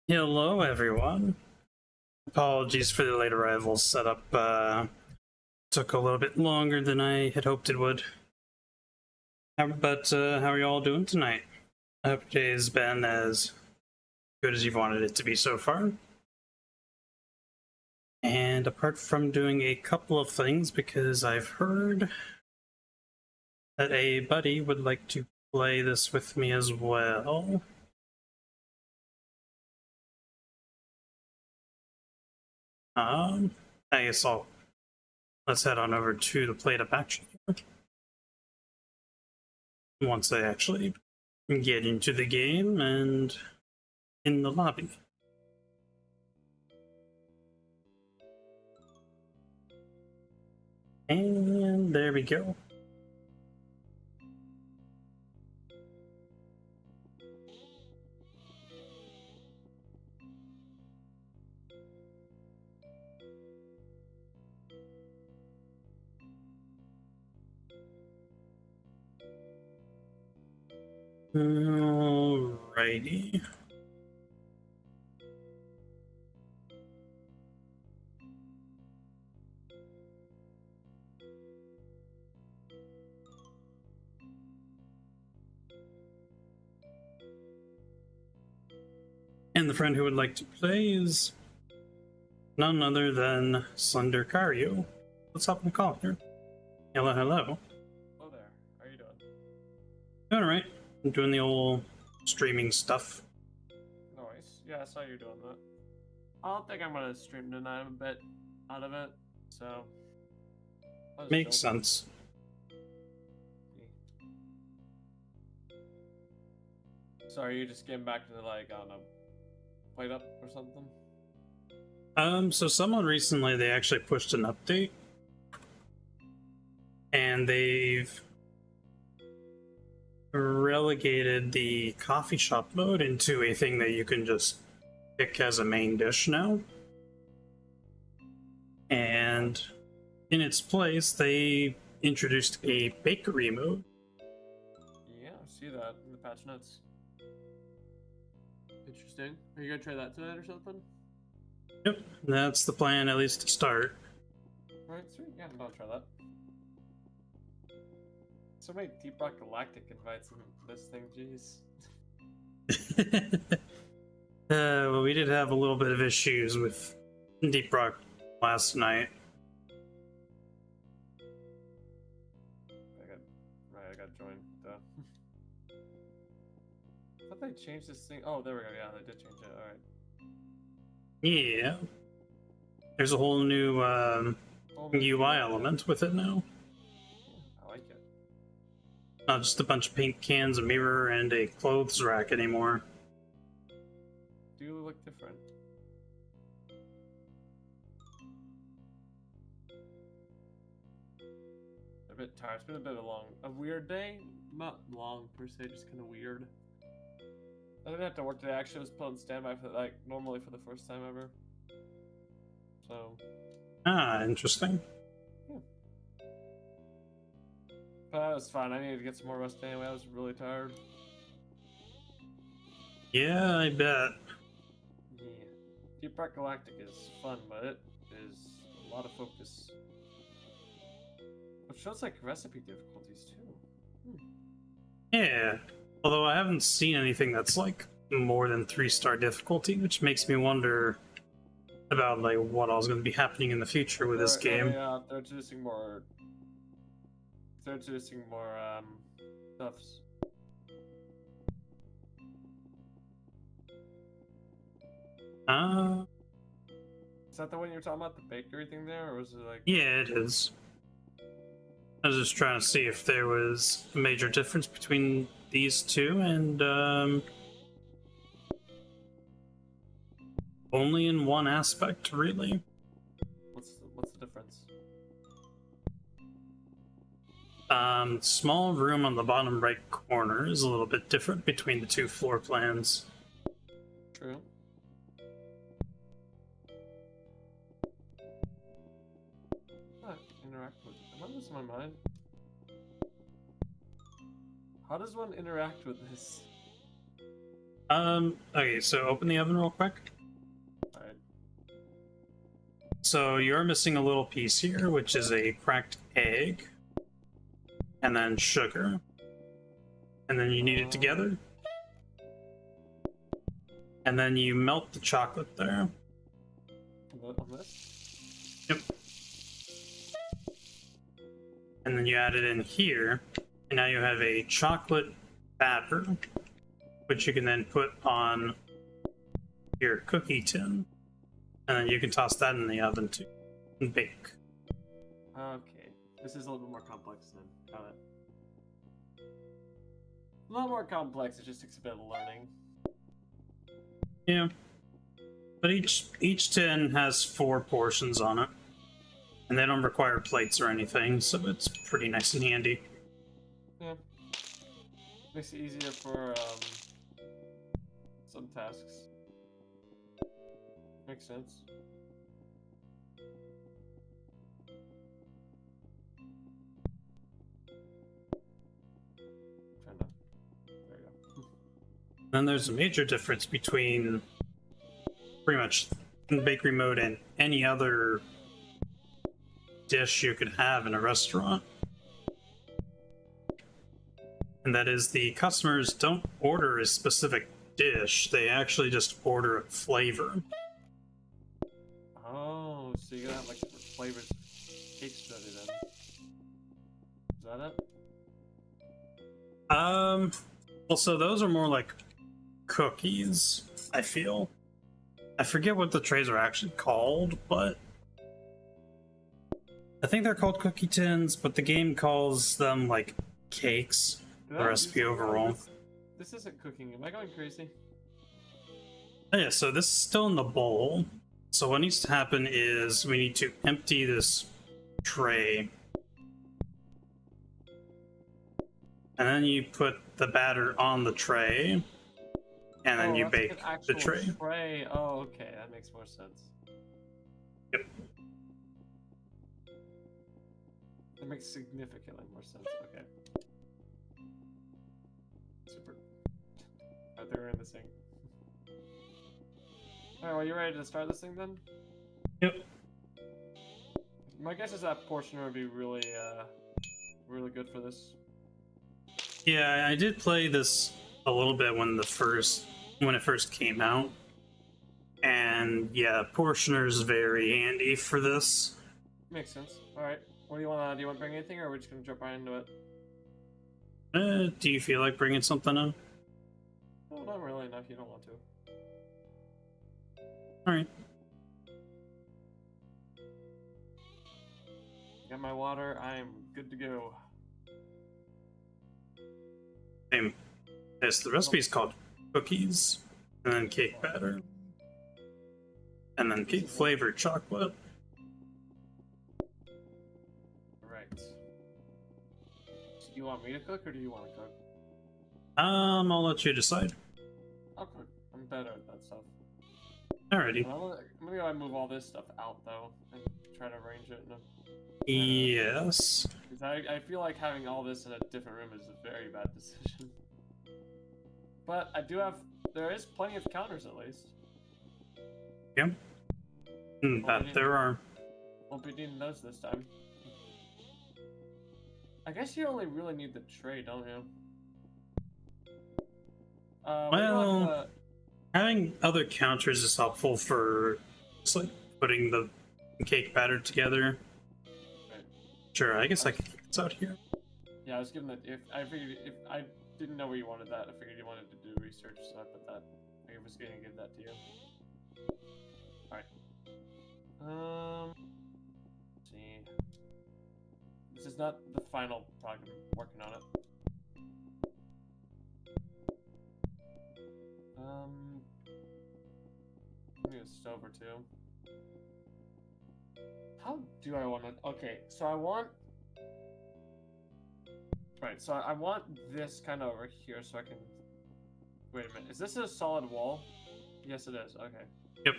Hello, everyone. Apologies for the late arrival. Setup took a little bit longer than I had hoped it would. But how are you all doing tonight? I hope your day has been as good as you've wanted it to be so far. And apart from doing a couple of things, because I've heard that a buddy would like to play this with me as well. I guess let's head on over to the plate up action once I actually get into the game and in the lobby. And there we go. Alrighty. And the friend who would like to play is none other than Slender Kario. What's up in the call here? Hello, hello. Hello there. How are you doing? Doing alright. I'm doing the old streaming stuff. Nice. Yeah, I saw you doing that. I don't think I'm gonna stream tonight. I'm a bit out of it, so. Makes sense. So are you just getting back to like, I don't know, played up or something? So someone recently, they actually pushed an update. And they've relegated the coffee shop mode into a thing that you can just pick as a main dish now. And in its place, they introduced a bakery mode. Yeah, I see that in the patch notes. Interesting. Are you gonna try that tonight or something? Yep, that's the plan, at least to start. Alright, sweet. Yeah, I'll try that. So many Deep Rock Galactic invites in this thing, jeez. Well, we did have a little bit of issues with Deep Rock last night. I got joined. I thought they changed this thing. Oh, there we go. Yeah, they did change it. Alright. Yeah. There's a whole new UI element with it now. I like it. Not just a bunch of paint cans, a mirror, and a clothes rack anymore. Do look different. A bit tired. It's been a bit of a weird day. Not long per se, just kind of weird. I didn't have to work today. Actually, I was put on standby for normally for the first time ever. So. Ah, interesting. Yeah. But that was fine. I needed to get some more rest anyway. I was really tired. Yeah, I bet. Yeah. Deep Rock Galactic is fun, but it is a lot of focus. It shows like recipe difficulties too. Yeah. Although I haven't seen anything that's like more than 3-star difficulty, which makes me wonder about like what all's going to be happening in the future with this game. Yeah, they're introducing more. They're introducing more stuffs. Is that the one you were talking about, the bakery thing there, or was it like? Yeah, it is. I was just trying to see if there was a major difference between these two, and only in one aspect, really. What's the difference? Small room on the bottom right corner is a little bit different between the two floor plans. True. Interact with. Am I losing my mind? How does one interact with this? Okay, so open the oven real quick. Alright. So you're missing a little piece here, which is a cracked egg, and then sugar. And then you knead it together. And then you melt the chocolate there. On this? Yep. And then you add it in here, and now you have a chocolate batter, which you can then put on your cookie tin. And then you can toss that in the oven too and bake. Okay. This is a little bit more complex then. Got it. A lot more complex, it just takes a bit of learning. Yeah. But each tin has 4 portions on it. And they don't require plates or anything, so it's pretty nice and handy. Yeah. Makes it easier for some tasks. Makes sense. Trying to. There you go. Then there's a major difference between pretty much in bakery mode and any other dish you could have in a restaurant. And that is the customers don't order a specific dish, they actually just order a flavor. Oh, so you're gonna have like different flavors of cake study then. Is that it? Well, so those are more like cookies, I feel. I forget what the trays are actually called, but I think they're called cookie tins, but the game calls them like cakes. Did The I recipe do something wrong? overall. This isn't cooking. Am I going crazy? Oh, yeah, so this is still in the bowl. So what needs to happen is we need to empty this tray. And then you put the batter on the tray. And then you that's like bake an the actual tray. tray. Oh, okay. That makes more sense. Yep. That makes significantly more sense. Okay. Super. Right, they were in the sink. Alright, well, you ready to start this thing then? Yep. My guess is that portioner would be really, really good for this. Yeah, I did play this a little bit when it first came out. And yeah, portioner's very handy for this. Makes sense. Alright. What do you want to bring anything, or are we just gonna jump right into it? Do you feel like bringing something in? No, not really, not if you don't want to. Alright. Got my water, I'm good to go. Same. Yes, the recipe's called cookies, and then cake batter, and then cake flavored chocolate. Right. So do you want me to cook, or do you want to cook? I'll let you decide. I'll cook. I'm better at that stuff. Alrighty. I'm gonna go and move all this stuff out, though, and try to arrange it in a... Yes. Because I feel like having all this in a different room is a very bad decision. But I do have... There is plenty of counters, at least. Yep. That there are. Won't be needing those this time. I guess you only really need the tray, don't you? Well, having other counters is helpful for just like putting the cake batter together. Right. Sure, I guess I can keep this out here. Yeah, I was given that. If I didn't know where you wanted that, I figured you wanted to do research, so I put that. I was going to give that to you. All right. Let's see. This is not the final product. I'm working on it. Give me a stove or two. How do I want to? Okay, so I want. Right, so I want this kind of over here, so I can. Wait a minute. Is this a solid wall? Yes, it is. Okay. Yep.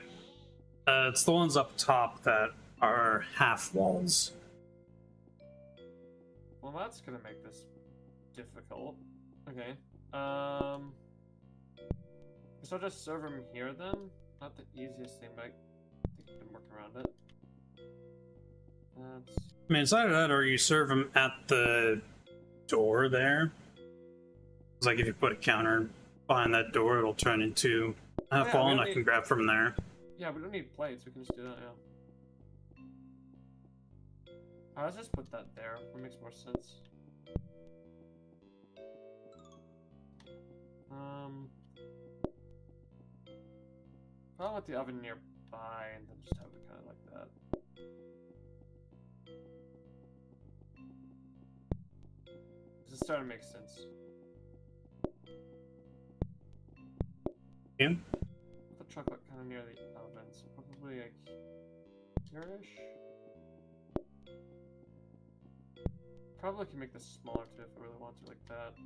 It's the ones up top that are half walls. Well, that's gonna make this difficult. Okay. So I'll just serve them here then? Not the easiest thing, but I think we can work around it. That's... I mean, it's either that or you serve them at the door there. It's like if you put a counter behind that door, it'll turn into a yeah, wall, and I need... can grab from there. Yeah, we don't need plates. We can just do that, yeah. Let's just put that there. That makes more sense. I'll let the oven nearby and then just have it kind of like that. This is starting to make sense. Yeah. The chocolate kind of near the oven, so probably like here-ish. Probably can make this smaller too if I really want to, like that.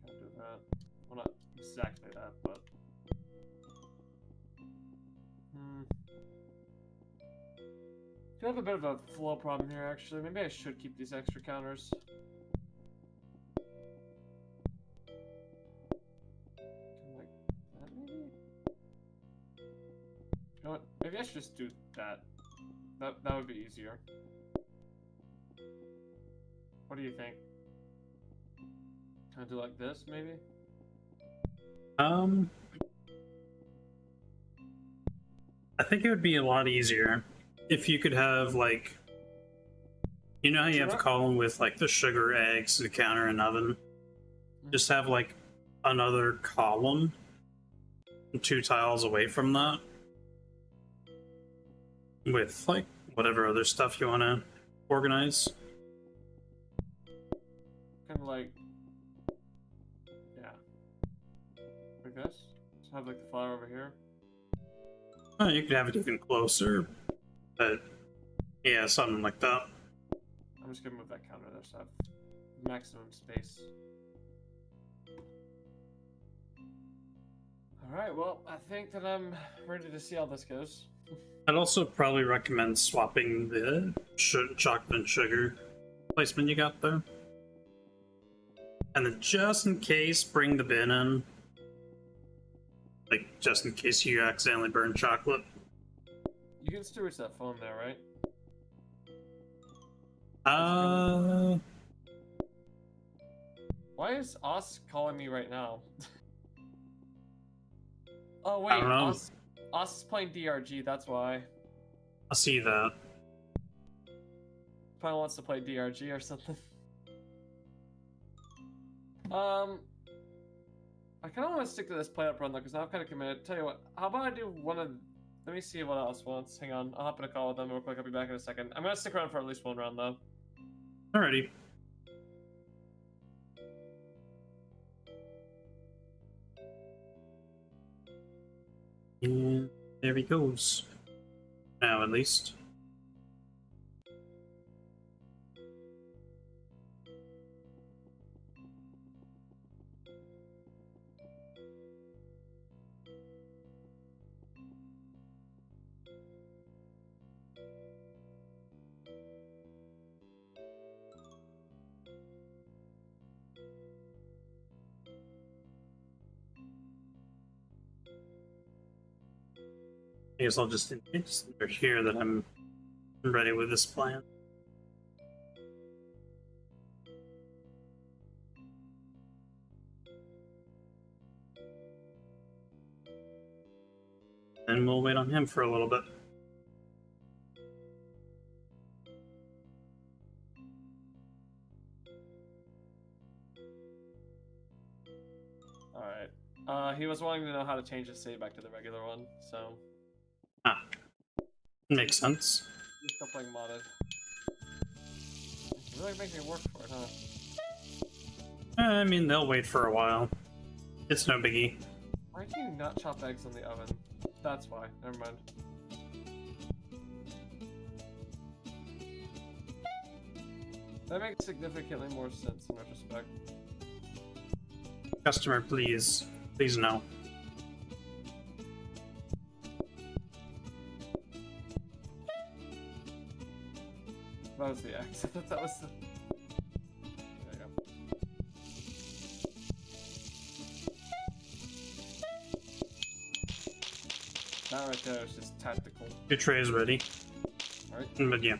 Kind of do that. Well, not exactly that, but. I have a bit of a flow problem here, actually. Maybe I should keep these extra counters. Like that, maybe? You know what? Maybe I should just do that. That would be easier. What do you think? Can I do like this, maybe? I think it would be a lot easier if you could have, like, you know how you have a column with, like, the sugar, eggs, the counter, and oven? Just have, like, another column 2 tiles away from that with, like, whatever other stuff you want to organize. Kind of like, yeah, like this. Just have, like, the flour over here. Oh, you could have it even closer, but yeah, something like that. I'm just gonna move that counter there so I have maximum space. Alright, well, I think that I'm ready to see how this goes. I'd also probably recommend swapping the chocolate and sugar placement you got there. And then just in case, bring the bin in. Like, just in case you accidentally burn chocolate. You can still reach that phone there, right? Why is Os calling me right now? Oh wait, I don't know. Os is playing DRG, that's why. I see that. Probably wants to play DRG or something. I kind of want to stick to this play-up run though, because now I'm kind of committed. Tell you what, how about I do one of... Let me see what else wants. Hang on, I'll hop in a call with them real quick. I'll be back in a second. I'm going to stick around for at least one round though. Alrighty. And there he goes. Now, at least. I guess I'll just indicate here that I'm ready with this plan. And we'll wait on him for a little bit. Alright. He was wanting to know how to change his save back to the regular one, so... Ah. Makes sense. He's still playing modded. You really make me work for it, huh? I mean, they'll wait for a while. It's no biggie. Why can you not chop eggs in the oven? That's why. Never mind. That makes significantly more sense in retrospect. Customer, please. Please no. That was the X. I thought that was the... There you go. that right there is just tactical. Your tray is ready. Alright. But yeah.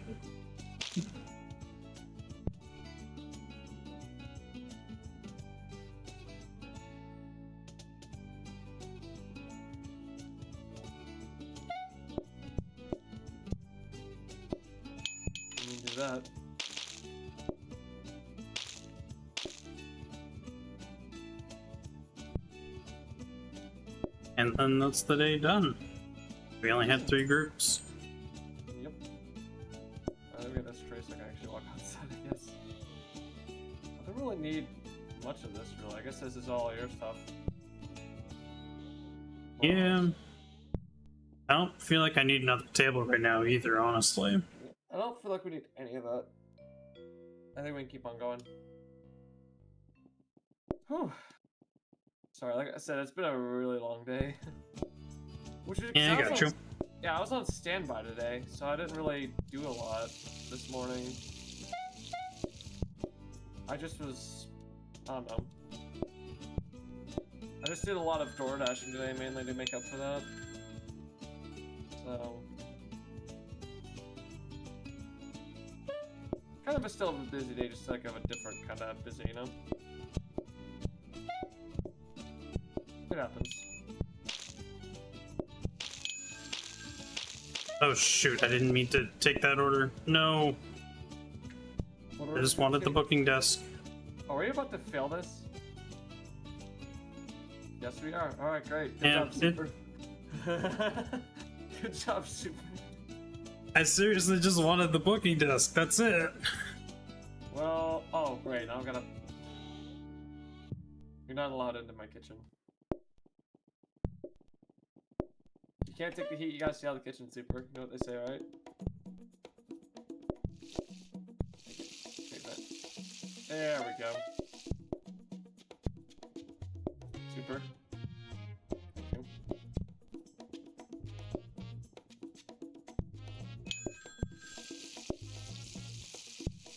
Do that. And then that's the day done. We only had 3 groups. Yep. Let me get this tray so I can actually walk outside, I guess. I don't really need much of this, really. I guess this is all your stuff. Yeah. I don't feel like I need another table right now either, honestly. I don't feel like we need any of that. I think we can keep on going. Whew. Sorry, like I said, it's been a really long day. Which is, Yeah, I got you. Yeah, I was on standby today, so I didn't really do a lot this morning. I just was, I don't know. I just did a lot of door dashing today, mainly to make up for that. So, kind of still a busy day, just like of a different kind of busy, you know? It happens. Oh shoot, I didn't mean to take that order. No. I just wanted the booking desk. Oh, are we about to fail this? Yes, we are. Alright, great. Good Yeah, job, Super. Good job, Super. I seriously just wanted the booking desk, that's it. Well, oh, great. Now I'm gonna... You're not allowed into my kitchen. You can't take the heat, you gotta stay out of the kitchen, Super. You know what they say, right? Take that. There we go. Super. Thank you.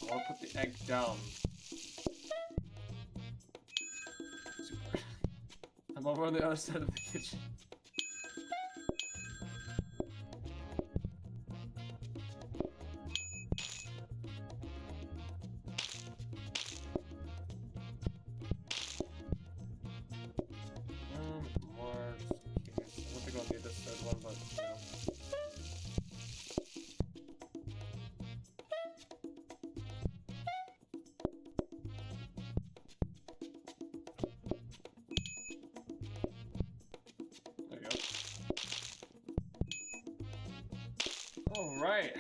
I want to put the egg down. Super. I'm over on the other side of the kitchen. More just in case. I don't think I'll need this third one, but you know. There you go. Alright.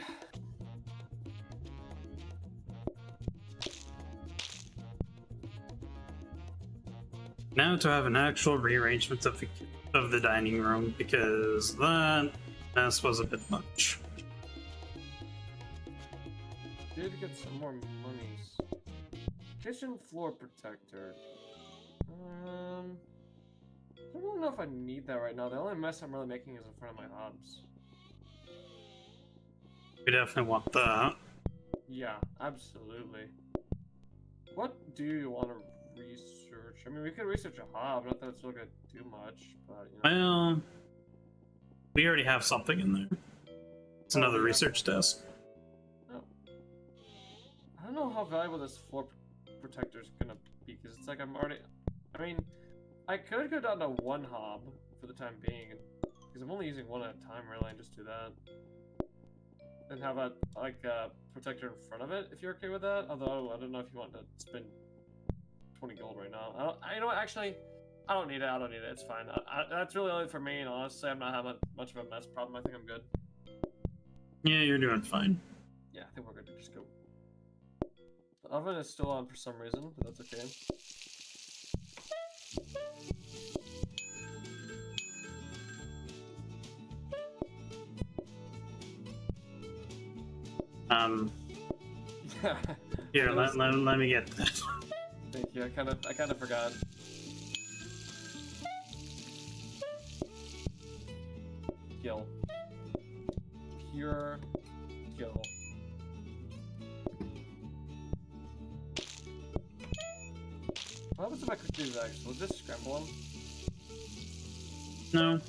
Now to have an actual rearrangement of the dining room, because that mess was a bit much. Did get some more monies. Kitchen floor protector. I don't really know if I need that right now. The only mess I'm really making is in front of my hobs. We definitely want that. Yeah, absolutely. What do you want to research? I mean, we could research a hob. Not that it's really gonna do much, but you know. Well, we already have something in there. It's another yeah. research desk. Oh. I don't know how valuable this floor protector is gonna be, because it's like I'm already. I mean, I could go down to 1 hob for the time being, because I'm only using 1 at a time, really, and just do that. And have a protector in front of it, if you're okay with that. Although I don't know if you want to spend 20 gold right now. You know what? Actually, I don't need it. I don't need it. It's fine. That's really only for me, and honestly, I'm not having much of a mess problem. I think I'm good. Yeah, you're doing fine. Yeah, I think we're good to just go. The oven is still on for some reason, but that's okay. Here, let me get that. Thank you. I kind of forgot. Kill. Pure kill. What happens if I cook these eggs? Will it just scramble them? No.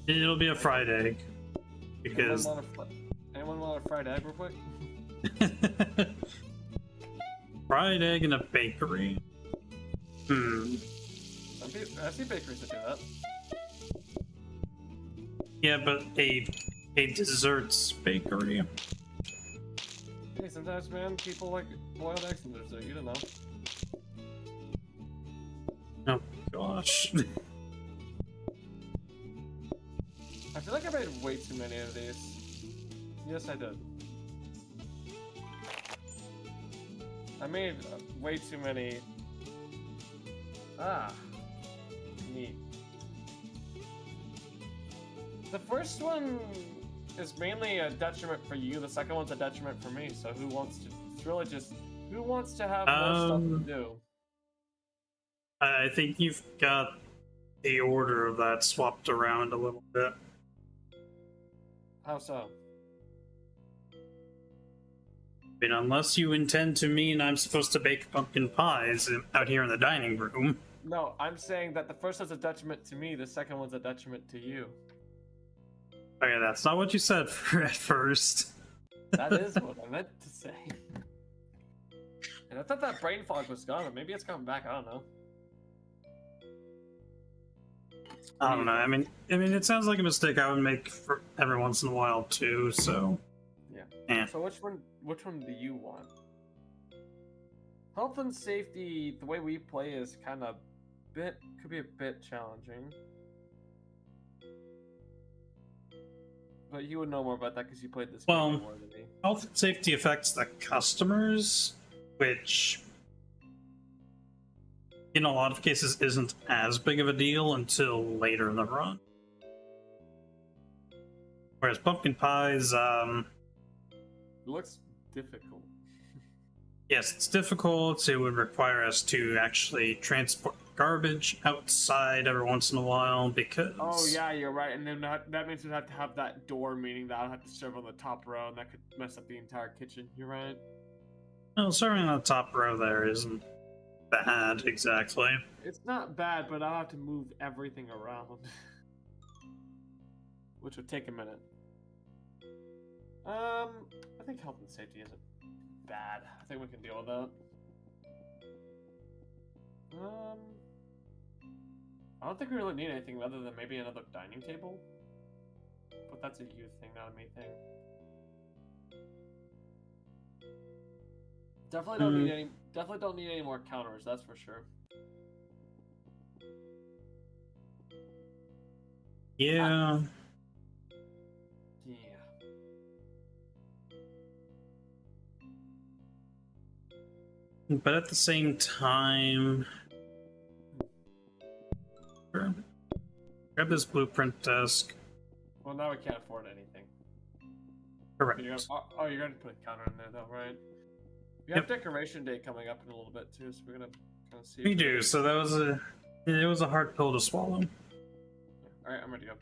It'll be a fried egg. Because... Anyone want a fried egg real quick? fried egg in a bakery? I see bakeries that do that. Yeah, but a desserts bakery. Hey, sometimes, man, people like boiled eggs in dessert. You don't know. Oh gosh. I feel like I made way too many of these. Yes, I did. I made way too many. Ah, neat. The first one is mainly a detriment for you. The second one's a detriment for me. So who wants to? It's really just who wants to have more stuff to do. I think you've got the order of that swapped around a little bit. How so? I mean, unless you intend to mean I'm supposed to bake pumpkin pies out here in the dining room. No, I'm saying that the first one's a detriment to me, the second one's a detriment to you. Okay, that's not what you said at first. That is what I meant to say. And I thought that brain fog was gone, but maybe it's coming back, I don't know. I don't know. I mean, it sounds like a mistake I would make for every once in a while too. So, yeah. So which one do you want? Health and safety. The way we play is kind of could be a bit challenging. But you would know more about that because you played this game more than me. Health and safety affects the customers, which in a lot of cases isn't as big of a deal until later in the run. Whereas pumpkin pies, it looks difficult. Yes, it's difficult. It would require us to actually transport garbage outside every once in a while because... Oh yeah, you're right. And then that means we'd have to have that door, meaning that I'll have to serve on the top row, and that could mess up the entire kitchen. You're right. Well, serving on the top row there isn't bad, exactly. It's not bad, but I'll have to move everything around. Which would take a minute. I think health and safety isn't bad. I think we can deal with that. I don't think we really need anything other than maybe another dining table. But that's a you thing, not a me thing. Definitely don't need any more counters, that's for sure. Yeah. Yeah. But at the same time... Grab this blueprint desk. Well, now we can't afford anything. Correct. You're going to put a counter in there, though, right? We have Decoration Day coming up in a little bit, too, so we're going to kind of see... We do, so that was it was a hard pill to swallow. Alright, I'm ready to go.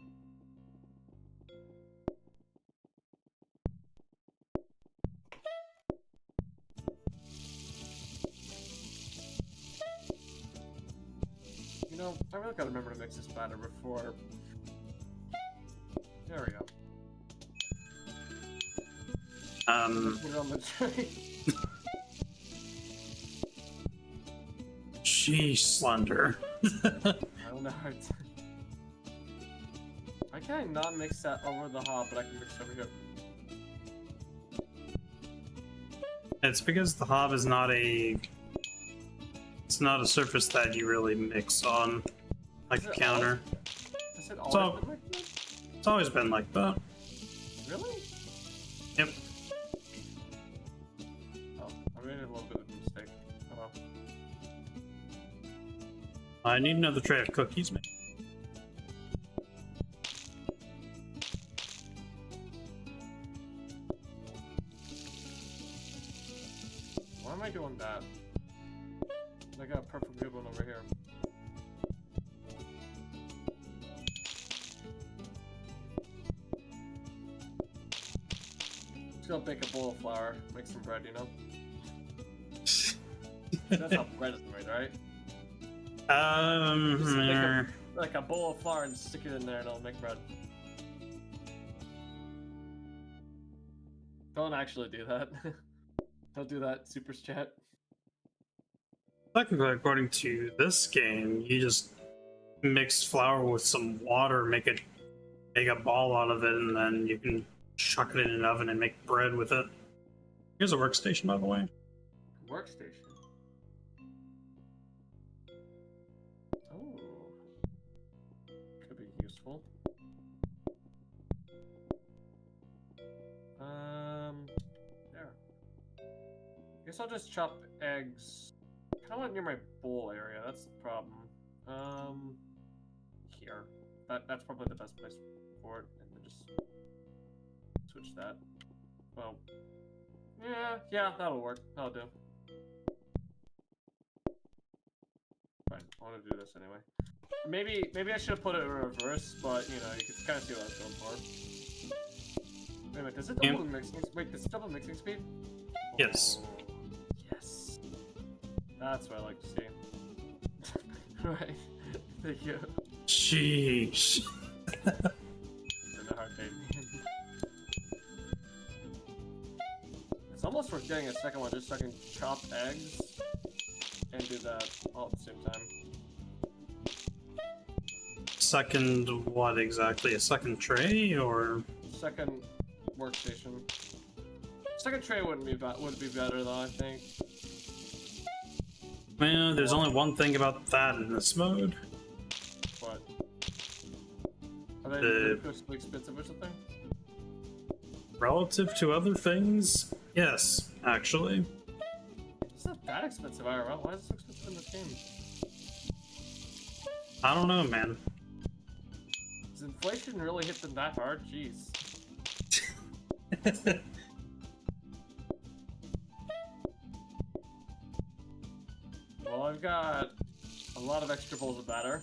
You know, I really gotta remember to mix this batter before... There we go. Put it on the tray. Sheesh, Slender. I don't know how to... Why can't I not mix that over the hob, but I can mix it over here? It's because the hob is not a... It's not a surface that you really mix on, like a counter. Has it always been like that? It's always been like that. Really? Yep. Oh, I made a little bit of a mistake. Oh well. I need another tray of cookies, man. Why am I doing that? I got a perfect good one over here. Just gonna bake a bowl of flour, make some bread, you know? That's how bread is made, right? Just make like a bowl of flour and stick it in there and it'll make bread. Don't actually do that. Don't do that, Super Chat. Technically, according to this game, you just mix flour with some water, make a ball out of it, and then you can chuck it in an oven and make bread with it. Here's a workstation, by the way. Workstation. Oh. Could be useful. There. Guess I'll just chop eggs. Kind of want near my bowl area. That's the problem. Here. That's probably the best place for it, and then just switch that. Well, yeah, that'll work. That'll do. Fine, I want to do this anyway. Maybe I should have put it in reverse, but you know, you can kind of see what I was going for. Wait a minute, does it double mixing? Wait, does it double mixing speed? Yes. Oh, yes. That's what I like to see. Right. Thank you. Sheesh. In the arcade. It's almost worth getting a second one just so I can chop eggs and do that all at the same time. Second, what exactly? A second tray, or Second workstation. Second tray would be better though, I think. well, there's only one thing about that in this mode. What? Are they ridiculously expensive or something? Relative to other things, yes, actually. It's not that expensive, IRL. Why is it so expensive in this game? I don't know, man. Does inflation really hit them that hard? Jeez. Well, I've got a lot of extra bowls of batter.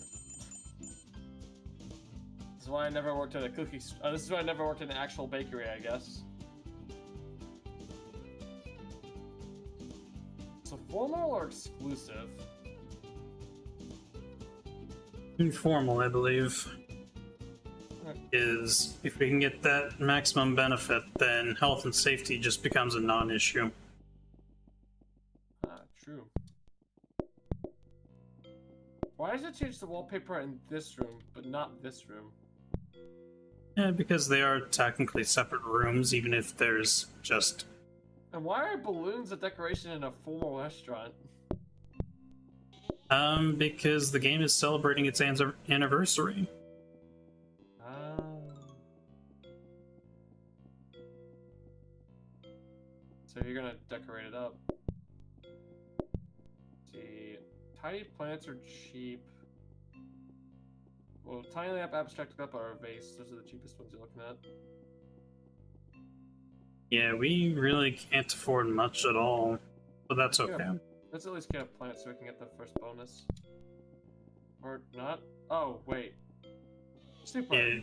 This is why I never worked at a cookie. This is why I never worked in an actual bakery, I guess. So formal or exclusive? Informal, I believe, is if we can get that maximum benefit, then health and safety just becomes a non-issue. Ah, true. Why does it change the wallpaper in this room, but not this room? Yeah, because they are technically separate rooms, even if there's just... And why are balloons a decoration in a formal restaurant? Because the game is celebrating its anniversary. So you're gonna decorate it up. Let's see, tiny plants are cheap. Well, tiny up, abstracted up, or vase. Those are the cheapest ones you're looking at. Yeah, we really can't afford much at all, but that's okay. Yeah. Let's at least get a plant so we can get the first bonus. Or not? Oh, wait. Super. Yeah,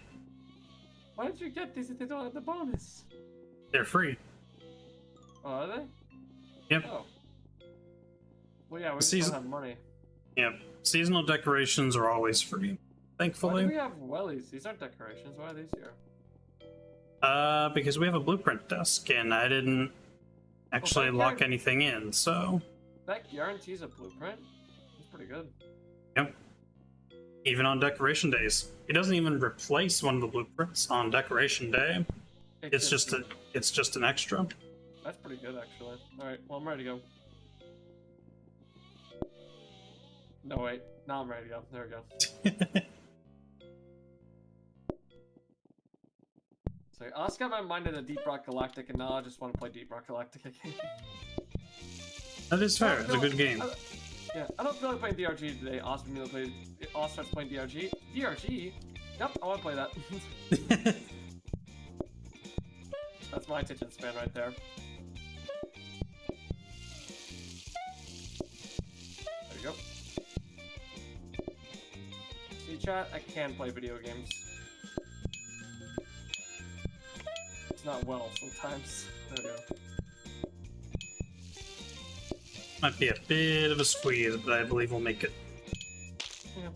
Why did you get these if they don't have the bonus? they're free. Oh, are they? Yep. Oh. Well, yeah, we just Season- don't have money. Yep. Seasonal decorations are always free, Why thankfully. do we have wellies? These aren't decorations. Why are these here? Because we have a blueprint desk, and I didn't actually that lock guy- anything in, so... That guarantees a blueprint? That's pretty good. Yep. Even on decoration days. It doesn't even replace one of the blueprints on decoration day. It's just an extra. That's pretty good, actually. Alright, well, I'm ready to go. No, wait. Now I'm ready to go. There we go. So I just got my mind into Deep Rock Galactic, and now I just want to play Deep Rock Galactic again. That is fair. It's a good game. Yeah, I don't feel like playing DRG today. Austin starts playing DRG. DRG? Yep, I want to play that. That's my attention span right there. There you go. See, chat, I can play video games. It's not well sometimes. There we go. Might be a bit of a squeeze, but I believe we'll make it. Yeah.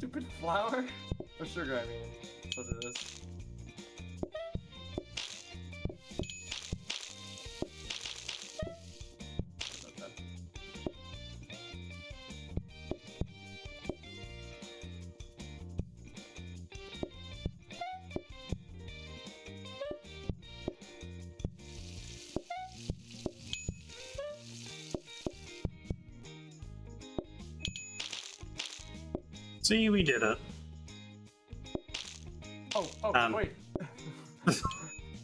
Stupid flour? Or sugar, I mean. That's what it is. See, we did it. Oh, wait.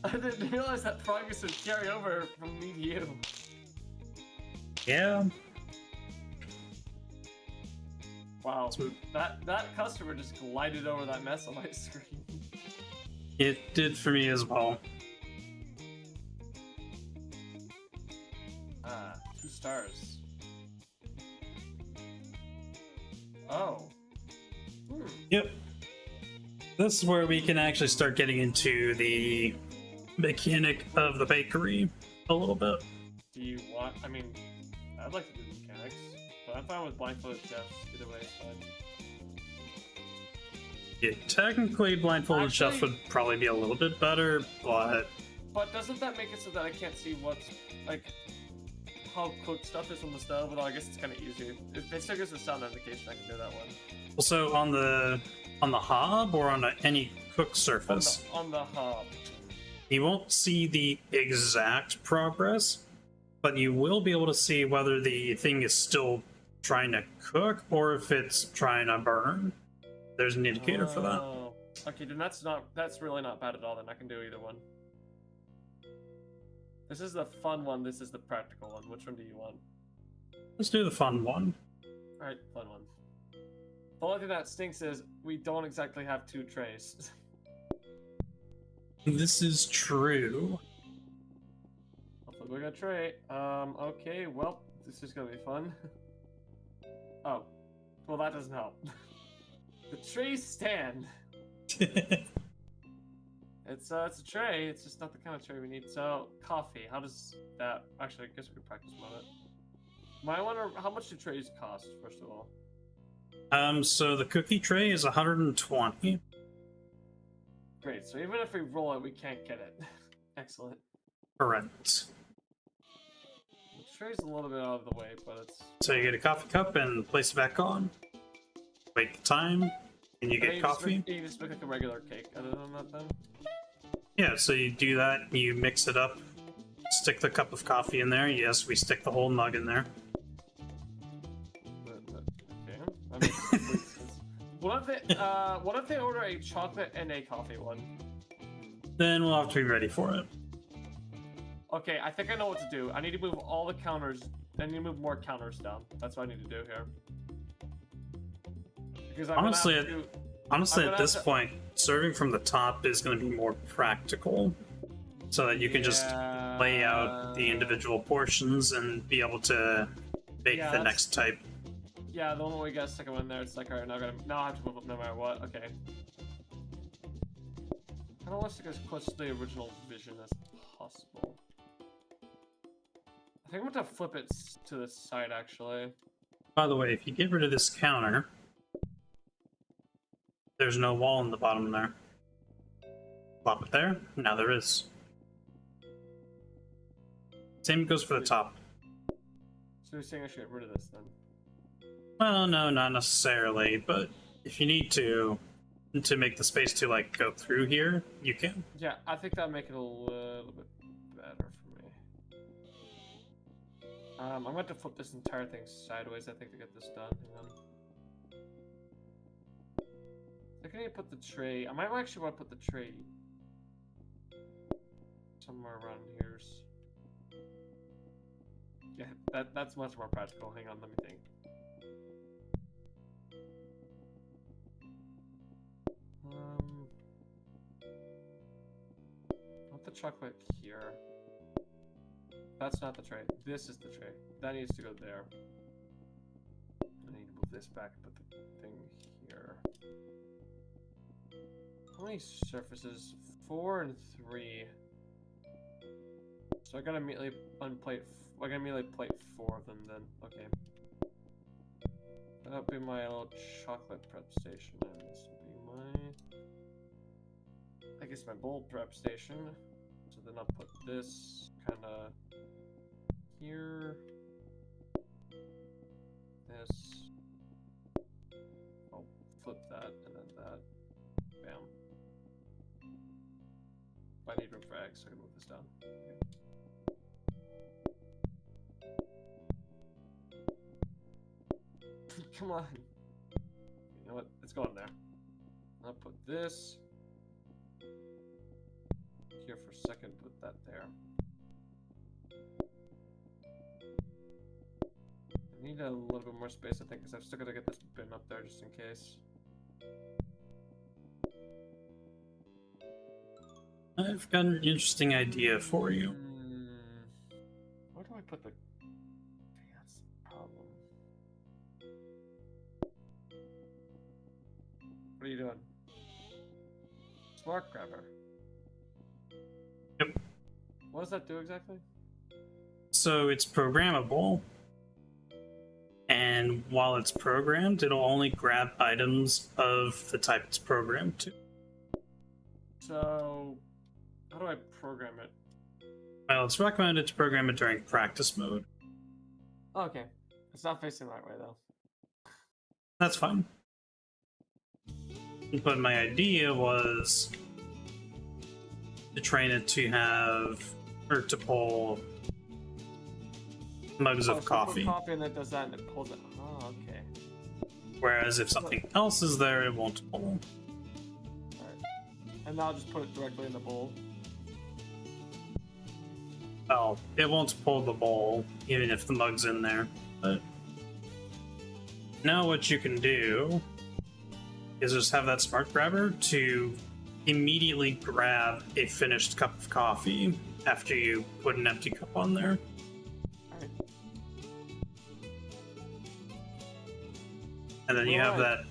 I didn't realize that progress would carry over from me to you. Yeah. Wow. That customer just glided over that mess on my screen. It did for me as well. 2 stars. Oh. Yep. This is where we can actually start getting into the mechanic of the bakery a little bit. Do you want? I mean, I'd like to do mechanics, but I'm fine with blindfolded chefs. Either way, it's fine. Yeah, technically, blindfolded chef would probably be a little bit better, but... But doesn't that make it so that I can't see what's, like, how cooked stuff is on the stove? Well, I guess it's kind of easy. If it still gives a sound indication, I can do that one. Also, on the hob or on any cooked surface? On the hob. You won't see the exact progress, but you will be able to see whether the thing is still trying to cook or if it's trying to burn. There's an indicator for that. Okay, then that's really not bad at all. Then I can do either one. This is the fun one. This is the practical one. Which one do you want? Let's do the fun one. All right, fun one. The only thing that stinks is we don't exactly have 2 trays. This is true. Hopefully we got a tray. Okay, well, this is gonna be fun. Oh, well that doesn't help. The trays stand. It's a tray. It's just not the kind of tray we need. So coffee. How does that? Actually, I guess we could practice about it. I wonder how much do trays cost first of all. So the cookie tray is 120. Great. So even if we roll it, we can't get it. Excellent. Correct. The tray's a little bit out of the way, but it's. So you get a coffee cup and place it back on. Wait the time, and you get coffee. You just make like a regular cake. Other than that, then. Yeah. So you do that. You mix it up. Stick the cup of coffee in there. Yes, we stick the whole mug in there. Okay. That makes complete sense. What if they order a chocolate and a coffee one? Then we'll have to be ready for it. Okay, I think I know what to do. I need to move all the counters. I need to move more counters down. That's what I need to do here. Because honestly, at this point, serving from the top is going to be more practical, so that you can just lay out the individual portions and be able to bake the next type. Yeah, the one where we got a second one there, it's like, alright, now I have to move up no matter what. Okay. I don't want to get as close to the original vision as possible. I think I'm going to flip it to the side, actually. By the way, if you get rid of this counter, there's no wall in the bottom there. Plop it there. Now there is. Same goes for the top. So you're saying I should get rid of this then? Well, no, not necessarily, but if you need to make the space to, like, go through here, you can. Yeah, I think that'll make it a little bit better for me. I'm going to flip this entire thing sideways, I think, to get this done. Hang on. I think I need to put the tray... I might actually want to put the tray somewhere around here. Yeah, that's much more practical. Hang on, let me think. Put the chocolate here. That's not the tray. This is the tray. That needs to go there. I need to move this back and put the thing here. How many surfaces? 4 and 3. So I gotta immediately unplate. I gotta immediately plate 4 of them then. Okay. That'll be my little chocolate prep station, and this will be my, I guess, my bowl prep station. So then I'll put this kind of here. This. I'll flip that and then that. Bam. I need room for eggs, so I can move this down. Okay. Come on. You know what? It's going there. I'll put this here for a second. Put that there. I need a little bit more space, I think, because I've still got to get this bin up there just in case. I've got an interesting idea for you. Where do I put the... That's the problem. What are you doing? Smart grabber. Yep. What does that do exactly? So it's programmable, and while it's programmed, it'll only grab items of the type it's programmed to. So, how do I program it? Well, it's recommended to program it during practice mode. Oh, okay. It's not facing that way, though. That's fine. But my idea was to train it to have, or to pull mugs of coffee. Coffee, and that does that, and it pulls it. Oh, okay. Whereas if something else is there, it won't pull. Alright. And now I'll just put it directly in the bowl. Well, it won't pull the bowl, even if the mug's in there. But now what you can do is just have that smart grabber to immediately grab a finished cup of coffee after you put an empty cup on there. Alright. And then you have that,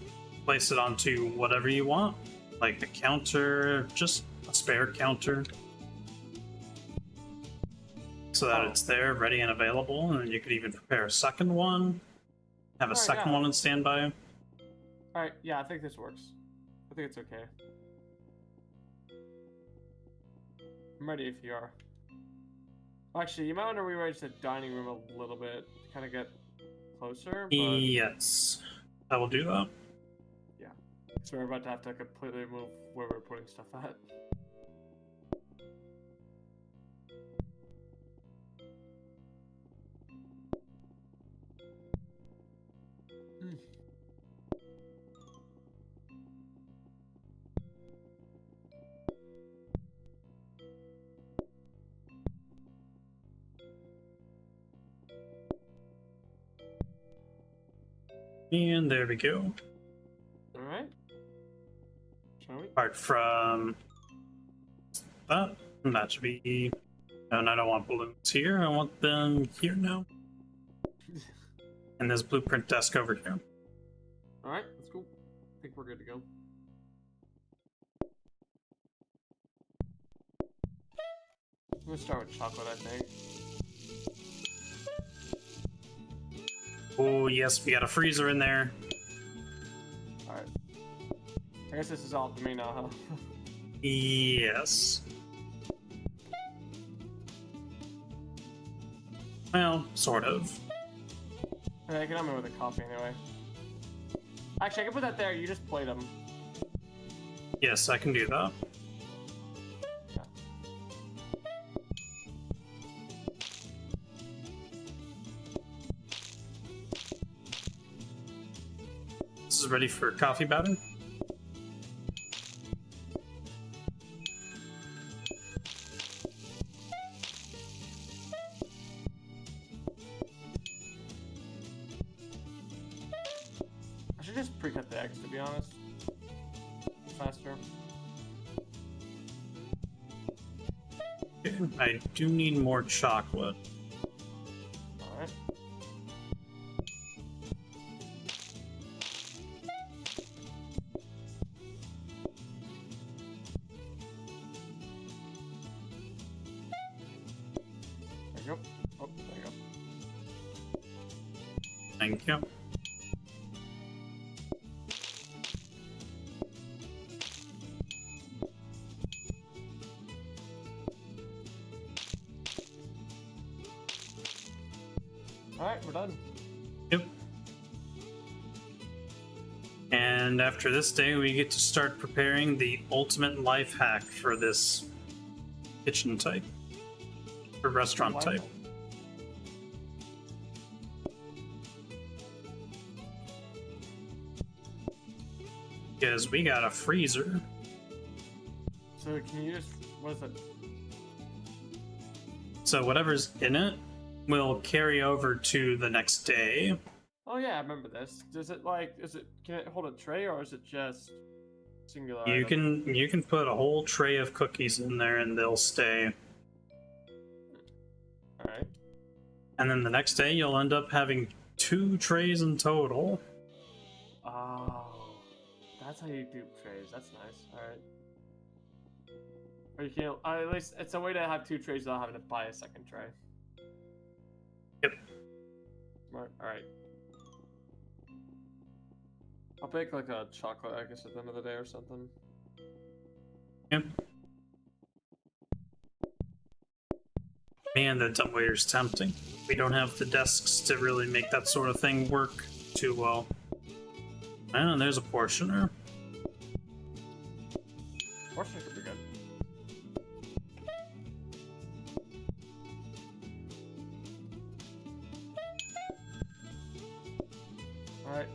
place it onto whatever you want, like a counter, just a spare counter, so that it's there, ready and available, and then you could even prepare a second one, have a second one on standby. Alright, yeah, I think this works. I think it's okay. I'm ready if you are. Actually, you might want to rearrange the dining room a little bit to kind of get closer, but... Yes, I will do that. Yeah, so we're about to have to completely move where we're putting stuff at. And there we go. Alright. Shall we? Apart from that should be... And I don't want balloons here, I want them here now. And this blueprint desk over here. Alright, that's cool. I think we're good to go. I'm gonna start with chocolate, I think. Oh yes, we got a freezer in there. Alright. I guess this is all to me now, huh? Yes. Well, sort of. Okay, I can help me with the coffee anyway. Actually, I can put that there, you just plate them. Yes, I can do that. Yeah. This is ready for coffee batter. I should just pre-cut the eggs, to be honest. Faster. I do need more chocolate. Alright. There you go. Oh, there you go. Thank you. Alright, we're done. Yep. And after this day, we get to start preparing the ultimate life hack for this kitchen type, or restaurant type. Because we got a freezer. So can you just, what is it? So whatever's in it will carry over to the next day. Oh yeah, I remember this. Does it like, can it hold a tray or is it just singular You item? can put a whole tray of cookies in there and they'll stay. Alright. And then the next day you'll end up having 2 trays in total. Oh, that's how you do trays. That's nice. Alright. Or you can, at least it's a way to have 2 trays without having to buy a second tray. Yep. Smart. Alright. I'll bake like a chocolate, I guess, at the end of the day or something. Yep. Man, the dumbwaiter's tempting. We don't have the desks to really make that sort of thing work too well. And there's a portioner. Portioner could be good. Alright.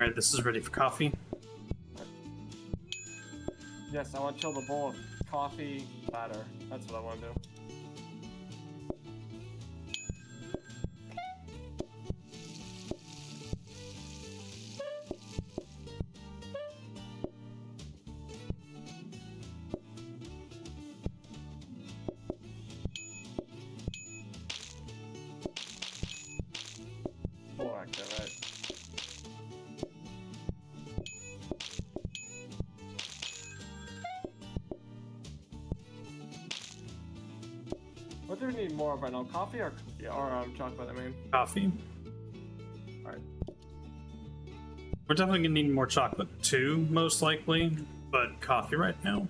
Alright, this is ready for coffee. Yes, I want to chill the bowl of coffee batter. That's what I want to do. Full active, right? What do we need more of right now? Coffee or chocolate? I mean, Coffee. alright. We're definitely gonna need more chocolate too, most likely, but coffee right now.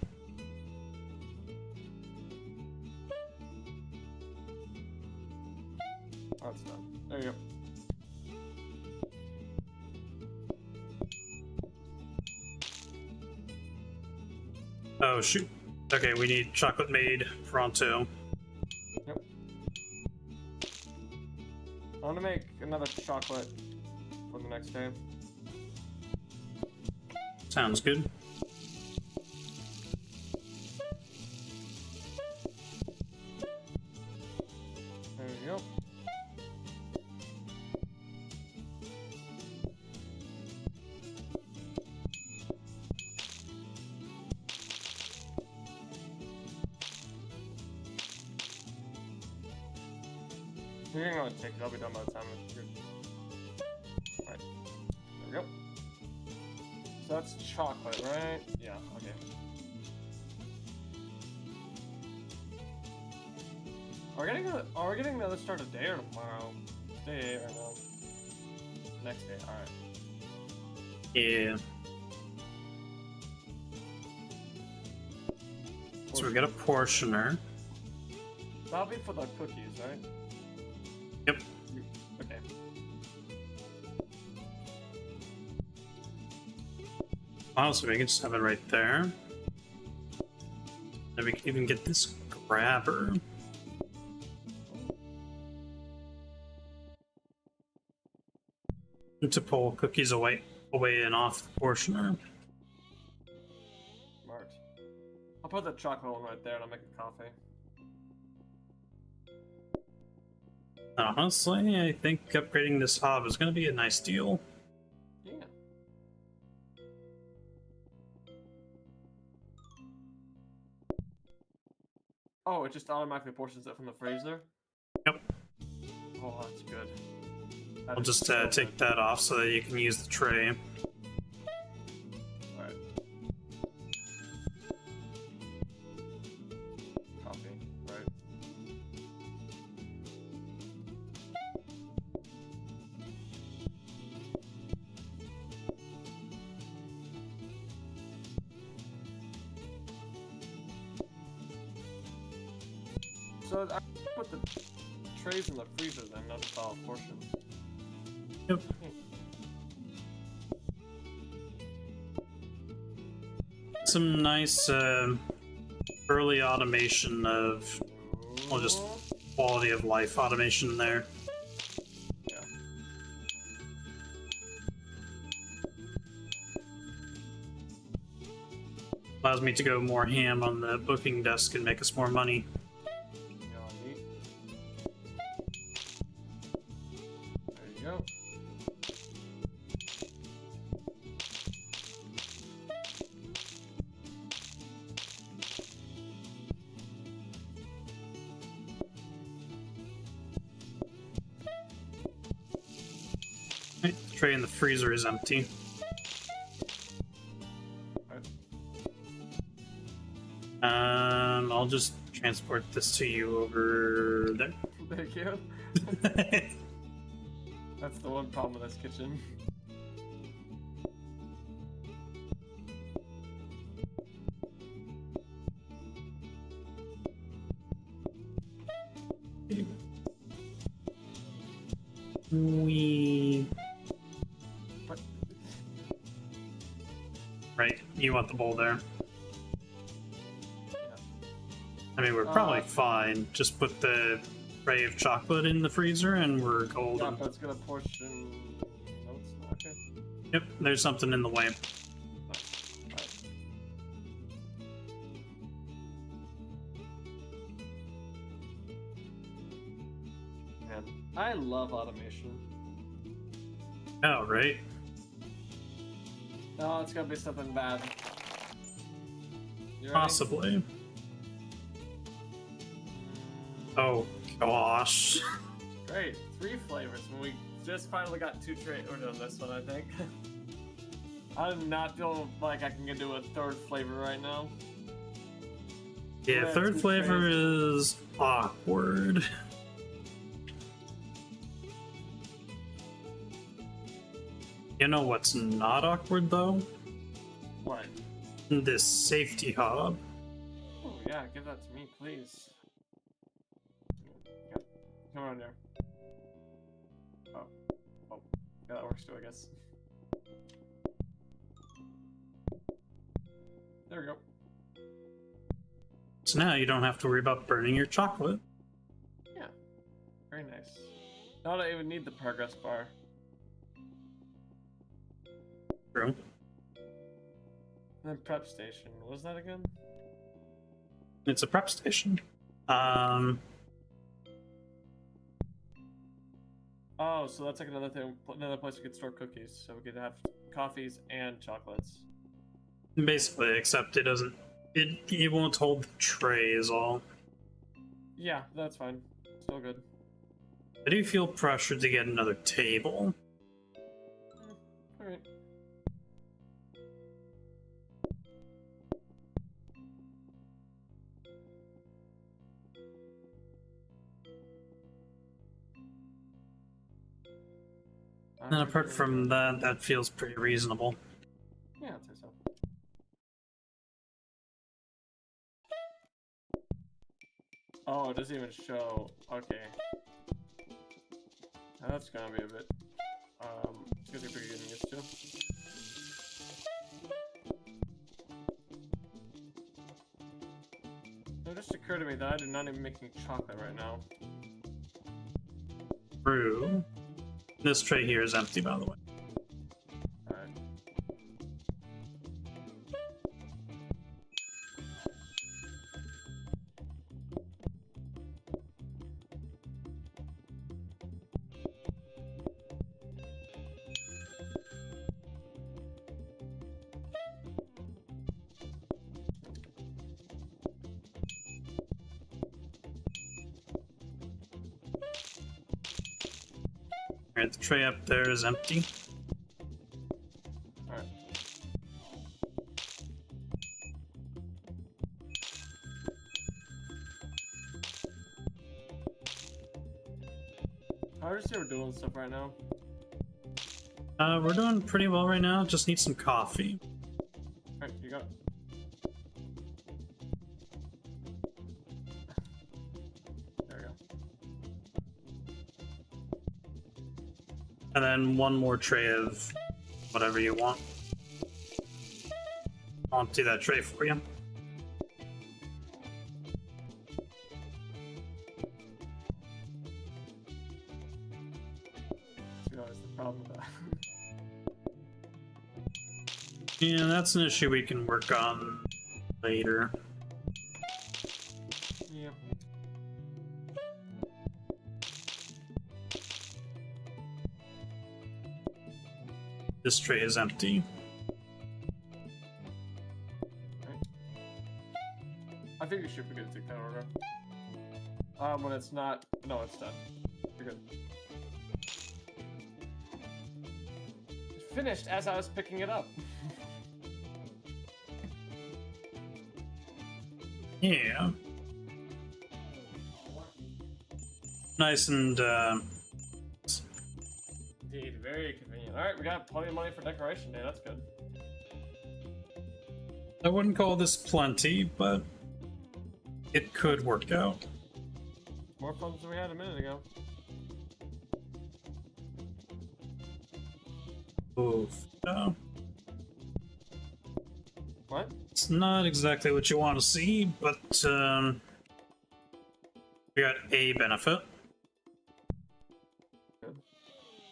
Oh, it's done. There you go. Oh shoot. Okay, we need chocolate made pronto. Yep. I want to make another chocolate for the next day. Sounds good. There you go. You're gonna take it, I'll be done by the time it's good. Alright. There we go. So that's chocolate, right? Yeah, okay. Are we getting another start today or tomorrow? Day 8 right now. Next day, alright. Yeah. So we got a portioner. That'll be for the cookies, right? Yep. Okay. Honestly, we can just have it right there. And we can even get this grabber. To pull cookies away and off the portioner. Smart. I'll put the chocolate one right there and I'll make a coffee. Honestly, I think upgrading this hob is going to be a nice deal. Yeah. Oh, it just automatically portions it from the freezer? Yep. Oh, that's good. I'll just take that off so that you can use the tray. Alright. Coffee, right. So I put the trays in the freezer then, not just all portion. Yep. Some nice early automation of, well, just quality of life automation there. Yeah. Allows me to go more ham on the booking desk and make us more money. Yeah, neat. There you go. Right, the tray in the freezer is empty. I'll just transport this to you over there. Thank you. That's the one problem with this kitchen. What? Right, you want the bowl there. Yeah. I mean, we're probably fine. Just put the tray of chocolate in the freezer and we're Yeah, golden. but it's gonna portion. No, it's not. Okay. Yep, there's something in the way. Nice. Alright. Man, I love automation. Oh, right. No, it's gonna be something bad. You ready? Possibly. Oh, gosh. Great, 3 flavors. When we just finally got 2 trays. We're doing this one, I think. I'm not feeling like I can do a 3rd flavor right now. Yeah, Yeah, third 2 flavor trays. is awkward. You know what's not awkward, though? What? This safety hub. Oh yeah, give that to me, please. Yeah. Come on there. Oh. Oh. Yeah, that works too, I guess. There we go. So now you don't have to worry about burning your chocolate. Yeah. Very nice. Now I don't even need the progress bar. True. And then prep station. What was that again? It's a prep station. Oh, so that's like another thing, another place we could store cookies, so we could have coffees and chocolates. Basically, except it doesn't. It won't hold the tray is all. Yeah, that's fine. Still good. I do feel pressured to get another table. Alright. And apart from that, that feels pretty reasonable. Yeah, I'd say so. Oh, it doesn't even show. Okay. Now that's gonna be a bit. It's gonna be pretty getting used to. It just occurred to me that I'm not even making chocolate right now. True. This tray here is empty, by the way. Alright. Alright, the tray up there is empty. Alright. How are you doing stuff right now? We're doing pretty well right now. Just need some coffee. Alright, you got. And then one more tray of whatever you want. I'll empty that tray for you. You know, that's the problem with that. Yeah, that's an issue we can work on later. Yeah. This tray is empty. I think you should be good to take that order. When it's not... No, it's done. You're good. It finished as I was picking it up. Yeah. Nice and, Indeed, very convenient. Alright, we got plenty of money for decoration day, that's good. I wouldn't call this plenty, but it could work out. More funds than we had a minute ago. Oof. No. What? It's not exactly what you want to see, but we got a benefit. Good.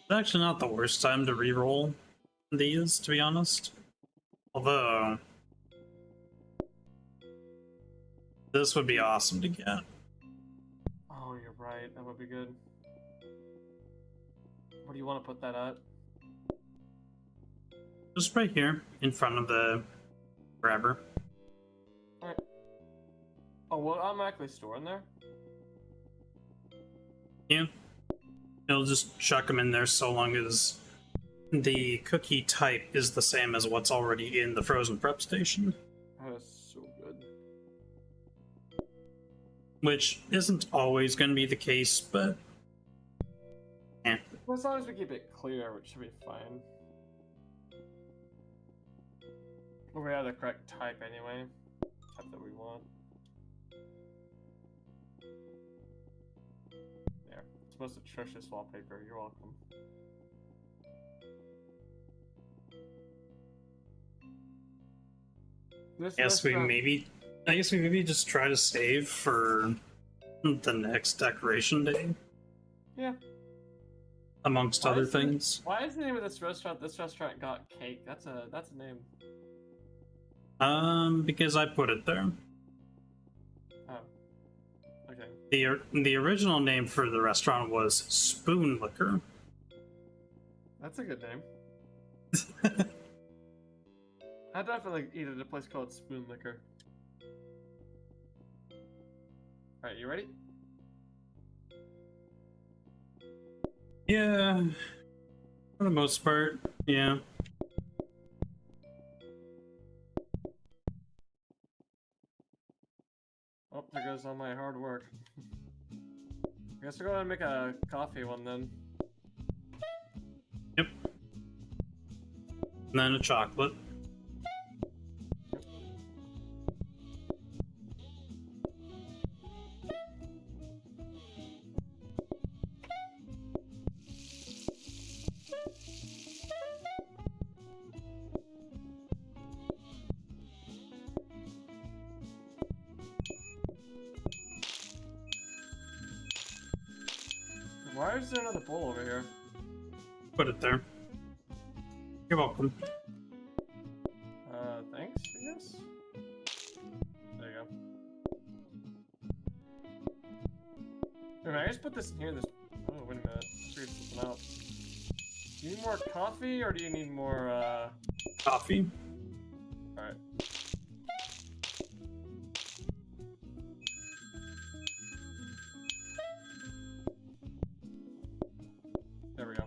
It's actually not the worst time to reroll these, to be honest. Although this would be awesome to get. Oh, you're right. That would be good. Where do you want to put that at? Just right here, in front of the grabber. Alright. Oh, will it automatically store in there? Yeah. It'll just chuck them in there so long as the cookie type is the same as what's already in the frozen prep station. That is so good. Which isn't always going to be the case, but... yeah. Well, as long as we keep it clear, it should be fine. We have the correct type anyway. Type that we want. There. It's most atrocious wallpaper. You're welcome. This I guess we restaurant- maybe just try to save for the next decoration day, Yeah. amongst Why other is the- things. Why is the name of this restaurant? This restaurant got cake. That's a name. Because I put it there. Oh. Okay. The original name for the restaurant was Spoon Liquor. That's a good name. I'd definitely eat at a place called Spoon Liquor. Alright, you ready? Yeah, for the most part, yeah. Oh, there goes all my hard work. I guess we'll go ahead and make a coffee one then. Yep. And then a chocolate. Why is there another bowl over here? Put it there. You're welcome. Thanks, I guess? There you go. Alright, I just put this in here. Oh, wait a minute. I figured something out. Do you need more coffee, or do you need more, Coffee. Alright. There we go.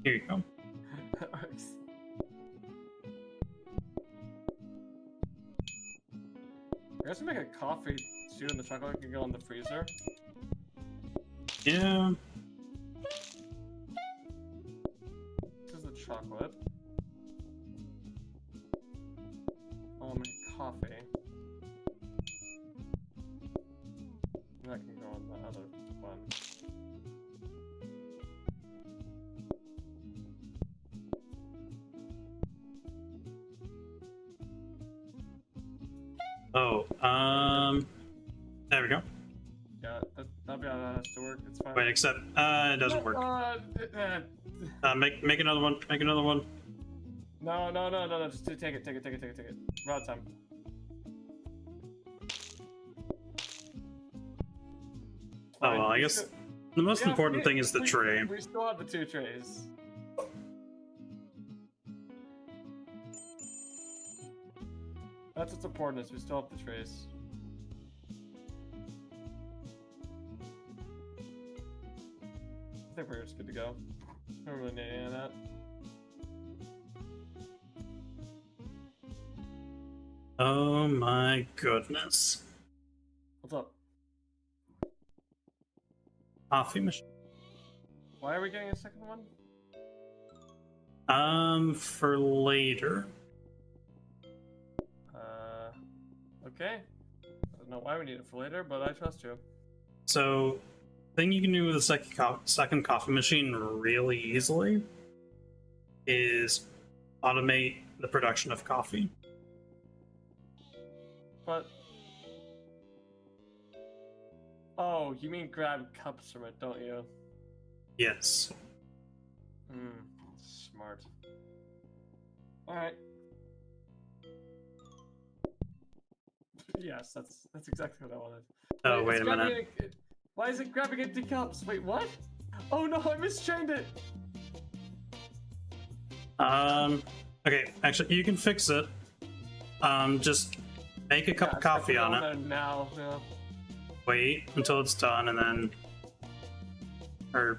Here you go. I guess we make a coffee too, and the chocolate can go in the freezer. Yeah. chocolate. I'll make coffee. That can go on the other one. Oh, there we go. Yeah, that'll be how that has to work. It's fine. Wait, except, it doesn't work. Make another one. Make another one. No. Just take it. We're out of time. Oh well, I guess the most important thing is the tray. We still have the 2 trays. That's what's important, is we still have the trays. I think we're just good to go. I don't really need any of that. Oh my goodness. What's up? Coffee machine. Why are we getting a second one? For later. Okay. I don't know why we need it for later, but I trust you. So, thing you can do with a second coffee machine really easily is automate the production of coffee. But... Oh, you mean grab cups from it, don't you? Yes. Smart. Alright. Yes, that's exactly what I wanted. Oh, wait a minute. Why is it grabbing empty cups? Wait, what? Oh no, I mistrained it! Okay, actually, you can fix it. Just make a cup of coffee on it. Now, yeah. Wait until it's done, and then... Or...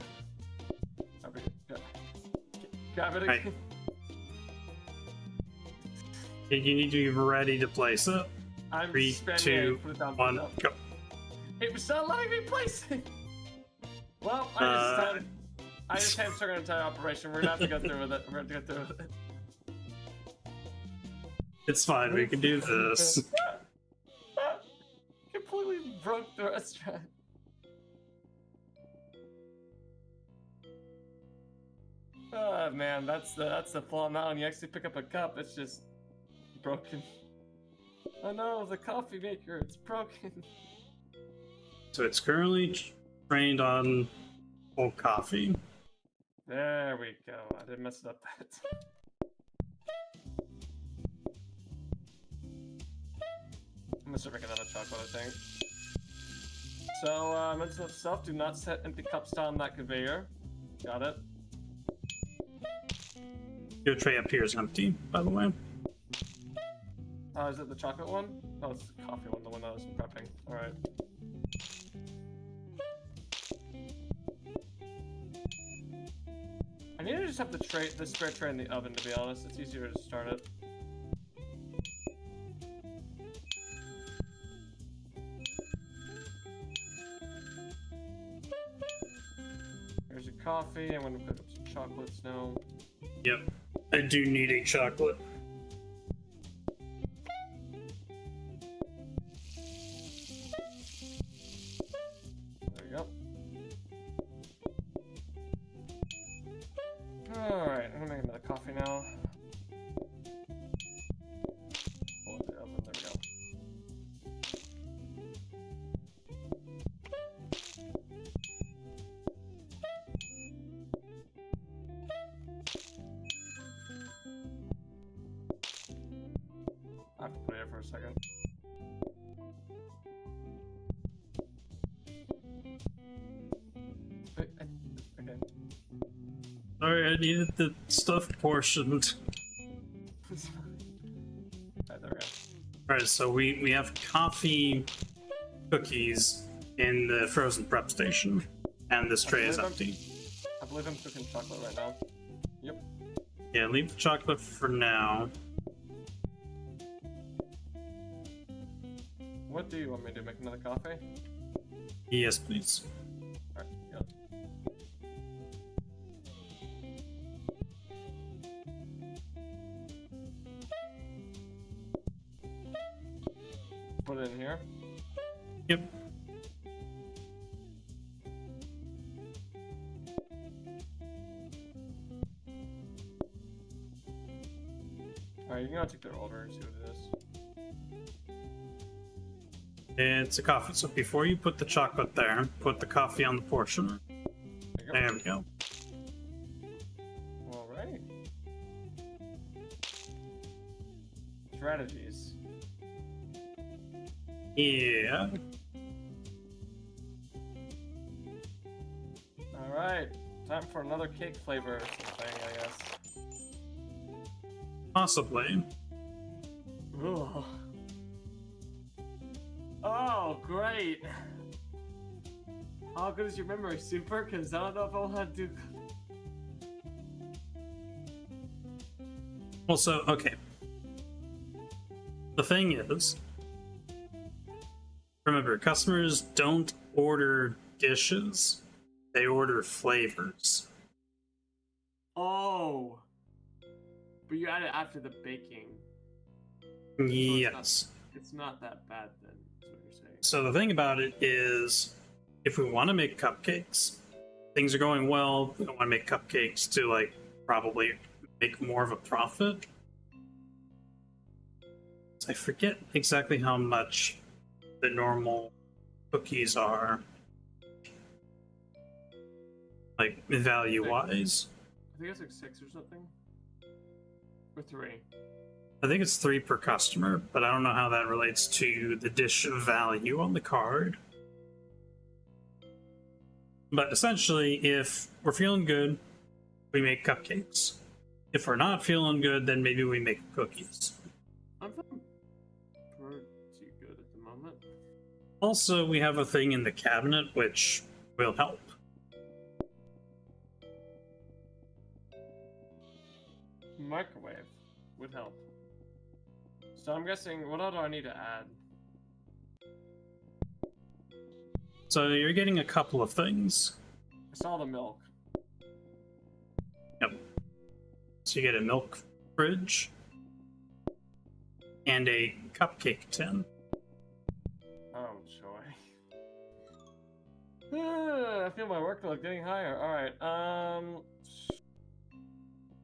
Grab it again. You need to be ready to place it. I'm 3, 2, 1, go. It was not letting me place it! Well, I just hamstrung an entire operation. We're gonna have to go through with it. We're gonna have to go through with it. It's fine, we can do this. Completely broke the restaurant. Oh man, that's the flaw now. When you actually pick up a cup, it's just broken. Oh no, the coffee maker, it's broken. So it's currently trained on full coffee. There we go. I didn't mess it up that. I'm gonna start making another chocolate, I think. So, mental of self, do not set empty cups down that conveyor. Got it. Your tray appears empty, by the way. Is it the chocolate one? Oh, it's the coffee one, the one that I was prepping. Alright. I need to just have the spare tray in the oven, to be honest. It's easier to start it. There's your coffee. I'm gonna pick up some chocolates now. Yep. I do need a chocolate. There we go. Alright, I'm gonna make another coffee now. Pull it in the oven, there we go. I have to put it here for a second. Wait, okay. Sorry, I needed the stuff portioned. Alright, there we go. Alright, so we have coffee cookies in the frozen prep station, and this tray is empty. I believe I'm cooking chocolate right now. Yep. Yeah, leave the chocolate for now. What do you want me to do? Make another coffee? Yes, please. Alright, go. put it in here. Yep. Alright, you can go take their order and see what it is. It's a coffee. So before you put the chocolate there, put the coffee on the portion. There we go. Alright. Strategies. Yeah. Alright. Time for another cake flavor or something, I guess. Possibly. Ugh. Oh, great! How good is your memory, Super? Because I don't know if I want to do... Well, so, okay. The thing is, remember, customers don't order dishes, they order flavors. Oh! But you add it after the baking. Yes. It's not that bad then, is what you're saying. So the thing about it is, if we want to make cupcakes, things are going well, we don't want to make cupcakes to, like, probably make more of a profit. I forget exactly how much the normal cookies are, like, value-wise. I think it's like 6 or something. Or 3. I think it's 3 per customer, but I don't know how that relates to the dish value on the card. But essentially, if we're feeling good, we make cupcakes. If we're not feeling good, then maybe we make cookies. I'm feeling pretty good at the moment. Also, we have a thing in the cabinet which will help. Microwave would help. So I'm guessing, what all do I need to add? So you're getting a couple of things. I saw the milk. Yep. So you get a milk fridge and a cupcake tin. Oh, joy. I feel my workload getting higher. Alright,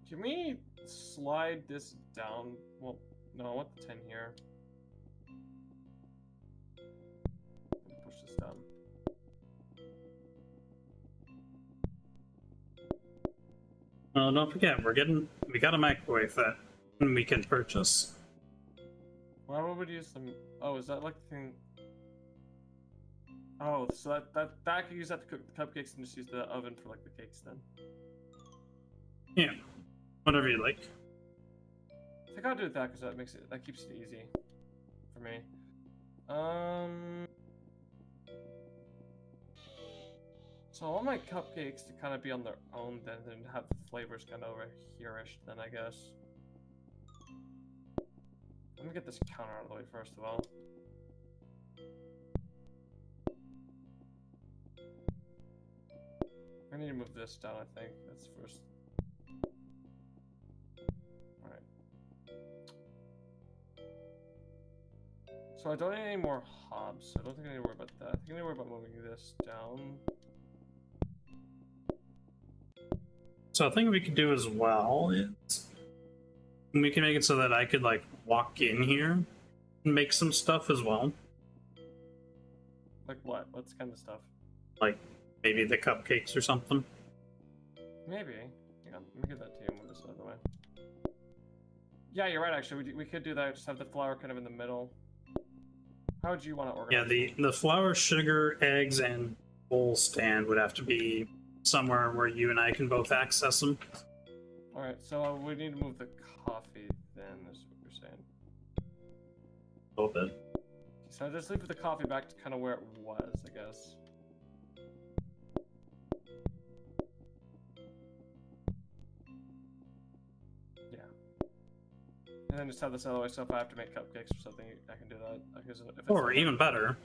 can we slide this down? Well, no, I want the 10 here. Push this down. Don't forget, we got a microwave that we can purchase. Why would we use some? Oh, is that like the thing? Oh, so that I could use that to cook the cupcakes and just use the oven for like the cakes then. Yeah, whatever you like. I think I'll do that because that keeps it easy for me. So I want my cupcakes to kind of be on their own then, and have the flavors kind of over here-ish then, I guess. Let me get this counter out of the way first of all. I need to move this down, I think. That's first. Alright. So I don't need any more hobs, so I don't think I need to worry about that. I think I need to worry about moving this down. So a thing we could do as well is we can make it so that I could like walk in here and make some stuff as well. Like what? What's kind of stuff? Like maybe the cupcakes or something. Maybe. Hang on, let me get that to you and move this out of the way. Yeah, you're right actually. We could do that, just have the flour kind of in the middle. How would you want to organize Yeah, the flour, sugar, eggs, and bowl stand would have to be somewhere where you and I can both access them. Alright, so we need to move the coffee then, is what you're saying. A little bit. So just leave the coffee back to kind of where it was, I guess. Yeah. And then just have this other way, so if I have to make cupcakes or something, I can do that. Because if it's Or even better,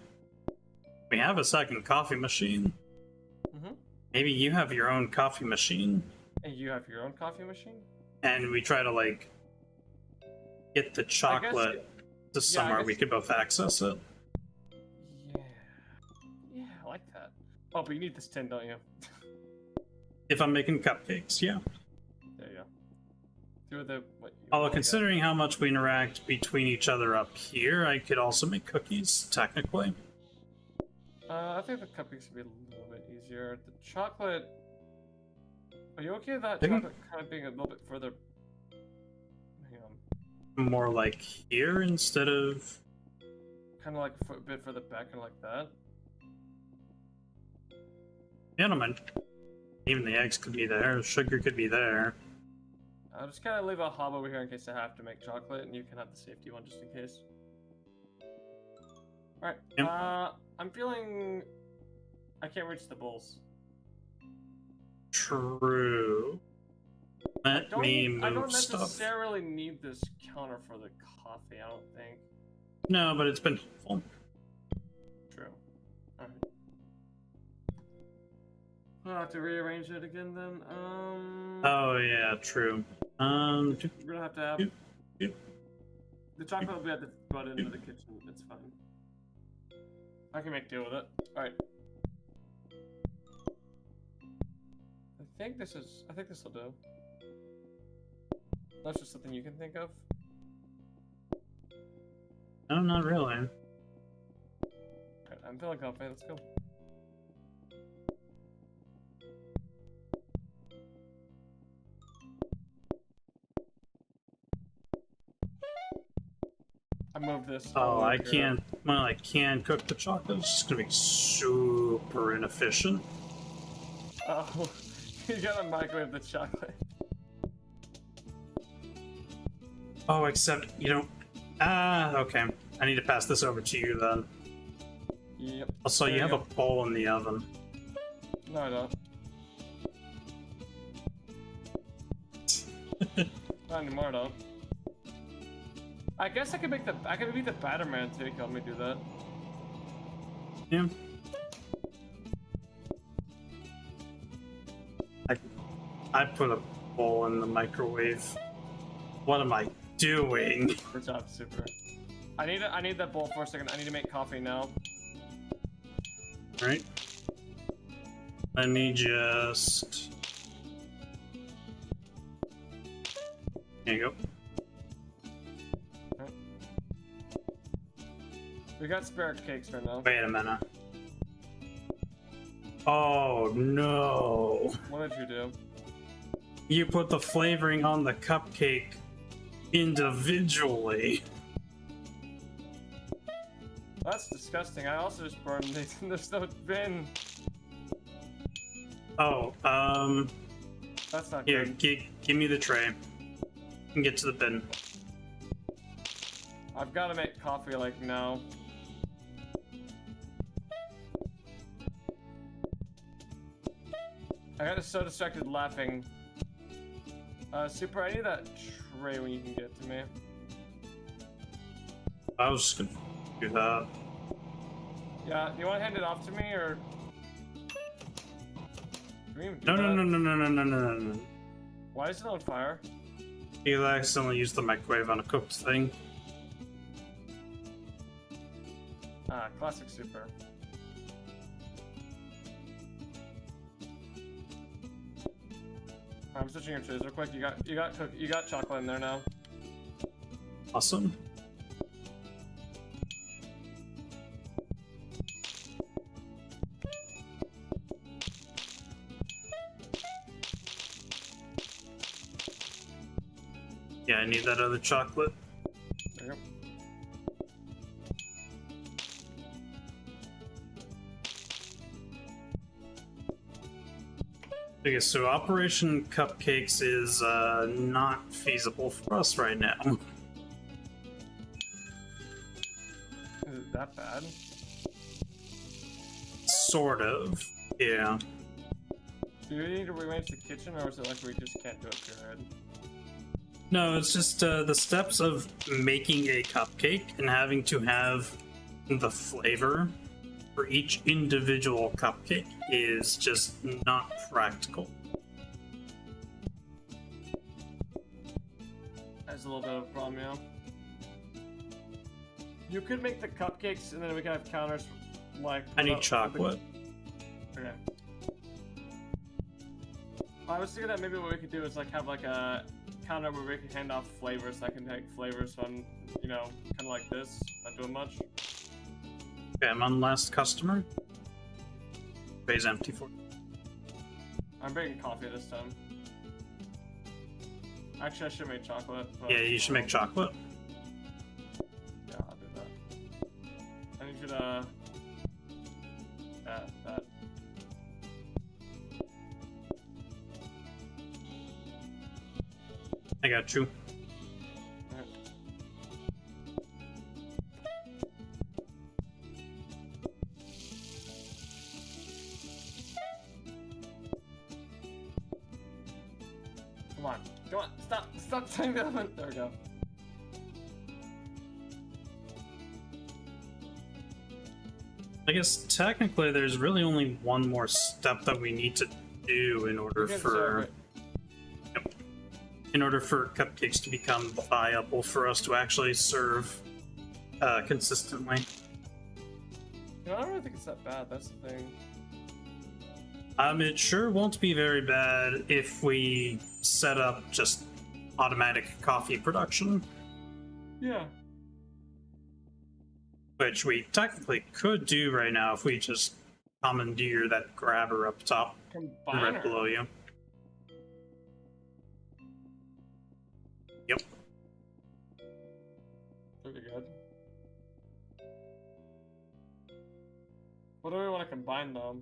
we have a second coffee machine. Mm-hmm. Maybe you have your own coffee machine. And you have your own coffee machine? And we try to like get the chocolate to somewhere we could both access it. I like that. Oh, but you need this tin, don't you? If I'm making cupcakes, yeah. There you go. Do the what? Although considering how much we interact between each other up here, I could also make cookies, technically. I think the cupcakes would be a little bit easier. The chocolate. Are you okay with that chocolate kind of being a little bit further? Hang on. More like here instead of... Kind of like a bit further back and like that. Yeah, no mind. Even the eggs could be there, sugar could be there. I'll just kind of leave a hob over here in case I have to make chocolate, and you can have the safety one just in case. Alright, Yep. I'm feeling... I can't reach the bowls. True. Let me I move don't stuff. necessarily need this counter for the coffee, I don't think. No, but it's been helpful. True. Alright. I'll have to rearrange it again then. Oh yeah, true. We're gonna have to have... Yep. The chocolate will be at the butt end of the kitchen, it's fine. I can make deal with it. Alright. I think this will do. That's just something you can think of. No, not really. Alright, I'm feeling confident, let's go. I moved this. Oh, I can't. Well, I can cook the chocolate. It's just gonna be super inefficient. Oh, you gotta microwave the chocolate. Oh, except you don't. Ah, okay. I need to pass this over to you then. Yep. Also, There you have go. a bowl in the oven. No, I don't. Not anymore, I don't. I guess I could make I could be the batter man too. Help me do that. Yeah. I put a bowl in the microwave. What am I doing? Good job, super. I need that bowl for a second. I need to make coffee now. Right. Let me just... There you go. We got spare cakes right now. Wait a minute. Oh no. What did you do? You put the flavoring on the cupcake individually. That's disgusting. I also just burned these in this bin. Oh, That's not here, good. give me the tray. And get to the bin. I've got to make coffee like now. I got so distracted laughing. Super, I need that tray when you can get it to me. I was just gonna do that. Yeah, do you want to hand it off to me, or... Can we even do No, that? no. Why is it on fire? You accidentally used the microwave on a cooked thing. Ah, classic super. I'm switching your trays real quick. You got chocolate in there now. Awesome. Yeah, I need that other chocolate. There you go. Okay, so Operation Cupcakes is not feasible for us right now. Is it that bad? Sort of, yeah. Do you need to rearrange the kitchen, or is it like we just can't do it period? No, it's just the steps of making a cupcake and having to have the flavor for each individual cupcake is just not practical. That's a little bit of a problem, yeah. You could make the cupcakes, and then we can have counters like. I need chocolate. Okay. I was thinking that maybe what we could do is like have like a counter where we can hand off flavors. I can take flavors from, you know, kind of like this. Not doing much. Okay, I'm on last customer. Bay's empty for. I'm bringing coffee this time. Actually, I should make chocolate. But, Yeah, you should make chocolate. Yeah, I'll do that. I need you to. That. I got you. Alright. Come on. Come on. Stop saying that. There we go. I guess technically there's really only one more step that we need to do in order for cupcakes to become viable for us to actually serve consistently. You know, I don't really think it's that bad. That's the thing. It sure won't be very bad if we set up just automatic coffee production, Yeah. which we technically could do right now if we just commandeer that grabber up top and right Combiner. below you. Yep. Pretty good. What do we want to combine though?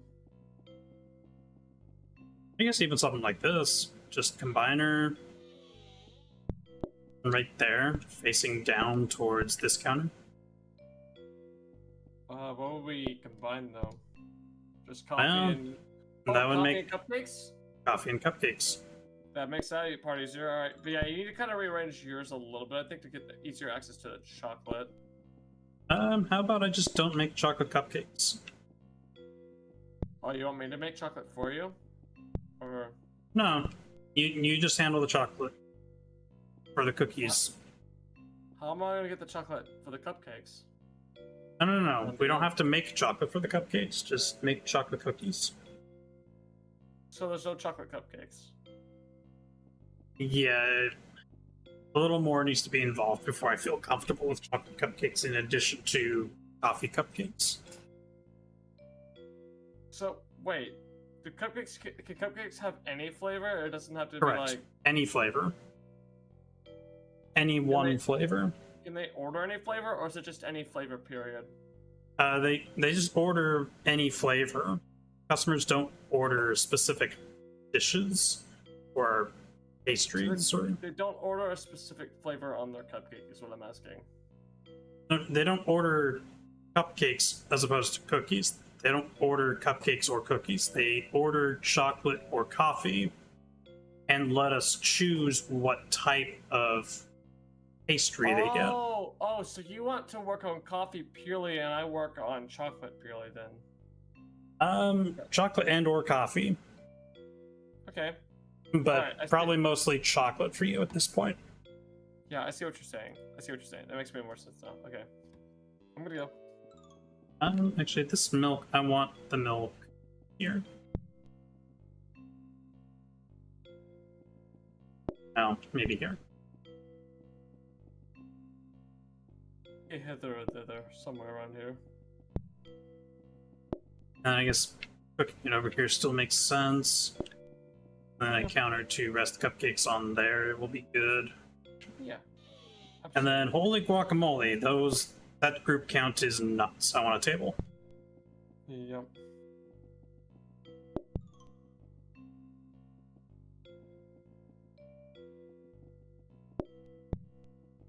I guess even something like this, just combiner right there, facing down towards this counter. What would we combine though? Just coffee and that would coffee make and cupcakes. coffee and cupcakes. That makes that part easier. All right, but yeah, you need to kind of rearrange yours a little bit. I think to get easier access to the chocolate. How about I just don't make chocolate cupcakes? Oh, you want me to make chocolate for you? Or No, you just handle the chocolate for the cookies. how am I gonna get the chocolate for the cupcakes? No. We don't have to make chocolate for the cupcakes. Just make chocolate cookies. So there's no chocolate cupcakes. Yeah, a little more needs to be involved before I feel comfortable with chocolate cupcakes in addition to coffee cupcakes. So wait, do cupcakes can cupcakes have any flavor, or it doesn't have to Correct. be like? Any flavor. Any one flavor. Can they order any flavor, or is it just any flavor? Period. They just order any flavor. Customers don't order specific dishes or pastries. Or They don't order a specific flavor on their cupcake. Is what I'm asking. they don't order cupcakes as opposed to cookies. They don't order cupcakes or cookies. They order chocolate or coffee and let us choose what type of pastry they get. Oh, so you want to work on coffee purely, and I work on chocolate purely then. Chocolate and or coffee, Okay. but Alright, probably mostly chocolate for you at this point. Yeah, I see what you're saying. That makes way more sense now. Okay. I'm gonna go. Actually, this milk, I want the milk here. Oh, maybe here. Hither or thither, somewhere around here. And I guess cooking it over here still makes sense. Then I counter to rest cupcakes on there, it will be good. Yeah. And then holy guacamole, that group count is nuts. I want a table. Yep.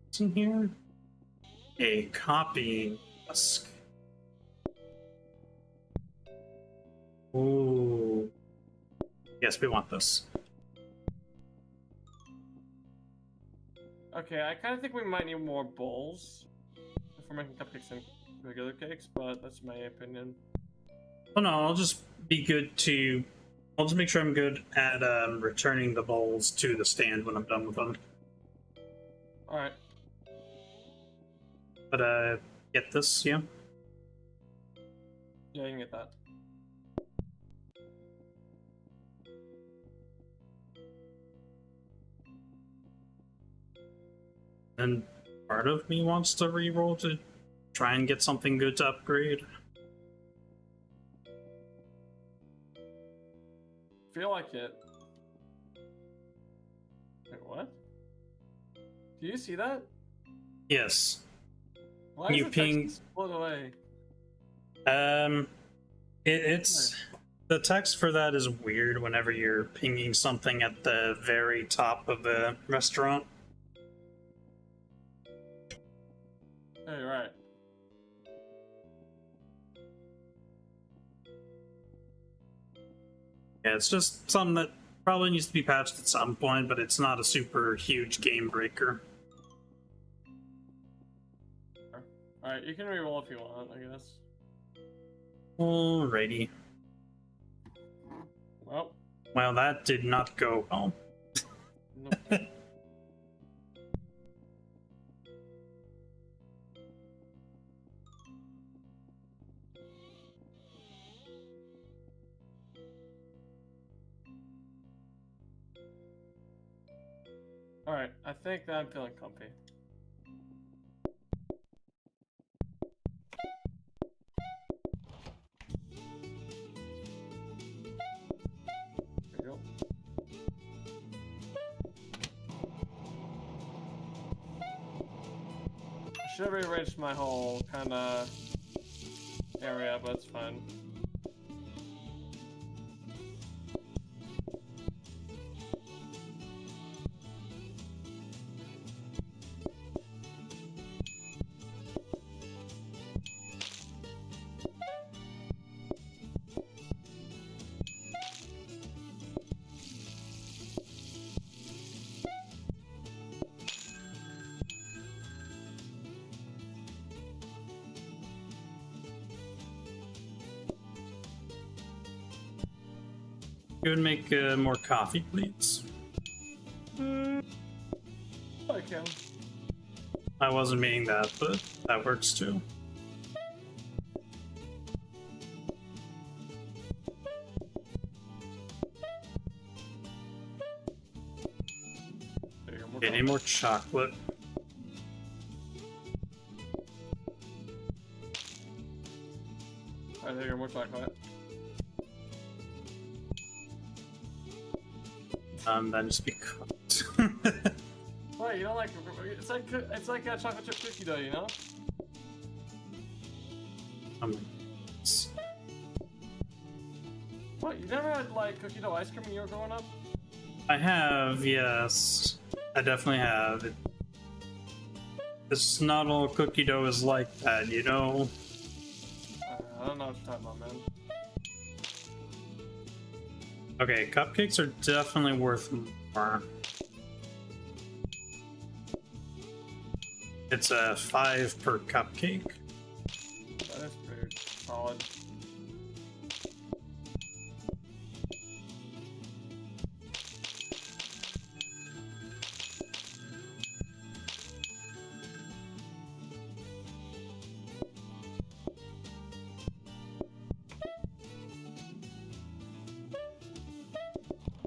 What's in here? A copy husk. Ooh. Yes, we want this. Okay, I kind of think we might need more bowls if we're making cupcakes and regular cakes, but that's my opinion. Oh no, I'll just be good to... I'll just make sure I'm good at returning the bowls to the stand when I'm done with them. Alright. But, get this, yeah? Yeah, you can get that. And part of me wants to reroll to try and get something good to upgrade. Feel like it. Wait, what? Do you see that? Yes. Why is You the ping- text split away? It's the text for that is weird whenever you're pinging something at the very top of a restaurant. Hey, right. Yeah, it's just something that probably needs to be patched at some point, but it's not a super huge game breaker. Alright, you can reroll if you want, I guess. Alrighty. Well, Well, that did not go well. nope. Alright, I think that I'm feeling comfy. There you go. I should have rearranged my whole kinda area, but it's fine. You would make more coffee, please. I can. I wasn't meaning that, but that works too. There you go, more Any coffee. more chocolate? Alright, there you go, more chocolate. Then just be cooked. Wait, you don't like it's like a chocolate chip cookie dough, you know? s- What, you never had like cookie dough ice cream when you were growing up? I have, yes. I definitely have. It's not all cookie dough is like that, you know? I don't know what you're talking about, man. Okay, cupcakes are definitely worth more. It's a 5 per cupcake. That is pretty solid.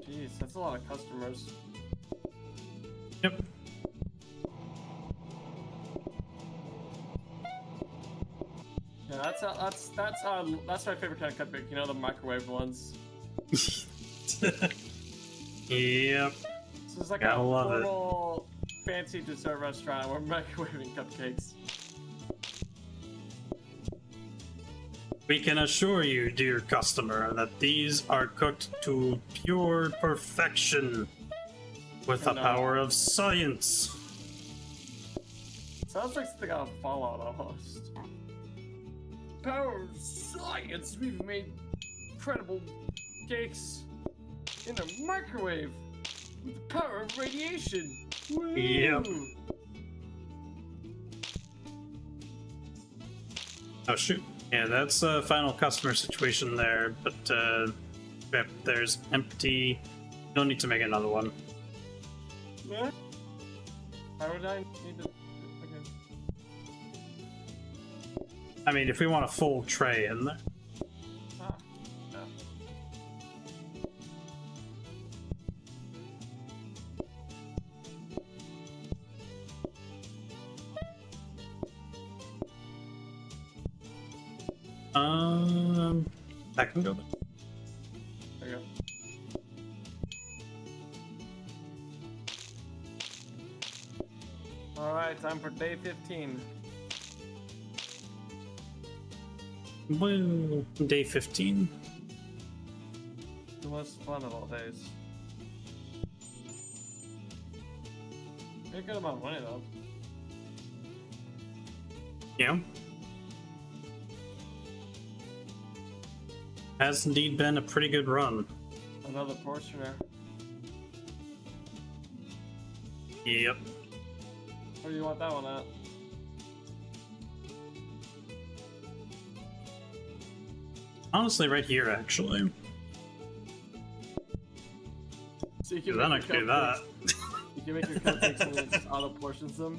Jeez, that's a lot of customers. Yep. Yeah, that's my favorite kind of cupcake. You know, the microwave ones. Yep. This is like Gotta a love it. formal, fancy dessert restaurant where we're microwaving cupcakes. We can assure you, dear customer, that these are cooked to pure perfection with the And, power of science. Sounds like something out of Fallout almost. Power of science! We've made incredible cakes in a microwave with the power of radiation. Woo! Yep. Oh shoot. Yeah, that's a final customer situation there, but yep, there's empty. You'll need to make another one. What? Why would I need to? Okay. I mean, if we want a full tray in there. I can go there. There you go. Alright, time for day 15. Well, day 15. The most fun of all days. You're good amount of money though. Yeah. Has indeed been a pretty good run. Another portioner. Yep. Where do you want that one at? Honestly, right here, actually. So you can Then I make can your do that. cupcakes- You can make your cupcakes and then just auto portions them.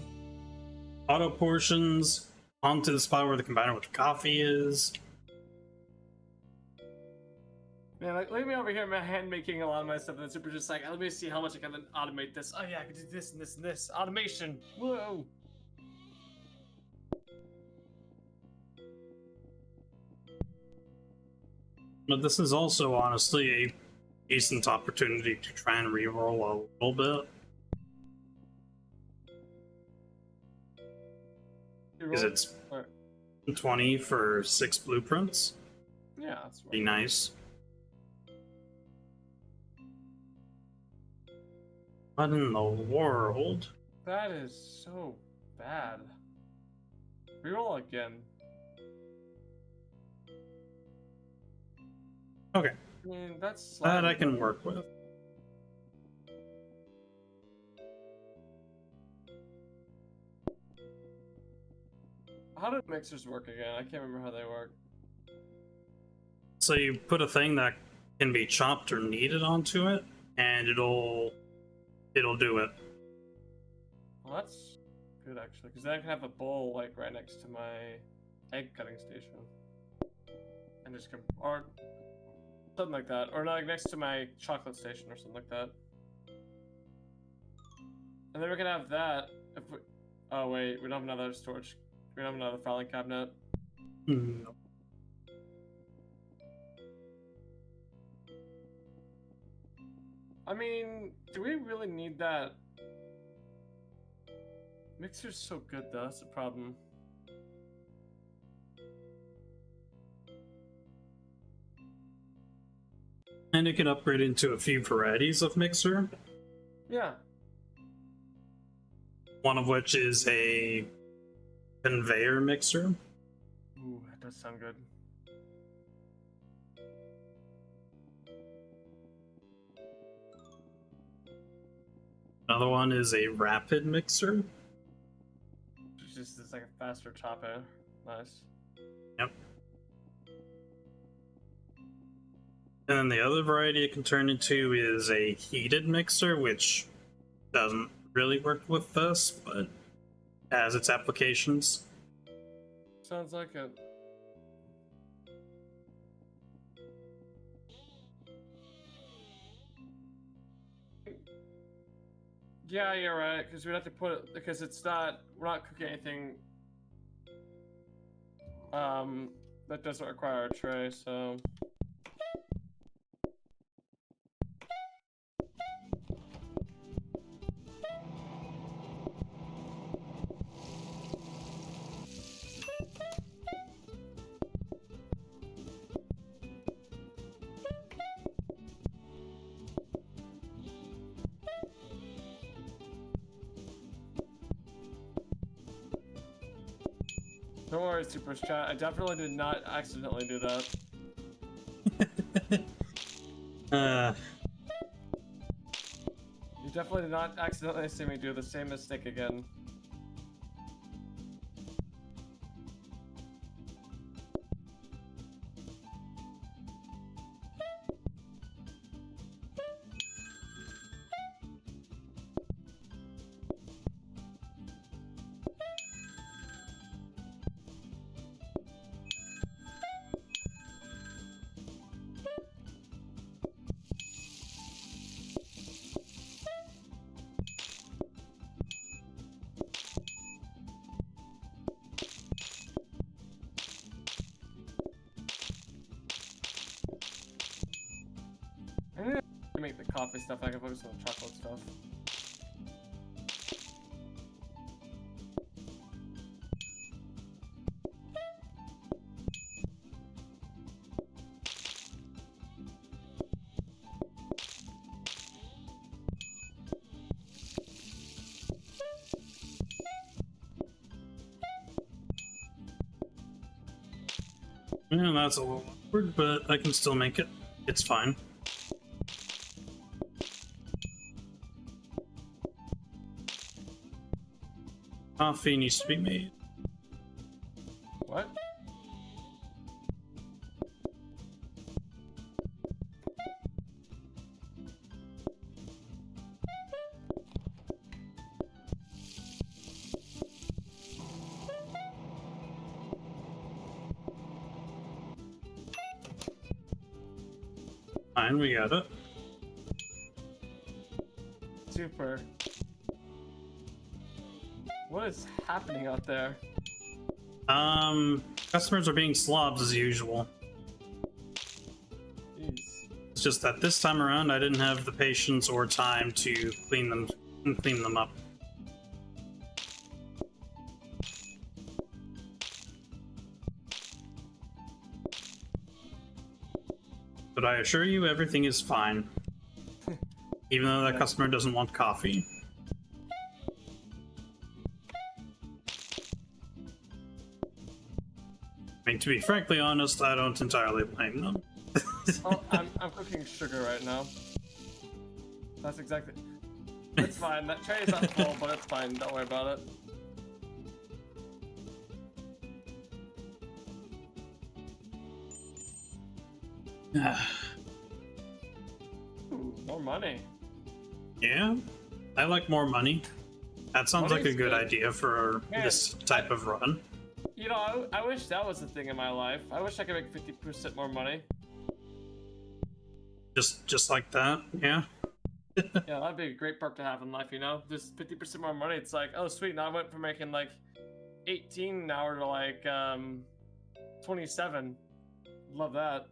Auto portions onto the spot where the combiner with the coffee is. Man, like, leave me over here, man, hand making a lot of my stuff, and then Super just like, let me see how much I can automate this. Oh yeah, I can do this and this and this. Automation! Whoa! But this is also honestly a decent opportunity to try and reroll a little bit. Because it's 20 for 6 blueprints. Yeah, that's Be nice. What in the world? That is so bad. Reroll again. Okay, I mean, that's that I slightly can better. work with. How do mixers work again? I can't remember how they work. So you put a thing that can be chopped or kneaded onto it, and it'll do it. Well, that's good actually, because then I can have a bowl like right next to my egg cutting station, and just or something like that, or like next to my chocolate station or something like that. And then we can have that if we. Oh wait, we don't have another storage. We don't have another filing cabinet. Hmm. I mean, do we really need that? Mixer's so good though, that's the problem. And it can upgrade into a few varieties of mixer, Yeah. one of which is a conveyor mixer. Ooh, that does sound good. Another one is a rapid mixer. It's like a faster chopper. Nice. Yep. And then the other variety it can turn into is a heated mixer, which doesn't really work with this, but has its applications. Sounds like it. Yeah, you're right, because we'd have to put it, because it's not, we're not cooking anything that doesn't require a tray, so. Don't worry, Super Chat. I definitely did not accidentally do that. You definitely did not accidentally see me do the same mistake again. I need to make the coffee stuff. I can focus on the chocolate stuff. Yeah, that's a little awkward, but I can still make it. It's fine. Coffee needs to be made. What? Fine, we got it. Super. What is happening out there? Customers are being slobs as usual. Jeez. It's just that this time around I didn't have the patience or time to clean them up. But I assure you, everything is fine. Even though that customer doesn't want coffee. I mean, to be frankly honest, I don't entirely blame them. Oh, I'm cooking sugar right now. That's exactly. It's fine. That tray is not full, but it's fine. Don't worry about it. Ooh, more money. Yeah, I like more money. That sounds like a Money's good good. idea for Man, this type of run. You know, I wish that was the thing in my life. I wish I could make 50% more money. Just like that, yeah. Yeah, that'd be a great perk to have in life, you know? Just 50% more money. It's like, oh, sweet. Now I went from making like 18 an hour to like 27. Love that.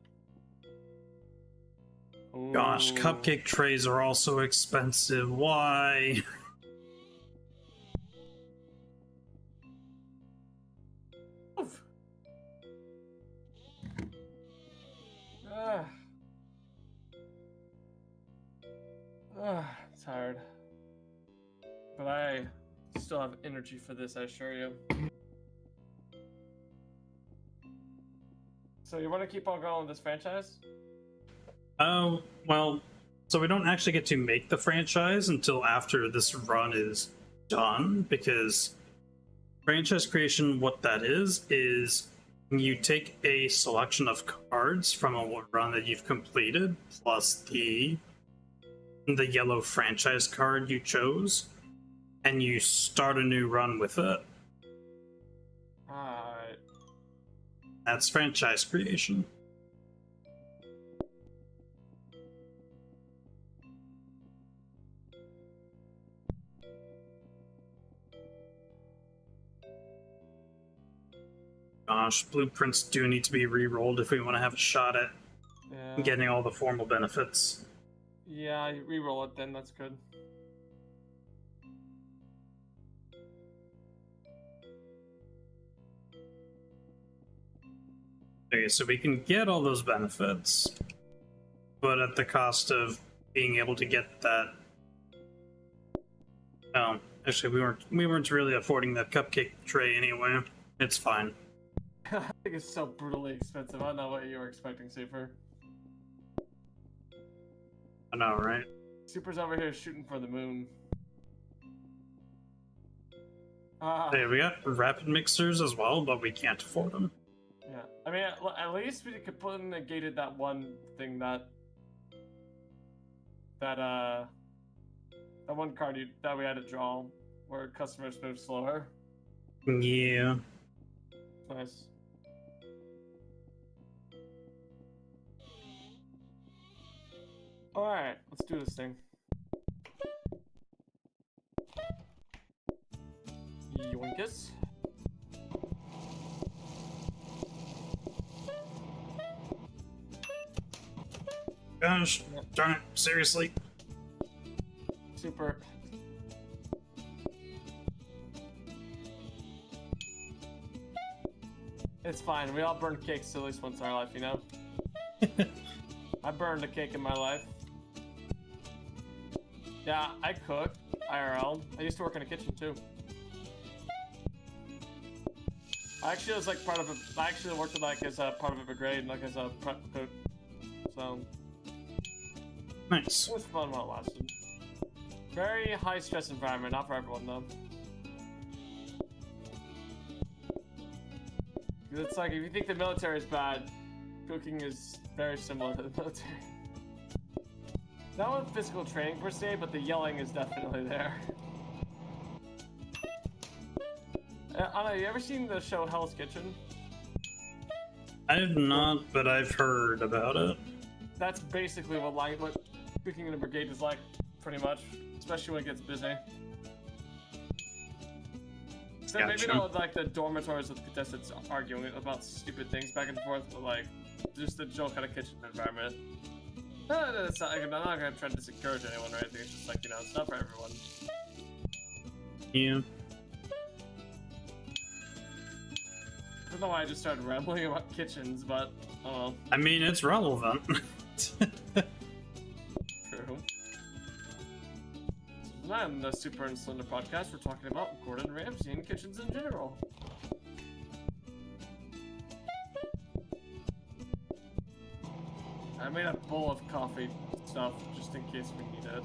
Gosh, Ooh. cupcake trays are also expensive. Why? Oof. Ah. Tired. But I still have energy for this, I assure you. So you want to keep on going with this franchise? Oh, well, so we don't actually get to make the franchise until after this run is done, because franchise creation, what that is you take a selection of cards from a run that you've completed, plus the yellow franchise card you chose, and you start a new run with it. Alright. That's franchise creation. Gosh, blueprints do need to be re-rolled if we want to have a shot at Yeah. getting all the formal benefits. Yeah, you re-roll it then, that's good. Okay, so we can get all those benefits, but at the cost of being able to get that. Oh, actually, we weren't really affording that cupcake tray anyway. It's fine. I think it's so brutally expensive. I don't know what you were expecting, Super. I know, right? Super's over here shooting for the moon. Hey, we got rapid mixers as well, but we can't afford them. Yeah. I mean, at least we completely negated that one thing that one card that we had to draw where customers move slower. Yeah. Nice. Alright, let's do this thing. Yoinkus. Gosh, darn it, seriously. Super. It's fine. We all burn cakes at least once in our life, you know? I burned a cake in my life. Yeah, I cook IRL. I used to work in a kitchen too. I actually was like part of a. I actually worked like as a part of a brigade, like as a prep cook. So Nice. it was fun while it lasted. Very high stress environment, not for everyone though. 'Cause it's like if you think the military is bad, cooking is very similar to the military. Not with physical training per se, but the yelling is definitely there. Anna, you ever seen the show Hell's Kitchen? I have not, but I've heard about it. That's basically what cooking in a brigade is like, pretty much, especially when it gets busy. Except maybe Gotcha. not like the dormitories with the contestants arguing about stupid things back and forth, but like just the general kind of kitchen environment. It's not, I'm not gonna try to discourage anyone or anything. It's just like, you know, it's not for everyone. Yeah. I don't know why I just started rambling about kitchens, but I don't know. I mean, it's relevant. True. Tonight on the Super and Slender podcast, we're talking about Gordon Ramsay and kitchens in general. I made a bowl of coffee stuff just in case we need it.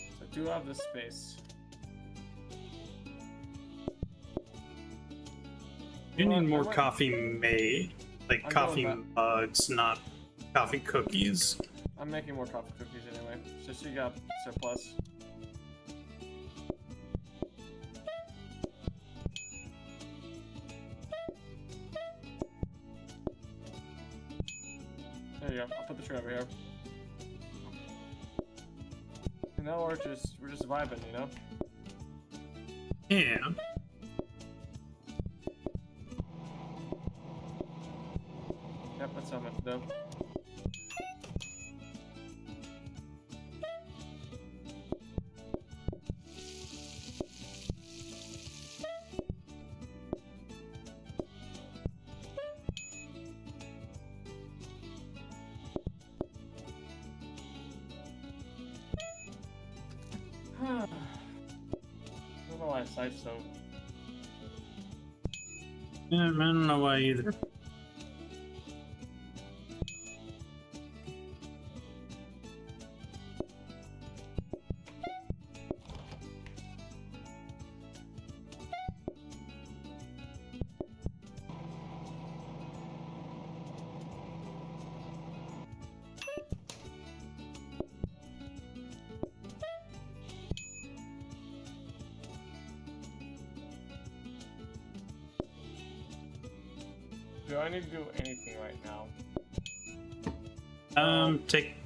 So I do have this space. You know need what, more I might- coffee made. Like I'm coffee going mugs, not coffee cookies. I'm making more coffee cookies anyway, so she got surplus. There you go. I'll put the tray over here. You know, we're just vibing, you know. Yeah. Yep, that's how I'm meant to do. I don't know why I sighed so. Yeah, I don't know why either. Do I need to do anything right now?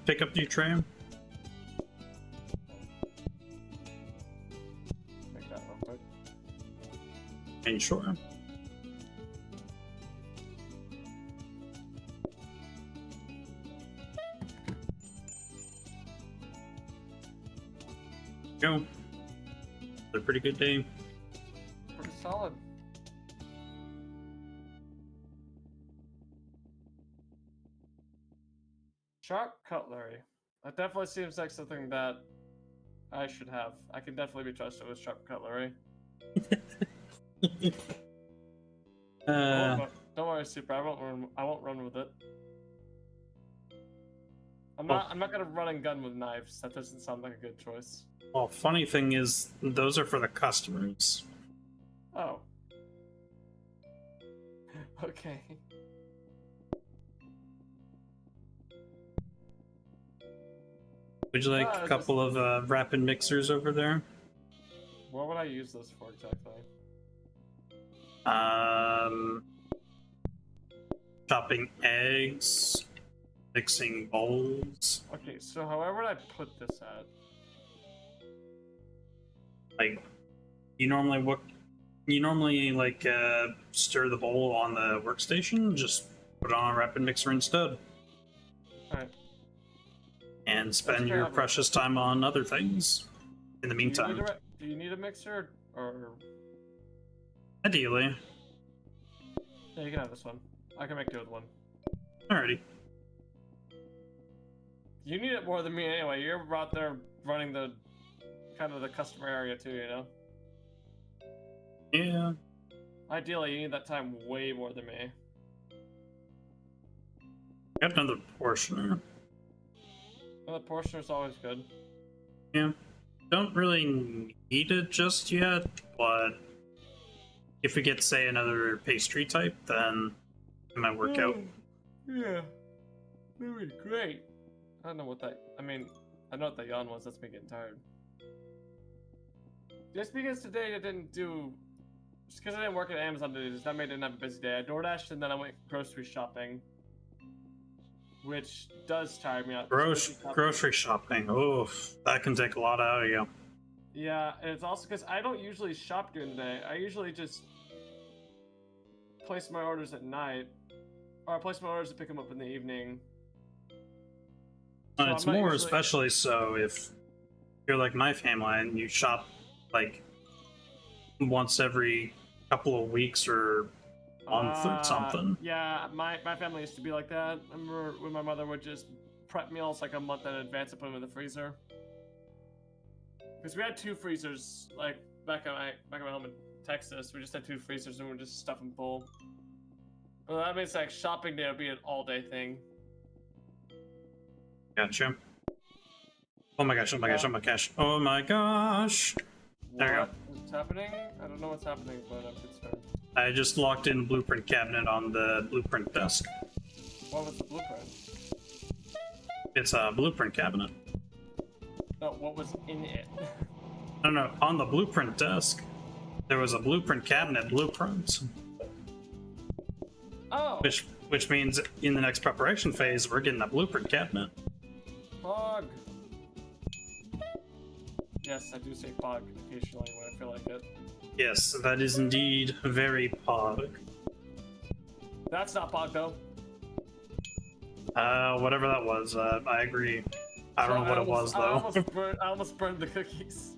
Pick up your tray. Make that real quick. And sure. Go. A pretty good day. Pretty solid. Sharp cutlery. That definitely seems like something that I should have. I can definitely be trusted with sharp cutlery. Don't worry, Super. I won't run with it. I'm not gonna run and gun with knives. That doesn't sound like a good choice. Well, funny thing is, those are for the customers. Oh. Okay. Would you like Ah, a couple of rapid mixers over there? What would I use those for exactly? Chopping eggs, mixing bowls. Okay, so however would I put this at? Like, you normally You normally like stir the bowl on the workstation, just put it on a rapid mixer instead, Alright. and spend That's your fair. precious time on other things in the meantime. Do you need a mixer or? Ideally. Yeah, you can have this one. I can make do with one. Alrighty. You need it more than me anyway. You're out there running the kind of the customer area too, you know. Yeah. Ideally, you need that time way more than me. Got another portioner. Well, the portioner's always good. Yeah. Don't really need it just yet, but if we get, say, another pastry type, then it might work out. Yeah. That would be great. I don't know what that... I mean, I know what that yawn was. That's me getting tired. Just because today I didn't do... Just because I didn't work at Amazon today, does that mean I didn't have a busy day. I DoorDashed and then I went grocery shopping. Which does tire me out. Grocery shopping. Oof. That can take a lot out of you. Yeah, and it's also because I don't usually shop during the day. I usually just place my orders at night. Or I place my orders to pick them up in the evening. So It's more especially so if you're like my family and you shop like once every couple of weeks or month or something. Yeah, my family used to be like that. I remember when my mother would just prep meals like a month in advance and put them in the freezer. Because we had 2 freezers, like back at my home in Texas. We just had 2 freezers and we just stuff them full. Well, that means like shopping day would be an all-day thing. Gotcha. Oh my gosh, oh my gosh, oh my gosh, oh my gosh! There you go. What's happening? I don't know what's happening, but I'm concerned. I just locked in blueprint cabinet on the blueprint desk. What was the blueprint? It's a blueprint cabinet. No, what was in it? No, on the blueprint desk, there was a blueprint cabinet blueprint. Oh! Which means in the next preparation phase, we're getting a blueprint cabinet. Pog! Yes, I do say pog occasionally when I feel like it. Yes, that is indeed very pog. That's not pog though. Whatever that was, I agree. I don't know what it was though. I almost burned the cookies.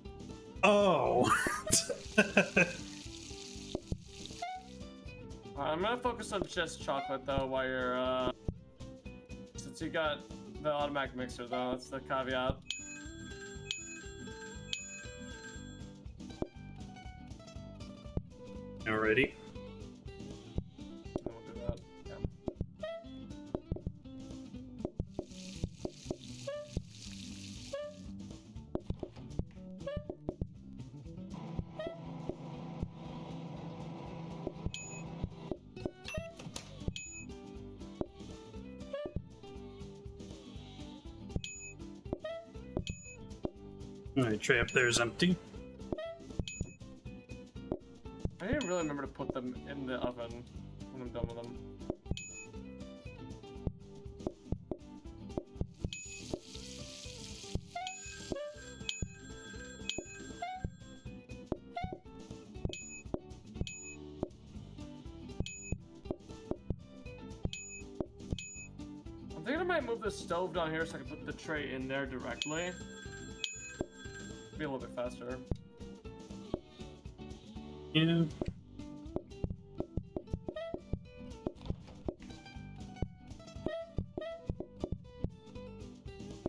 Oh! I'm gonna focus on just chocolate though while you're, since you got the automatic mixer though, that's the caveat. Alrighty. We'll do that. Yeah. Alright, tray up there is empty. I didn't really remember to put them in the oven when I'm done with them. I'm thinking I might move the stove down here so I can put the tray in there directly. Be a little bit faster. Yeah.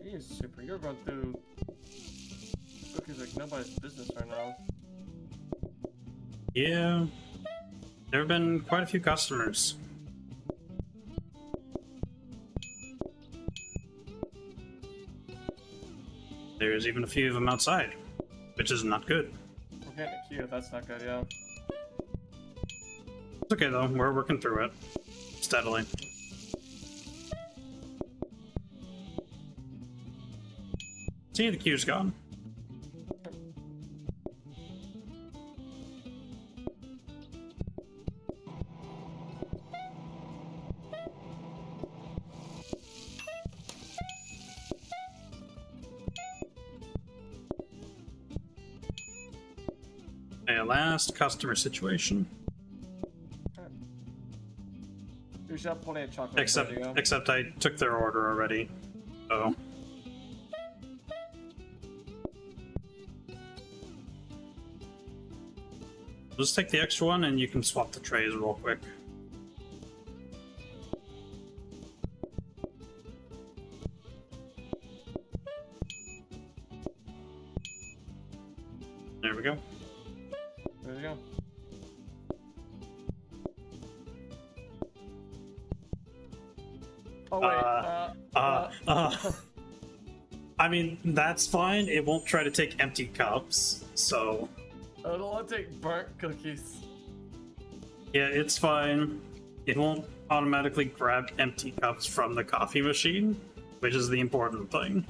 Jeez, Super, you're going through cookies like nobody's business right now. Yeah. There have been quite a few customers. There's even a few of them outside, which is not good. We're getting a queue, that's not good, yeah. It's okay though, we're working through it. Steadily. See, the queue's gone. Yeah, last customer situation. You should have plenty of chocolate. Except I took their order already. So. Just take the extra one and you can swap the trays real quick. There we go. There you go. Oh wait. I mean, that's fine. It won't try to take empty cups, so. I don't want to take burnt cookies. Yeah, it's fine. It won't automatically grab empty cups from the coffee machine, which is the important thing.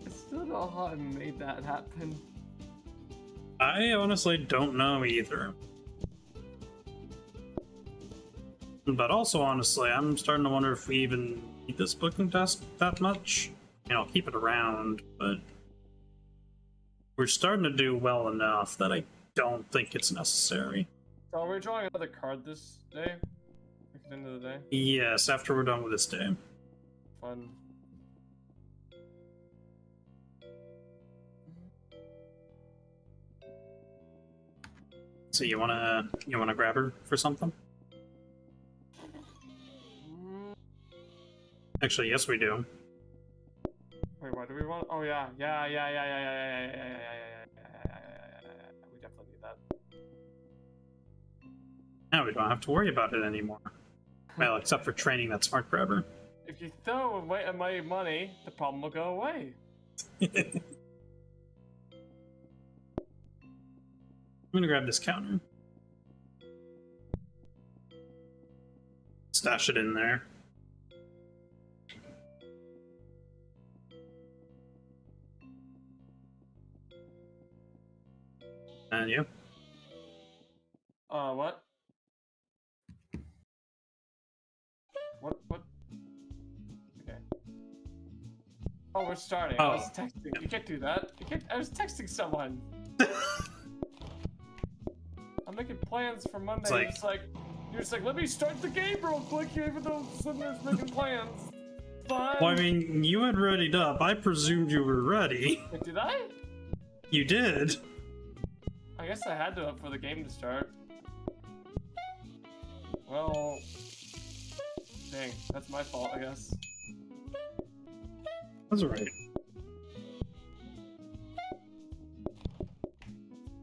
I still don't know how I made that happen. I honestly don't know either. But also, honestly, I'm starting to wonder if we even need this booking test that much. You know, I'll keep it around, but we're starting to do well enough that I don't think it's necessary. So are we drawing another card this day? At the end of the day? Yes, after we're done with this day. Fun. So you wanna grab her for something? Actually, yes, we do. Wait, why do we want? Oh yeah. We definitely need that. Now we don't have to worry about it anymore. Well, except for training that smart grabber. If you throw away my money, the problem will go away. I'm gonna grab this counter. Stash it in there. And you? What? What? Okay. Oh, we're starting. I was texting. You can't do that. You can't. I was texting someone. I'm making plans for Monday. You're just like, let me start the game real quick, even though someone's making plans. Fine. Well, I mean, you had readied up. I presumed you were ready. Wait, did I? You did. I guess I had to for the game to start. Well, dang, that's my fault, I guess. That's alright.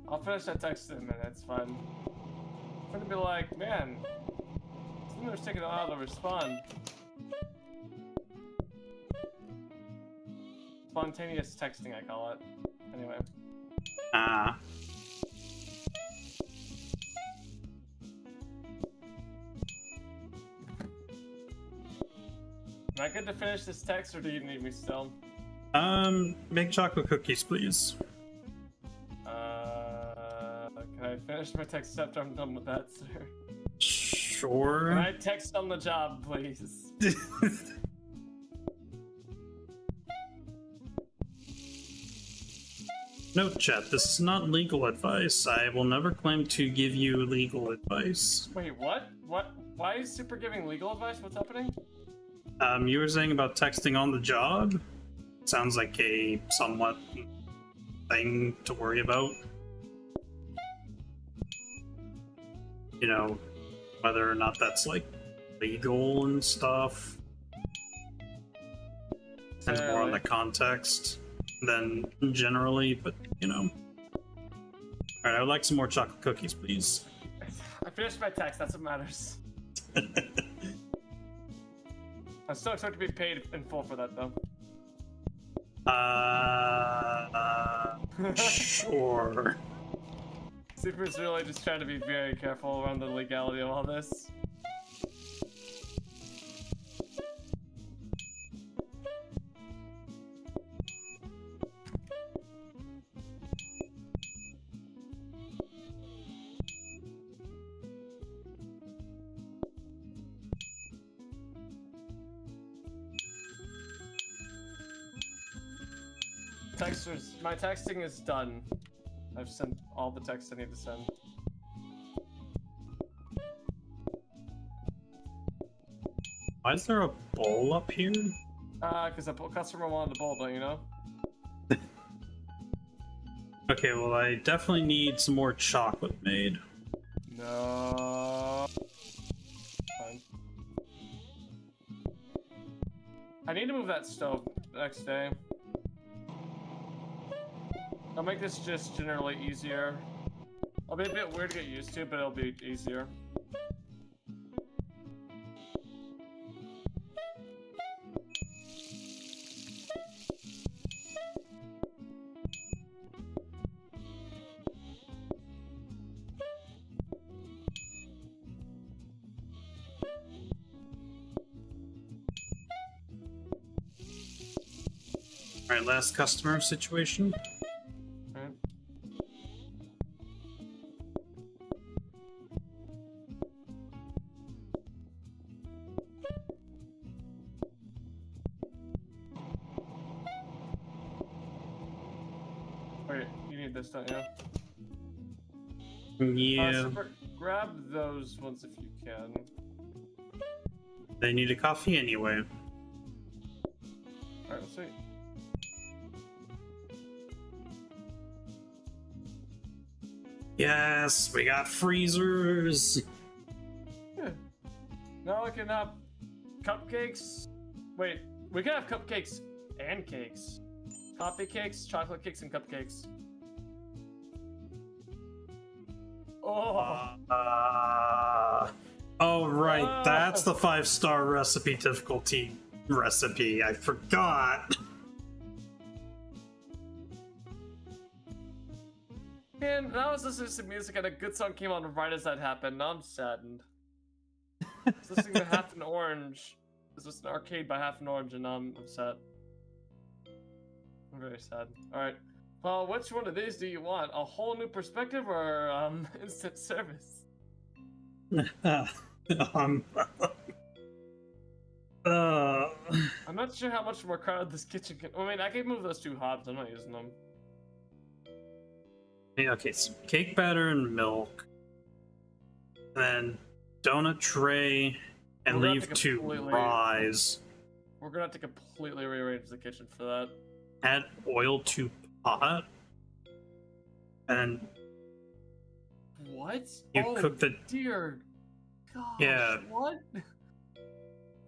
I'll finish that text in a minute, it's fine. I'm gonna be like, man, Slimmer's taking a while to respond. Spontaneous texting, I call it. Anyway. Am I good to finish this text, or do you need me still? Make chocolate cookies, please. Can I finish my text after I'm done with that, sir? Sure. Can I text on the job, please? Note, chat, this is not legal advice. I will never claim to give you legal advice. Wait, what? What? Why is Super giving legal advice? What's happening? You were saying about texting on the job? Sounds like a somewhat thing to worry about. You know, whether or not that's like legal and stuff. Depends more on the context than generally, but you know. Alright, I would like some more chocolate cookies, please. I finished my text, that's what matters. I still expect to be paid in full for that, though. Sure. Super's really just trying to be very careful around the legality of all this. Texters, my texting is done. I've sent all the texts I need to send. Why is there a bowl up here? Because the customer wanted the bowl, don't you know? Okay, well, I definitely need some more chocolate made. No. Fine. I need to move that stove the next day. I'll make this just generally easier. It'll be a bit weird to get used to, but it'll be easier. Alright, last customer situation. Right. Wait, you need this, don't you? Yeah, Super, grab those ones if you can. they need a coffee anyway. Alright, sweet. Yes, we got freezers. Yeah. Now we can have cupcakes. Wait, we can have cupcakes and cakes. Coffee cakes, chocolate cakes, and cupcakes. Oh. Oh right, that's the 5-star recipe difficulty recipe. I forgot. Man, I was listening to some music and a good song came on right as that happened. Now I'm saddened. I was listening to Half an Orange. This was an arcade by Half an Orange, and now I'm upset. I'm very sad. Alright. Well, which one of these do you want? A whole new perspective or instant service? um, I'm not sure how much more crowded this kitchen can. I mean, I can move those two hobs. I'm not using them. okay, so cake batter and milk. Then donut tray and We're gonna leave have to to completely- rise. We're gonna have to completely rearrange the kitchen for that. Add oil to pot. And What? you Oh, cook the dear gosh. Yeah. What?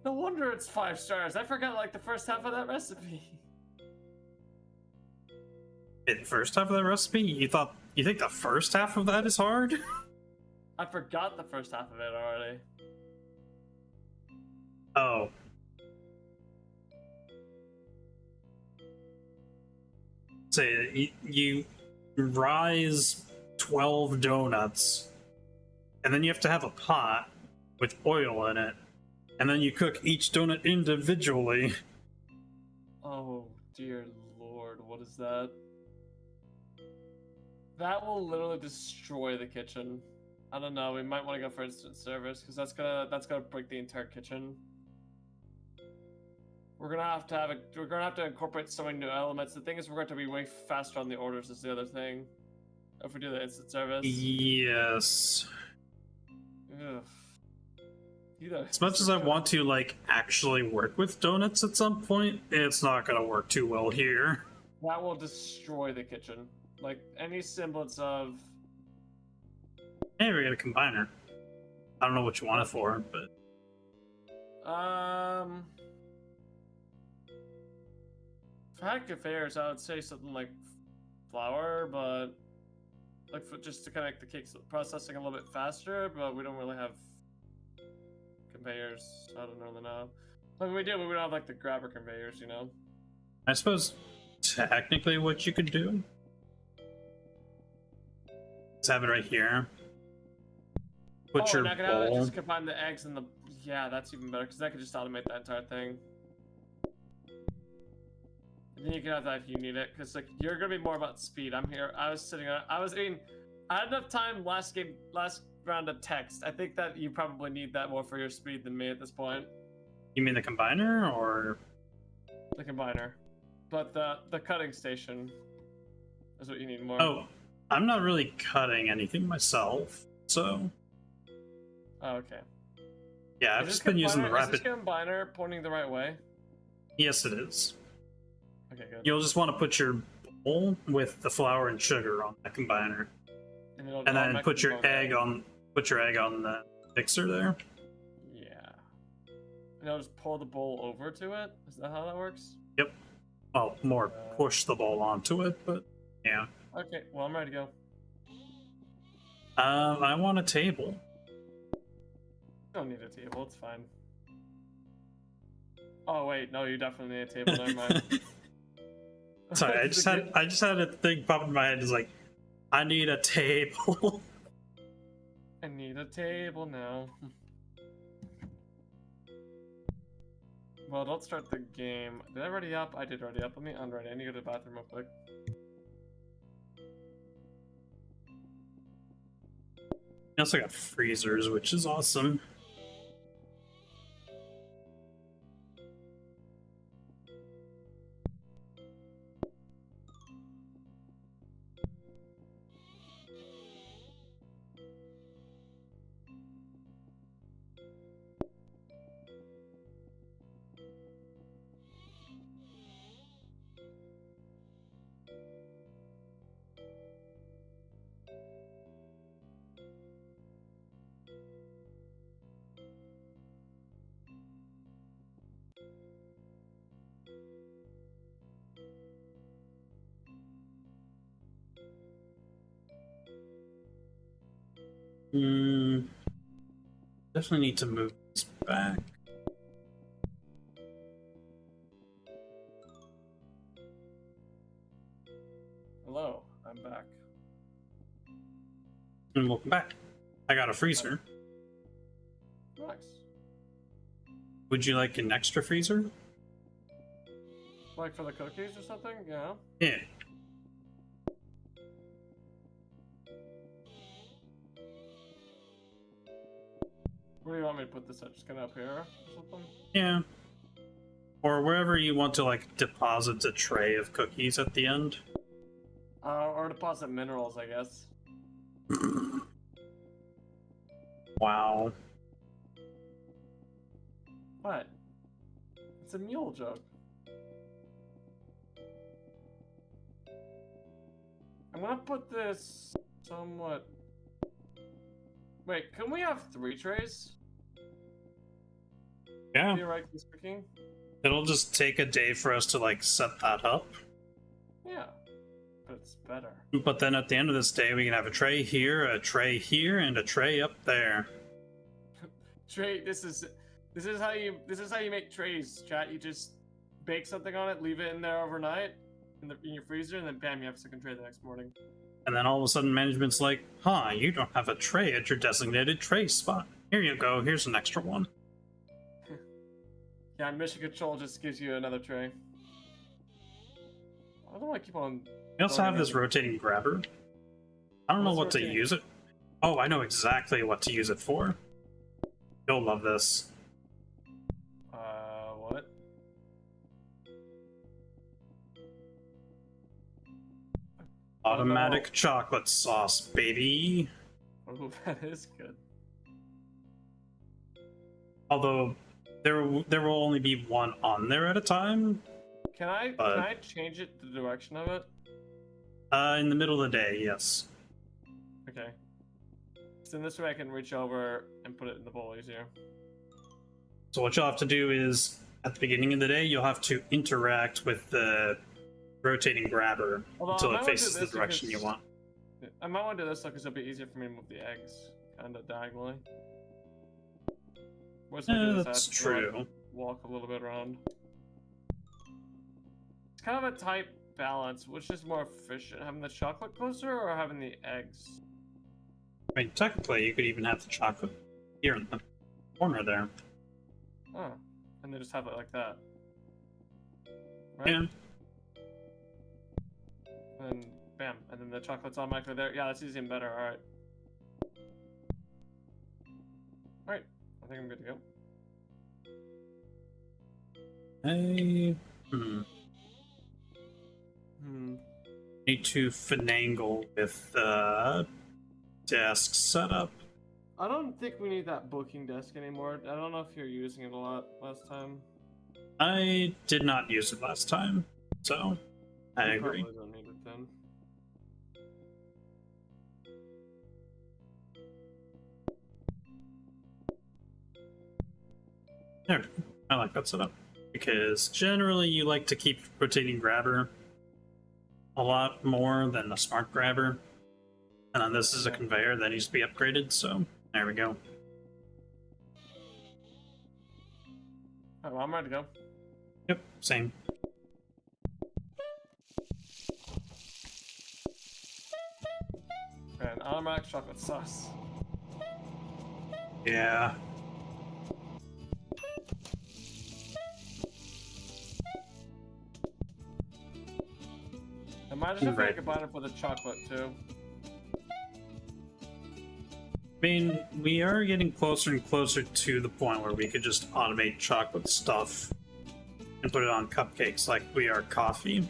No wonder it's 5 stars. I forgot like the first half of that recipe. in the first half of that recipe. You think the first half of that is hard? I forgot the first half of it already. Oh. Say you rise 12 donuts, and then you have to have a pot with oil in it, and then you cook each donut individually. Oh dear lord, what is that? That will literally destroy the kitchen. I don't know, we might want to go for instant service because that's gonna break the entire kitchen. We're gonna have to incorporate so many new elements. The thing is, we're going to be way faster on the orders. Is the other thing. If we do the instant service. Yes. Ugh. As much as I want to, like, actually work with donuts at some point, it's not gonna work too well here. That will destroy the kitchen. Like, any semblance of... Hey, we got a combiner. I don't know what you want it for, but... For heck affairs, I would say something like flour, but... Like, just to connect the cake processing a little bit faster, but we don't really have... conveyors. I don't really know. I mean, we do, but we don't have, like, the grabber conveyors, you know? I suppose technically what you could do is have it right here. Put your and I can have it bowl. just combine the eggs and the... Yeah, that's even better, because that could just automate that entire thing. And then you can have that if you need it, because like you're gonna be more about speed. I'm here. I was I had enough time last round of text. I think that you probably need that more for your speed than me at this point. You mean the combiner, or The combiner, but the cutting station is what you need more. oh, I'm not really cutting anything myself, so Oh, okay. yeah, I've just been using the Is this rapid. combiner pointing the right way? Yes, it is. Okay, good. You'll just want to put your bowl with the flour and sugar on that combiner, And, it'll and then automatically put your go down. egg on the mixer there. Yeah. And I'll just pull the bowl over to it? Is that how that works? Yep. Well, more push the bowl onto it, but yeah. Okay, well, I'm ready to go. I want a table. Don't need a table, it's fine. Oh, wait, no, you definitely need a table, never mind. Sorry, I just had a thing pop in my head. It's like, I need a table. I need a table now. Well, don't start the game. Did I ready up? I did ready up. Let me unready. I need to go to the bathroom real quick. I also got freezers, which is awesome. Definitely need to move this back. Hello, I'm back. And welcome back. I got a freezer. Nice. Would you like an extra freezer? Like for the cookies or something? Yeah. Yeah. Where do you want me to put this at? Just kind of up here or something? Yeah. Or wherever you want to like deposit a tray of cookies at the end. Or deposit minerals, I guess. Wow. What? It's a mule joke. I'm gonna put this somewhat... Wait, can we have 3 trays? Yeah. Theoretically speaking? It'll just take a day for us to like set that up. Yeah. But it's better. But then at the end of this day, we can have a tray here, and a tray up there. Tray, this is how you make trays, chat. You just bake something on it, leave it in there overnight in your freezer, and then bam, you have a second tray the next morning. And then all of a sudden management's like, huh, you don't have a tray at your designated tray spot. Here you go, here's an extra one. Yeah, mission control just gives you another tray. I don't know why I keep on... We also have this rotating grabber. I don't know what to use it. Oh, I know exactly what to use it for. You'll love this. What? Automatic chocolate sauce, baby. Oh, that is good. Although there will only be one on there at a time. Can I change it the direction of it? In the middle of the day, yes. Okay. So in this way I can reach over and put it in the bowl easier. So what you'll have to do is, at the beginning of the day, you'll have to interact with the rotating grabber until it faces the direction you want. I might want to do this because it'll be easier for me to move the eggs kind of diagonally. That's true. Like, walk a little bit around. It's kind of a tight balance. Which is more efficient, having the chocolate closer or having the eggs? I mean, technically, you could even have the chocolate here in the corner there. Oh, and they just have it like that. Right? Yeah. And bam, and then the chocolate's automatically there. Yeah, that's even better. All right. All right, I think I'm good to go. Hey. Need to finagle with desk setup. I don't think we need that booking desk anymore. I don't know if you're using it a lot last time. I did not use it last time, so I You agree. probably don't need it then. There, I like that setup because generally you like to keep rotating grabber a lot more than a smart grabber, and then this is a conveyor that needs to be upgraded. So there we go. Alright, well, I'm ready to go. Yep, same. And automatic chocolate sauce. Yeah. Imagine if I Right. combine it with a chocolate too. I mean, we are getting closer and closer to the point where we could just automate chocolate stuff and put it on cupcakes like we are coffee.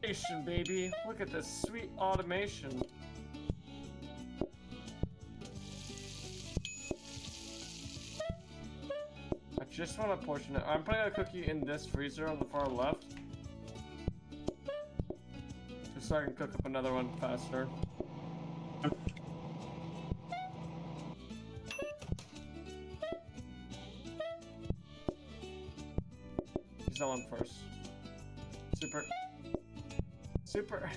Automation, baby. Look at this sweet automation. I just want to portion it. I'm putting a cookie in this freezer on the far left. Just so I can cook up another one faster. Use that one first. Super. Super.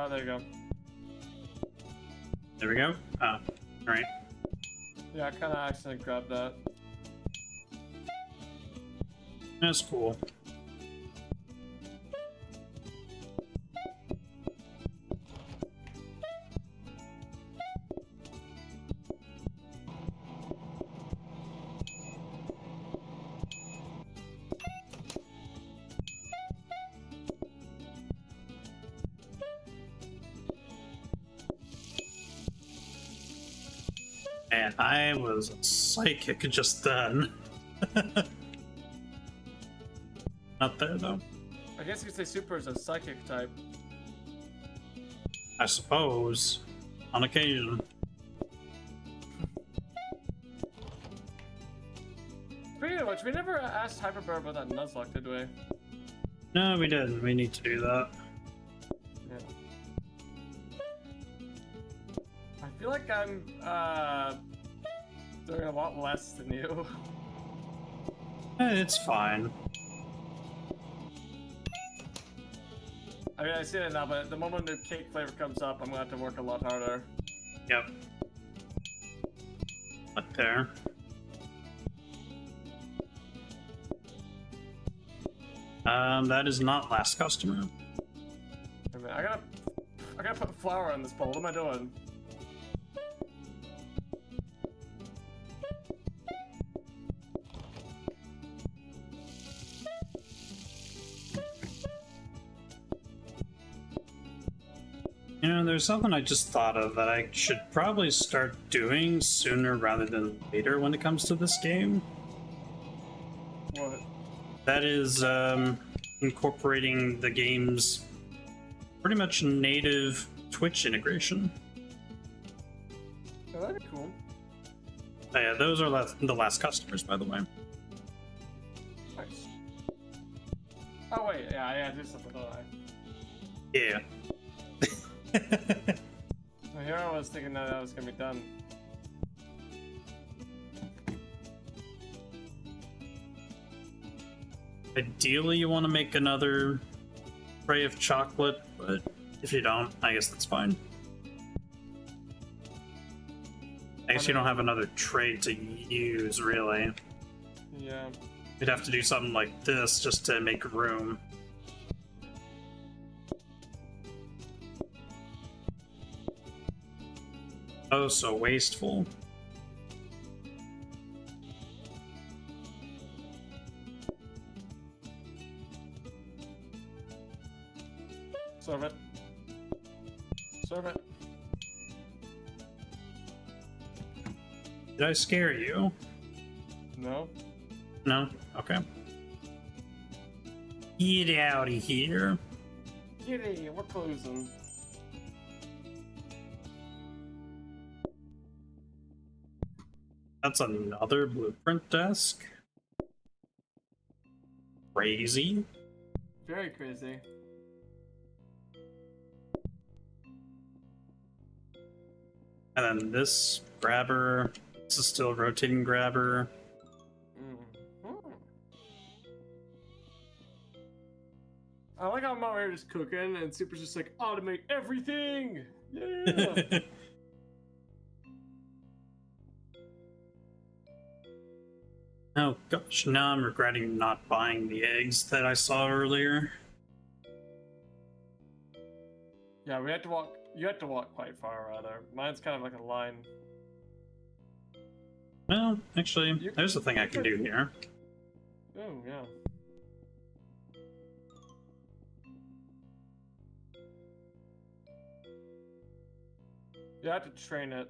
There you go. There we go. Ah, alright. Yeah, I kind of accidentally grabbed that. That's cool. And I was psychic just then. Not there though. I guess you could say Super is a psychic type. I suppose. On occasion. Speaking of which, we never asked Hyperbear about that Nuzlocke, did we? No, we didn't. We need to do that. Yeah. I feel like I'm doing a lot less than you. It's fine. I mean, I see it now, but the moment the cake flavor comes up, I'm gonna have to work a lot harder. Yep. Up there. That is not last customer. Wait a minute, I gotta put flour on this bowl. What am I doing? You know, there's something I just thought of that I should probably start doing sooner rather than later when it comes to this game. What? That is incorporating the game's pretty much native Twitch integration. Yeah, That'd be cool. Yeah, those are the last customers, by the way. Nice. Oh wait, yeah, I did something, don't I? Yeah. Well, here I was thinking that was gonna be done. Ideally, you want to make another tray of chocolate, but if you don't, I guess that's fine. I guess you don't have another tray to use, really. Yeah. You'd have to do something like this just to make room. Oh, so wasteful. Serve it. Serve it. Did I scare you? No. No? Okay. Get out of here. Kitty, we're closing. That's another blueprint desk. Crazy. Very crazy. And then this grabber. This is still a rotating grabber. I like how I'm out here just cooking and Super's just like, automate everything! Yeah! Oh gosh, now I'm regretting not buying the eggs that I saw earlier. Yeah, we had to walk. You had to walk quite far, rather. Mine's kind of like a line. Well, actually, there's a thing I can do here. Oh, yeah. You have to train it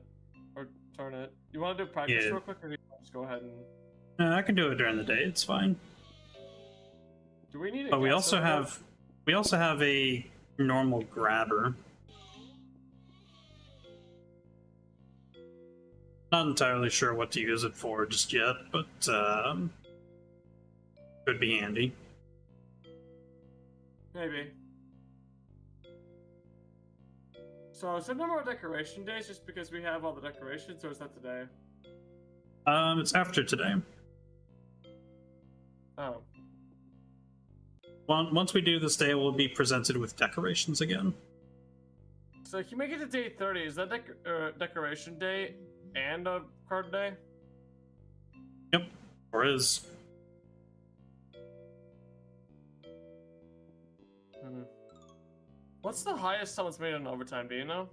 or turn it. You want to do practice real quick, or do you want to just go ahead and? I can do it during the day. It's fine. Do we need? But we also have a normal grabber. Not entirely sure what to use it for just yet, but could be handy. Maybe. So is there no more decoration days just because we have all the decorations, or is that today? It's after today. Oh. Once we do this day, we'll be presented with decorations again. So if you make it to day 30, is that decoration day and a card day? Yep, or is. Mm-hmm. What's the highest someone's made on overtime, do you know?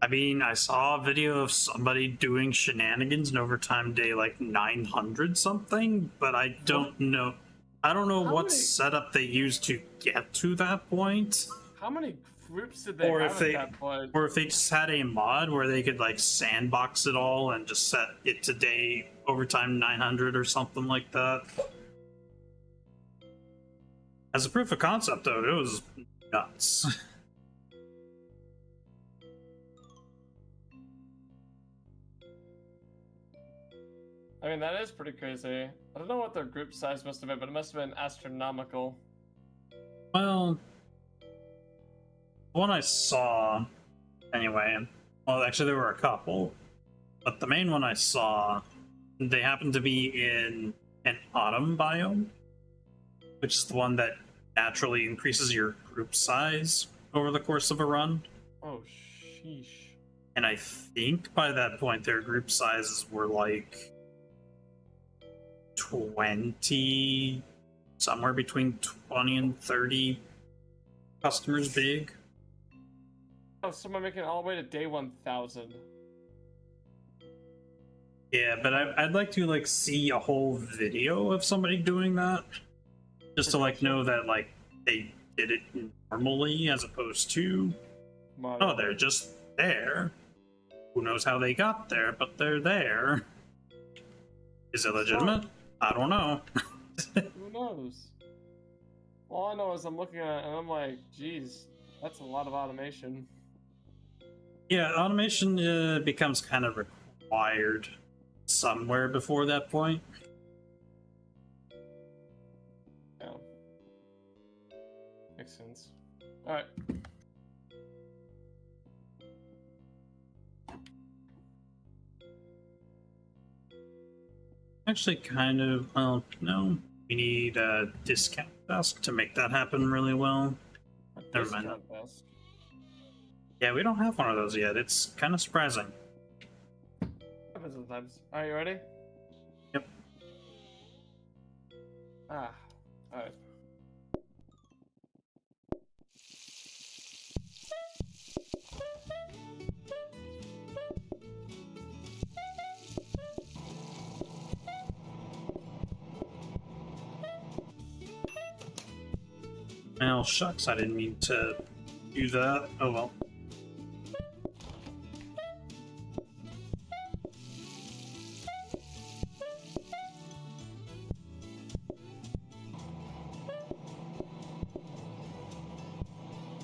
I mean, I saw a video of somebody doing shenanigans in overtime day like 900 something, but I don't know. I don't know what setup they used to get to that point. How many groups did they have at that point? Or if they just had a mod where they could like sandbox it all and just set it to day overtime 900 or something like that. As a proof of concept, though, it was nuts. I mean, that is pretty crazy. I don't know what their group size must have been, but it must have been astronomical. Well, the one I saw, anyway, well, actually there were a couple, but the main one I saw, they happened to be in an autumn biome, which is the one that naturally increases your group size over the course of a run. Oh, sheesh. And I think by that point their group sizes were like 20, somewhere between 20 and 30 customers big. Oh, someone making it all the way to day 1000. Yeah, but I'd like to like see a whole video of somebody doing that, just to like know that like they did it normally as opposed to oh, they're just there. Who knows how they got there, but they're there. Is it legitimate? I don't know. Who knows? All I know is I'm looking at it and I'm like, geez, that's a lot of automation. Yeah, automation becomes kind of required somewhere before that point. Yeah. Makes sense. Alright. Actually, kind of. Well, no. We need a discount desk to make that happen really well. Never mind. Discount desk. Yeah, we don't have one of those yet. It's kind of surprising. Happens sometimes. Are you ready? Yep. Ah. Alright. Well, shucks, I didn't mean to do that. Oh well.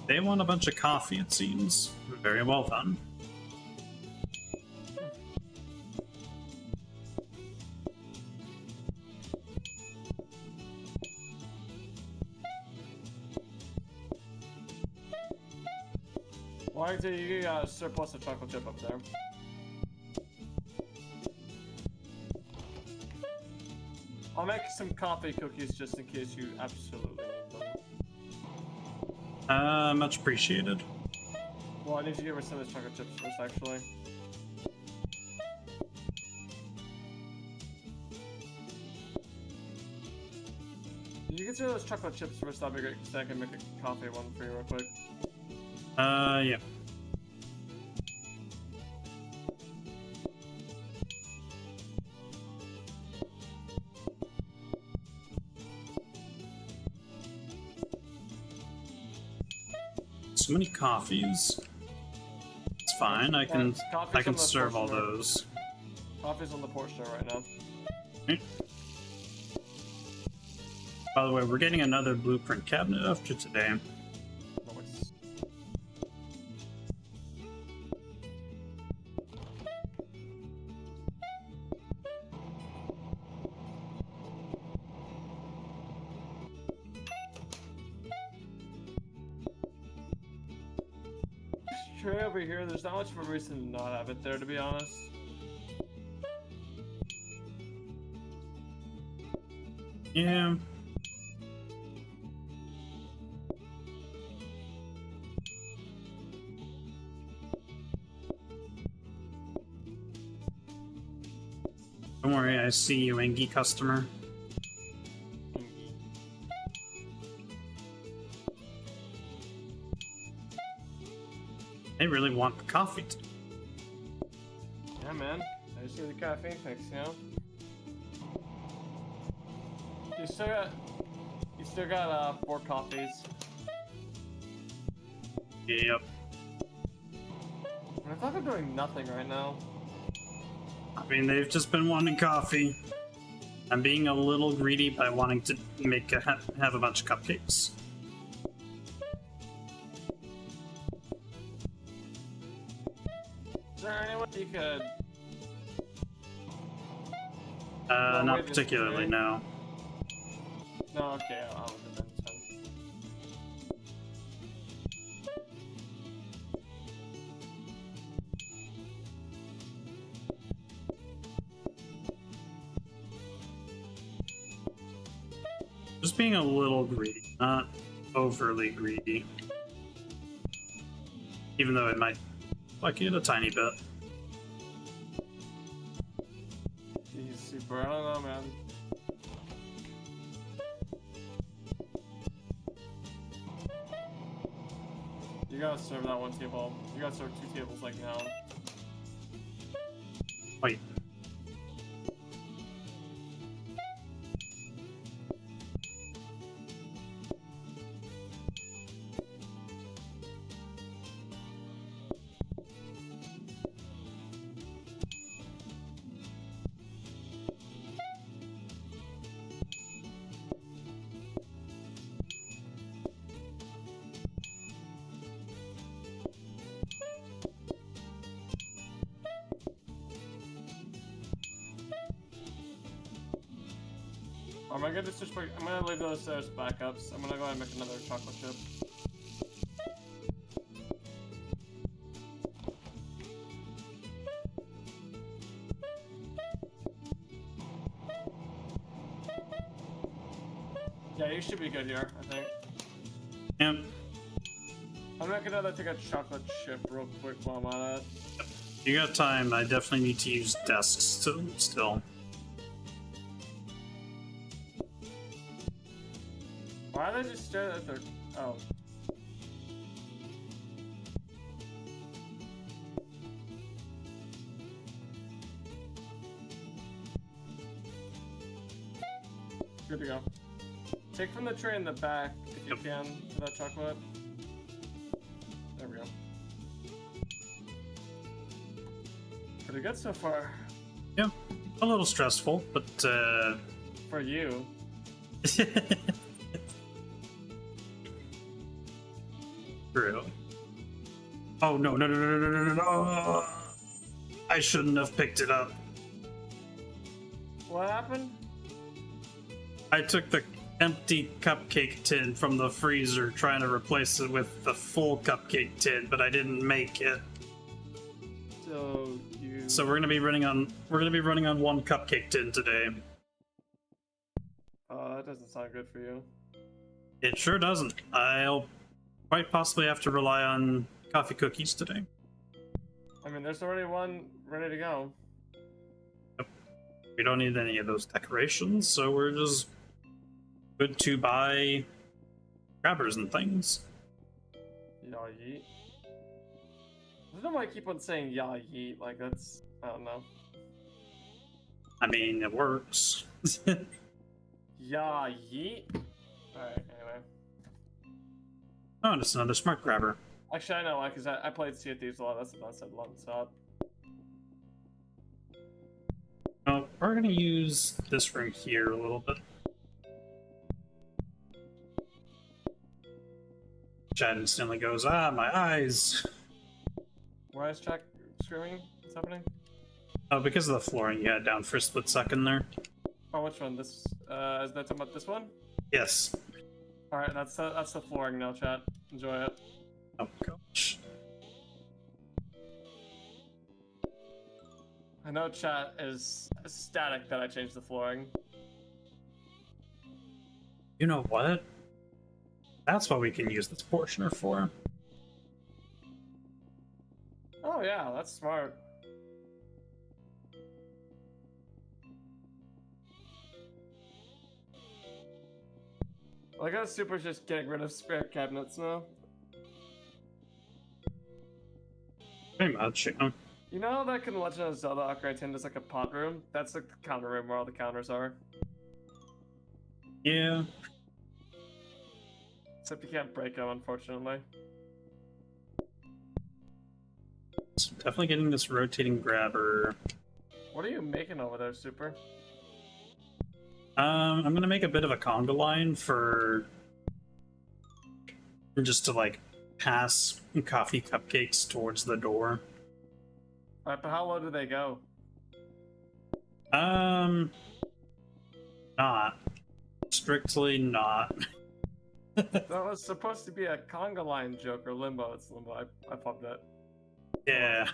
They want a bunch of coffee, it seems. Very well done. Why do you got a surplus of chocolate chip up there? I'll make some coffee cookies just in case you absolutely need them. Much appreciated. Well, I need to get rid of some of these chocolate chips first, actually. You get rid of those chocolate chips first, that'd be great, because I can make a coffee one for you real quick. Yeah. So many coffees. It's fine. I can serve all those. Coffee's on the porch there right now. Okay. By the way, we're getting another blueprint cabinet after today. Nice. Tray over here, there's not much of a reason to not have it there, to be honest. Yeah. Don't worry, I see you, Engie customer. They really want the coffee. Yeah, man. I just need the caffeine fix, you know? You still got 4 coffees. Yep. I thought they're doing nothing right now. I mean, they've just been wanting coffee. I'm being a little greedy by wanting to make have a bunch of cupcakes. Is there any way you could... Not particularly, no. No, okay, I'll do that instead. Just being a little greedy, not overly greedy. Even though it might lucky it a tiny bit. He's super, I don't know, man. You gotta serve that one table. You gotta serve 2 tables like now. Wait. Am I gonna switch back? I'm gonna leave those as backups. I'm gonna go ahead and make another chocolate chip. Yeah, you should be good here, I think. Yep. I'm not gonna take a chocolate chip real quick while I'm on it. You got time. I definitely need to use desks still. Why are they just staring at their... Oh. Good to go. Take from the tray in the back, if you can, for that chocolate. There we go. Pretty good so far. Yeah, a little stressful, but For you. True. Oh no! No! I shouldn't have picked it up. What happened? I took the empty cupcake tin from the freezer, trying to replace it with the full cupcake tin, but I didn't make it. So we're gonna be running on one cupcake tin today. That doesn't sound good for you. It sure doesn't. I'll quite possibly have to rely on coffee cookies today. I mean, there's already one ready to go. Yep. We don't need any of those decorations, so we're just good to buy grabbers and things. Yeah, yeet. I don't know why I keep on saying yeah, yeet. Like, that's... I don't know. I mean, it works. Yeah, yeet? Alright, anyway. Oh, and it's another smart grabber. Actually, I know why, because I played Sea of Thieves a lot. That's what I said long stop. Oh, we're gonna use this room here a little bit. Chad instantly goes, ah, my eyes. Why is Jack screaming? What's happening? Oh, because of the flooring you had down for a split second there. Oh, which one? This, is that talking about this one? Yes. Alright, that's the flooring now, chat. Enjoy it. Oh, gosh. I know chat is ecstatic that I changed the flooring. You know what? That's what we can use this portioner for. Oh yeah, that's smart. Like how Super's just getting rid of spare cabinets now. Pretty much, you know. You know that in Legend of Zelda Ocarina of Time there's like a pot room? That's like the counter room where all the counters are. Yeah. Except you can't break them, unfortunately. So definitely getting this rotating grabber. What are you making over there, Super? I'm gonna make a bit of a conga line for just to like pass coffee cupcakes towards the door. Alright, but how low do they go? Not. Strictly not. That was supposed to be a conga line joke, or limbo. It's limbo. I popped it. Yeah.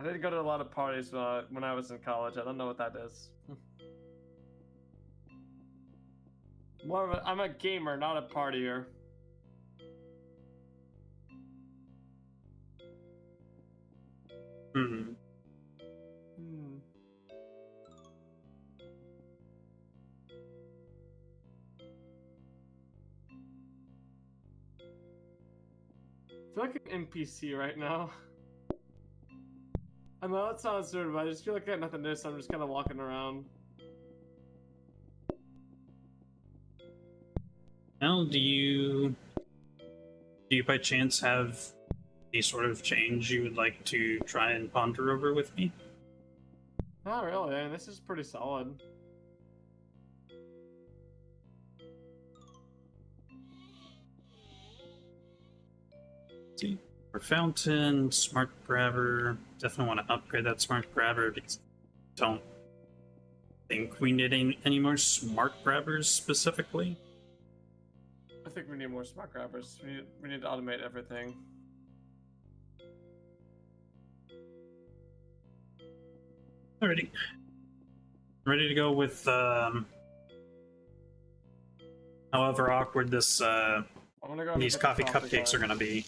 I didn't go to a lot of parties when I was in college. I don't know what that is. I'm a gamer, not a partier. Hmm. I feel like an NPC right now. I know it sounds weird, but I just feel like I got nothing to do, so I'm just kind of walking around. Well, do you by chance have any sort of change you would like to try and ponder over with me? Not really. I mean, this is pretty solid. See, for fountain, smart grabber. Definitely want to upgrade that smart grabber because don't think we need any more smart grabbers specifically. I think we need more smart grabbers. We need to automate everything. Alrighty. Ready to go with however awkward this I'm gonna go these get the coffee cupcakes are going. gonna be.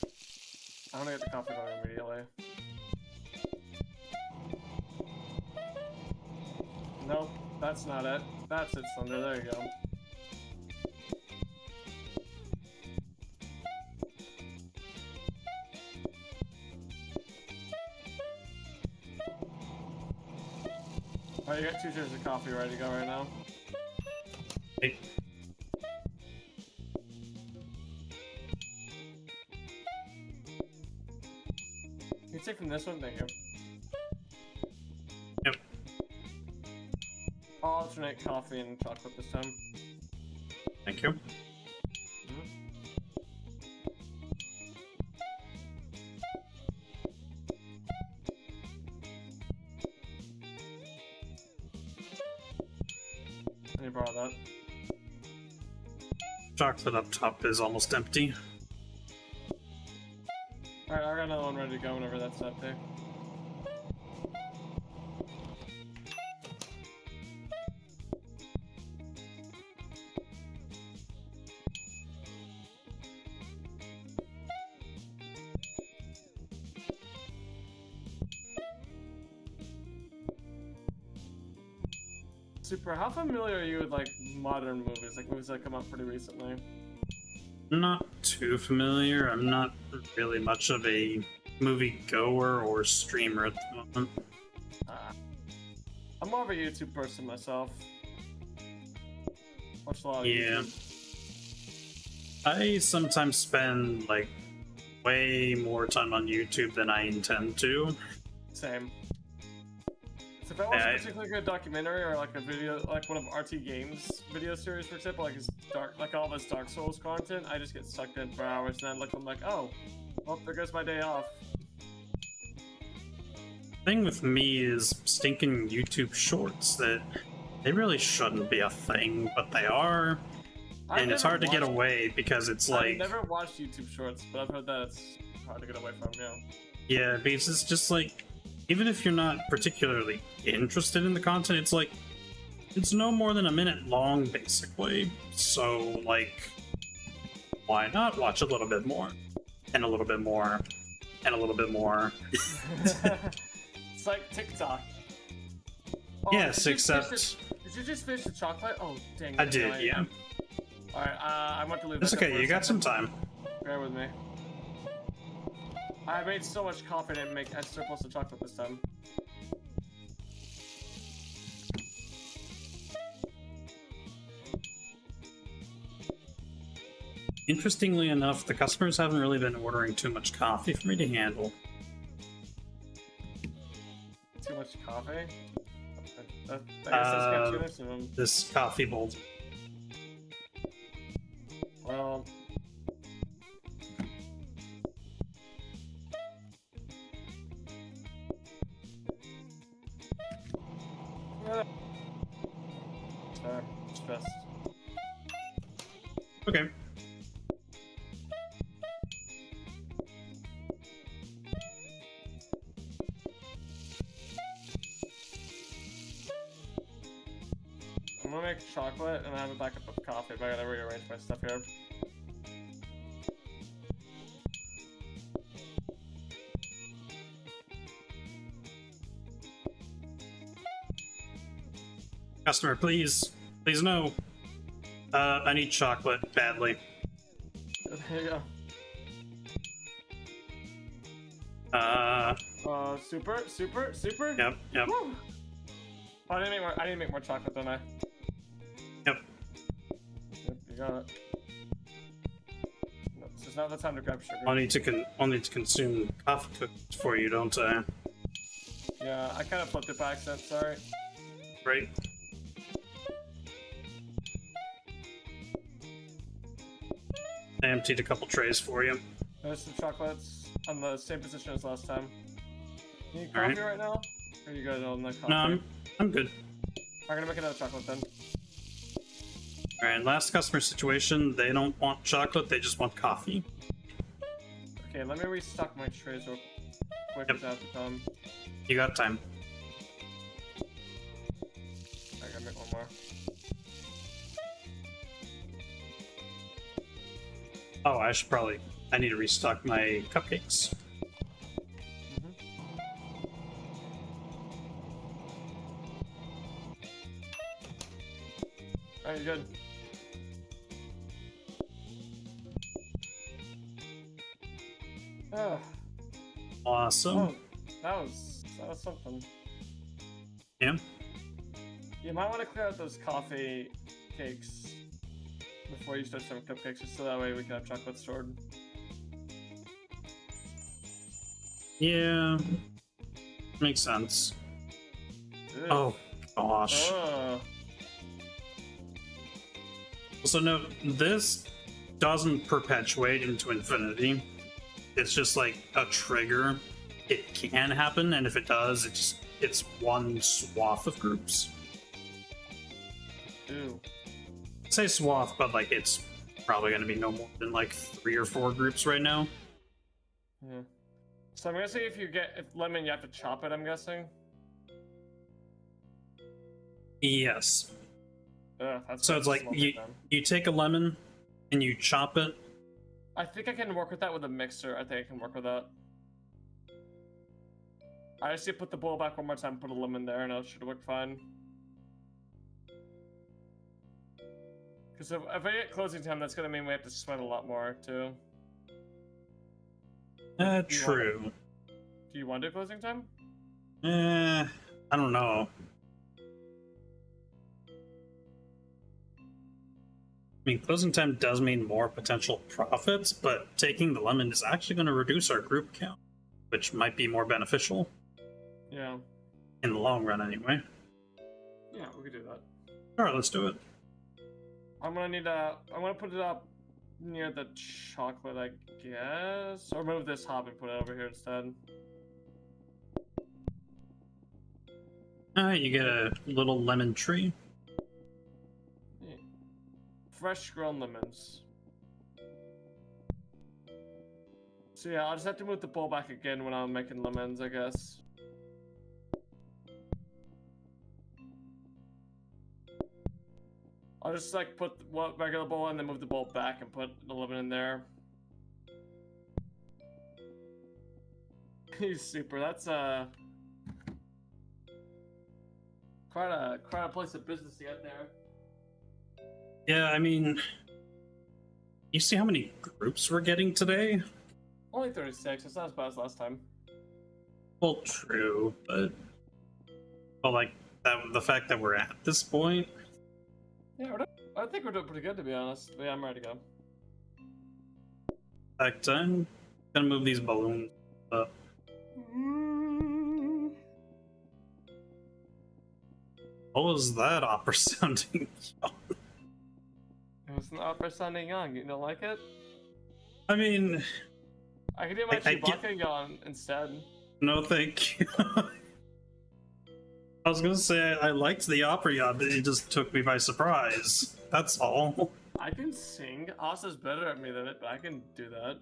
I'm gonna get the coffee going immediately. Nope, that's not it. That's it, Slender. There you go. Alright, you got 2 jars of coffee ready to go right now. Hey. Can you take from this one? Thank you. Yep. I'll alternate coffee and chocolate this time. Thank you. And you borrow that. Chocolate up top is almost empty. Alright, I got another one ready to go whenever that's empty. Super, how familiar are you with like modern movies, like movies that come out pretty recently? Not too familiar. I'm not really much of a movie goer or streamer at the moment. I'm more of a YouTube person myself. Watch a lot of Yeah. YouTube. I sometimes spend like way more time on YouTube than I intend to. Same. So if I watch a particularly good documentary or like a video, like one of RT Games video series, for example, like his all this Dark Souls content, I just get sucked in for hours, and then look, I'm like, oh, well, there goes my day off. Thing with me is stinking YouTube shorts that they really shouldn't be a thing, but they are, and it's hard to get away because it's like. I've never watched YouTube Shorts, but I've heard that it's hard to get away from. Yeah. Yeah, because it's just like, even if you're not particularly interested in the content, it's like, it's no more than a minute long, basically. So, like, why not watch a little bit more? And a little bit more. And a little bit more. It's like TikTok. Oh, Yes, except... Did you just finish the chocolate? Oh, dang. I did, yeah. Alright, I want to leave It's that there okay, for a you got some second. time. Bear with me. I made so much coffee, I didn't make a surplus of chocolate this time. Interestingly enough, the customers haven't really been ordering too much coffee for me to handle. Too much coffee? I guess that's got too much. This coffee bowl. Well... Sorry, stressed. Okay. I'm gonna make chocolate and I have a backup of coffee, but I gotta rearrange my stuff here. Customer, please. Please no. I need chocolate badly. There you Uh, super. yep. Woo! Oh, I didn't make more chocolate, didn't I? Yep. Yep, you got it. No, this is not the time to grab sugar. I'll need to consume coffee cooked for you, don't I? Yeah, I kind of flipped it by accident, sorry. Right. I emptied a couple trays for you. There's some chocolates on the same position as last time. You need All coffee right now? Are you good on the coffee? No, I'm good. I'm gonna make another chocolate then. Alright, last customer situation, they don't want chocolate, they just want coffee. Okay, let me restock my trays real quick Yep. as I have to come. You got time. I gotta make one more. Oh, I need to restock my cupcakes. Alright, you're good. Ah, Awesome. oh, that was something. Yeah. You might want to clear out those coffee cakes before you start serving cupcakes, just so that way we can have chocolate stored. Yeah. Makes sense. Ugh. Oh, gosh. Oh. So no, this doesn't perpetuate into infinity. It's just like a trigger. It can happen, and if it does, it's one swath of groups. Ew. Say swath, but like it's probably gonna be no more than like 3 or 4 groups right now. Yeah. So I'm guessing if lemon, you have to chop it, I'm guessing? Yes. Ugh, that's So it's like you take a lemon and you chop it. I think I can work with that with a mixer. I think I can work with that. I just need to put the bowl back one more time, put a lemon there, and it should work fine. Because if I get closing time, that's gonna mean we have to sweat a lot more, too. True. Do you want to do closing time? I don't know. I mean, closing time does mean more potential profits, but taking the lemon is actually going to reduce our group count, which might be more beneficial. Yeah. In the long run, anyway. Yeah, we could do that. Alright, let's do it. I'm gonna put it up near the chocolate, I guess. Or move this hob and put it over here instead. Alright, you get a little lemon tree. Yeah. Fresh grown lemons. So yeah, I'll just have to move the bowl back again when I'm making lemons, I guess. I'll just like put one regular bowl and then move the bowl back and put the lemon in there. He's super. That's quite a place of business to get there. Yeah, I mean, you see how many groups we're getting today? Only 36. It's not as bad as last time. Well, true, but like that, the fact that we're at this point. Yeah, I think we're doing pretty good, to be honest. But yeah, I'm ready to go. In fact, I'm gonna move these balloons up. What was that opera sounding? It was an opera sounding young. You don't like it? I mean, I could do my Chewbacca yawn instead. No, thank you. I was gonna say I liked the opera yawn, but it just took me by surprise. That's all. I can sing. Asa's better at me than it, but I can do that.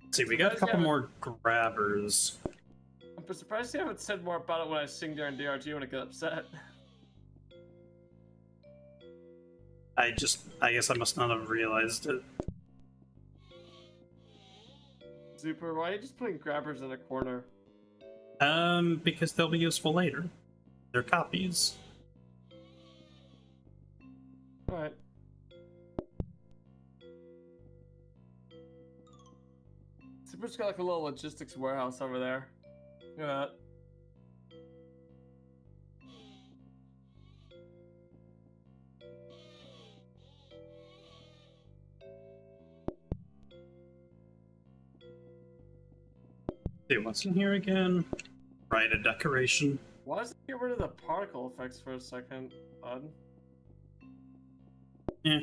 Let's see, we got a couple more grabbers. I'm surprised you haven't said more about it when I sing during DRG when I get upset. I guess I must not have realized it. Super, why are you just putting grabbers in a corner? Because they'll be useful later. They're copies. Alright. Super's got like a little logistics warehouse over there. Look at that. See what's in here again. Right, a decoration. Why does it get rid of the particle effects for a second, bud? Yeah.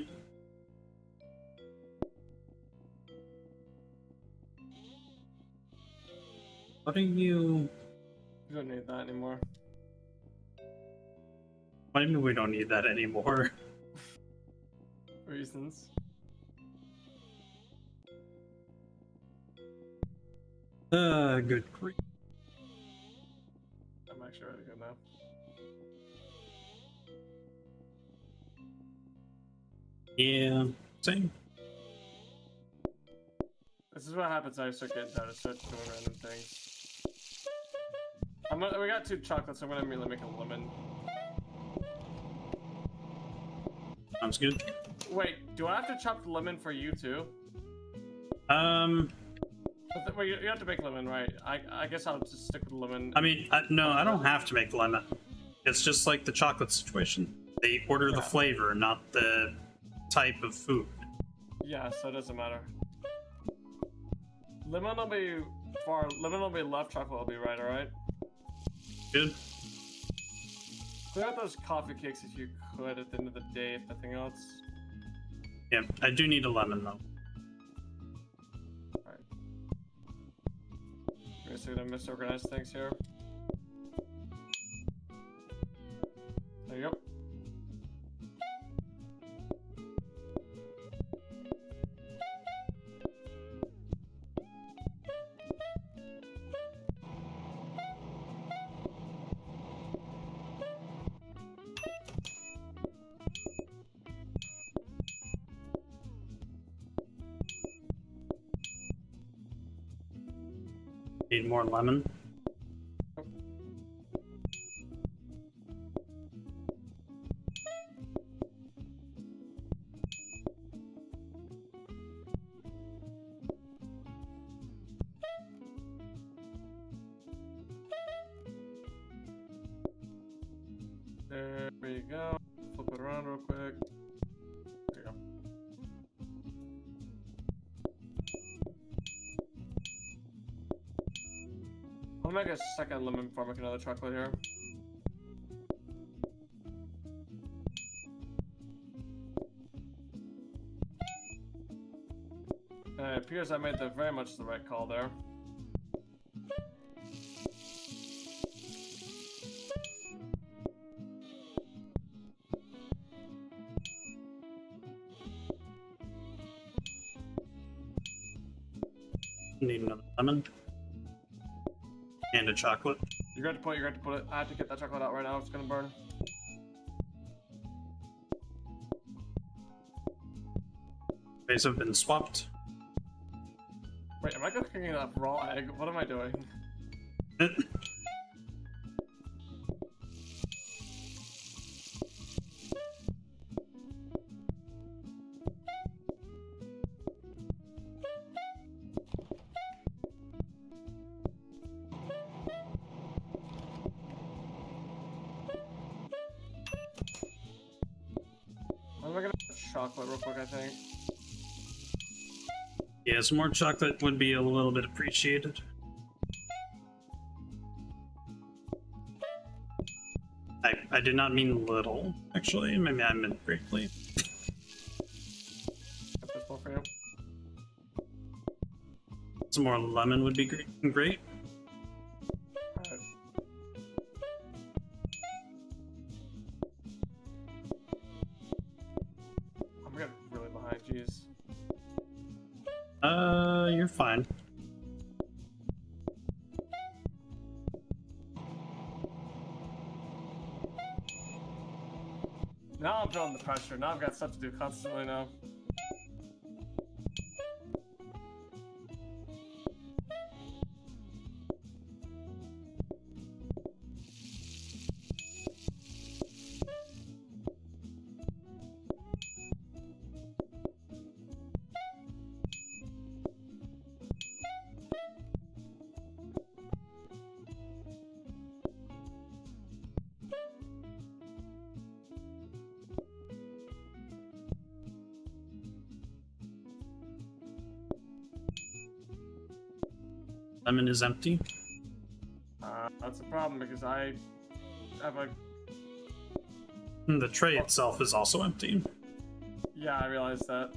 What are you... You don't need that anymore. What do you mean we don't need that anymore? Reasons. Good grief. I'm actually ready to go now. Yeah, same. This is what happens when I start getting tired. I start doing random things. We got 2 chocolates, so I'm gonna immediately make a lemon. Sounds good. Wait, do I have to chop the lemon for you too? Wait, you have to make lemon, right? I guess I'll just stick with lemon. I mean, no, I don't have to make lemon. It's just like the chocolate situation. They order the flavor, not the type of food. Yeah, so it doesn't matter. Lemon will be left, chocolate will be right, alright? Good. Clear out those coffee cakes if you could at the end of the day, if nothing else. Yeah, I do need a lemon though. Alright. Okay, so gonna misorganize things here. There you go. Need more lemon. There we go. Flip it around real quick. There you go. I'll make a second lemon before I make another chocolate here. It appears I made very much the right call there. Need another lemon. And a chocolate. You're going to put it. I have to get that chocolate out right now. It's gonna burn. These have been swapped. Wait, am I cooking a raw egg? What am I doing? I'm gonna get chocolate real quick, I think. Yeah, some more chocolate would be a little bit appreciated. I did not mean little, actually. Maybe I meant greatly. Got this one for you. Some more lemon would be great. Alright. I'm getting really behind, jeez. You're fine. Now I'm feeling the pressure. Now I've got stuff to do constantly now. Lemon is empty. That's a problem because I have a... And the tray itself is also empty. Yeah, I realized that.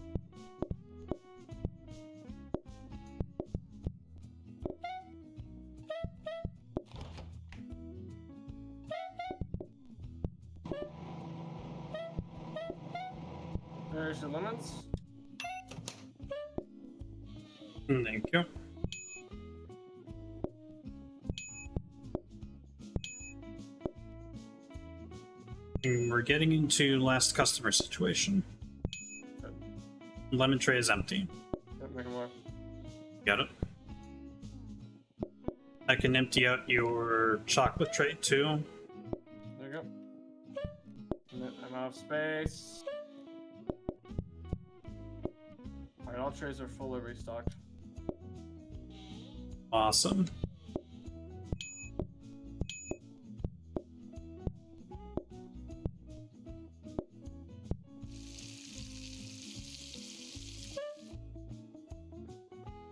There's your lemons. Thank you. And we're getting into last customer situation. Good. Lemon tray is empty. Don't make more. Got it. I can empty out your chocolate tray too. There you go. I'm out of space. Alright, all trays are fully restocked. Awesome.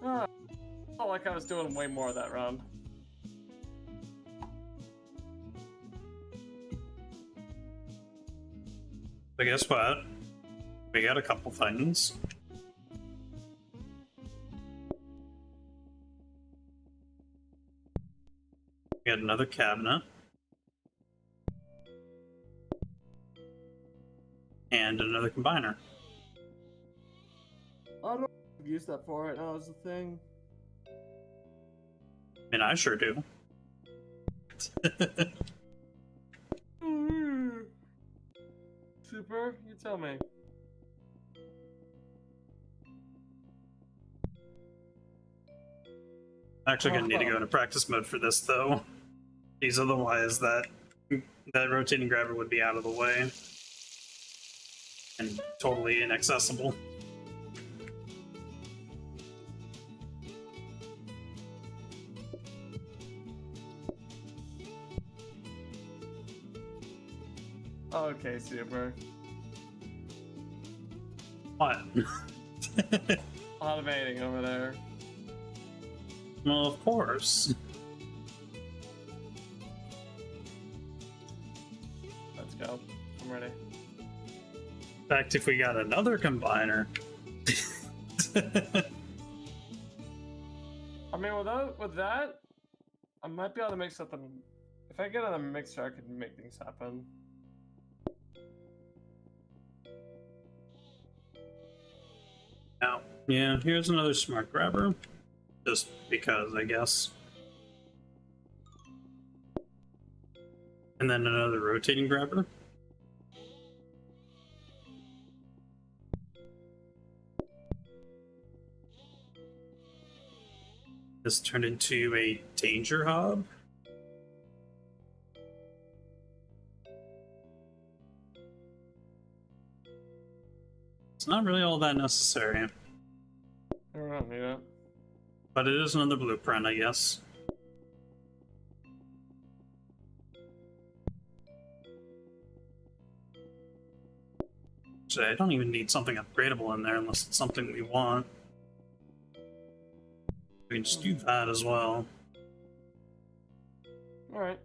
Ah, I felt like I was doing way more of that round. But guess what? We got a couple things. We got another cabinet. And another combiner. I don't use that for right now is the thing. I mean, I sure do. Super, you tell me. Actually gonna need to go into practice mode for this though. Because otherwise that rotating grabber would be out of the way. And totally inaccessible. Okay, Super. What? A lot of aiding over there. Well, of course. Let's go. I'm ready. In fact, if we got another combiner. I mean, with that, I might be able to make something. If I get on a mixer, I could make things happen. Now, yeah, here's another smart grabber. Just because, I guess. And then another rotating grabber. This turned into a danger hub. It's not really all that necessary. I don't need it. But it is another blueprint, I guess. So I don't even need something upgradable in there unless it's something we want. We can just do that as well. Alright.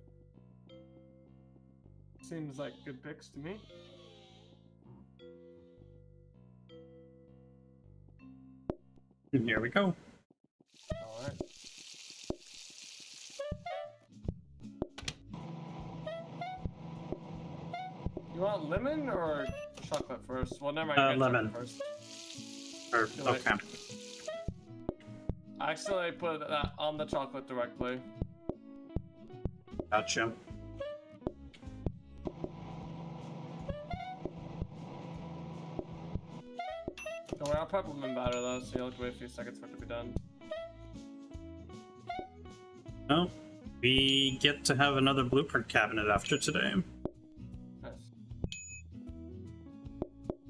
Seems like good picks to me. And here we go. Alright. You want lemon or chocolate first? Well, never mind. You get Lemon. chocolate first. Or, Do it. okay. I accidentally put that on the chocolate directly. Gotcha. Don't worry, I'll prep lemon batter though, so you'll have to wait a few seconds for it to be done. No, we get to have another blueprint cabinet after today. Nice.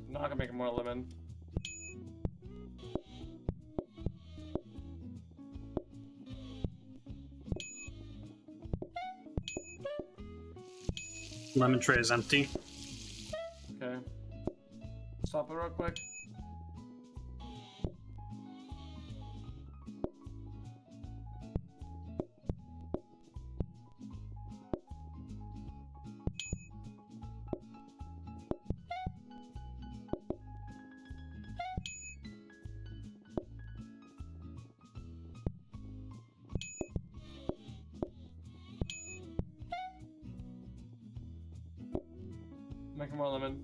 I'm not gonna make more lemon. Lemon tray is empty. Okay. Stop it real quick. Make more lemon.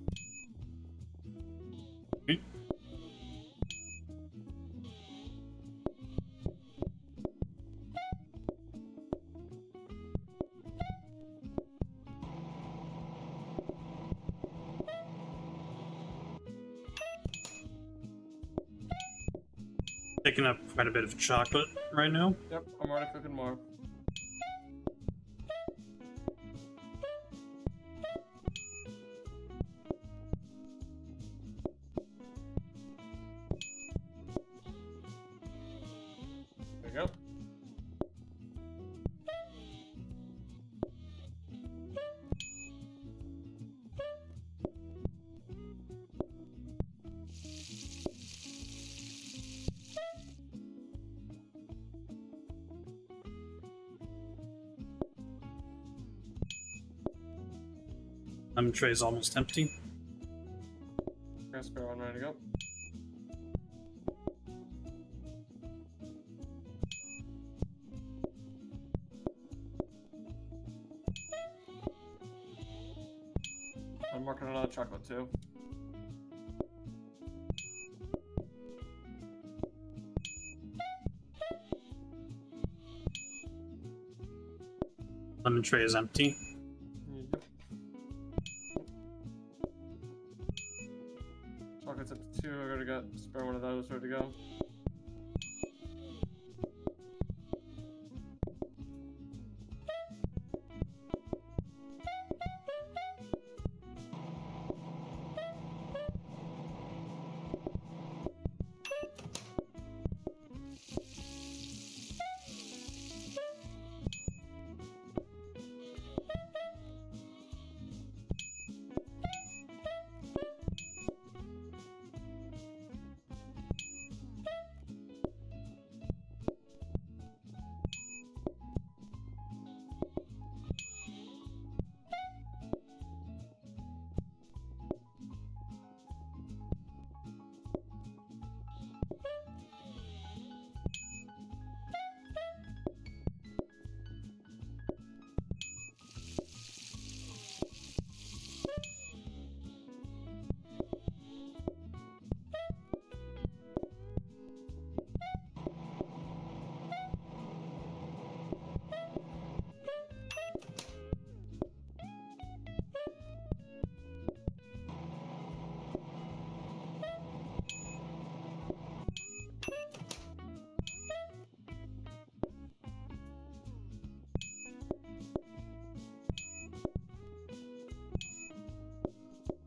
making up quite a bit of chocolate right now. Yep, I'm already cooking more. There you go. Lemon tray's almost empty. Got a spare one ready to go. I'm working on another chocolate too. Lemon tray is empty. Yep. Chocolate's up to 2. I already got a spare one of those ready to go.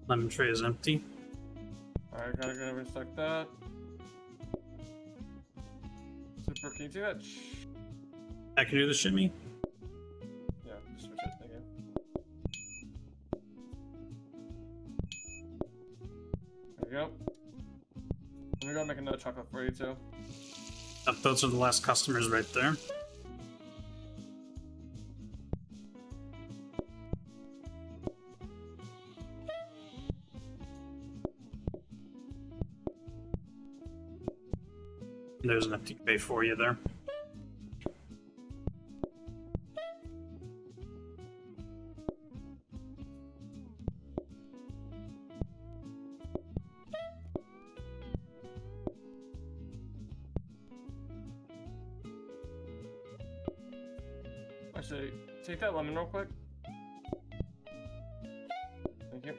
Lemon tray is empty. Alright, gotta go restock that. Super, can you do that? I can do the shimmy. Yeah, just switch it, thank you. There you go. I'm gonna go make another chocolate for you too. Those are the last customers right there. There's an empty tray for you there. Actually, take that lemon real quick. Thank you.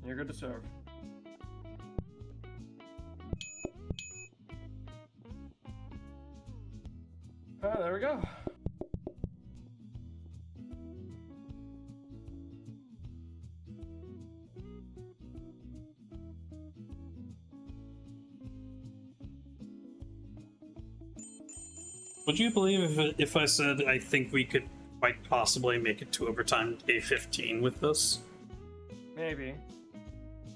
You're good to serve. Ah, there we go. Would you believe if I said I think we could quite possibly make it to overtime day 15 with this? Maybe.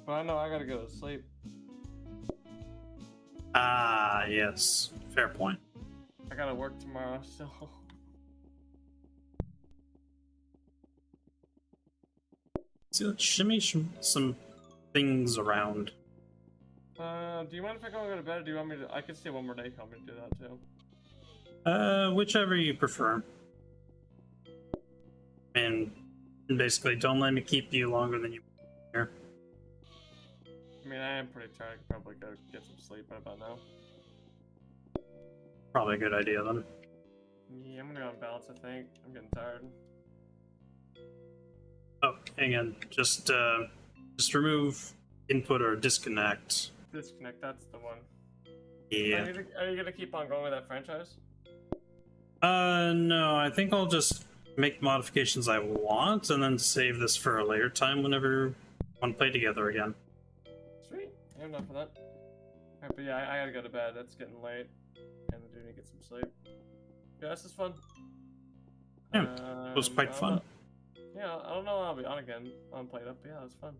But I know I gotta go to sleep. Ah, yes. Fair point. I gotta work tomorrow, so. See, let's shimmy some things around. Do you mind if I go to bed, or do you want me to? I could stay one more day. Come and do that too. Whichever you prefer. And basically, don't let me keep you longer than you here. I mean, I am pretty tired. I could probably go get some sleep right about now. Probably a good idea then. Yeah, I'm gonna go on balance. I think I'm getting tired. Oh, hang on. Just remove input or disconnect. Disconnect. That's the one. Yeah. Are you gonna keep on going with that franchise? No, I think I'll just make modifications I want and then save this for a later time whenever we want to play together again. Sweet. I have enough for that. Alright, but yeah, I gotta go to bed. It's getting late. And I do need to get some sleep. Yeah, this is fun. Yeah, it was quite fun. Yeah, I don't know when I'll be on again on Played Up, but yeah, it's fun.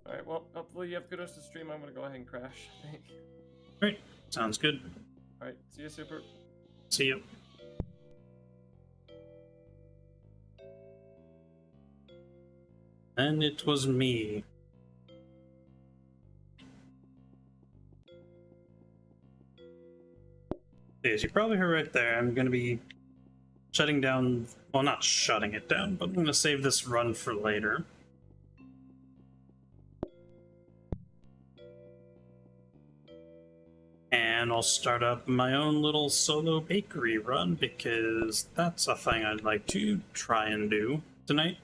Alright, well, hopefully you have a good rest of the stream. I'm gonna go ahead and crash, I think. Great, sounds good. Alright, see you, Super. See you. And it was me. As you probably heard right there, I'm going to be shutting down, well, not shutting it down, but I'm going to save this run for later. And I'll start up my own little solo bakery run because that's a thing I'd like to try and do tonight.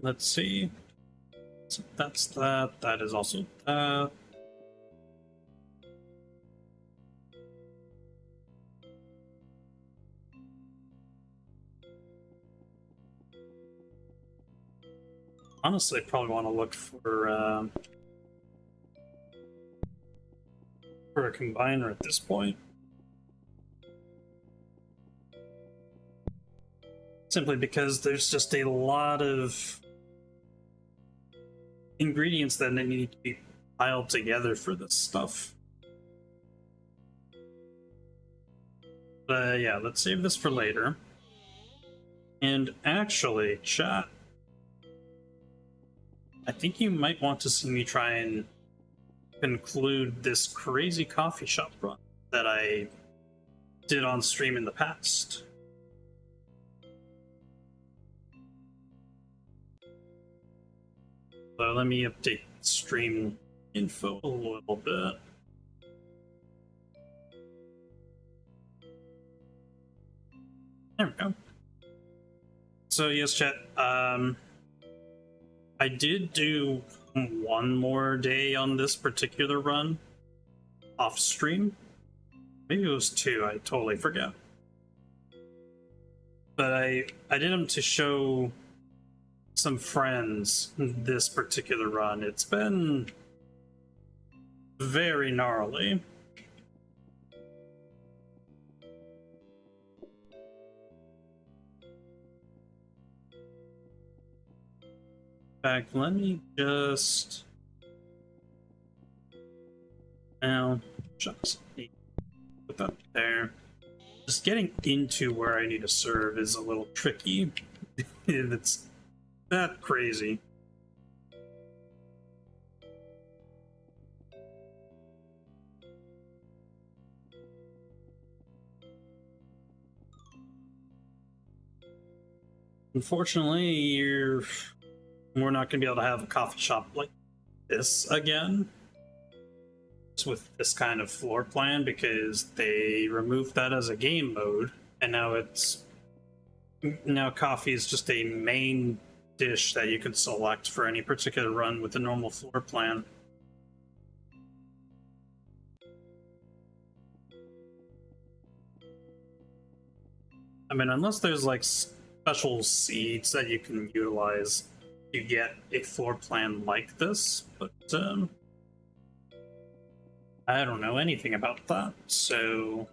Let's see. So that's that. That is also that. Honestly, I probably want to look for a combiner at this point. Simply because there's just a lot of ingredients that need to be piled together for this stuff. But yeah, let's save this for later. And actually, chat, I think you might want to see me try and conclude this crazy coffee shop run that I did on stream in the past. So let me update stream info a little bit. There we go. So yes, chat, I did do one more day on this particular run off stream. Maybe it was two, I totally forget. But I did them to show some friends this particular run. It's been very gnarly. In fact, let me just now just put that there. Just getting into where I need to serve is a little tricky. It's that crazy. Unfortunately, we're not going to be able to have a coffee shop like this again with this kind of floor plan because they removed that as a game mode, and now coffee is just a main dish that you can select for any particular run with the normal floor plan. I mean, unless there's like special seeds that you can utilize, you get a floor plan like this, but I don't know anything about that. So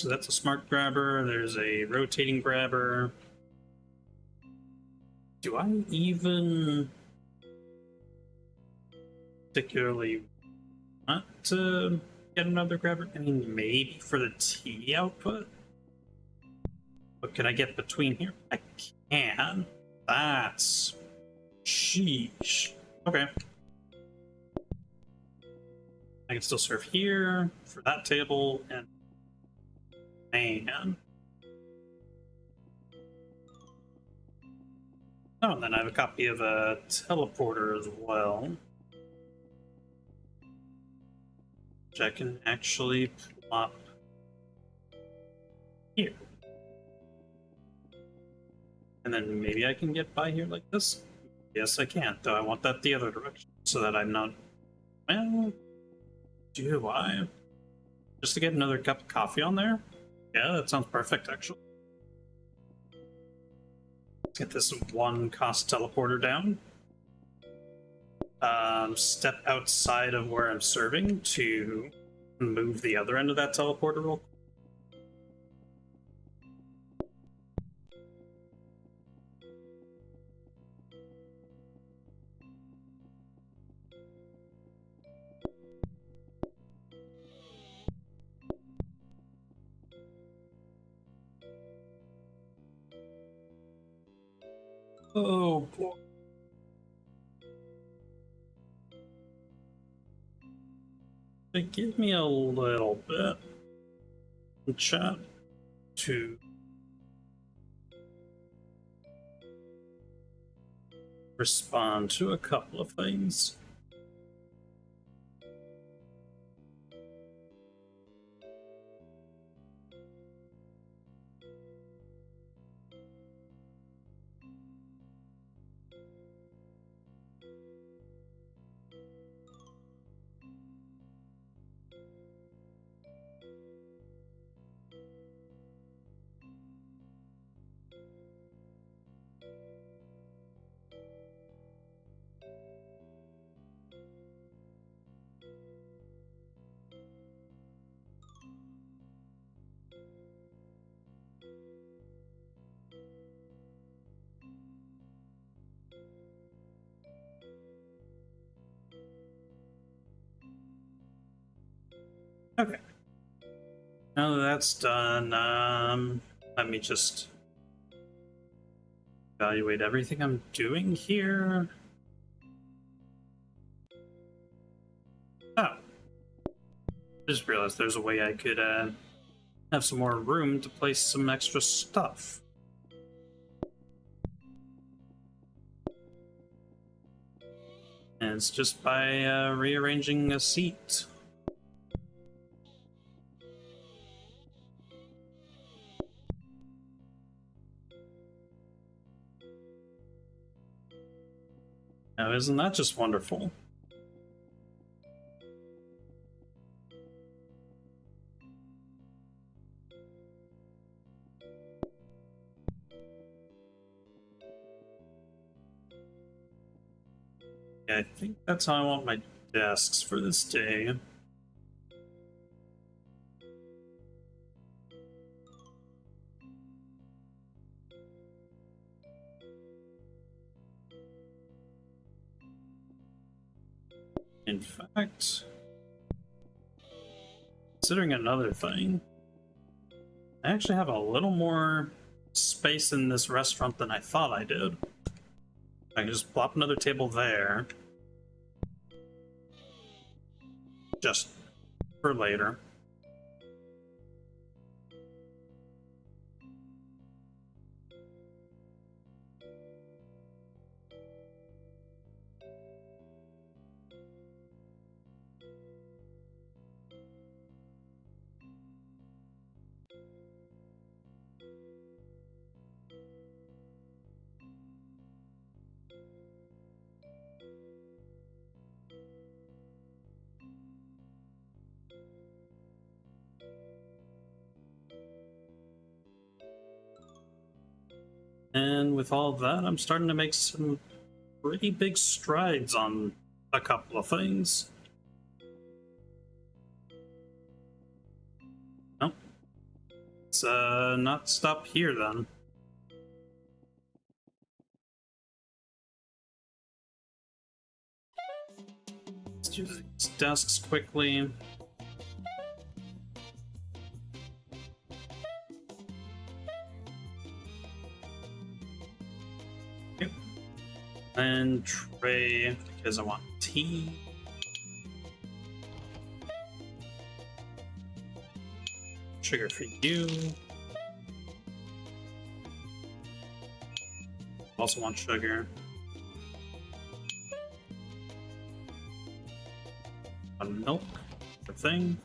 that's a smart grabber. There's a rotating grabber. Do I even particularly want to get another grabber? I mean, maybe for the tea output. What can I get between here? I can. That's sheesh. Okay. I can still serve here for that table, and man. Oh, and then I have a copy of a teleporter as well, which I can actually plop here. And then maybe I can get by here like this? Yes, I can, though I want that the other direction, so that I'm not... Well, do I? Just to get another cup of coffee on there? Yeah, that sounds perfect, actually. Let's get this one cost teleporter down. Step outside of where I'm serving to move the other end of that teleporter real quick. Oh boy. Give me a little bit in chat to respond to a couple of things. Okay. Now that that's done, let me just evaluate everything I'm doing here. Oh. Just realized there's a way I could have some more room to place some extra stuff. And it's just by rearranging a seat. Now, isn't that just wonderful? Yeah, I think that's how I want my desks for this day. In fact, considering another thing, I actually have a little more space in this restaurant than I thought I did. I can just plop another table there. Just for later. And with all of that, I'm starting to make some pretty big strides on a couple of things. Nope. Let's not stop here then. Let's do these desks quickly. Yep. And tray, because I want tea. Sugar for you. Also want sugar. Milk, the thing.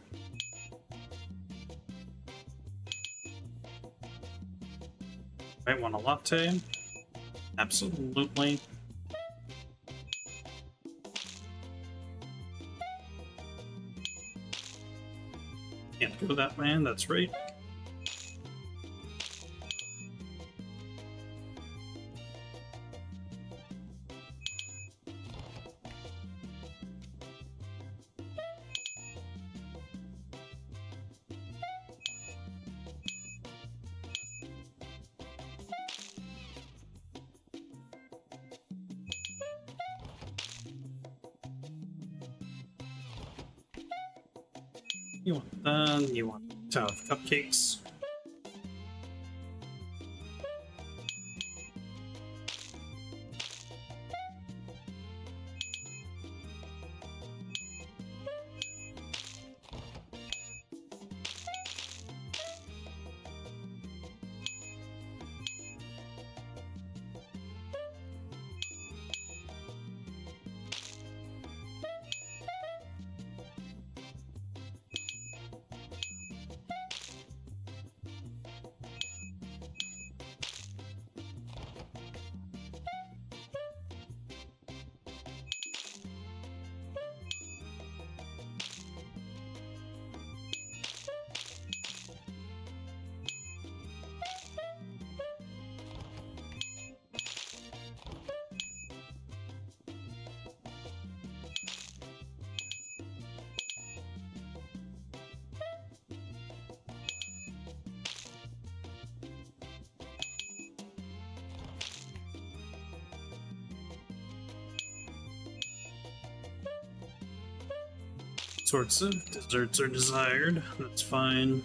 Might want a latte. Absolutely. Can't go that way, that's right. You want that, you want a ton of cupcakes. Sorts of desserts are desired, that's fine.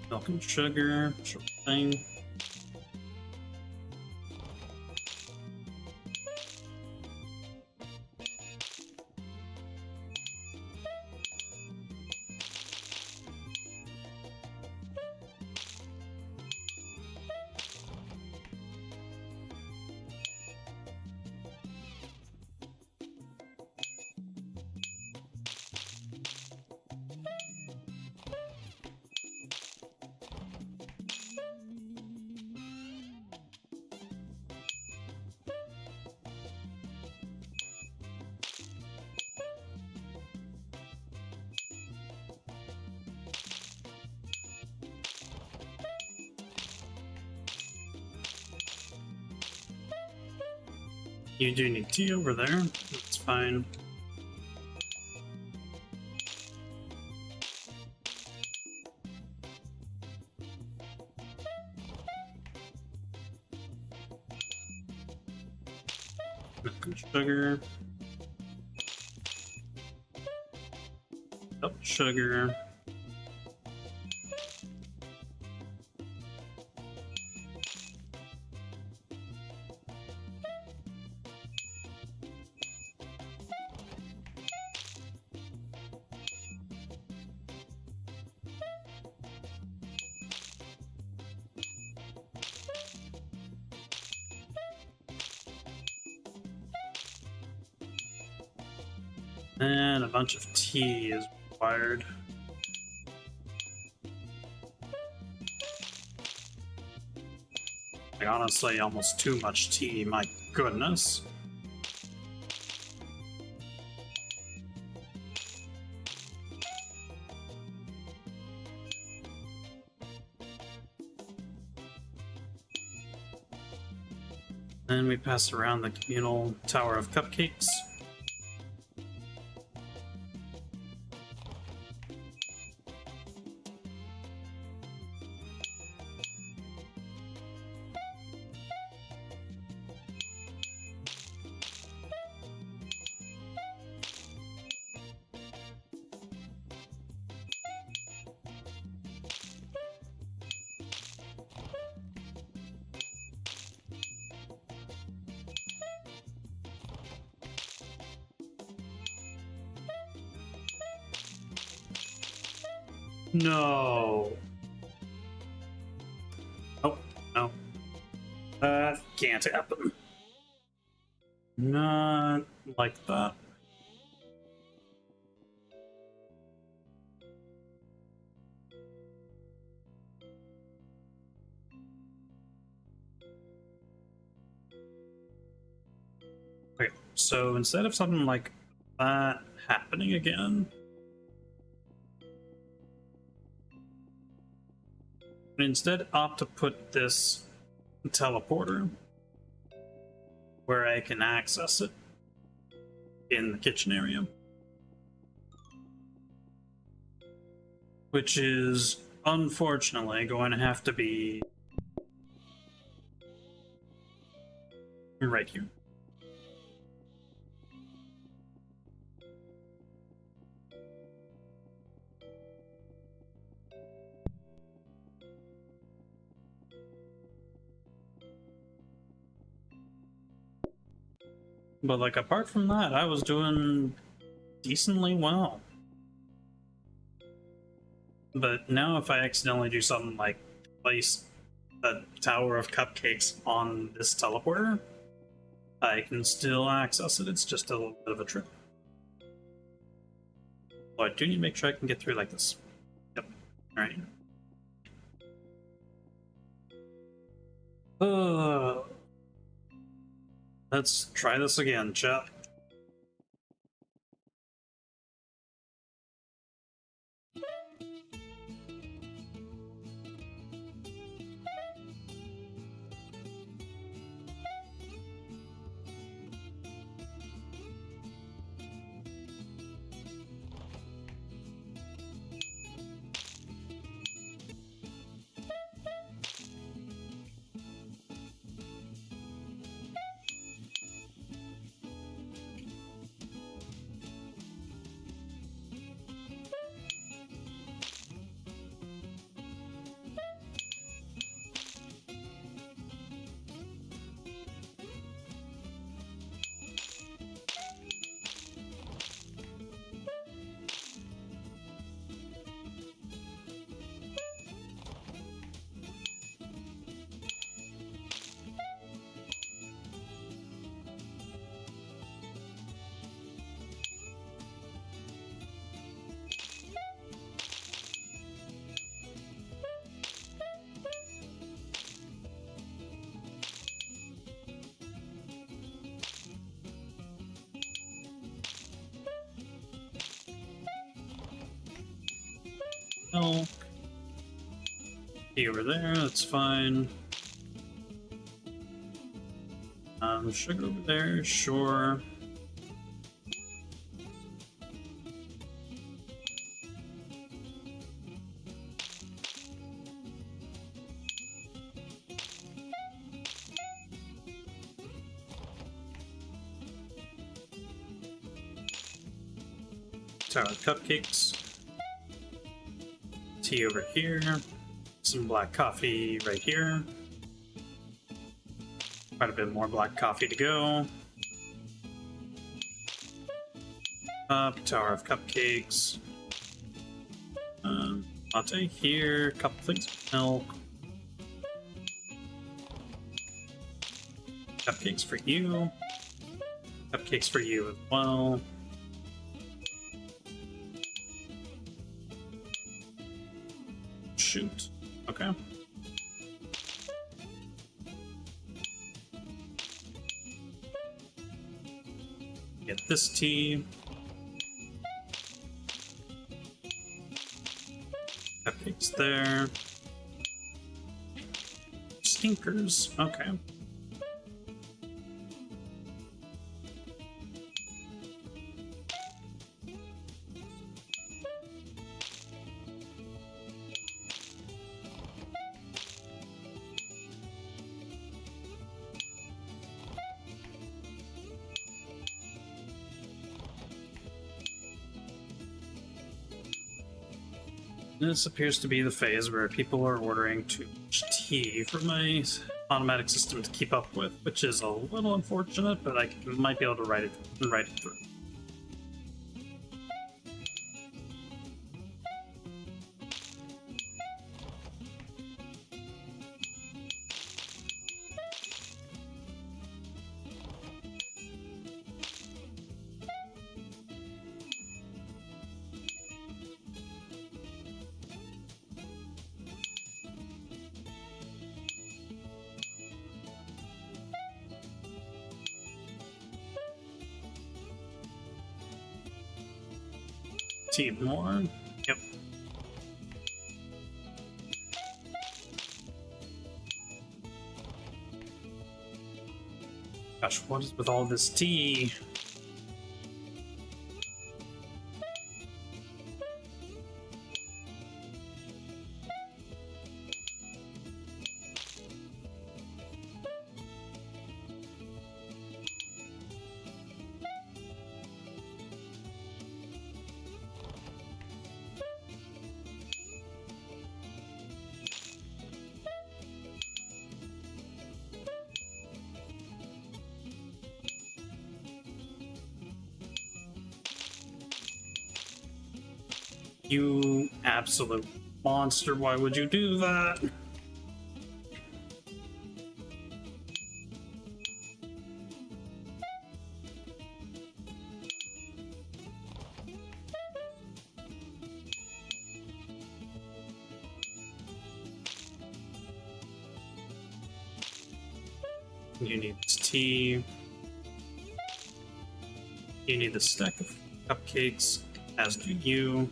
Milk and sugar, sure thing. You do need tea over there, that's fine. Milk and sugar. Cup sugar. And a bunch of tea is required. Like, honestly, almost too much tea, my goodness. Then we pass around the communal tower of cupcakes. No. Oh, no. That can't happen. Not like that. Okay, so instead of something like that happening again, instead opt to put this teleporter where I can access it in the kitchen area, which is unfortunately going to have to be right here. But like apart from that, I was doing decently well. But now if I accidentally do something like place a tower of cupcakes on this teleporter, I can still access it. It's just a little bit of a trip. Oh, I do need to make sure I can get through like this. Yep. Alright. Let's try this again, chat. No. Be over there, that's fine. Sugar over there, sure. Tower of cupcakes. Tea over here. Some black coffee right here. Quite a bit more black coffee to go. Up, tower of cupcakes. Latte here, couple things of milk. Cupcakes for you. Cupcakes for you as well. Shoot. Okay. Get this tea. Cupcakes there. Stinkers. Okay. This appears to be the phase where people are ordering too much tea for my automatic system to keep up with, which is a little unfortunate, but I might be able to write it through. tea more. Yep. Gosh, what is with all this tea? You absolute monster, why would you do that? You need this tea. You need the stack of cupcakes, as do you.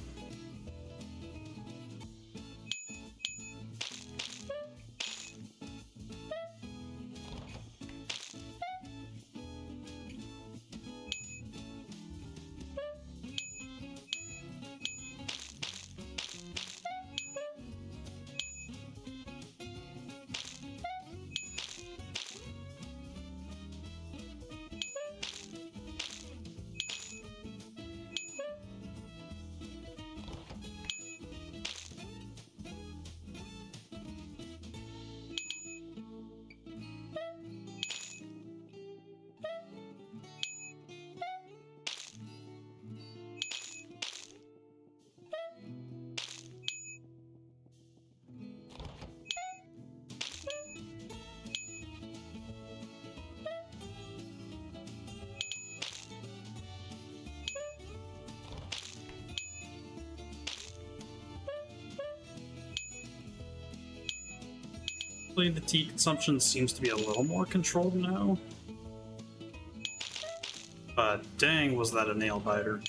The tea consumption seems to be a little more controlled now. But dang, was that a nail biter.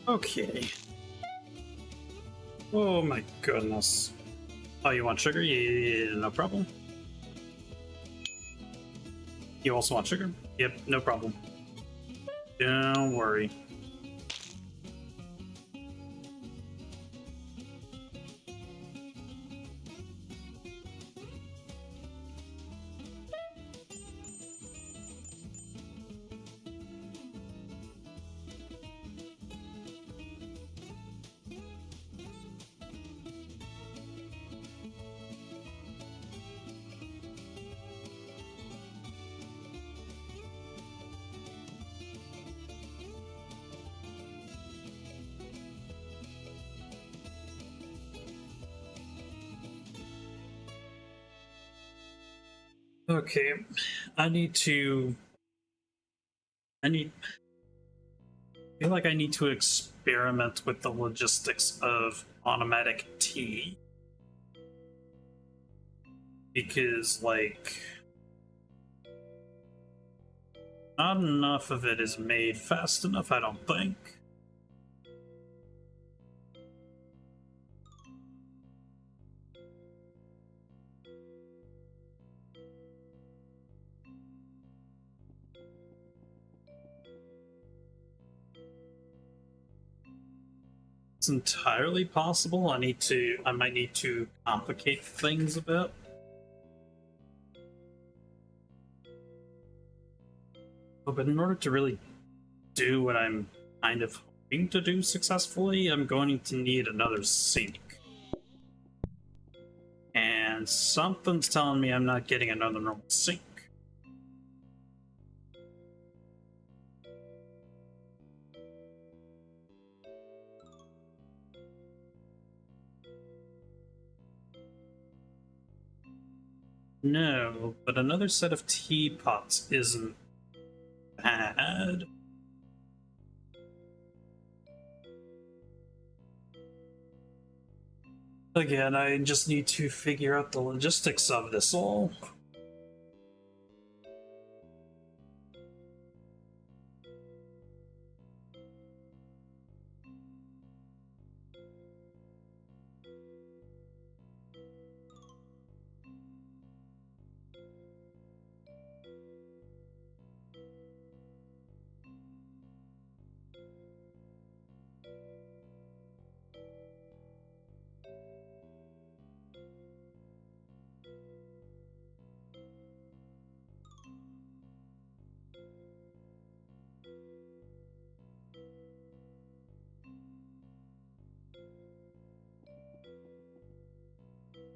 Okay. Oh my goodness. Oh, you want sugar? Yeah, no problem. You also want sugar? Yep, no problem. Don't worry. Okay, I feel like I need to experiment with the logistics of automatic tea. Because, like, not enough of it is made fast enough, I don't think. it's entirely possible. I might need to complicate things a bit. But in order to really do what I'm kind of hoping to do successfully, I'm going to need another sink. And something's telling me I'm not getting another normal sink. No, but another set of teapots isn't bad. Again, I just need to figure out the logistics of this all.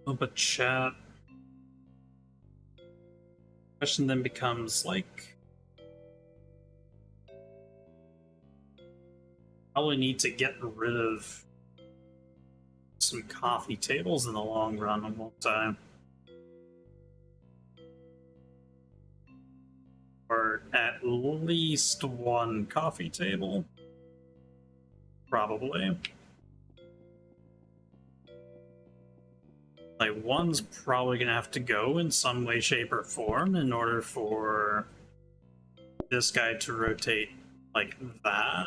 Oh, but chat. Question then becomes like, probably need to get rid of some coffee tables in the long run, won't I? Or at least one coffee table. Probably. Like, one's probably gonna have to go in some way, shape, or form in order for this guy to rotate like that.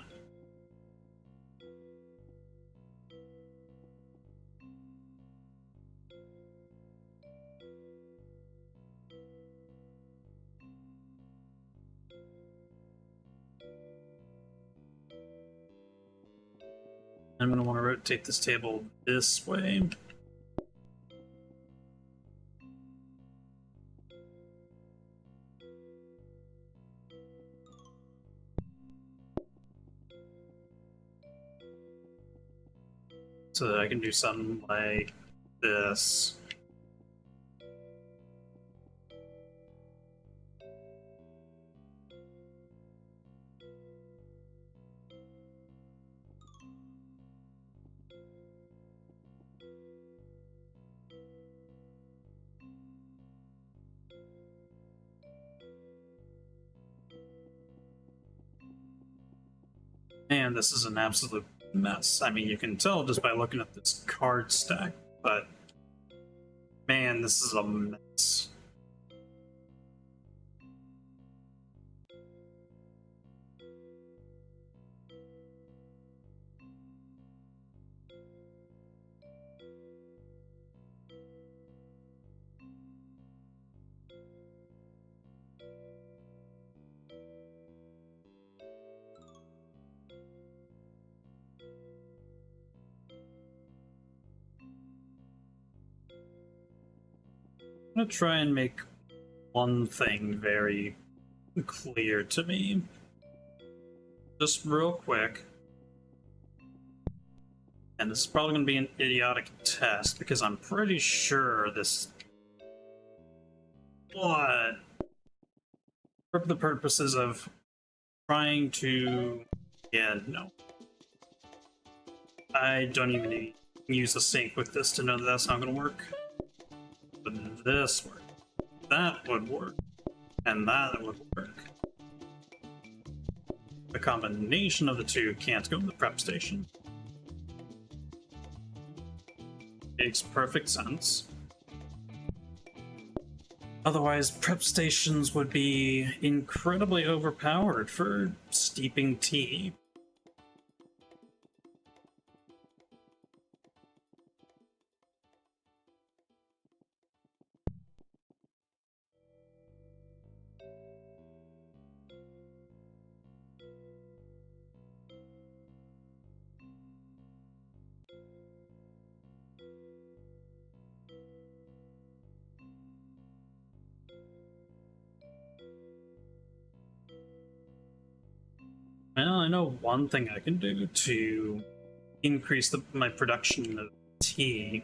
I'm gonna want to rotate this table this way. So that I can do something like this. Man, this is an absolute mess. I mean, you can tell just by looking at this card stack, but man, this is a mess. I'm gonna try and make one thing very clear to me. Just real quick. And this is probably going to be an idiotic test because I'm pretty sure this. What? For the purposes of trying to. Yeah, no. I don't even use a sink with this to know that that's not going to work. But this worked. That would work. And that would work. The combination of the two can't go in the prep station. Makes perfect sense. Otherwise, prep stations would be incredibly overpowered for steeping tea. I know one thing I can do to increase my production of tea.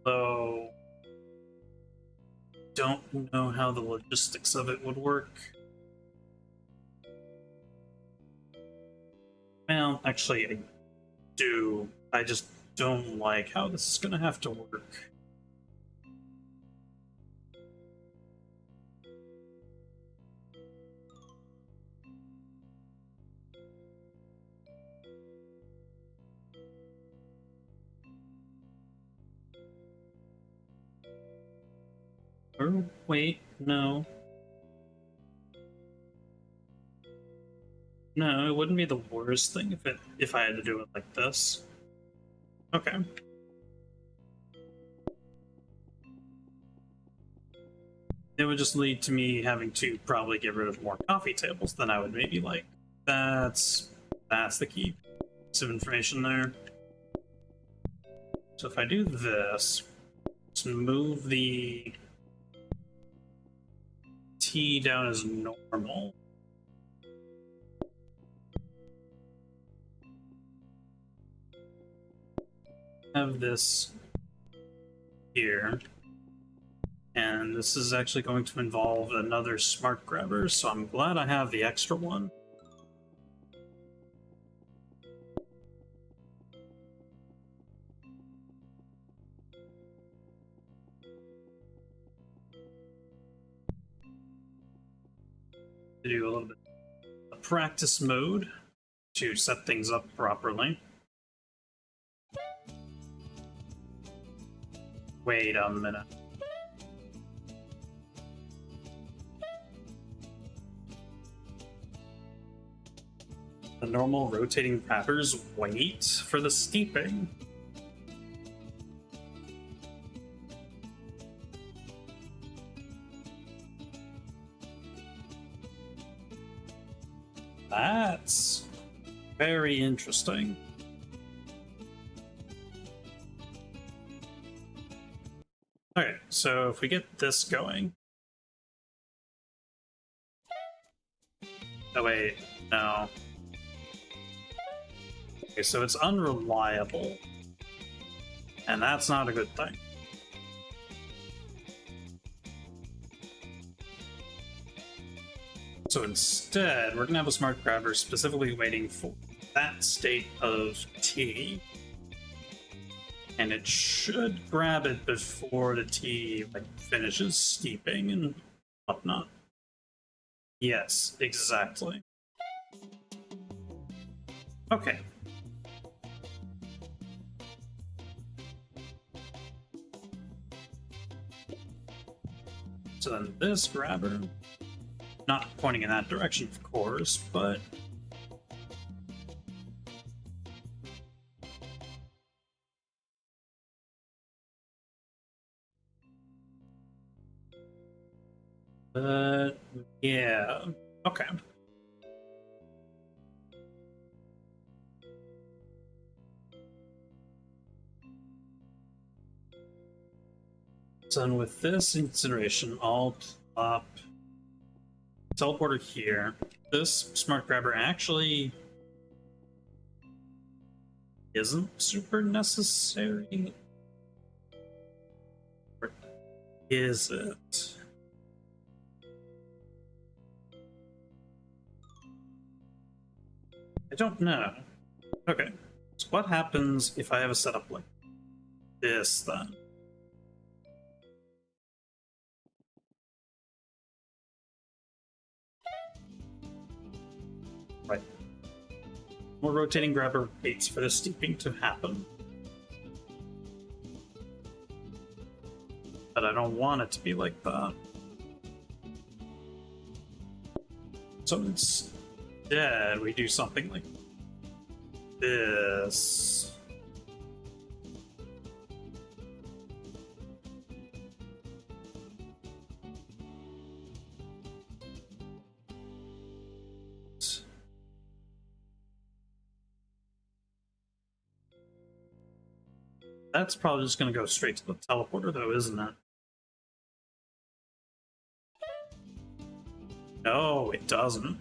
Though, don't know how the logistics of it would work. Well, actually, I do. I just don't like how this is gonna have to work. Or wait, no. No, it wouldn't be the worst thing if I had to do it like this. Okay. It would just lead to me having to probably get rid of more coffee tables than I would maybe like. That's the key piece of information there. So if I do this, just move the tea down as normal. Have this here. And this is actually going to involve another smart grabber, so I'm glad I have the extra one. To do a little bit of practice mode to set things up properly. Wait a minute. The normal rotating wrappers wait for the steeping. That's very interesting. Okay, so if we get this going. Oh, wait, no. Okay, so it's unreliable. And that's not a good thing. So instead, we're gonna have a smart grabber specifically waiting for that state of tea. And it should grab it before the tea finishes steeping and whatnot. Yes, exactly. Okay. So then this grabber, not pointing in that direction, of course, but yeah, okay. So then with this in consideration, I'll plop teleporter here. This smart grabber actually isn't super necessary. Or is it? I don't know. Okay, so what happens if I have a setup like this then? Right. More rotating grabber waits for the steeping to happen. But I don't want it to be like that. So instead, we do something like this. That's probably just going to go straight to the teleporter, though, isn't it? No, it doesn't.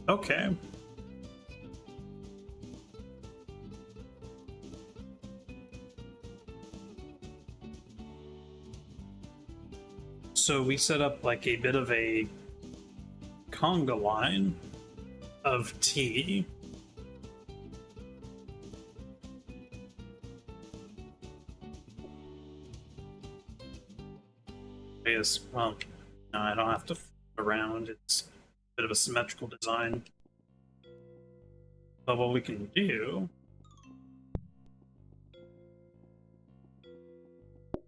Okay. So we set up like a bit of a conga line of tea. Yes, well, no, I don't have to f around. It's a bit of a symmetrical design. But what we can do,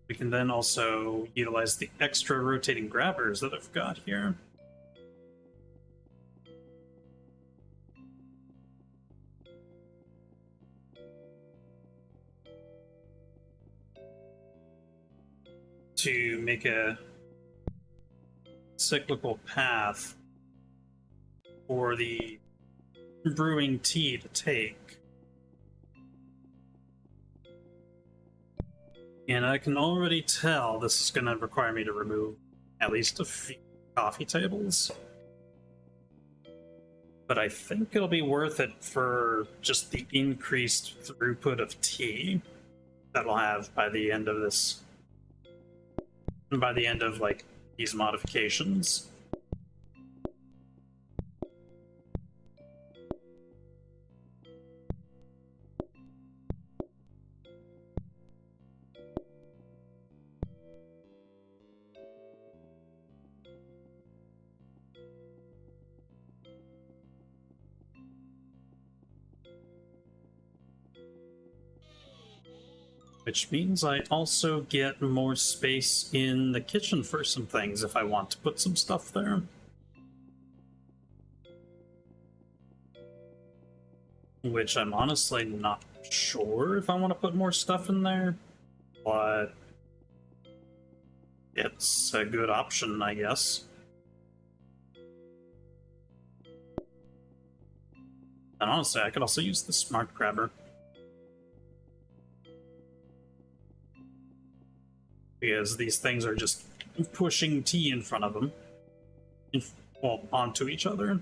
we can then also utilize the extra rotating grabbers that I've got here. To make a cyclical path for the brewing tea to take. And I can already tell this is going to require me to remove at least a few coffee tables. But I think it'll be worth it for just the increased throughput of tea that I'll have by the end of this. By the end of, like, these modifications. Which means I also get more space in the kitchen for some things if I want to put some stuff there. Which I'm honestly not sure if I want to put more stuff in there, but it's a good option, I guess. And honestly, I could also use the smart grabber. Because these things are just pushing tea in front of them, well, onto each other.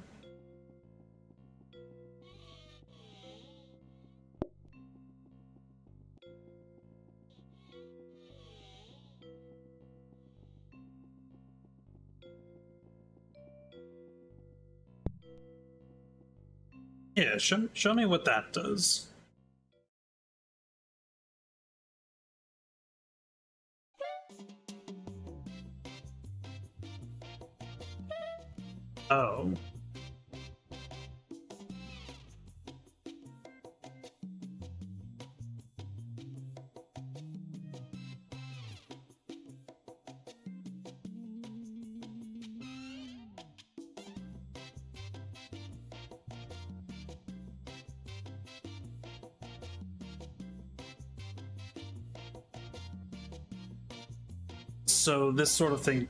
Yeah, show me what that does. Oh. So this sort of thing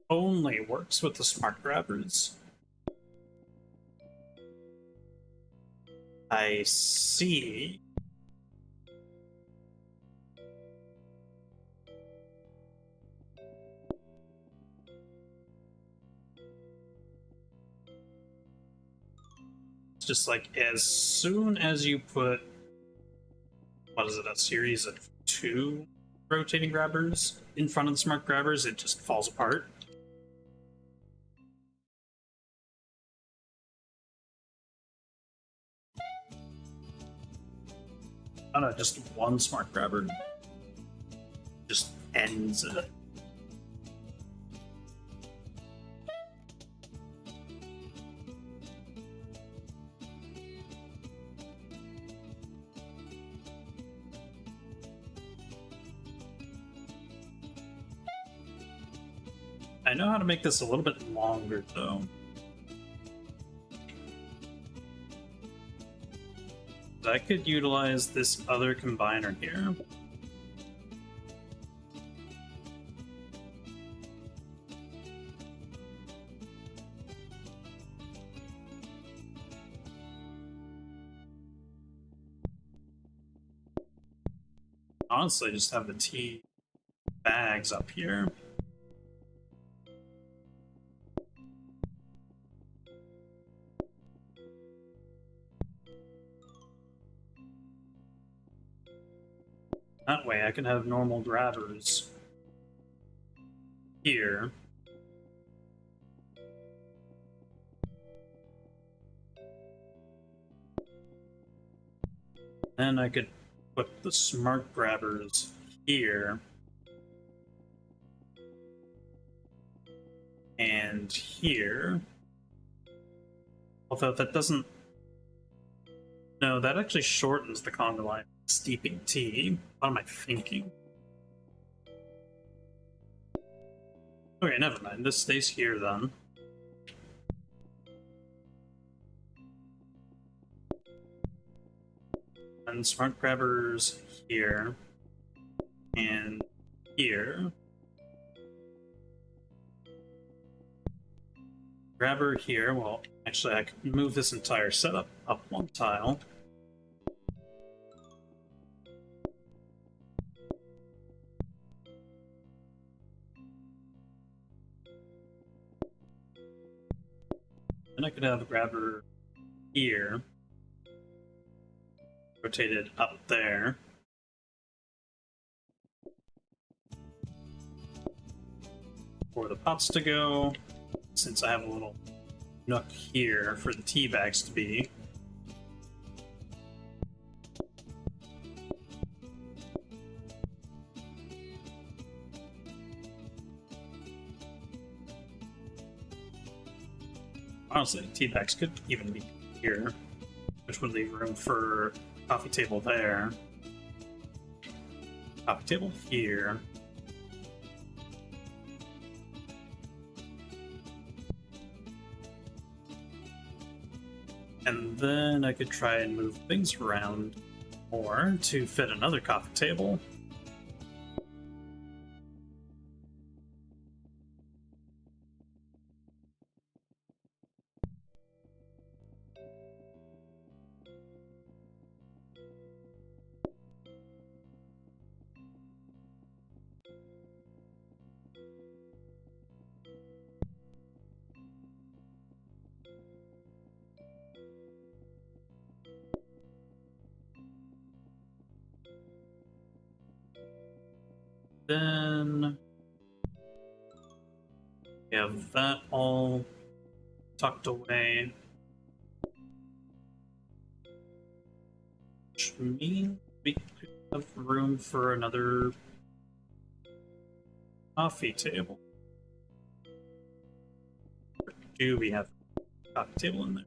only works with the smart grabbers. I see. It's just like as soon as you put, what is it, a series of 2 rotating grabbers in front of the smart grabbers, it just falls apart. Oh no, just one smart grabber just ends it. I know how to make this a little bit longer, though. I could utilize this other combiner here. Honestly, just have the tea bags up here. That way I can have normal grabbers here. Then I could put the smart grabbers here. And here. Although that doesn't... No, that actually shortens the conga line. Steeping tea. What am I thinking? Okay, never mind. This stays here then. And smart grabbers here. And here. Grabber here. Well, actually, I could move this entire setup up one tile. Then I could have a grabber here. Rotated up there. For the pots to go. Since I have a little nook here for the tea bags to be. Honestly, tea bags could even be here, which would leave room for coffee table there. Coffee table here. And then I could try and move things around more to fit another coffee table. Then we have that all tucked away. Which means we could have room for another coffee table. Or do we have a coffee table in there?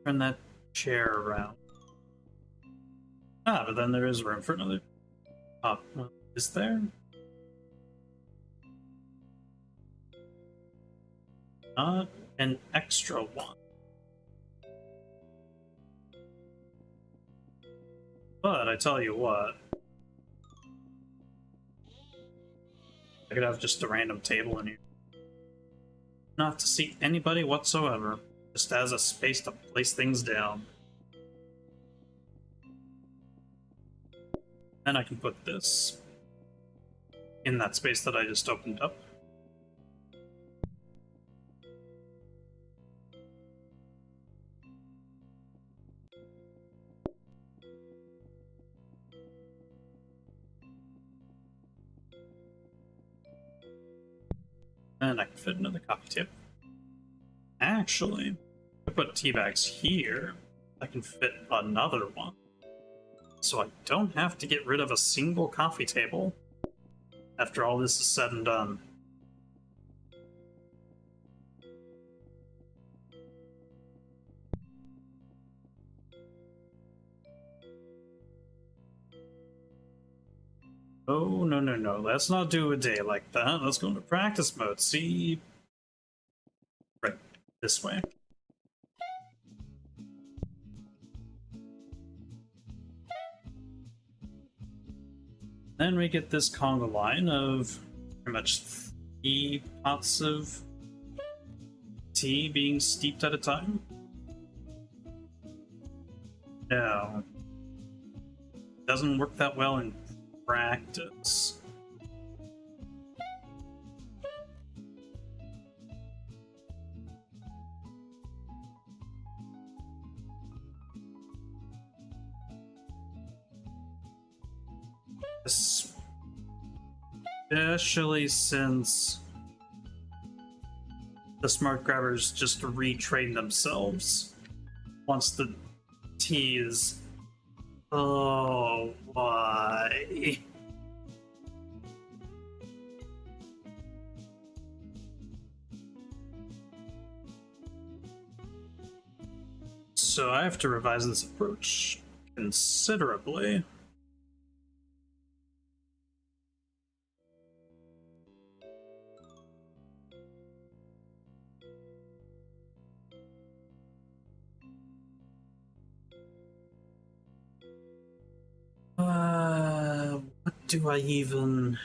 Turn that chair around. Ah, but then there is room for another. Is there? Not an extra one. But I tell you what. I could have just a random table in here. Not to seat anybody whatsoever. Just as a space to place things down. Then I can put this in that space that I just opened up. And I can fit another coffee table. Actually, if I put tea bags here, I can fit another one. So I don't have to get rid of a single coffee table after all this is said and done. Oh, no, no, no. Let's not do a day like that. Let's go into practice mode. See? Right. This way. Then we get this conga line of much 3 pots of tea being steeped at a time? No. Doesn't work that well in practice. Especially since the smart grabbers just retrain themselves once the tea is. Oh, why? So I have to revise this approach considerably. What do I even...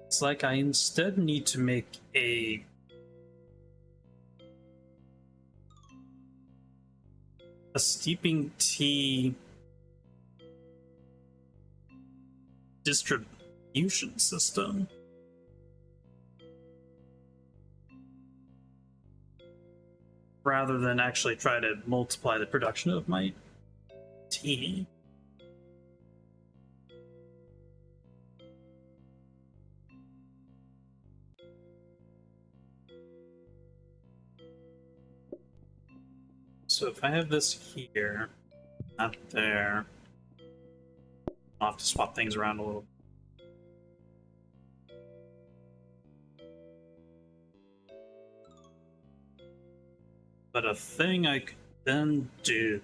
It's like I instead need to make a steeping tea distribution system. Rather than actually try to multiply the production of my tea. So if I have this here, not there, I'll have to swap things around a little. But a thing I could then do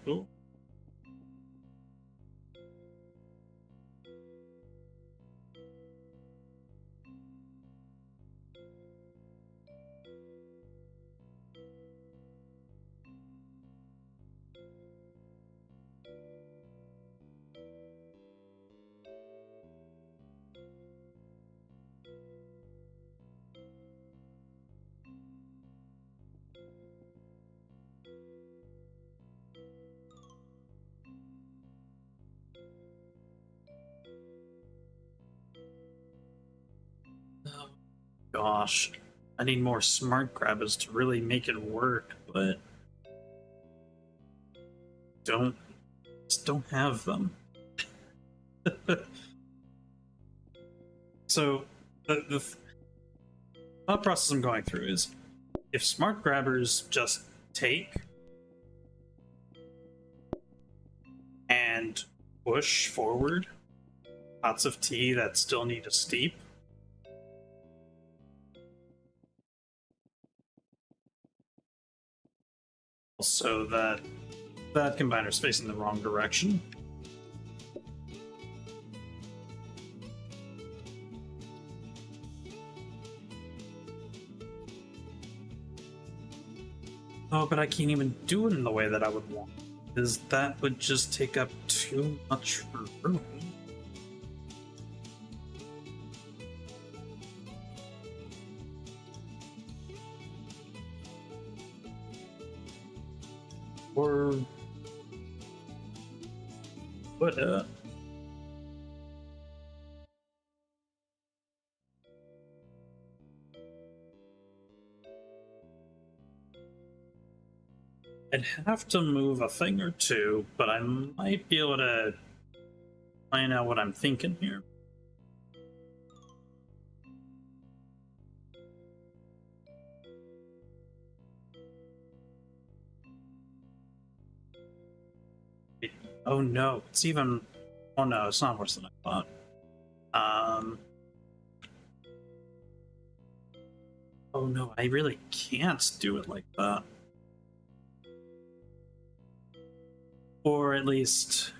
oh, gosh, I need more smart grabbers to really make it work, but just don't have them. So the thought process I'm going through is, if smart grabbers just take and push forward pots of tea that still need to steep, so that combiner's facing the wrong direction. Oh, but I can't even do it in the way that I would want, because that would just take up too much room. Or what? I'd have to move a thing or two, but I might be able to plan out what I'm thinking here. Oh no, it's even Oh no, it's not worse than I thought. Oh no, I really can't do it like that. Or at least...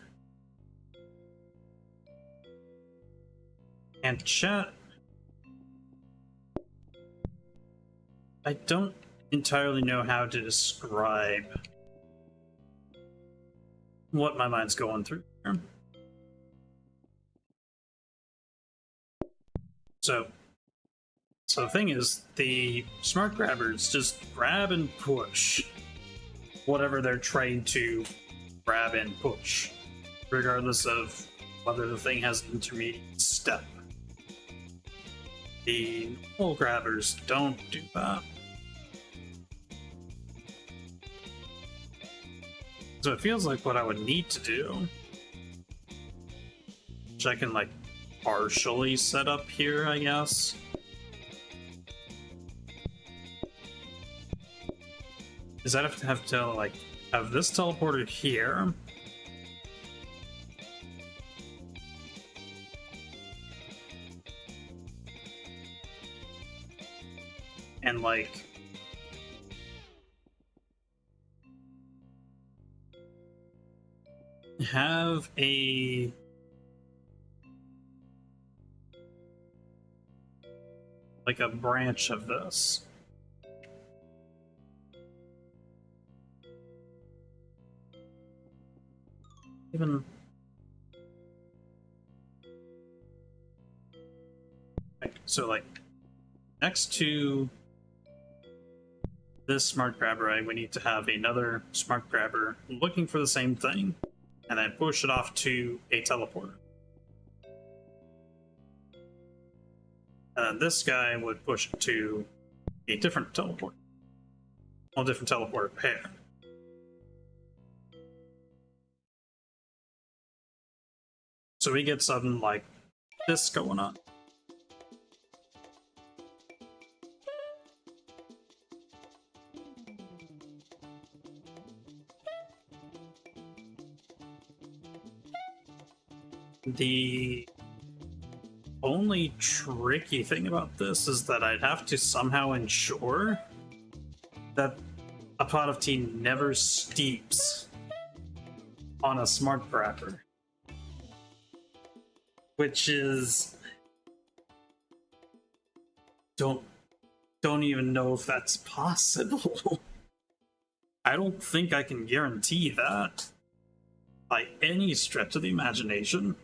And chat... I don't entirely know how to describe what my mind's going through here. So the thing is, the smart grabbers just grab and push whatever they're trained to grab and push, regardless of whether the thing has an intermediate step. The normal grabbers don't do that. So it feels like what I would need to do, which I can like partially set up here, I guess. Is that have to like have this teleporter here, and like have a like a branch of this. Even so, like next to this smart grabber, we need to have another smart grabber looking for the same thing, and then push it off to a teleporter. And then this guy would push it to a different teleporter. Well, different teleporter pair. So we get something like this going on. The only tricky thing about this is that I'd have to somehow ensure that a pot of tea never steeps on a smart grabber. Which is... Don't even know if that's possible. I don't think I can guarantee that by any stretch of the imagination.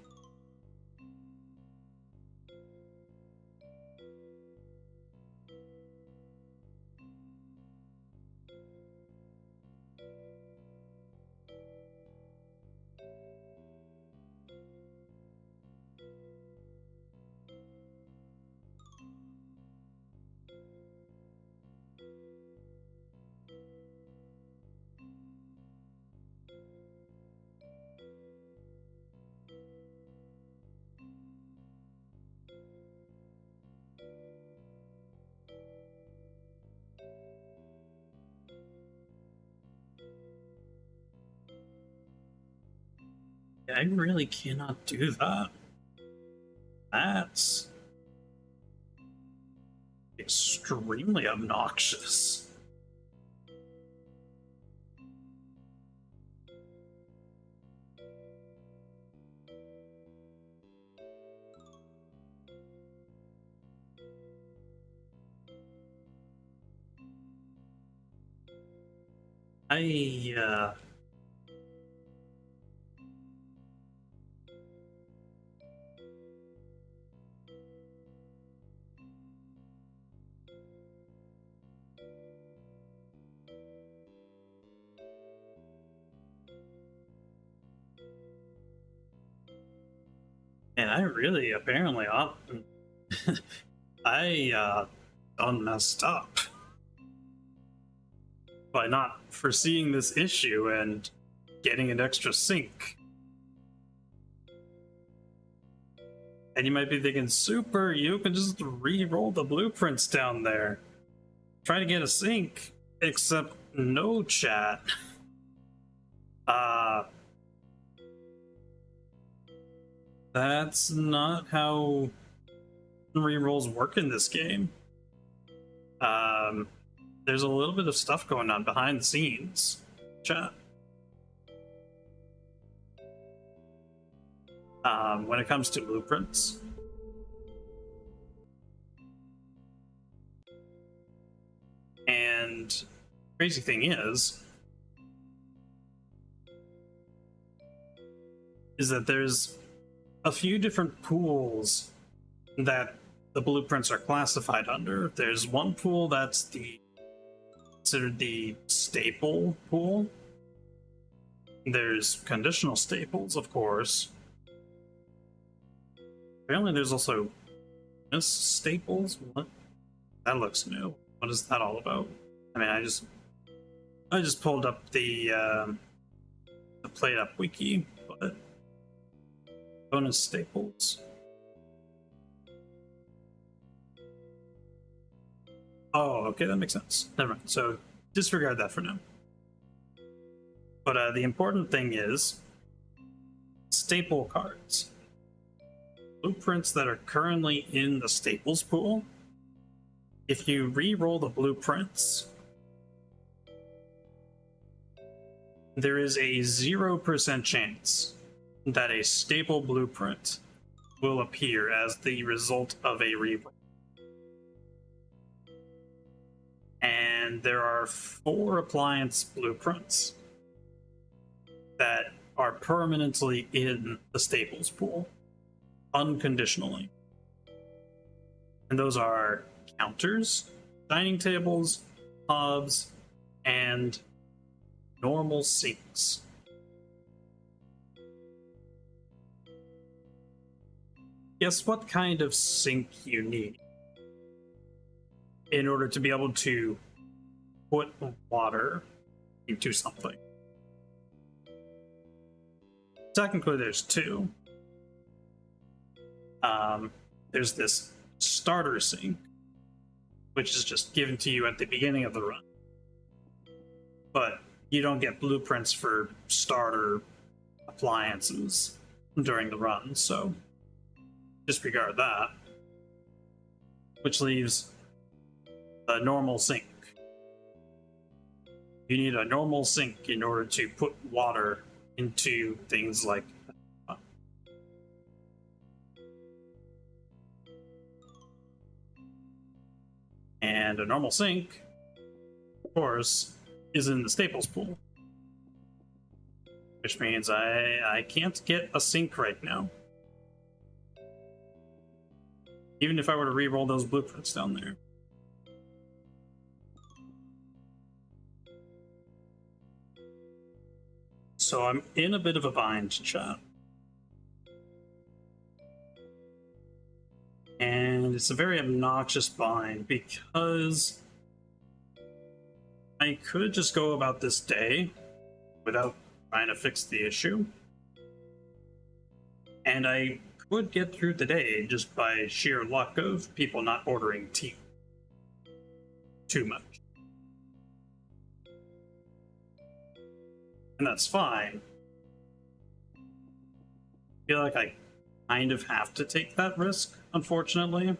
I really cannot do that. That's extremely obnoxious. And I really apparently I done messed up by not foreseeing this issue and getting an extra sink. And you might be thinking, super, you can just re-roll the blueprints down there. Try to get a sink, except no, chat. That's not how rerolls work in this game. There's a little bit of stuff going on behind the scenes. Chat. When it comes to blueprints. And crazy thing is that there's a few different pools that the blueprints are classified under. There's one pool that's considered the staple pool. There's conditional staples, of course. Apparently there's also staples. What? That looks new. What is that all about? I mean, I just pulled up the Played Up wiki, but bonus staples. Oh, okay, that makes sense. Never mind. So disregard that for now. But the important thing is staple cards. Blueprints that are currently in the staples pool. If you re-roll the blueprints, there is a 0% chance that a staple blueprint will appear as the result of a re-roll. And there are 4 appliance blueprints that are permanently in the staples pool, unconditionally. And those are counters, dining tables, hobs, and normal sinks. Guess what kind of sink you need in order to be able to put water into something? Technically, there's 2. There's this starter sink, which is just given to you at the beginning of the run. But you don't get blueprints for starter appliances during the run, so disregard that. Which leaves a normal sink. You need a normal sink in order to put water into things like that. And a normal sink, of course, is in the staples pool. Which means I can't get a sink right now. Even if I were to re-roll those blueprints down there. So I'm in a bit of a bind, chat. And it's a very obnoxious bind because I could just go about this day without trying to fix the issue. And I could get through the day just by sheer luck of people not ordering tea too much. And that's fine. I feel like I kind of have to take that risk, unfortunately.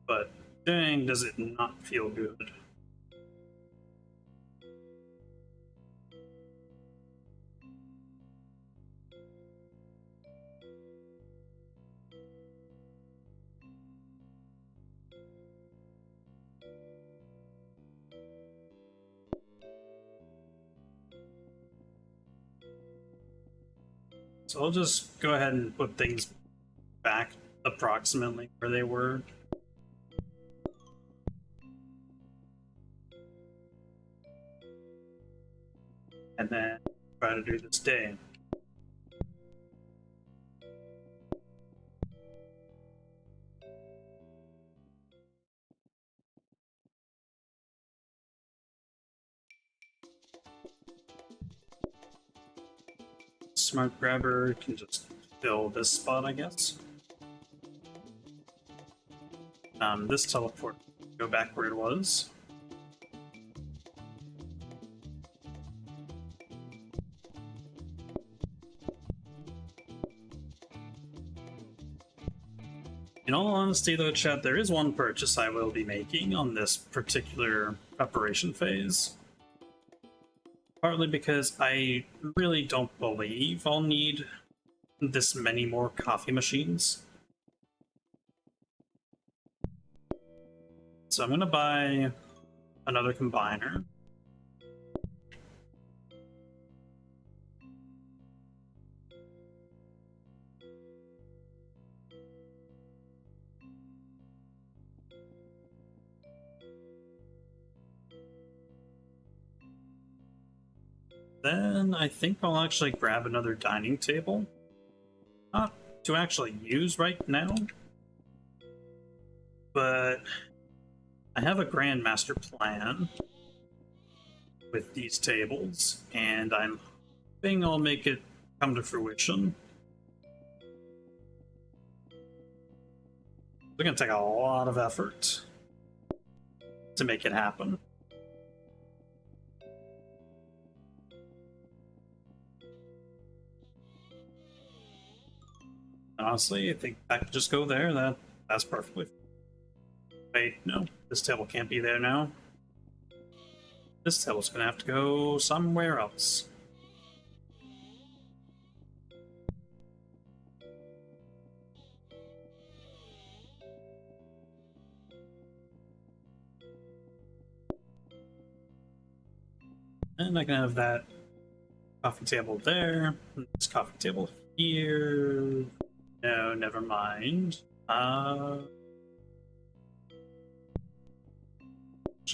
But dang, does it not feel good. So I'll just go ahead and put things back approximately where they were. And then try to do this day. Smart grabber can just fill this spot, I guess. This teleport go back where it was. In all honesty, though, chat, there is one purchase I will be making on this particular preparation phase. Partly because I really don't believe I'll need this many more coffee machines. So I'm gonna buy another combiner. Then I think I'll actually grab another dining table. Not to actually use right now, but I have a grand master plan with these tables, and I'm hoping I'll make it come to fruition. It's gonna take a lot of effort to make it happen. Honestly, I think I could just go there. That's perfectly fine. Wait, no, this table can't be there now. This table's gonna have to go somewhere else. And I can have that coffee table there, this coffee table here. No, never mind. Actually,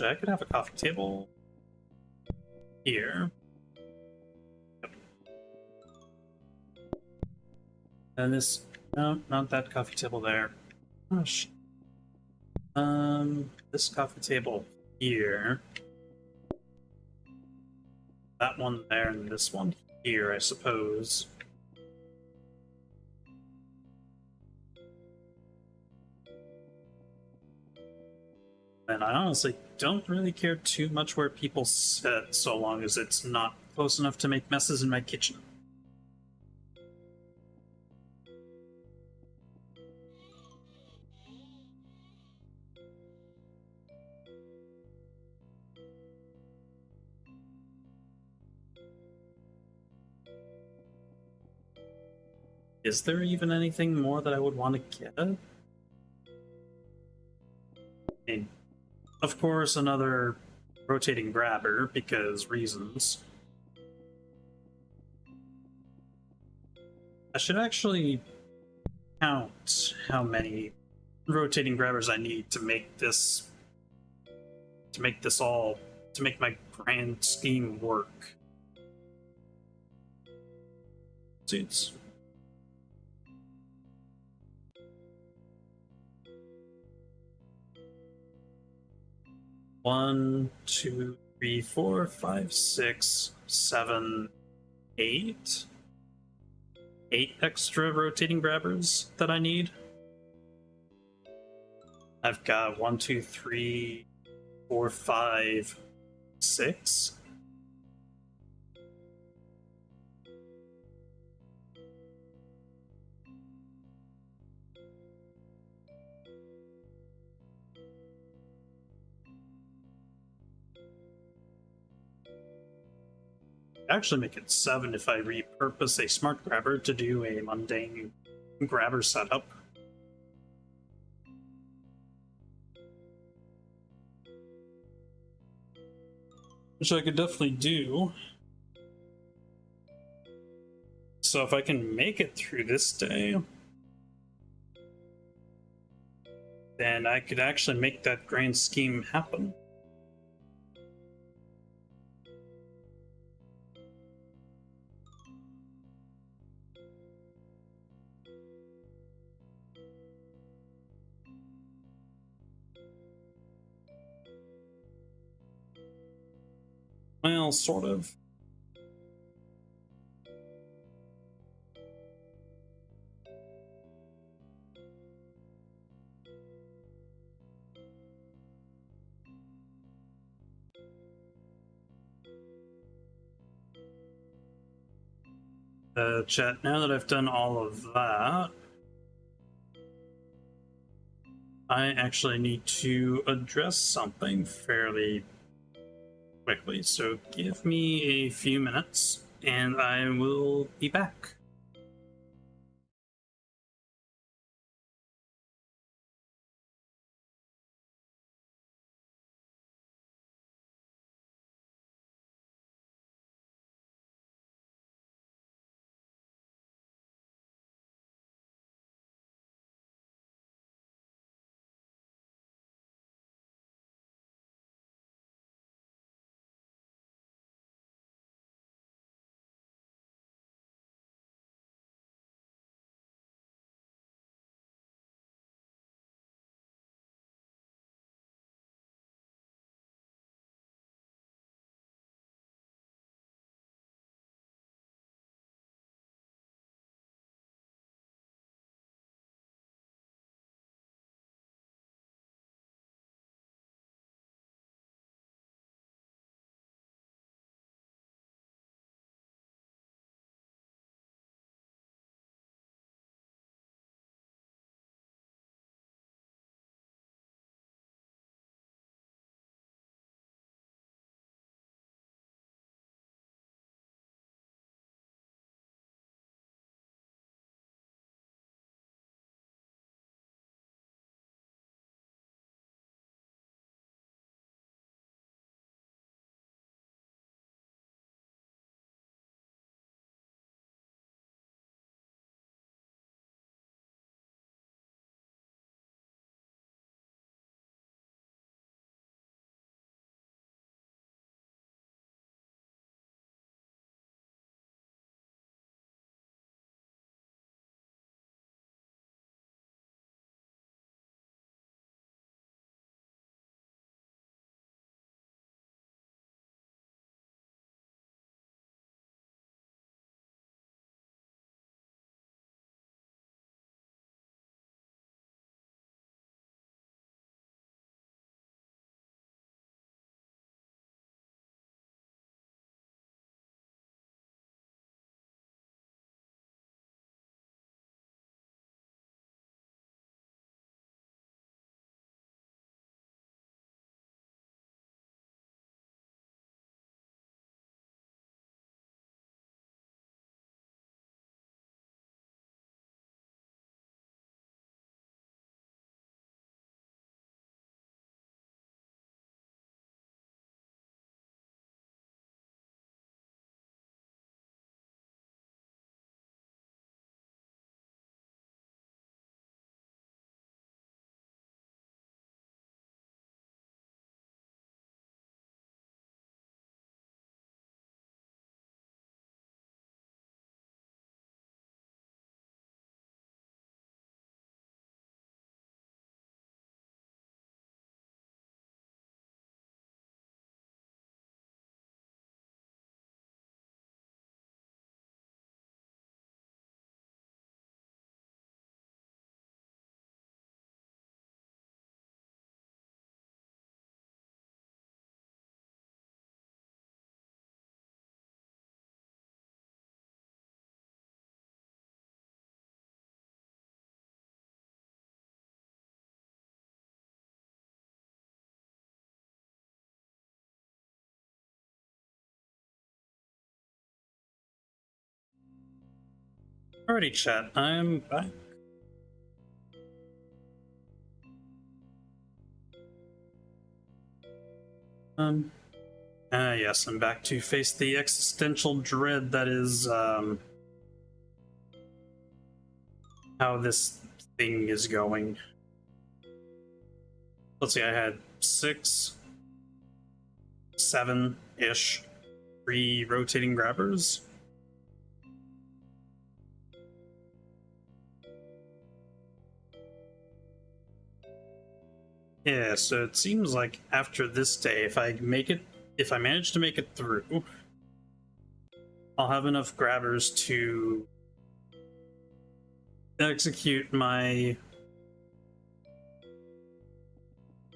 I could have a coffee table here. Yep. And this, no, not that coffee table there. Gosh. This coffee table here. That one there and this one here, I suppose. And I honestly don't really care too much where people sit, so long as it's not close enough to make messes in my kitchen. Is there even anything more that I would want to get? I mean, of course, another rotating grabber, because reasons. I should actually count how many rotating grabbers I need to make this to make my grand scheme work. Suits. One, two, three, four, five, six, seven, eight. 8 extra rotating grabbers that I need. I've got 1, 2, 3, 4, 5, 6. Actually make it 7 if I repurpose a smart grabber to do a mundane grabber setup. Which I could definitely do. So if I can make it through this day, then I could actually make that grand scheme happen. Well, sort of. Chat, now that I've done all of that, I actually need to address something fairly quickly, so give me a few minutes and I will be back. Alrighty, chat, I'm back. Yes, I'm back to face the existential dread that is, how this thing is going. Let's see, I had 6, 7-ish, 3 rotating grabbers. Yeah, so it seems like after this day, if I manage to make it through, I'll have enough grabbers to execute my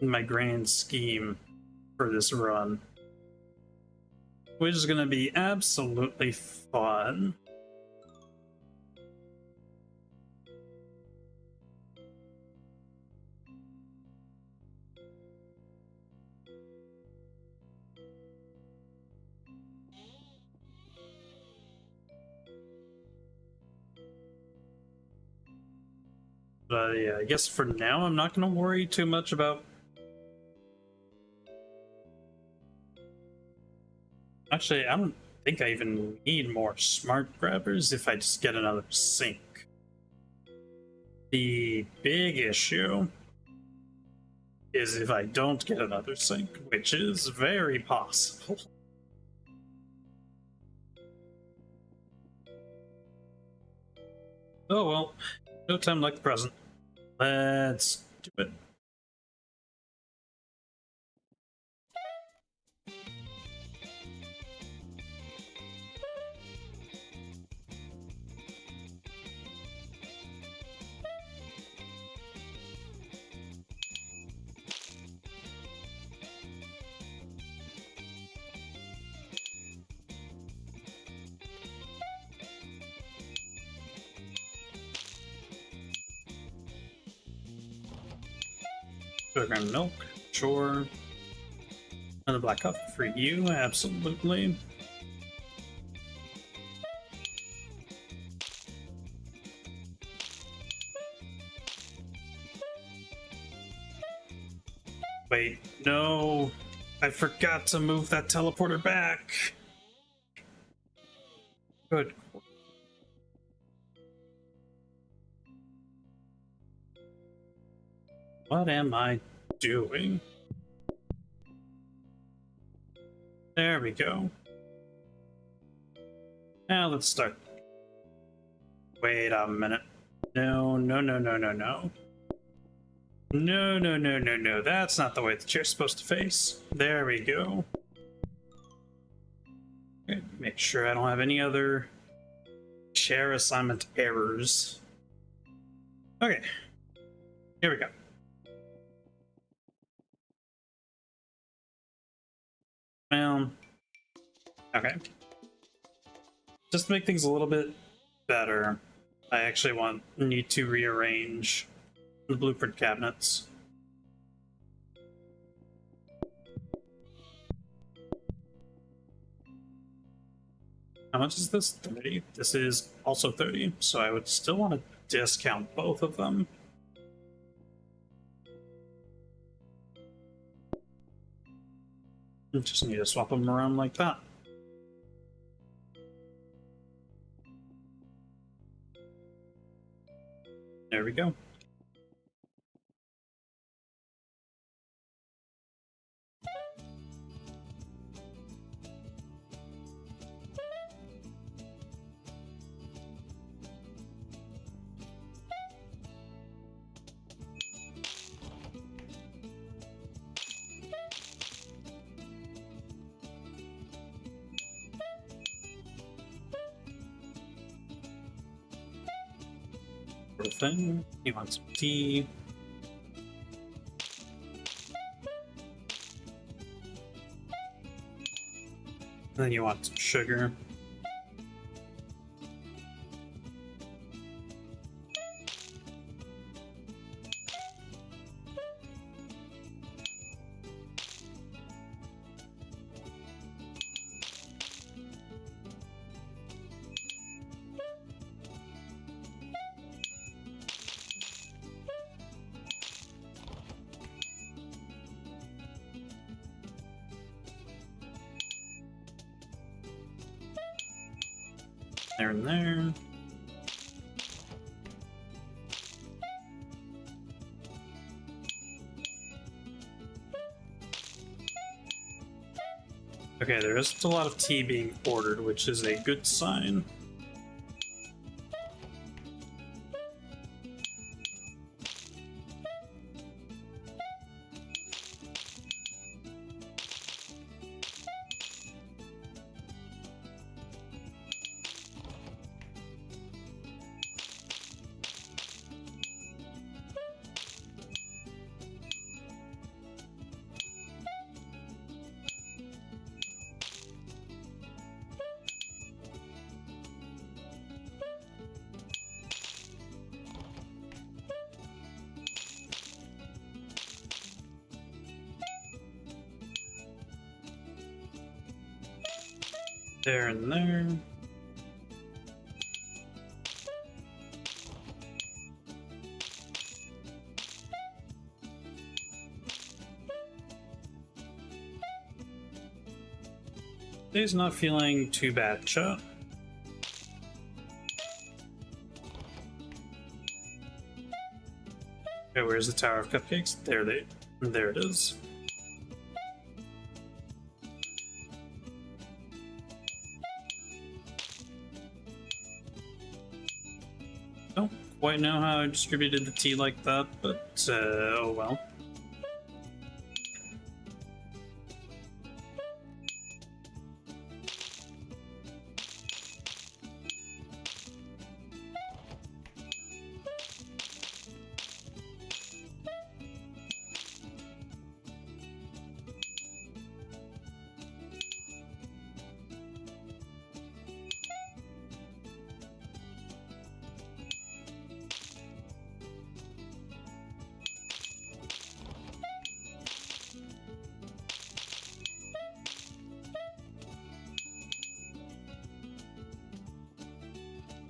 grand scheme for this run, which is going to be absolutely fun. But yeah, I guess for now I'm not going to worry too much about... Actually, I don't think I even need more smart grabbers if I just get another sink. The big issue is if I don't get another sink, which is very possible. Oh well, no time like the present. Let's do it. Sugar and milk, sure. Another black coffee for you, absolutely. Wait, no. I forgot to move that teleporter back. Good. What am I doing? There we go. Now let's start. Wait a minute. No, no, no, no, no, no. No, no, no, no, no. That's not the way the chair's supposed to face. There we go. Okay, make sure I don't have any other chair assignment errors. Okay. Here we go. Well, okay. Just to make things a little bit better, I actually need to rearrange the blueprint cabinets. How much is this? 30? This is also 30, so I would still want to discount both of them. Just need to swap them around like that. There we go. Thing. You want some tea. And then you want some sugar. There and there. Okay, there isn't a lot of tea being ordered, which is a good sign. There and there. Today's not feeling too bad, chat. Okay, where's the Tower of Cupcakes? There it is. Don't quite know how I distributed the tea like that, but oh well.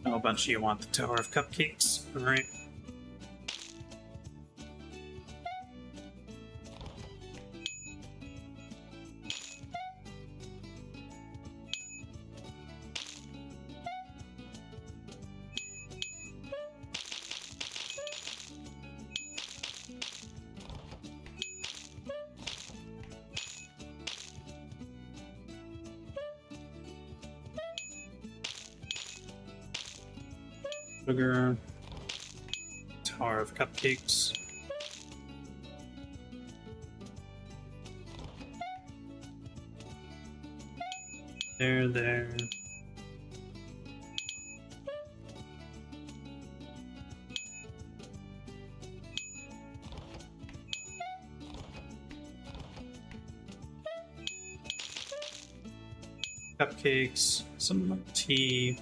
Oh, a bunch of you want the Tower of Cupcakes, alright. Sugar, Tower of Cupcakes. There. Cupcakes, some more tea.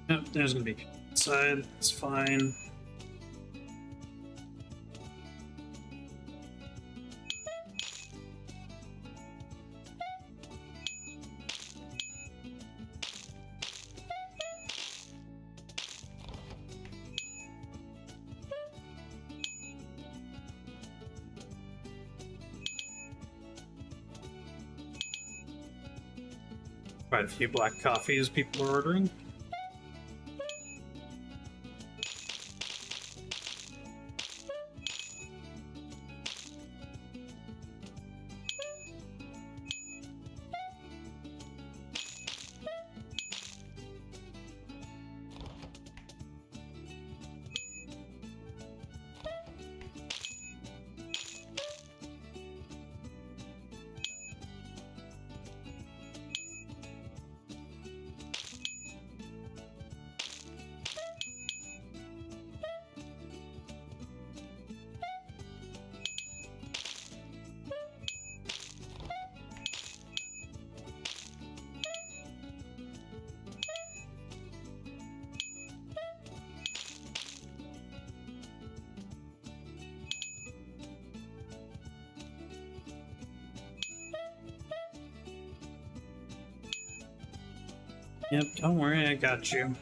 Yep, there's gonna be inside, it's fine. Quite a few black coffees people are ordering. Yep, don't worry, I got you.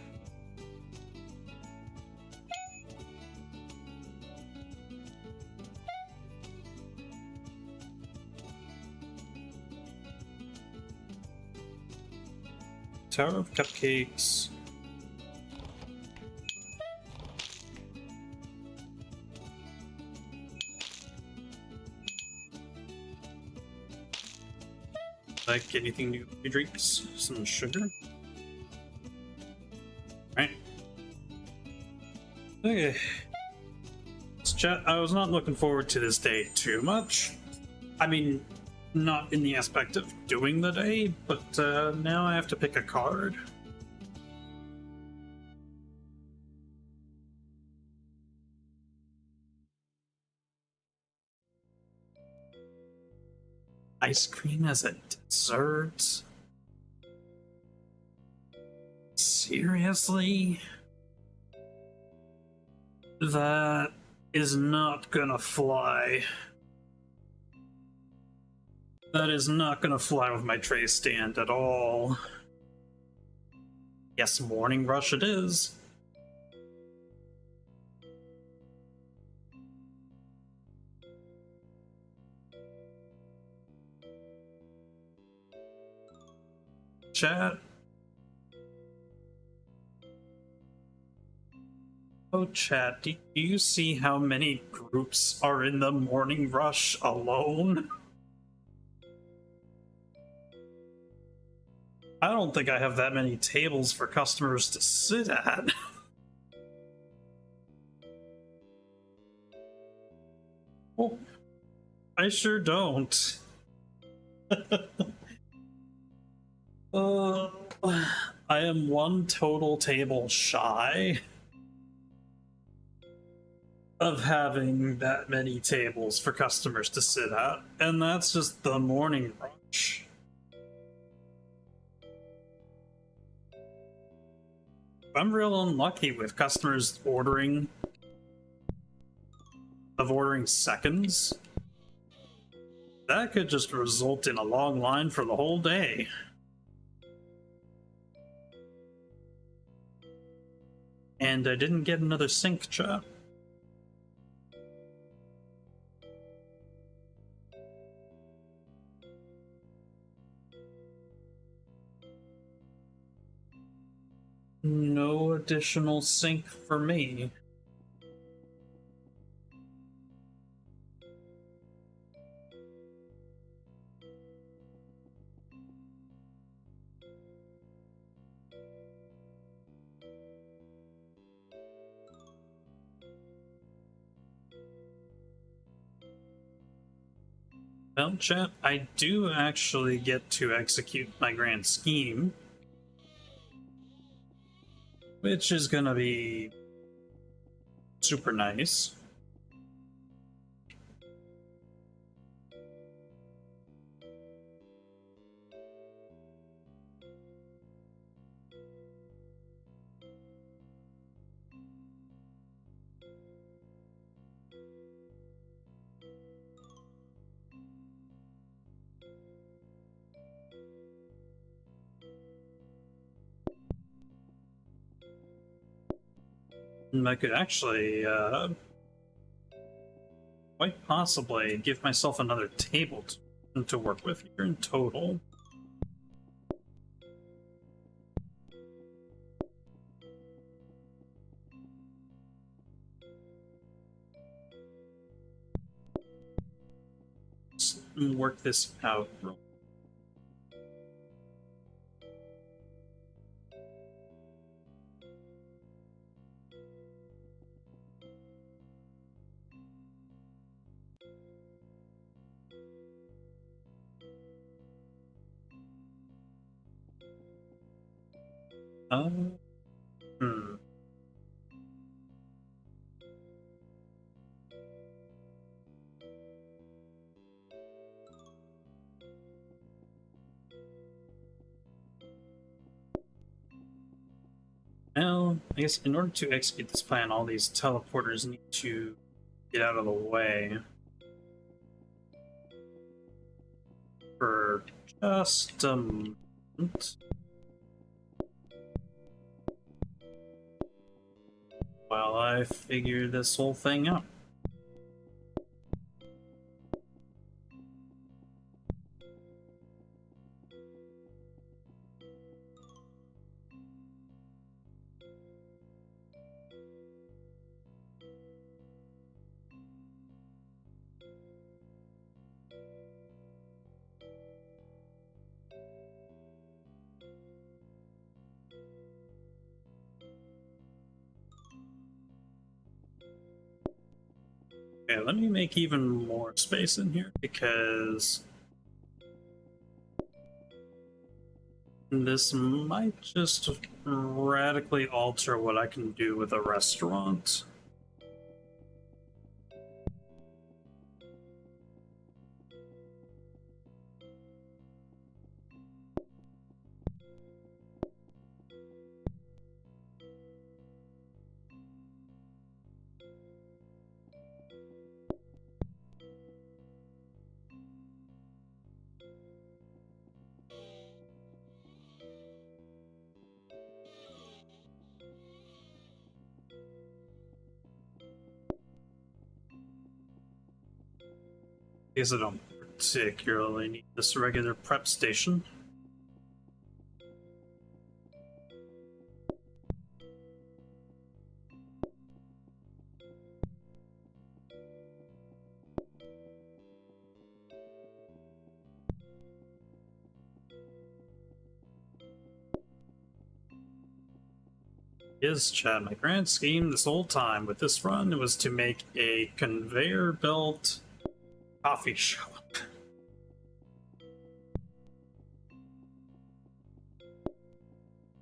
Tower of Cupcakes. Like anything new drinks? Some sugar? Right. Okay. Chat, I was not looking forward to this day too much. I mean, not in the aspect of doing the day, but now I have to pick a card. Ice cream as a dessert? Seriously? That is not gonna fly. That is not gonna fly with my tray stand at all. Yes, morning rush it is. Chat. Oh, chat, do you see how many groups are in the morning rush alone? I don't think I have that many tables for customers to sit at. Oh, I sure don't. I am one total table shy of having that many tables for customers to sit at, and that's just the morning rush. I'm real unlucky with customers ordering seconds. That could just result in a long line for the whole day. And I didn't get another sink, chat. No additional sink for me. Well, chat, I do actually get to execute my grand scheme, which is gonna be super nice. And I could actually, quite possibly give myself another table to work with here in total. Let's work this out real. Hmm. Well, I guess in order to execute this plan, all these teleporters need to get out of the way for just a moment. While I figure this whole thing out. Okay, let me make even more space in here because This might just radically alter what I can do with a restaurant. Because I don't particularly need this regular prep station. Is Chad, my grand scheme this whole time with this run was to make a conveyor belt coffee shop.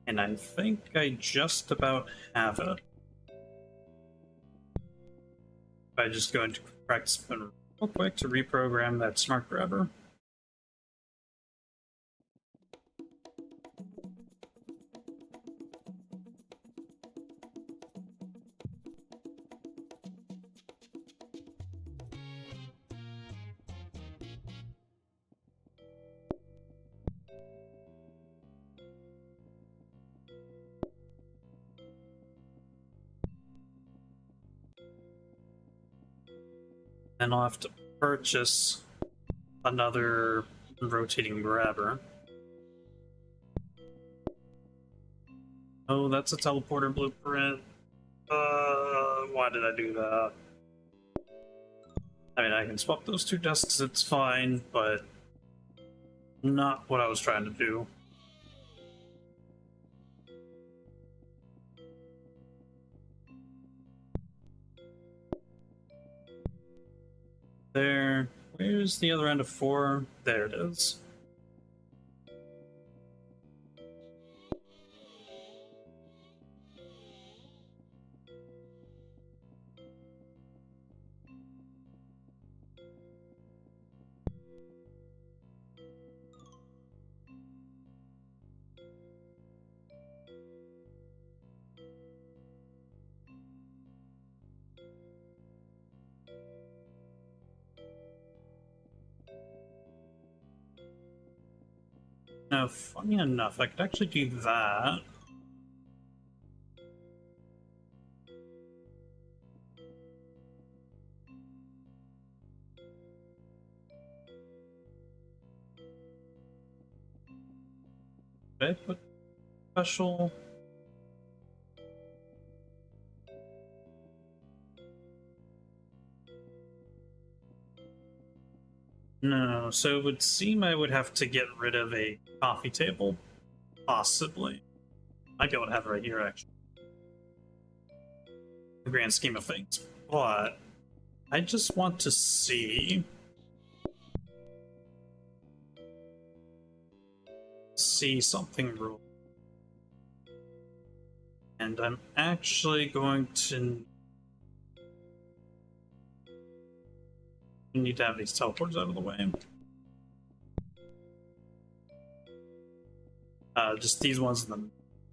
And I think I just about have it. By just going to practice spin real quick to reprogram that smart grabber. Then I'll have to purchase another rotating grabber. Oh, that's a teleporter blueprint. Why did I do that? I mean, I can swap those two desks, it's fine, but not what I was trying to do. There. Where's the other end of 4? There it is. Now, funny enough, I could actually do that. Did I put special? No, so it would seem I would have to get rid of a coffee table, possibly. Might be able to have it right here, actually. The grand scheme of things, but I just want to see something real. And I'm actually going to need to have these teleports out of the way. Just these ones in the,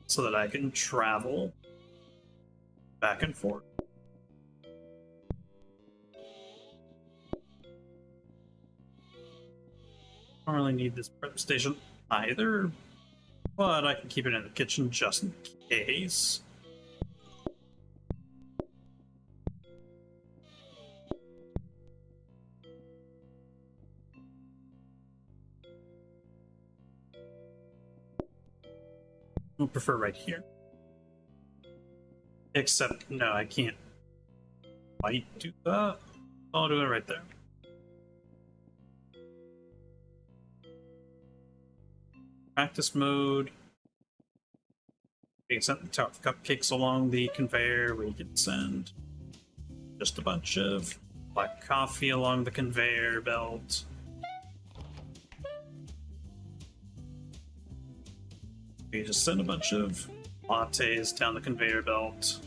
so that I can travel back and forth. Don't really need this prep station either, but I can keep it in the kitchen just in case. I'll prefer right here. Except, no, I can't quite do that. I'll do it right there. Practice mode. You can send the Tower of Cupcakes along the conveyor where you can send just a bunch of black coffee along the conveyor belt. You just send a bunch of lattes down the conveyor belt.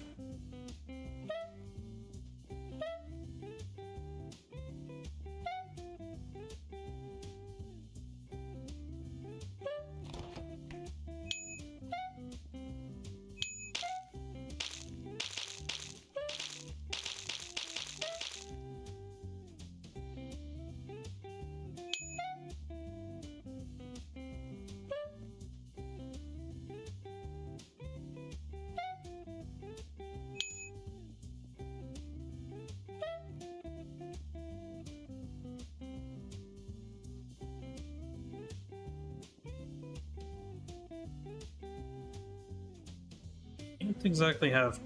Don't exactly have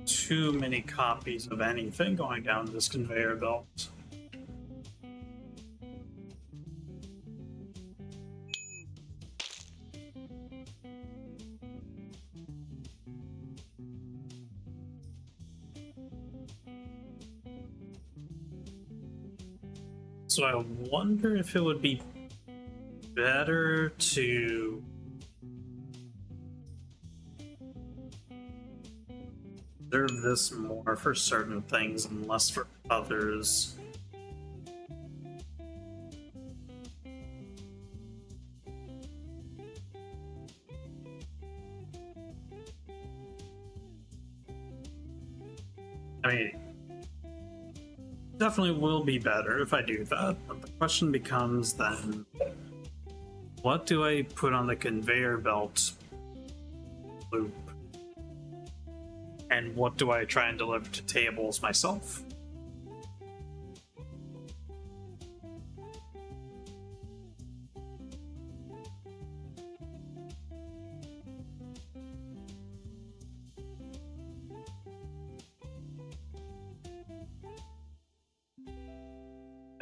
too many copies of anything going down this conveyor belt. So I wonder if it would be better to reserve this more for certain things and less for others. I mean, definitely will be better if I do that, but the question becomes then, what do I put on the conveyor belt loop? And what do I try and deliver to tables myself?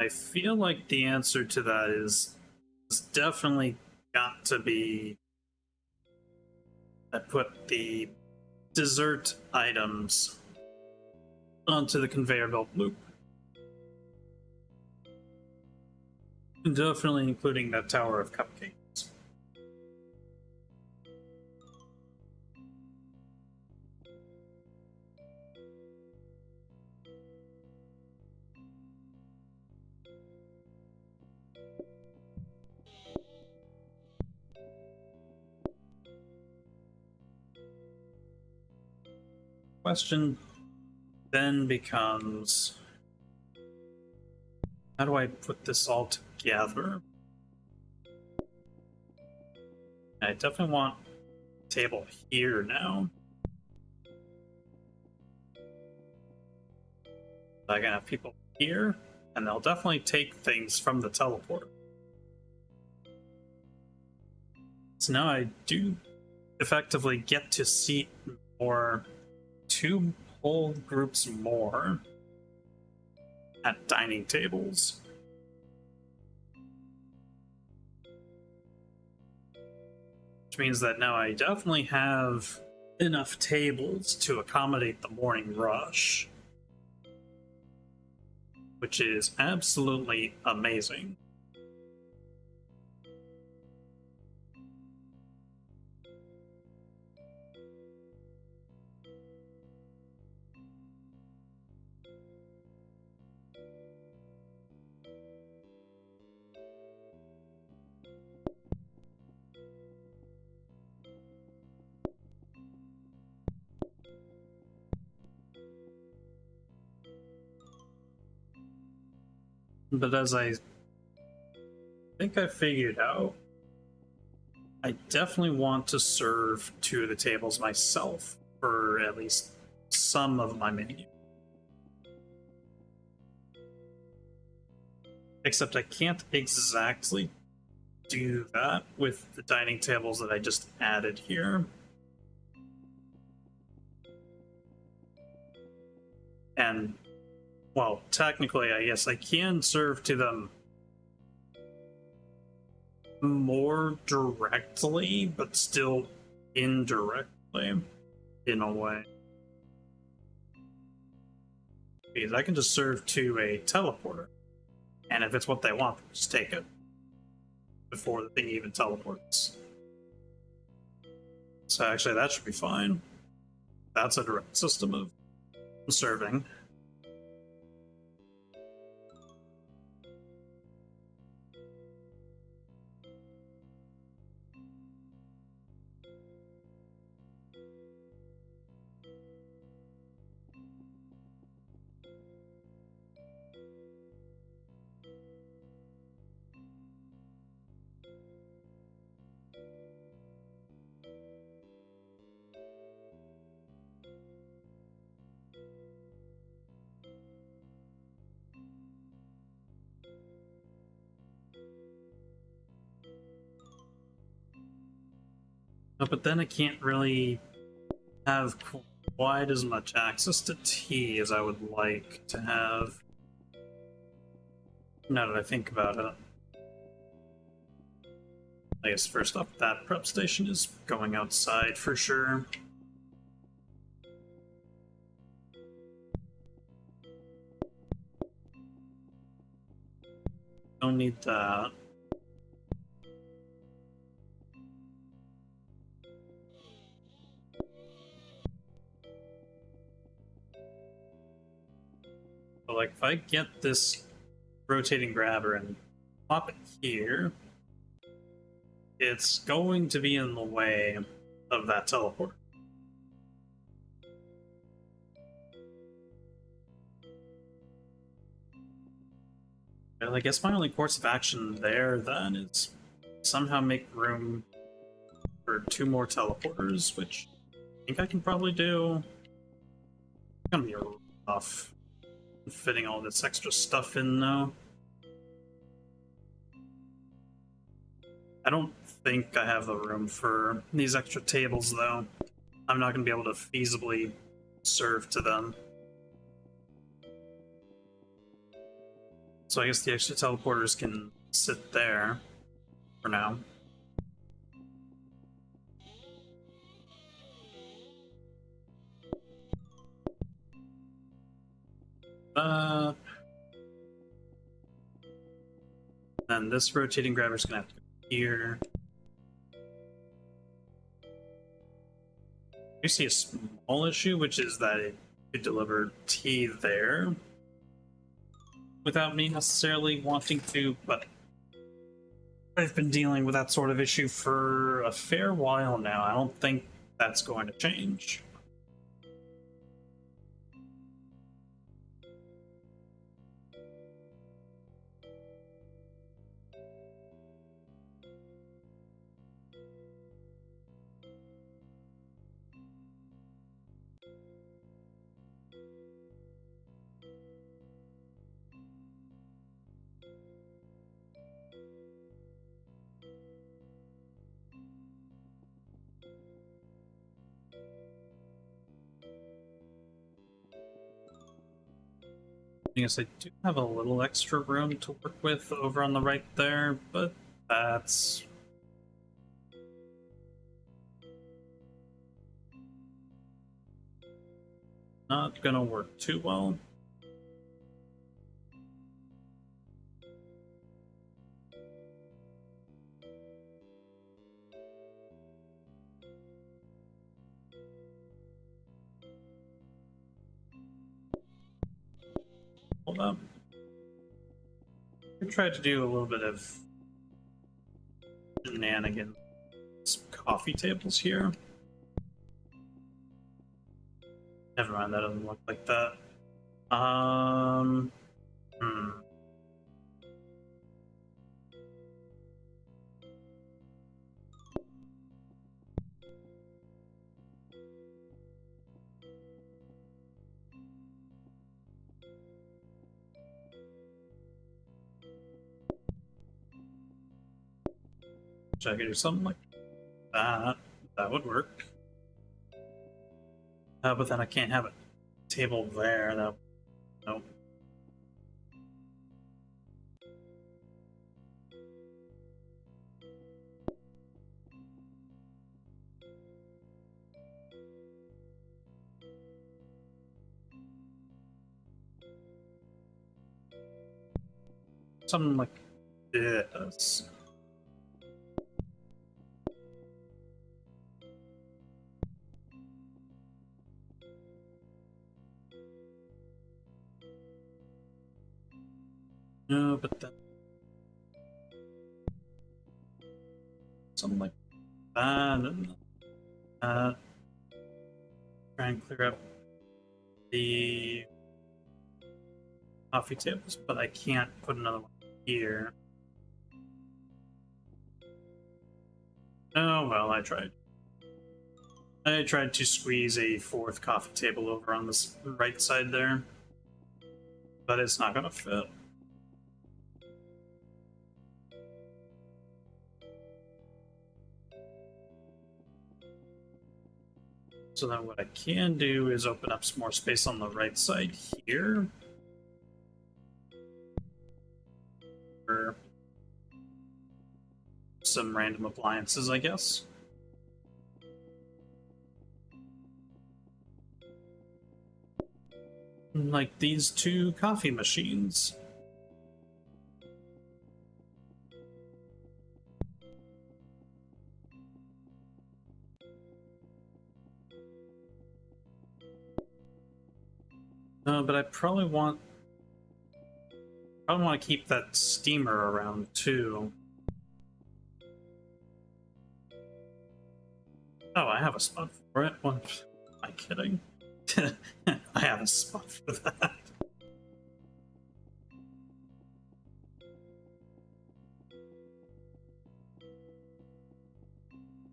I feel like the answer to that is it's definitely got to be I put the dessert items onto the conveyor belt loop. Definitely including that tower of cupcakes. Question then becomes, how do I put this all together? I definitely want a table here now. I can have people here, and they'll definitely take things from the teleporter. So now I do effectively get to seat more, two whole groups more at dining tables. Which means that now I definitely have enough tables to accommodate the morning rush, which is absolutely amazing. But as I think I figured out, I definitely want to serve two of the tables myself for at least some of my menu. Except I can't exactly do that with the dining tables that I just added here. And, well, technically, I guess I can serve to them more directly, but still indirectly, in a way. Because I can just serve to a teleporter, and if it's what they want, just take it before the thing even teleports. So actually, that should be fine. That's a direct system of serving. But then I can't really have quite as much access to tea as I would like to have. Now that I think about it. I guess first off, that prep station is going outside for sure. Don't need that. But like, if I get this rotating grabber and pop it here, it's going to be in the way of that teleport. Well, I guess my only course of action there then is somehow make room for 2 more teleporters, which I think I can probably do. It's gonna be rough fitting all this extra stuff in though. I don't think I have the room for these extra tables though. I'm not gonna be able to feasibly serve to them. So I guess the extra teleporters can sit there for now. Then this rotating grabber's gonna have to go here. You see a small issue, which is that it could deliver tea there without me necessarily wanting to, but I've been dealing with that sort of issue for a fair while now. I don't think that's going to change. I guess I do have a little extra room to work with over on the right there, but that's not gonna work too well. Hold up. I tried to do a little bit of shenanigans. Some coffee tables here. Never mind, that doesn't look like that. I could do something like that. That would work. But then I can't have a table there. That nope. Something like this. No, but then something like that and that. Try and clear up the coffee tables, but I can't put another one here. Oh well, I tried. I tried to squeeze a fourth coffee table over on this right side there, but it's not gonna fit. So then what I can do is open up some more space on the right side here. For some random appliances, I guess. Like these two coffee machines. But I probably want to keep that steamer around too. Oh, I have a spot for it. What? Am I kidding? I have a spot for that.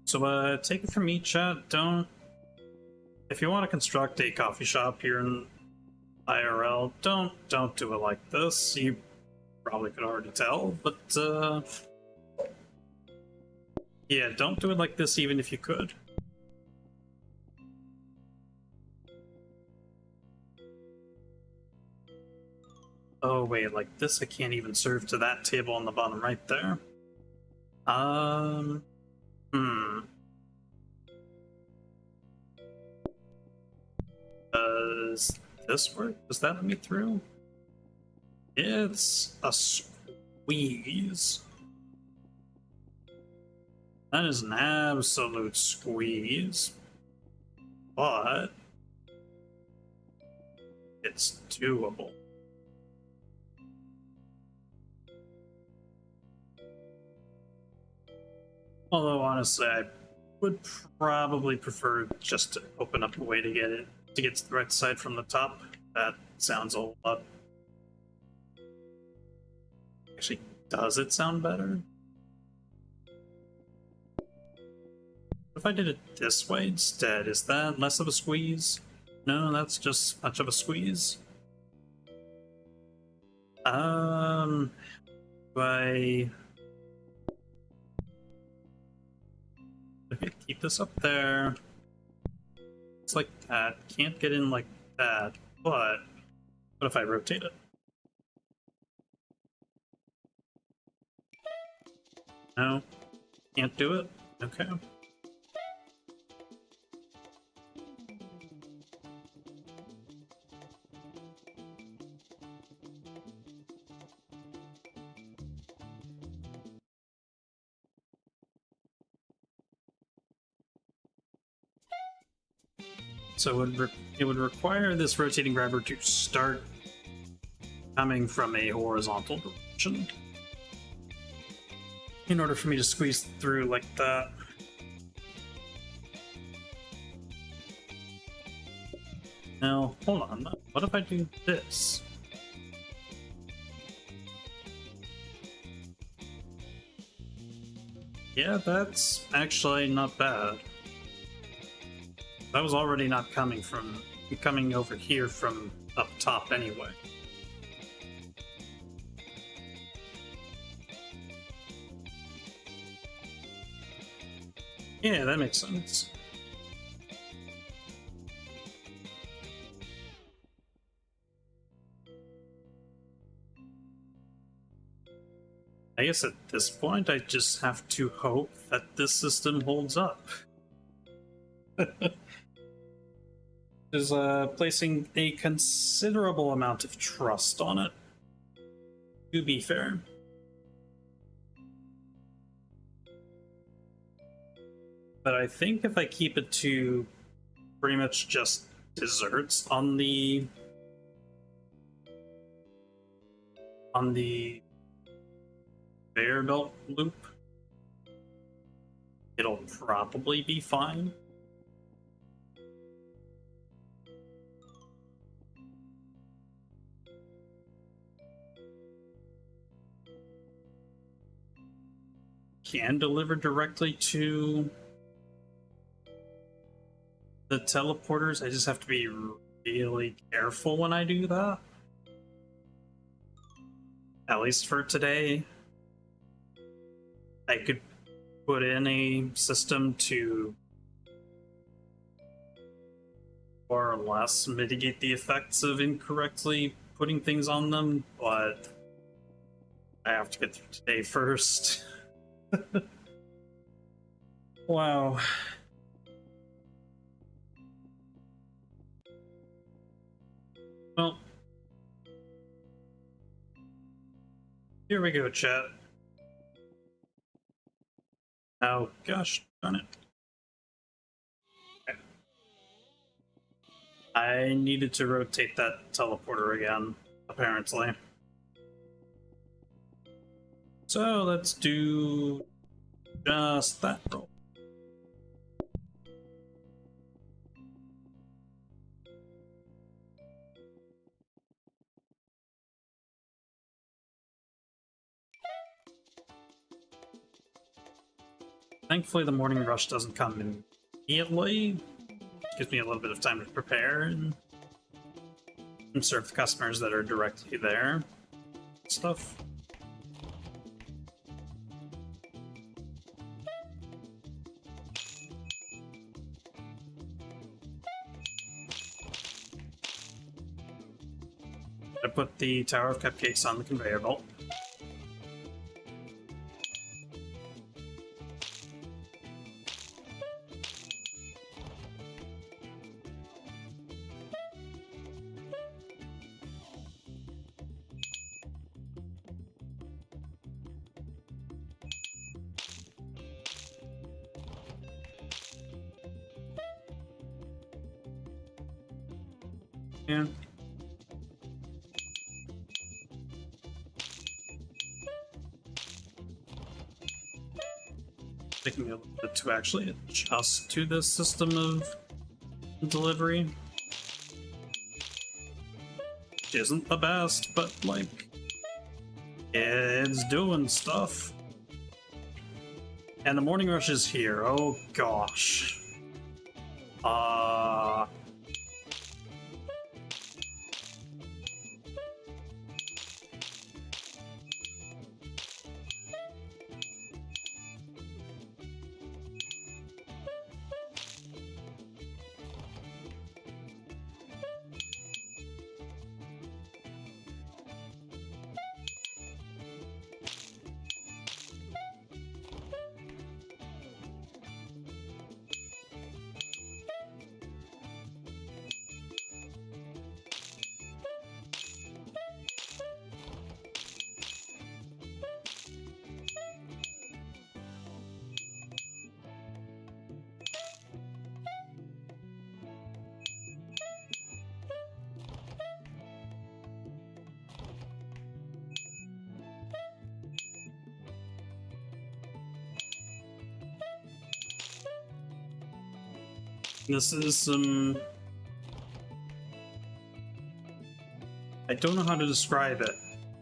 So, take it from me, chat. Don't. If you want to construct a coffee shop here in IRL, don't do it like this. You probably could already tell, but yeah, don't do it like this even if you could. Oh wait, like this I can't even serve to that table on the bottom right there. Does this work? Does that let me through? It's a squeeze. That is an absolute squeeze. But it's doable. Although honestly, I would probably prefer just to open up a way to get to the right side from the top. That sounds a lot. Actually, does it sound better? If I did it this way instead, is that less of a squeeze? No, that's just much of a squeeze. I okay, keep this up there. It's like that. Can't get in like that, but what if I rotate it? No, can't do it? Okay. So it would require this rotating grabber to start coming from a horizontal direction in order for me to squeeze through like that. Now, hold on. What if I do this? Yeah, that's actually not bad. That was already not coming over here from up top anyway. Yeah, that makes sense. I guess at this point I just have to hope that this system holds up. Is placing a considerable amount of trust on it, to be fair. But I think if I keep it to pretty much just desserts on the on the conveyor belt loop, it'll probably be fine. Can deliver directly to the teleporters. I just have to be really careful when I do that. At least for today. I could put in a system to more or less mitigate the effects of incorrectly putting things on them, but I have to get through today first. Wow. Well, here we go, chat. Oh, gosh darn it. Okay. I needed to rotate that teleporter again, apparently. So let's do just that roll. Thankfully, the morning rush doesn't come immediately. Gives me a little bit of time to prepare and serve the customers that are directly there. Stuff. I put the Tower of Cupcakes on the conveyor belt. Yeah. Taking me a little bit to actually adjust to this system of delivery. Which isn't the best, but like, it's doing stuff. And the morning rush is here. Oh gosh. This is some... I don't know how to describe it,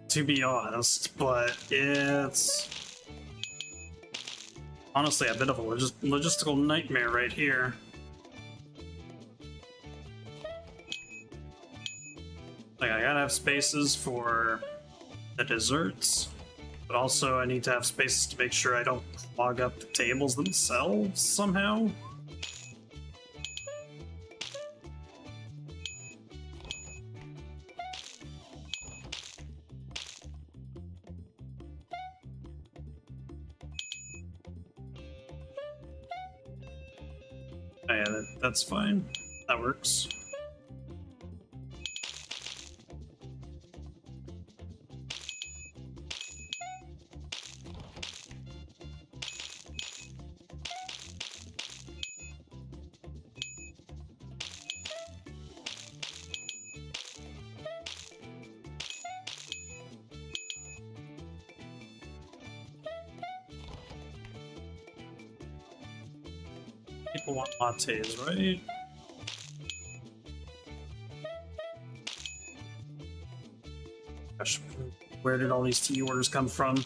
to be honest, but it's honestly a bit of a logistical nightmare right here. Like, I gotta have spaces for the desserts, but also I need to have spaces to make sure I don't clog up the tables themselves somehow. Oh yeah, that's fine. That works. People want lattes, right? Gosh, where did all these tea orders come from?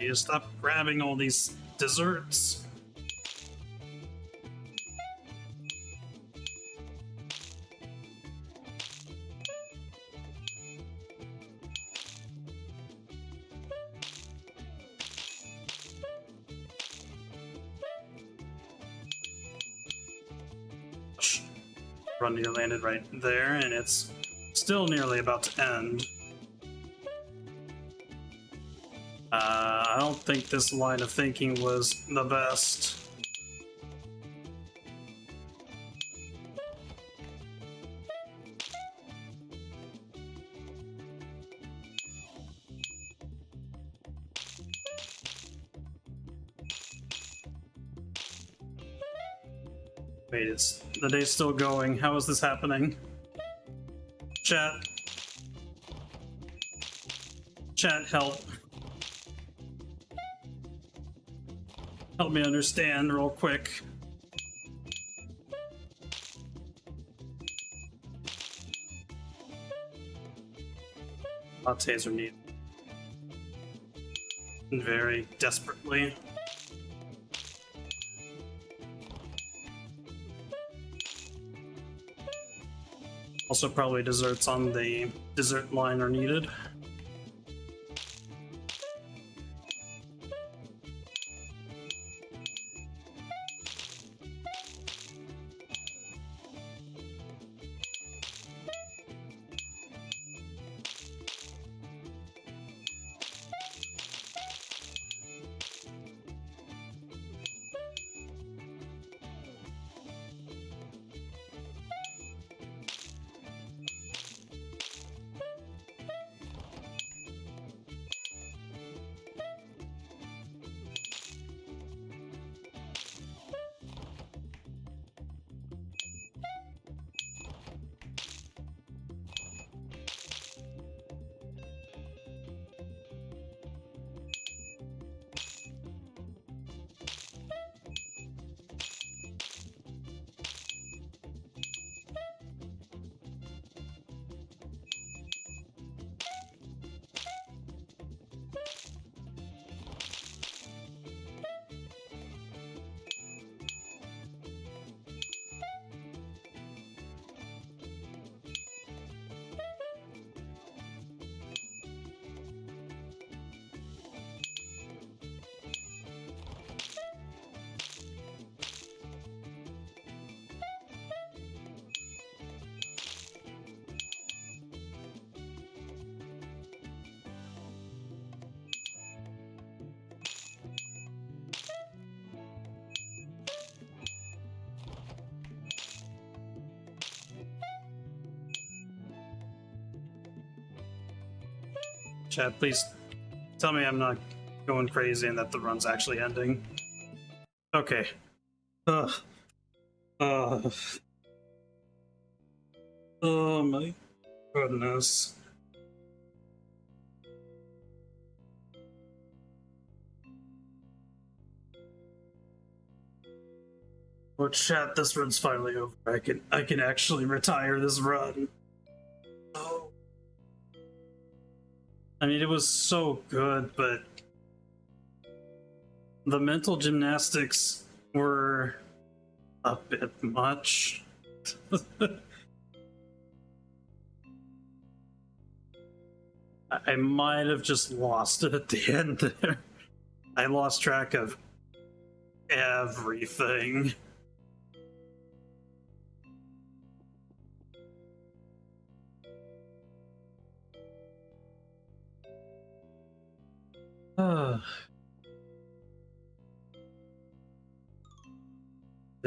You stop grabbing all these desserts. Run landed right there, and it's still nearly about to end. I don't think this line of thinking was the best. Wait, it's the day's still going. How is this happening? Chat. Chat, help. Help me understand real quick. Lattes are needed. Very desperately. Also, probably desserts on the dessert line are needed. Chat, please tell me I'm not going crazy and that the run's actually ending. Okay. Ugh. Oh my goodness. Well, chat, this run's finally over. I can actually retire this run. Oh. I mean, it was so good, but the mental gymnastics were a bit much. I might have just lost it at the end there. I lost track of everything.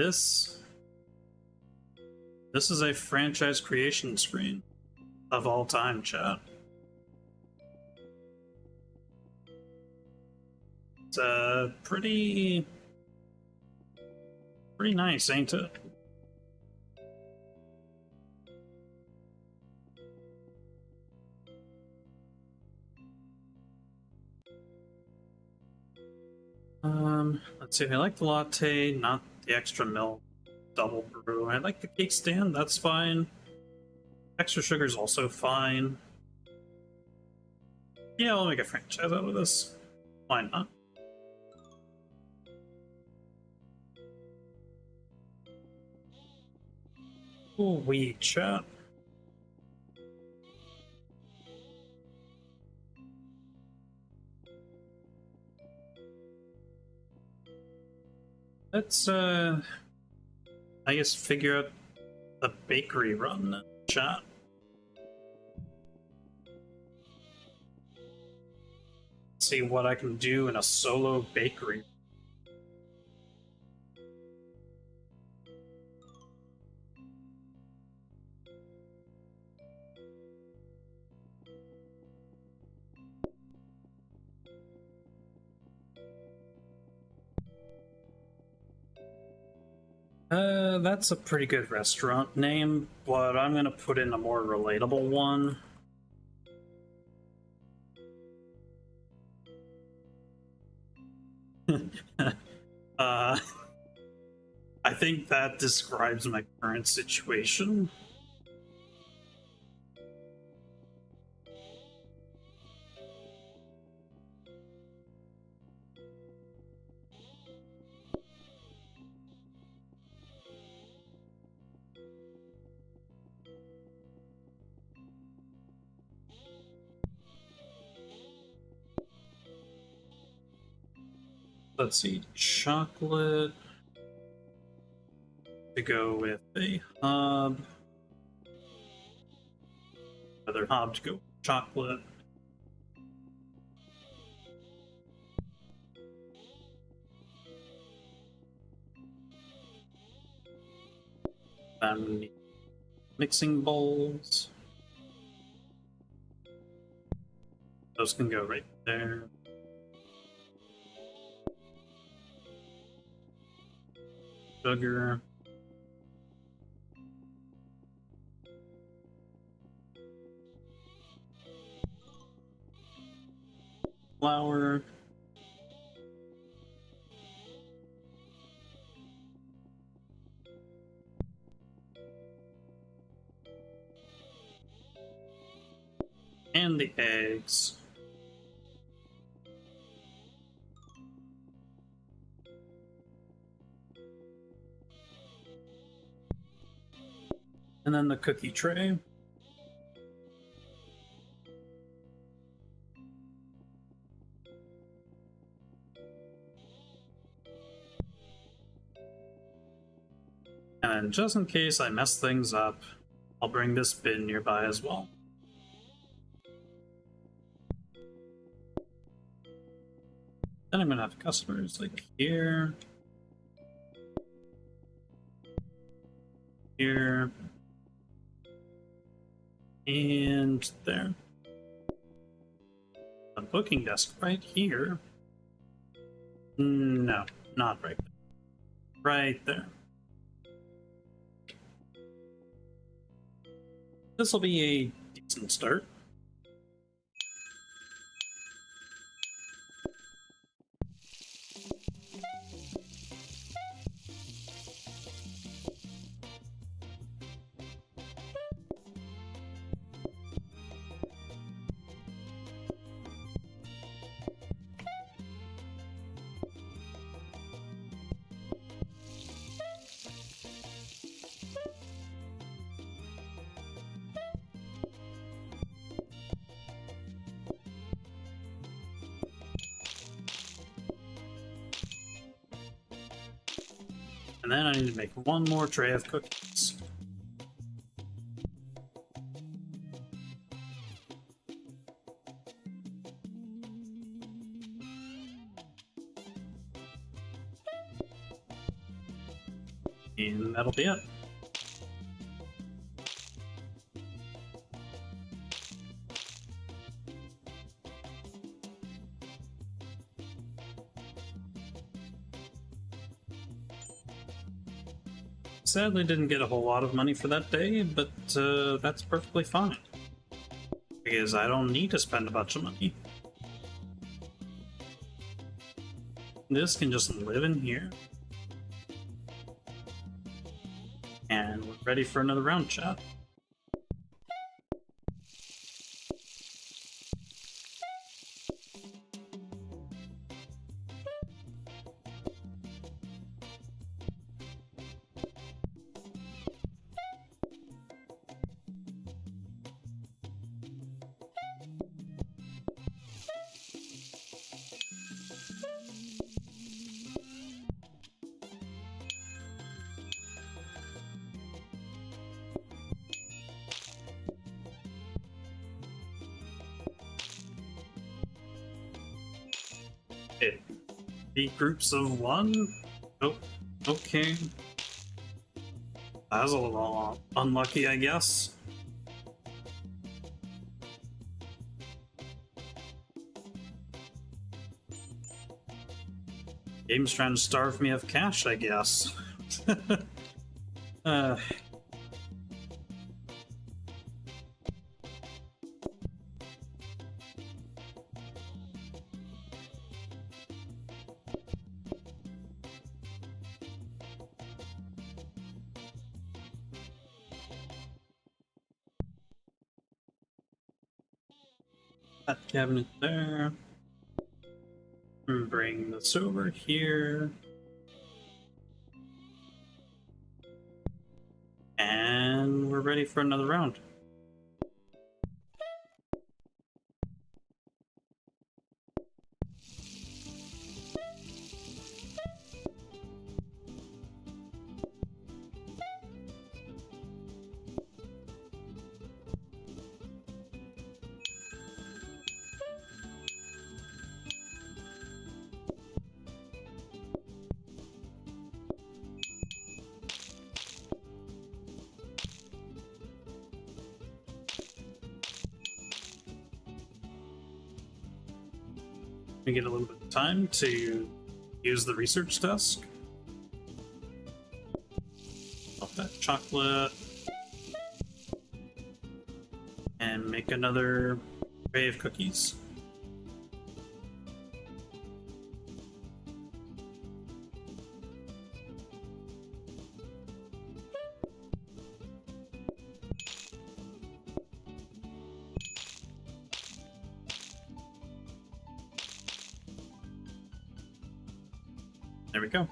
This is a franchise creation screen of all time, chat. It's pretty nice, ain't it? Let's see. I like the latte, not the extra milk double brew. I like the cake stand. That's fine. Extra sugar is also fine. Yeah, I'll make a franchise out of this. Why not? Ooh, we chat. Let's I guess figure out the bakery run, chat. See what I can do in a solo bakery. That's a pretty good restaurant name, but I'm gonna put in a more relatable one. I think that describes my current situation. Let's see, chocolate to go with a hob. Another hob to go with chocolate. Then we need mixing bowls. Those can go right there. Sugar. Flour. And the eggs. And then the cookie tray. And just in case I mess things up, I'll bring this bin nearby as well. Then I'm gonna have customers like here, here, and there. A booking desk right here. No, not right there. Right there. This will be a decent start. And then I need to make one more tray of cookies. And that'll be it. Sadly didn't get a whole lot of money for that day, but that's perfectly fine. Because I don't need to spend a bunch of money. This can just live in here. And we're ready for another round, chat. Okay. 8 groups of 1? Oh, okay. That was a little unlucky, I guess. Game's trying to starve me of cash, I guess. uh... That cabinet there. Bring this over here. And we're ready for another round. We get a little bit of time to use the research desk. Pop that chocolate. And make another tray of cookies. There we go.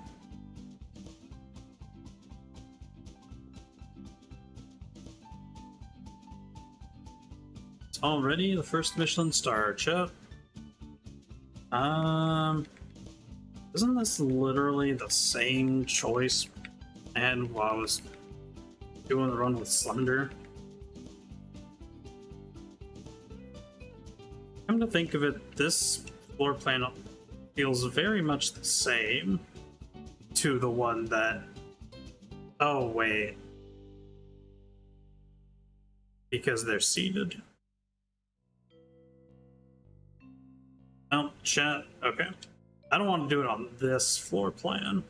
It's already the first Michelin star, chat. Isn't this literally the same choice I had while I was doing the run with Slender? Come to think of it, this floor plan feels very much the same to the one that... Oh, wait. Because they're seated. Oh, chat. Okay. I don't want to do it on this floor plan.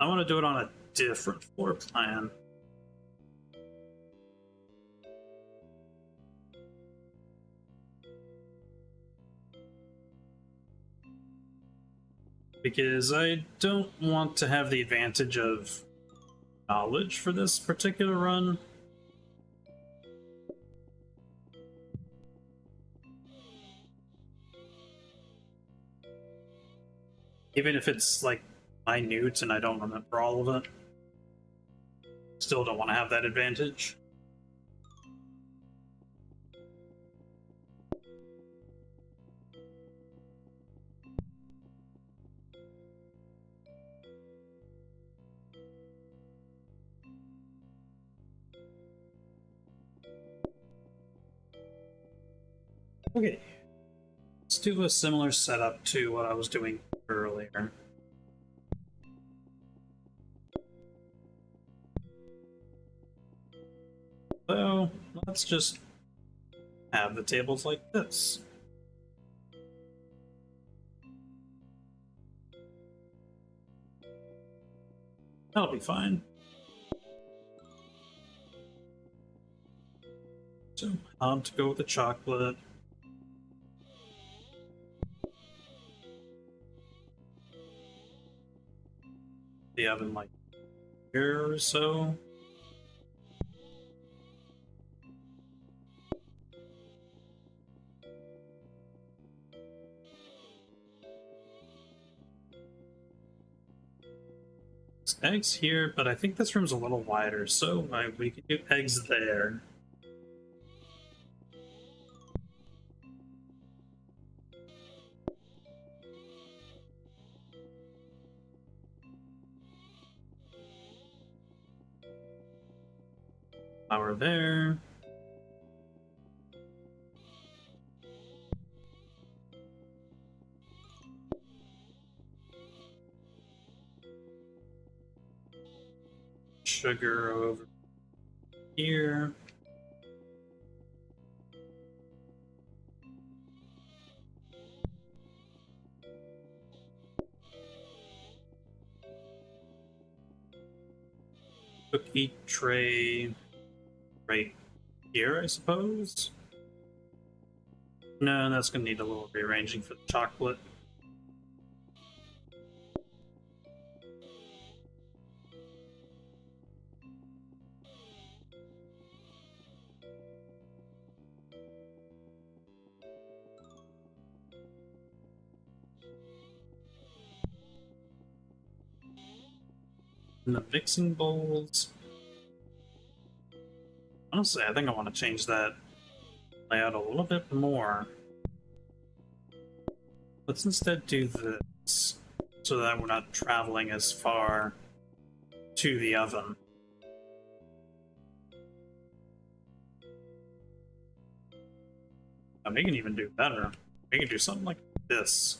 I want to do it on a different floor plan. Because I don't want to have the advantage of knowledge for this particular run. Even if it's like minute and I don't remember all of it. Still don't want to have that advantage. Okay, let's do a similar setup to what I was doing earlier. So let's just have the tables like this. That'll be fine. So on to go with the chocolate. The oven like here or so. There's eggs here, but I think this room's a little wider, so we could do eggs there. Flour there. Sugar over here. Cookie tray right here, I suppose. No, that's gonna need a little rearranging for the chocolate. And the mixing bowls. Honestly, I think I want to change that layout a little bit more. Let's instead do this, so that we're not traveling as far to the oven. And we can even do better. We can do something like this.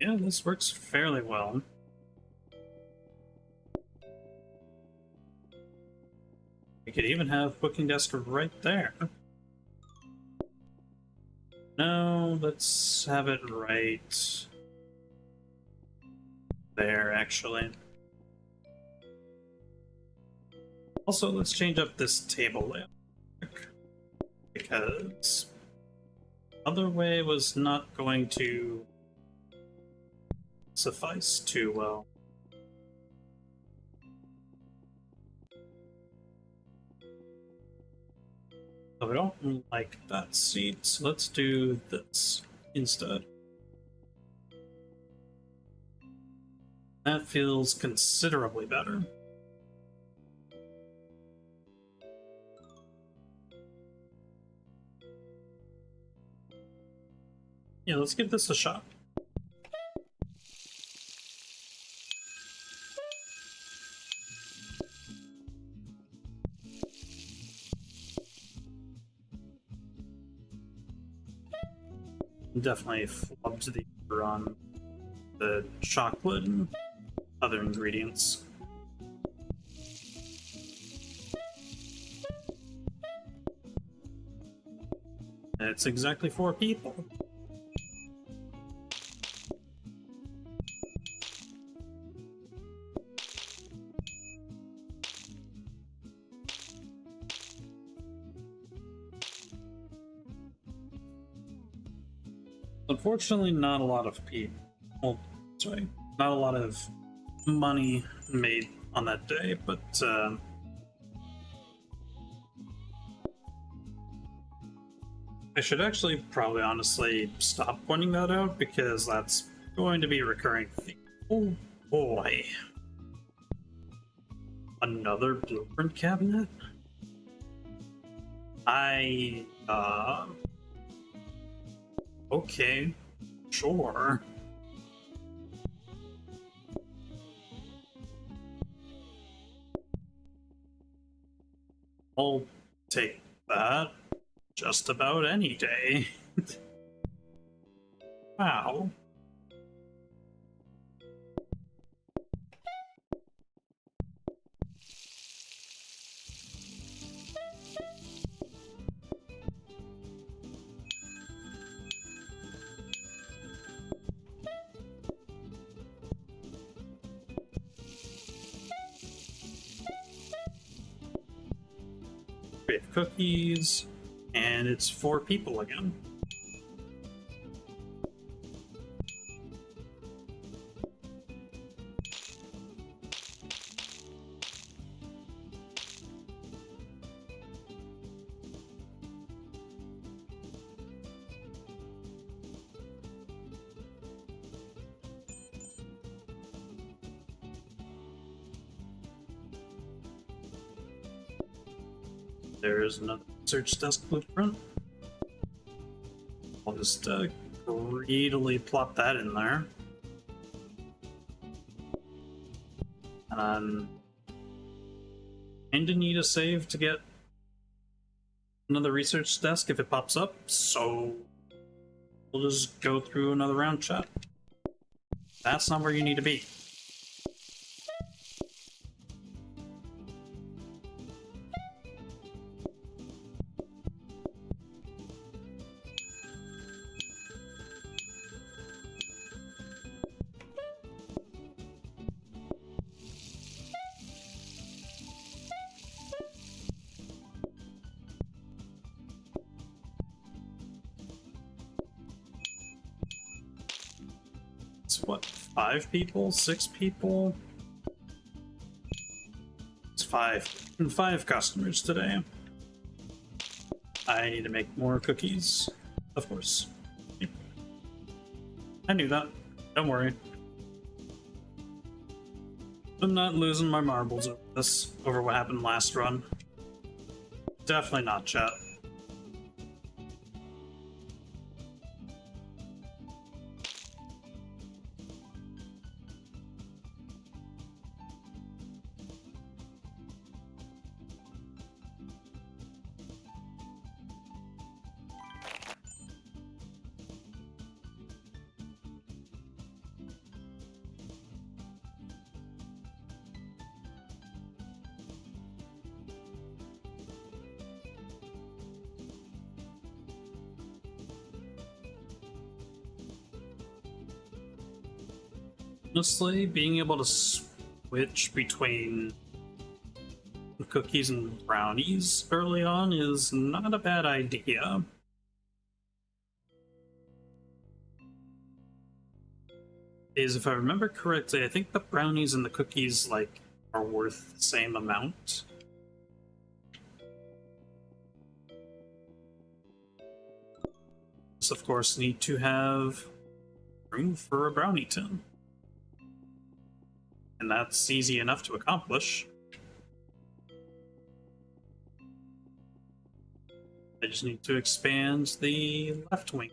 Yeah, this works fairly well. We could even have cooking desk right there. No, let's have it right there, actually. Also, let's change up this table layout, because other way was not going to suffice too well. So we don't like that seat, so let's do this instead. That feels considerably better. Yeah, let's give this a shot. Definitely flubbed the order on the chocolate and other ingredients. It's exactly 4 people. Unfortunately, not a lot of people. Well, sorry, not a lot of money made on that day, but I should actually probably honestly stop pointing that out because that's going to be a recurring theme. Oh boy. Another blueprint cabinet? Okay, sure. I'll take that just about any day. Wow. We have cookies, and it's 4 people again. There is another search desk blueprint. I'll just greedily plop that in there. And kinda need a save to get another research desk if it pops up, so we'll just go through another round chat. That's not where you need to be. It's what, 5 people? 6 people? It's 5 customers today. I need to make more cookies, of course. I knew that. Don't worry. I'm not losing my marbles over this, over what happened last run. Definitely not, chat. Honestly, being able to switch between cookies and brownies early on is not a bad idea. Is, if I remember correctly, I think the brownies and the cookies like are worth the same amount. Of course, need to have room for a brownie tin. And that's easy enough to accomplish. I just need to expand the left wing.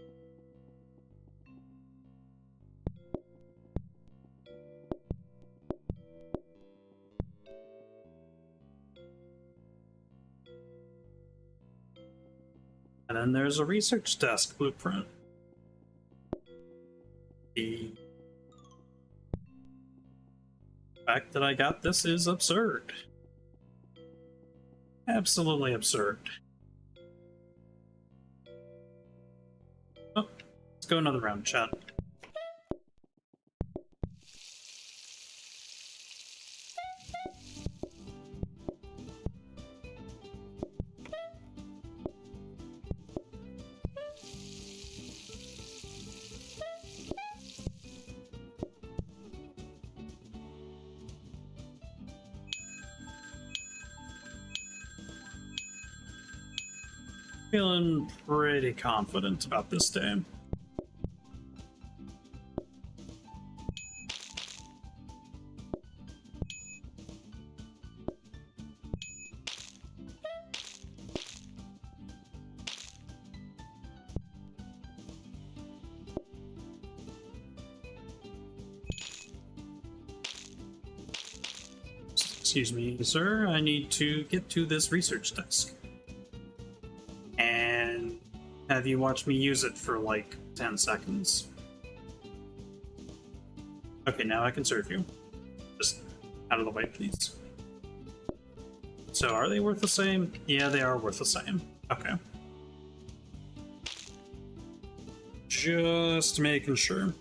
And then there's a research desk blueprint. The fact that I got this is absurd. Absolutely absurd. Oh, let's go another round, chat. Feeling pretty confident about this day. Excuse me, sir. I need to get to this research desk. And have you watch me use it for like 10 seconds. Okay, now I can serve you. Just out of the way, please. So are they worth the same? Yeah, they are worth the same. Okay. Just making sure.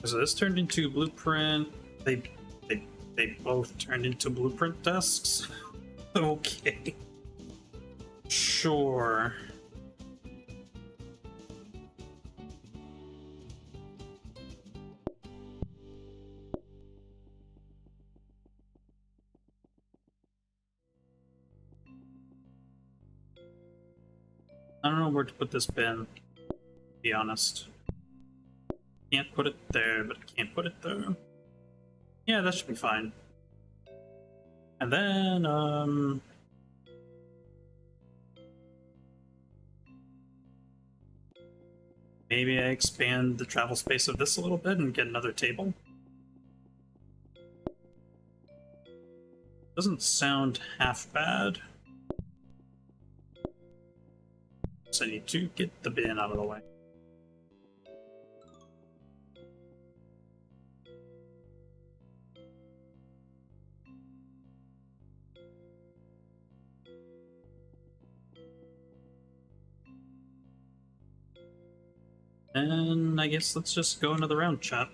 So this turned into blueprint. They both turned into blueprint desks. Okay. Sure. I don't know where to put this bin, to be honest. Can't put it there, but I can't put it there. Yeah, that should be fine. And then, maybe I expand the travel space of this a little bit and get another table. Doesn't sound half bad. So I need to get the bin out of the way. And I guess let's just go into the round chat.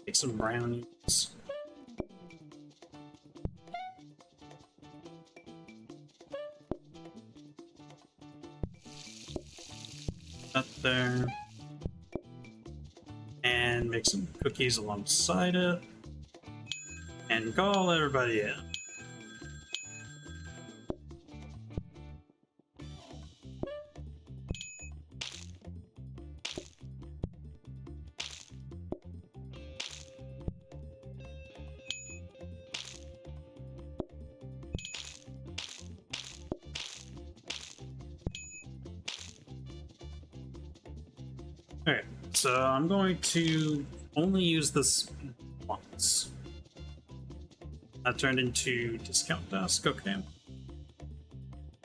Take some brownies. That there. And make some cookies alongside it. And call everybody in. Alright, so I'm going to only use this once. That turned into discount desk, okay.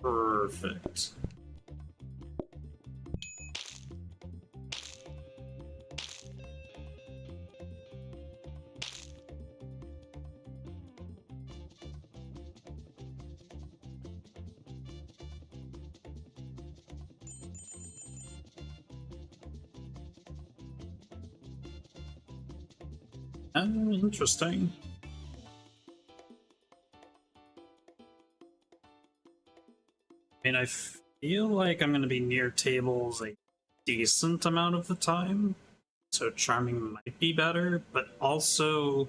Perfect. Interesting. I mean, I feel like I'm going to be near tables a decent amount of the time, so charming might be better, but also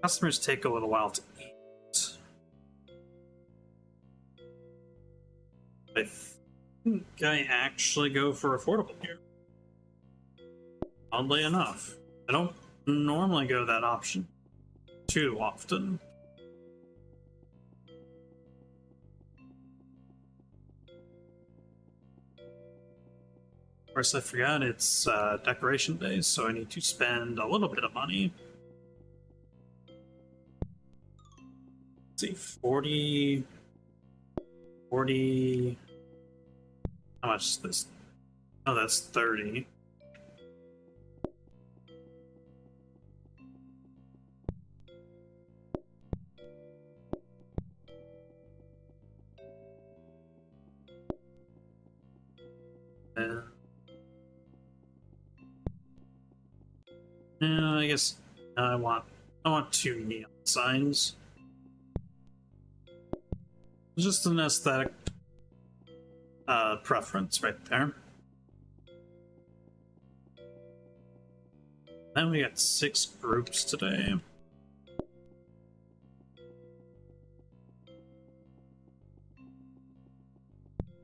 customers take a little while to eat. I think I actually go for affordable here. Oddly enough. I don't normally go that option too often. Of course, I forgot it's decoration day, so I need to spend a little bit of money. Let's see, 40... How much is this? Oh, that's 30. I guess I want 2 neon signs. Just an aesthetic preference right there. Then we got 6 groups today.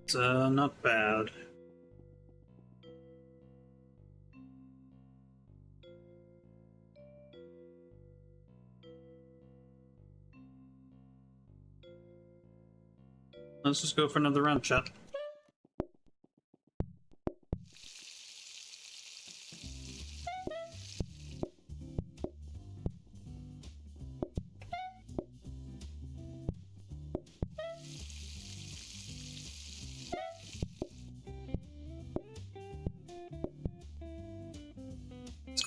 It's not bad. Let's just go for another round, chat.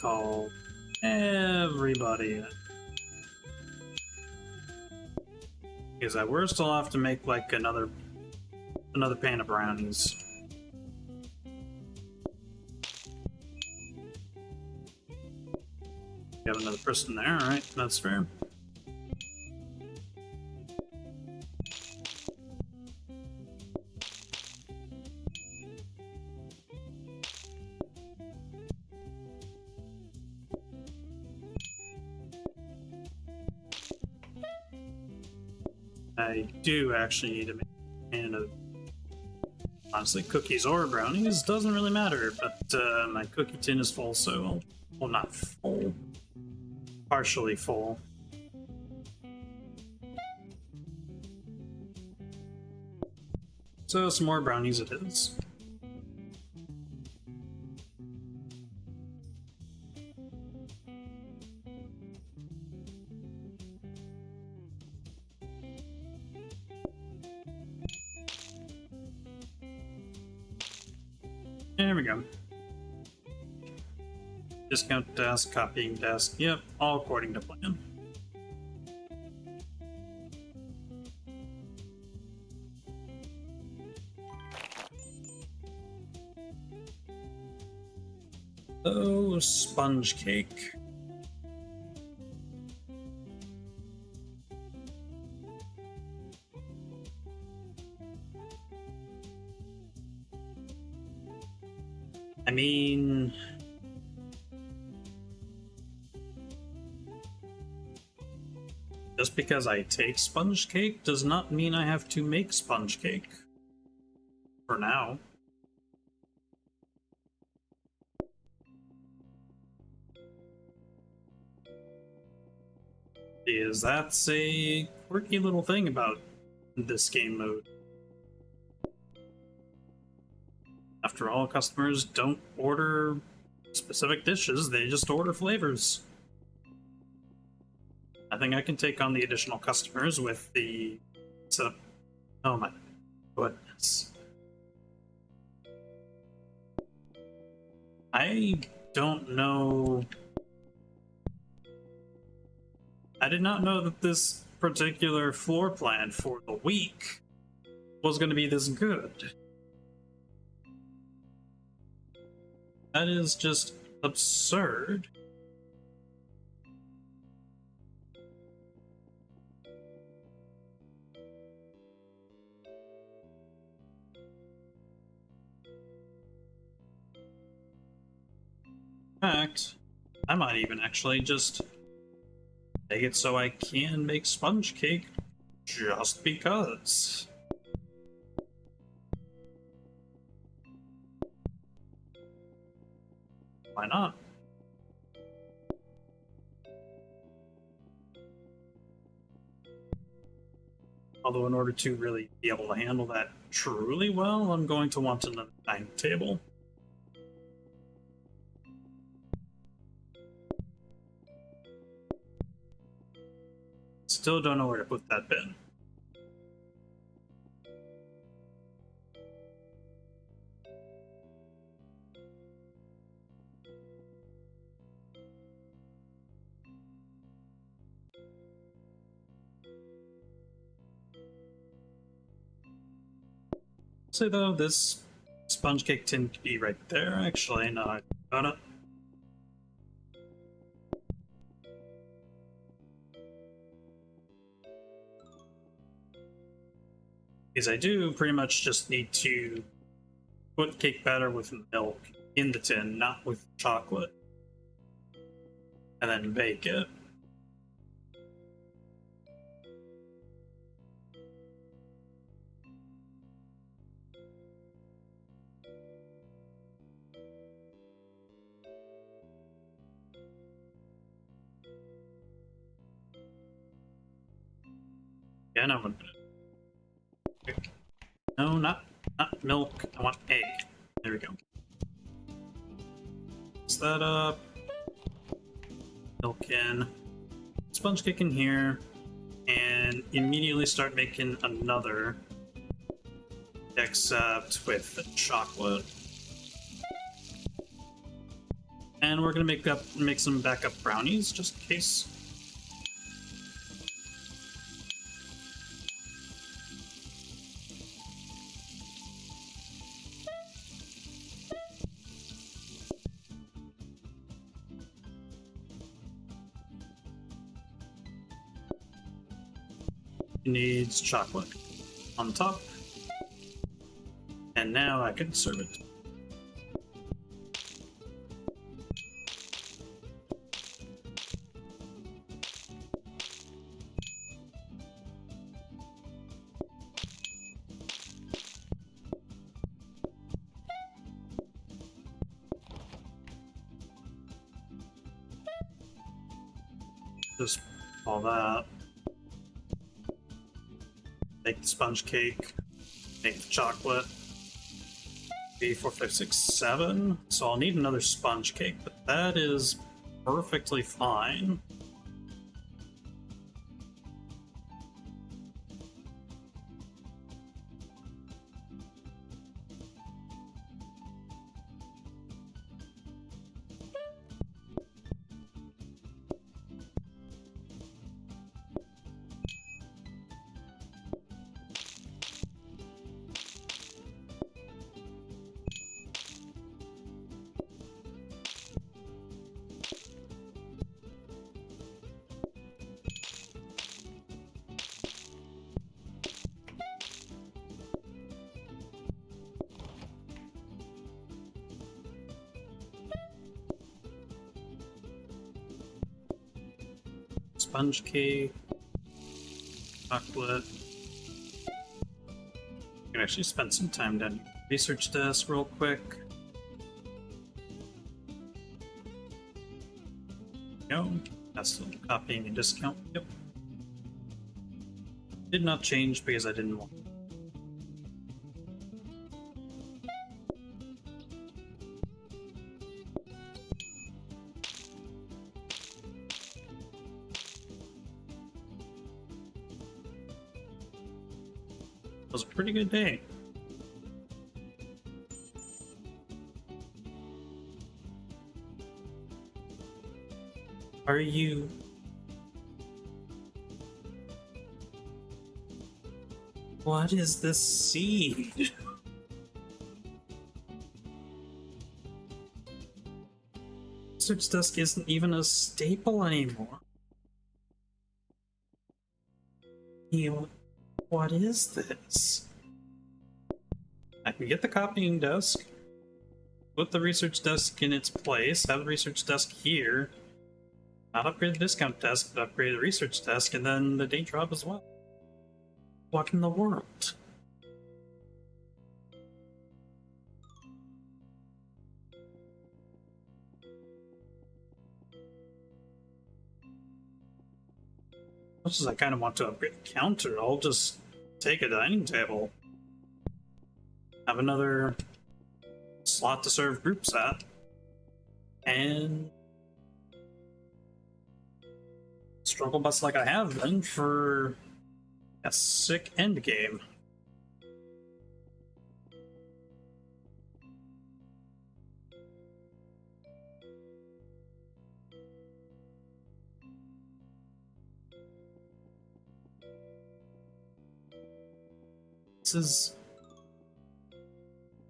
call everybody in. Because at worst I'll have to make like another pan of brownies. You have another person there, alright, that's fair. I do actually need to make a pan of, honestly, cookies or brownies, doesn't really matter, but my cookie tin is full, so, well, not full, partially full. So some more brownies it is. There we go. Discount desk, copying desk, yep, all according to plan. Oh, sponge cake. I mean, just because I take sponge cake does not mean I have to make sponge cake. For now. Because that's a quirky little thing about this game mode. After all, customers don't order specific dishes, they just order flavors. I think I can take on the additional customers with the setup. Oh my goodness. I don't know. I did not know that this particular floor plan for the week was going to be this good. That is just absurd. In fact, I might even actually just make it so I can make sponge cake just because. Why not? Although in order to really be able to handle that truly well, I'm going to want another dining table. Still don't know where to put that bin. Say though, this sponge cake tin could be right there. Actually, no, I got it. Because I do pretty much just need to put cake batter with milk in the tin, not with chocolate, and then bake it. Yeah, no, no, not milk. I want egg. There we go. Mix that up. Milk in. Sponge cake in here. And immediately start making another. Except with the chocolate. And we're gonna make some backup brownies just in case. Needs chocolate on top. And now I can serve it. Just all that. Make the sponge cake. Make the chocolate. 3, 4, 5, 6, 7. So I'll need another sponge cake, but that is perfectly fine. Sponge cake, chocolate. I can actually spend some time down here. Research desk real quick. No, that's still copying a discount. Yep. Did not change because I didn't want. It was a pretty good day. Are you... What is this seed? Research desk isn't even a staple anymore. What is this? I can get the copying desk, put the research desk in its place, have the research desk here, not upgrade the discount desk, but upgrade the research desk, and then the day drop as well. What in the world? As much as I kind of want to upgrade the counter, I'll just take a dining table. Have another slot to serve groups at. And struggle bus like I have been for a sick end game.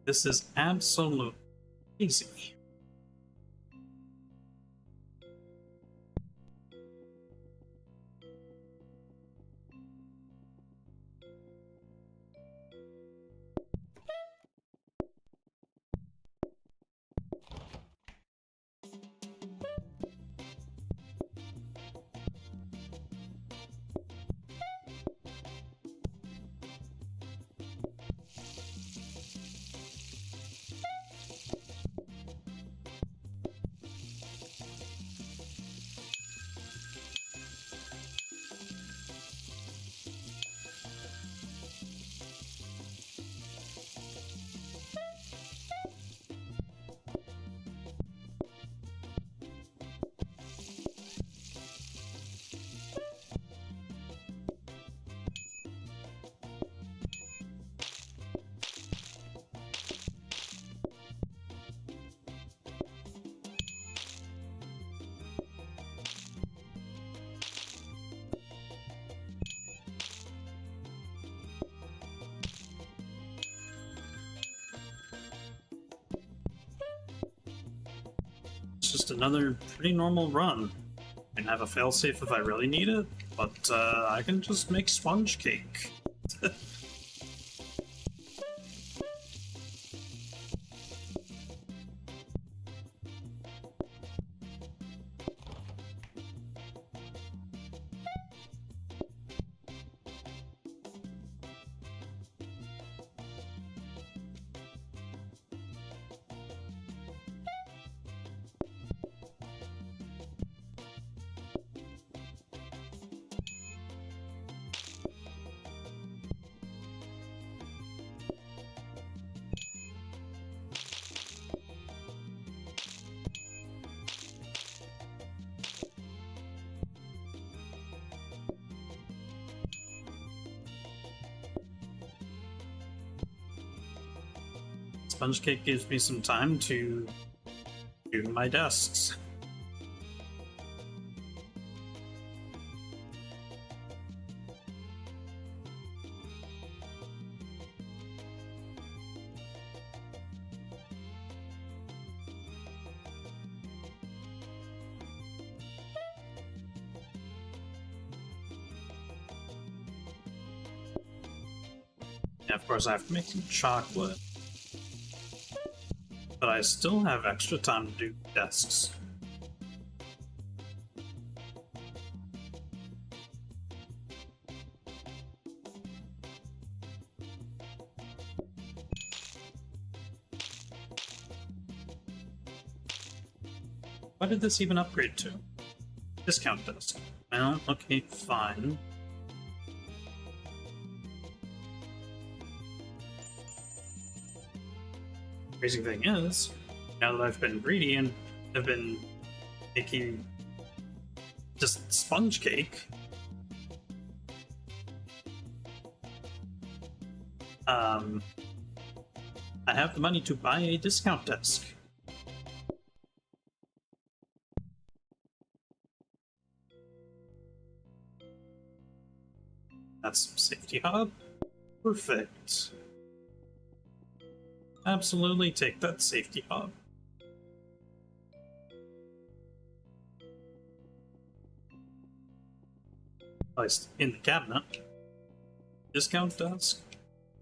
This is absolute easy. just another pretty normal run. I can have a failsafe if I really need it, but I can just make sponge cake. Sponge cake gives me some time to do my desks. Yeah, of course I have to make some chocolate. But I still have extra time to do desks. What did this even upgrade to? Discount desk. Well, okay, fine. Crazy thing is, now that I've been greedy and have been making just sponge cake, I have the money to buy a discount desk. That's safety hub. Perfect. Absolutely take that safety hub. Placed in the cabinet. Discount desk.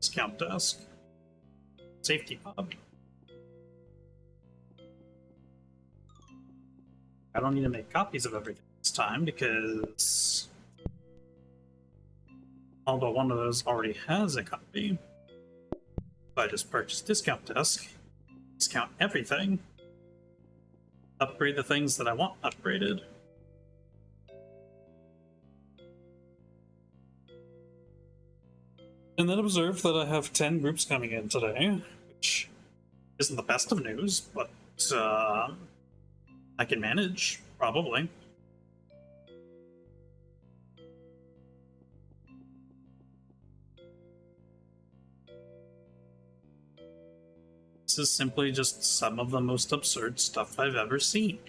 Discount desk. Safety hub. I don't need to make copies of everything this time because although one of those already has a copy, if I just purchase discount desk, discount everything, upgrade the things that I want upgraded. And then observe that I have 10 groups coming in today, which isn't the best of news, but I can manage, probably. This is simply just some of the most absurd stuff I've ever seen.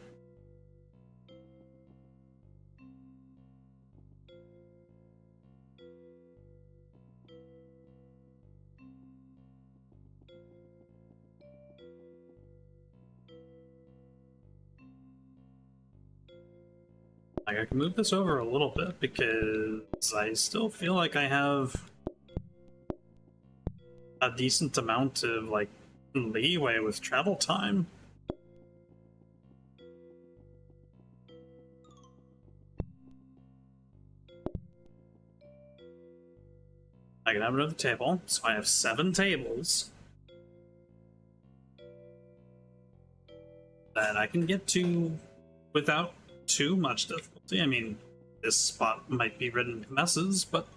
Like, I can move this over a little bit because I still feel like I have a decent amount of, like, leeway with travel time. I can have another table, so I have 7 tables that I can get to without too much difficulty. I mean, this spot might be ridden with messes, but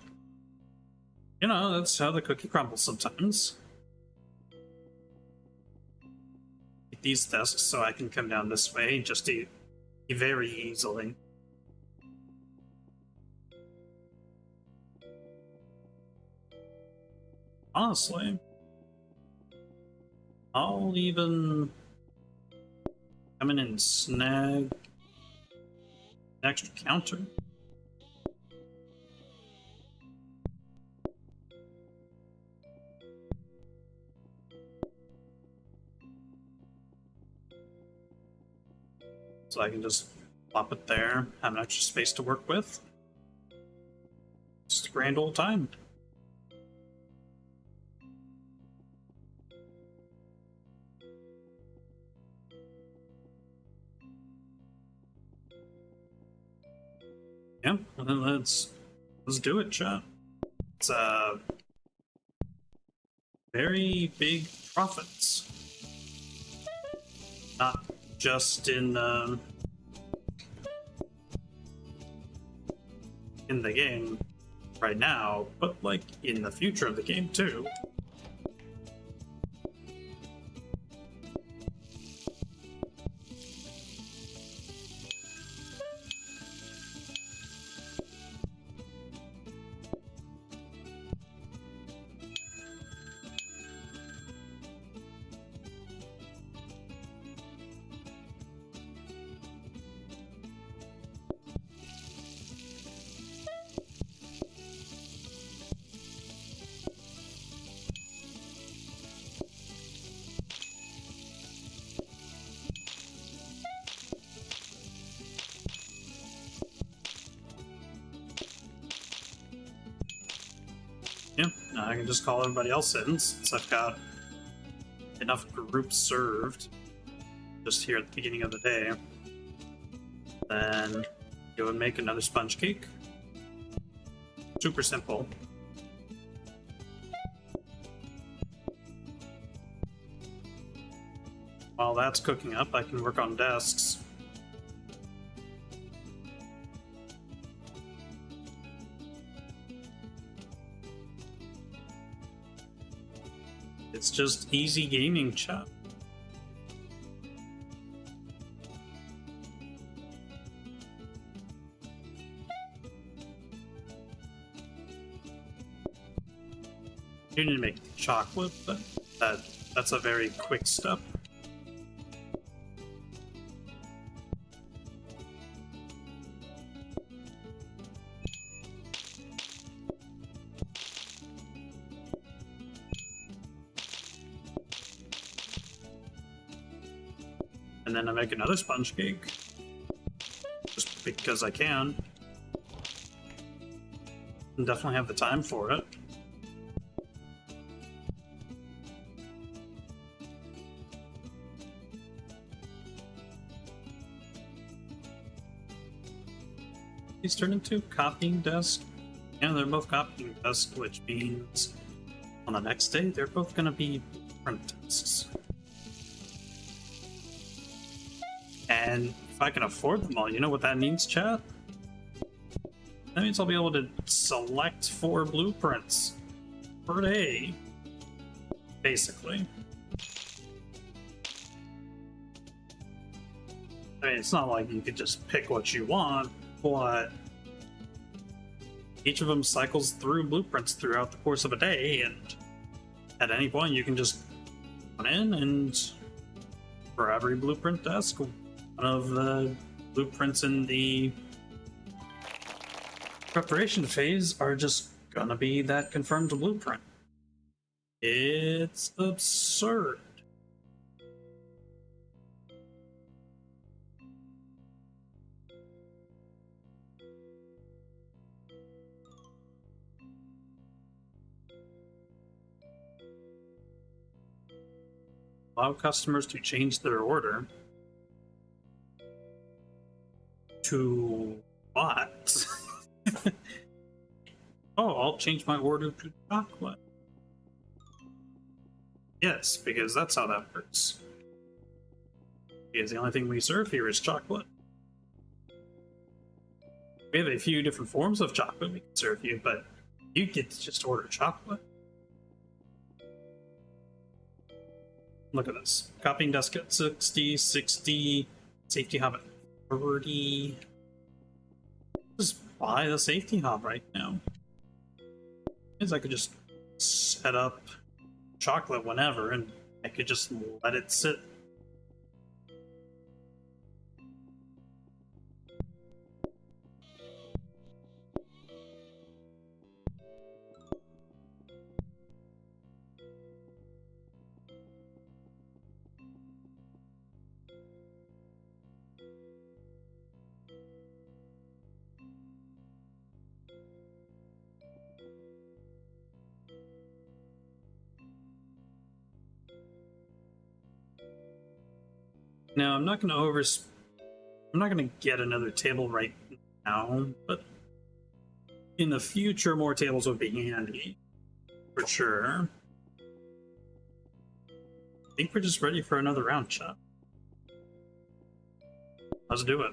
you know, that's how the cookie crumbles sometimes. Get these desks so I can come down this way just very easily. Honestly, I'll even come in and snag an extra counter. I can just plop it there, have an extra space to work with. Just a grand old time. Yeah, and then let's do it, chat. It's very big profits. Not just in the game right now, but like in the future of the game too. Yeah, now I can just call everybody else in since I've got enough groups served just here at the beginning of the day. Then go and make another sponge cake. Super simple. While that's cooking up, I can work on desks. It's just easy gaming, chat. You need to make chocolate, but that's a very quick step. And then I make another sponge cake. Just because I can. And definitely have the time for it. These turn into copying desk. Yeah, they're both copying desks, which means on the next day they're both gonna be print desks. And if I can afford them all, you know what that means, chat? That means I'll be able to select 4 blueprints per day, basically. I mean, it's not like you could just pick what you want, but each of them cycles through blueprints throughout the course of a day, and at any point you can just come in and for every blueprint desk, one of the blueprints in the preparation phase are just gonna be that confirmed blueprint. It's absurd. Allow customers to change their order. To what? Oh, I'll change my order to chocolate. Yes, because that's how that works. Because the only thing we serve here is chocolate. We have a few different forms of chocolate we can serve you, but you get to just order chocolate. Look at this. Copying desk at 60, 60, safety hub at 30. Just buy the safety hub right now. Because I could just set up chocolate whenever and I could just let it sit. Now, I'm not going to I'm not going to get another table right now, but in the future, more tables would be handy. For sure. I think we're just ready for another round, chat. Let's do it.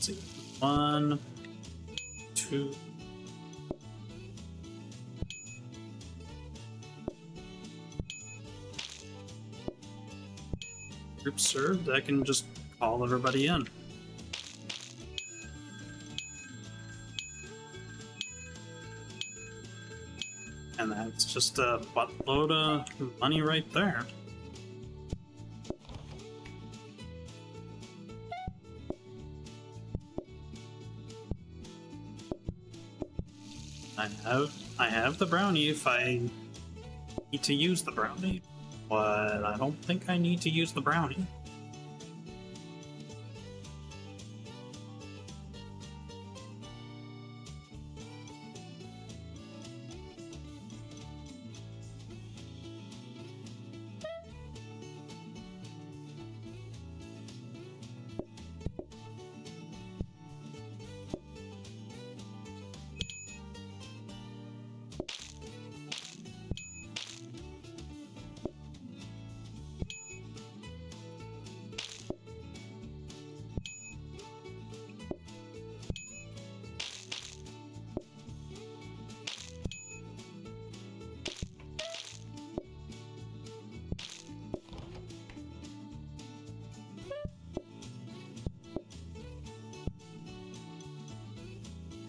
Let's see. 1, 2. Group served, I can just call everybody in. And that's just a buttload of money right there. I have the brownie if I need to use the brownie, but I don't think I need to use the brownie.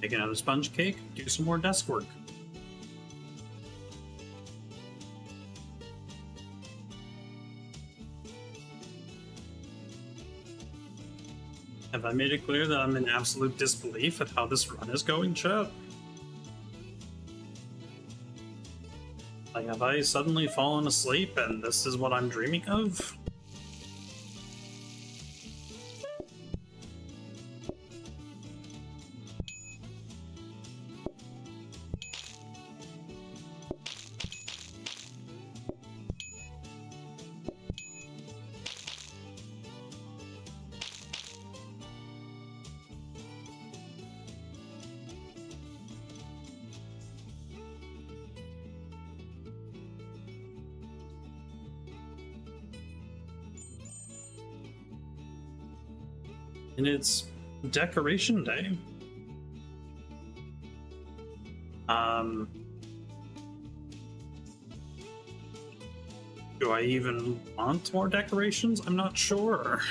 Make another sponge cake, do some more desk work. Have I made it clear that I'm in absolute disbelief at how this run is going, chat? Like, have I suddenly fallen asleep and this is what I'm dreaming of? And it's decoration day. Do I even want more decorations? I'm not sure.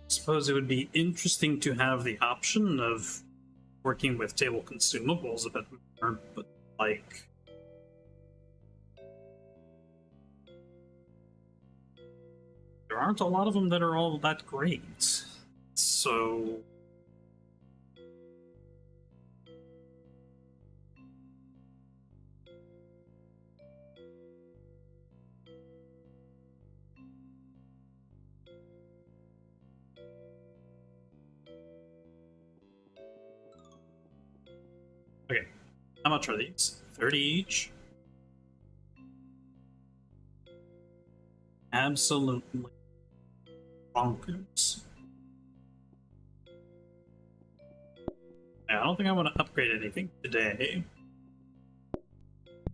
Suppose it would be interesting to have the option of working with table consumables a bit more, but like there aren't a lot of them that are all that great. So okay, how much are these? 30 each? Absolutely bonkers. I don't think I want to upgrade anything today,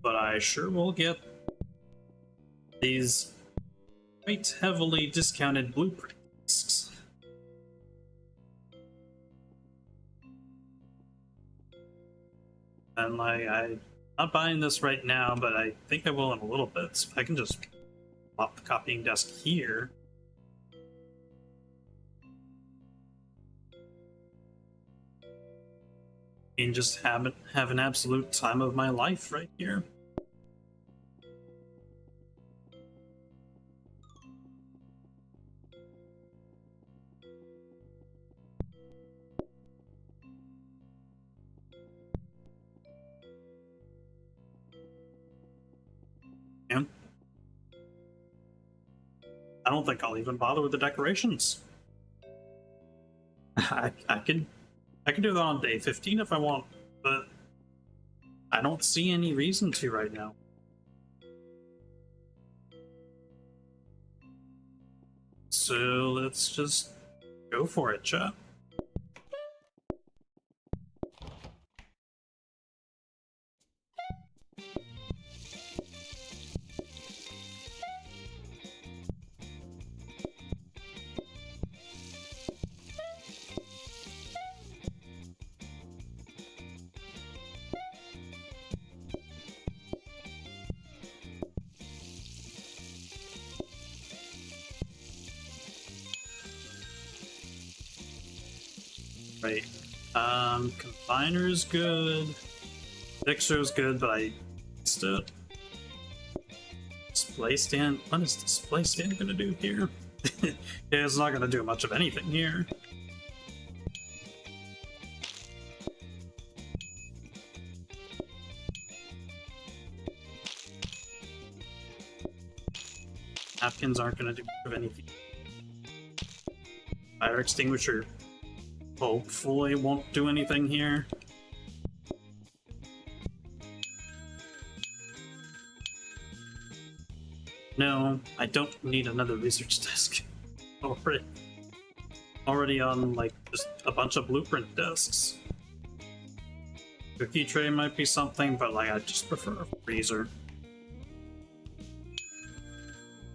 but I sure will get these quite heavily discounted blueprint discs. And like, Not buying this right now, but I think I will in a little bit. So I can just plop the copying desk here. And just have an absolute time of my life right here. Yeah. I don't think I'll even bother with the decorations. I can do that on day 15 if I want, but I don't see any reason to right now. So let's just go for it, chat. Right. Confiner's good. Fixer's good, but I still display stand. What is display stand gonna do here? Yeah, it's not gonna do much of anything here. Napkins aren't gonna do much of anything. Fire extinguisher hopefully won't do anything here. No, I don't need another research desk. Already on like just a bunch of blueprint desks. Cookie tray might be something, but like I just prefer a freezer.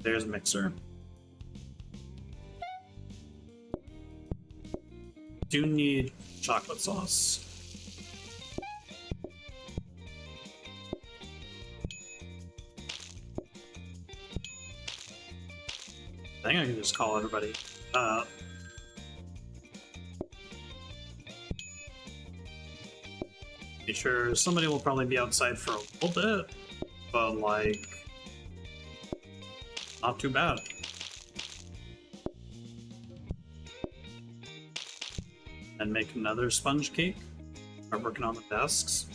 There's a mixer. Do need chocolate sauce. I think I can just call everybody. Be sure somebody will probably be outside for a little bit, but like, not too bad. And make another sponge cake. Start working on the desks.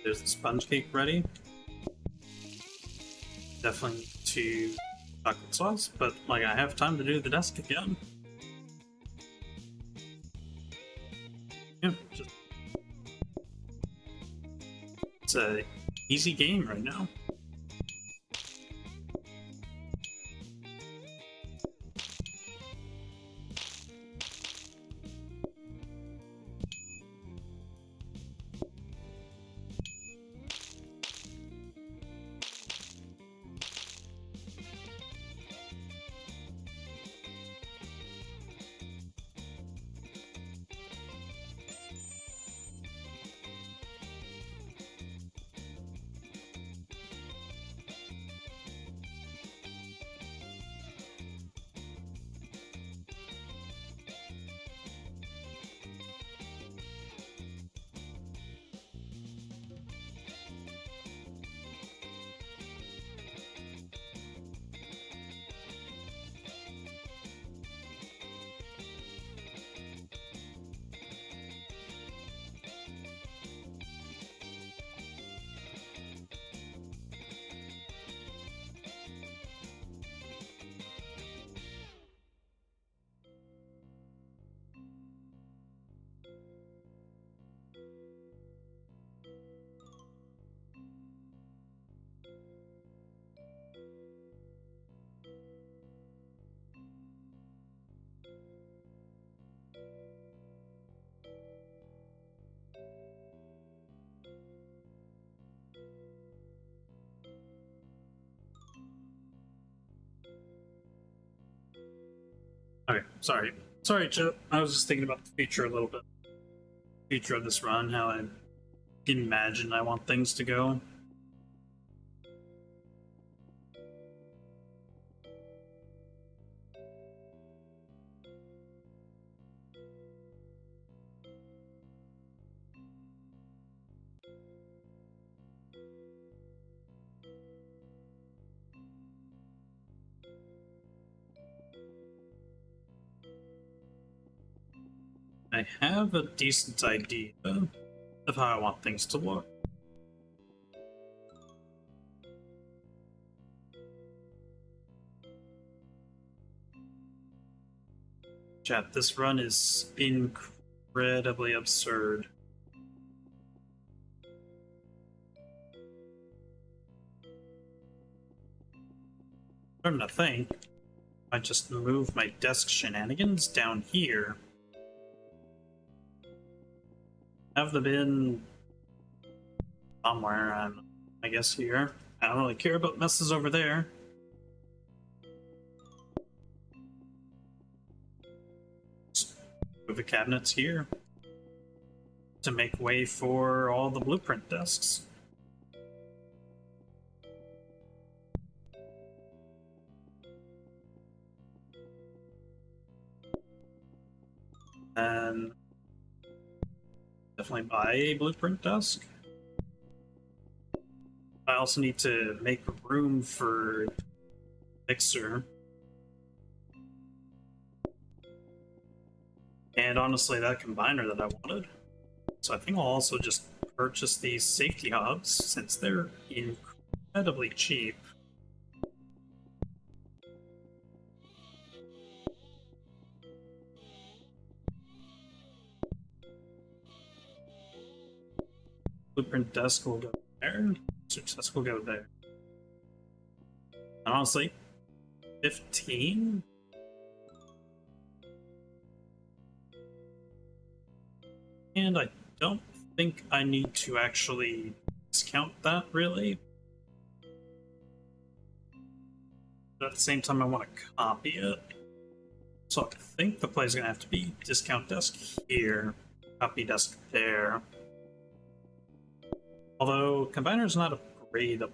There's the sponge cake ready. Definitely need to chocolate sauce, but like I have time to do the desk again. Yeah, just it's a easy game right now. Okay, sorry. Sorry, Chip. I was just thinking about the future a little bit. Future of this run, how I imagine I want things to go. I have a decent idea of how I want things to look. Chat, this run is incredibly absurd. I'm starting to think I just move my desk shenanigans down here. Have them in somewhere, I guess here. I don't really care about messes over there. Just move the cabinets here to make way for all the blueprint desks. And definitely buy a blueprint desk. I also need to make room for mixer. And honestly, that combiner that I wanted. So I think I'll also just purchase these safety hubs since they're incredibly cheap. Blueprint desk will go there. Search desk will go there. And honestly, 15? And I don't think I need to actually discount that, really. But at the same time, I want to copy it. So I think the play is going to have to be discount desk here, copy desk there. Although, combiner is not upgradable.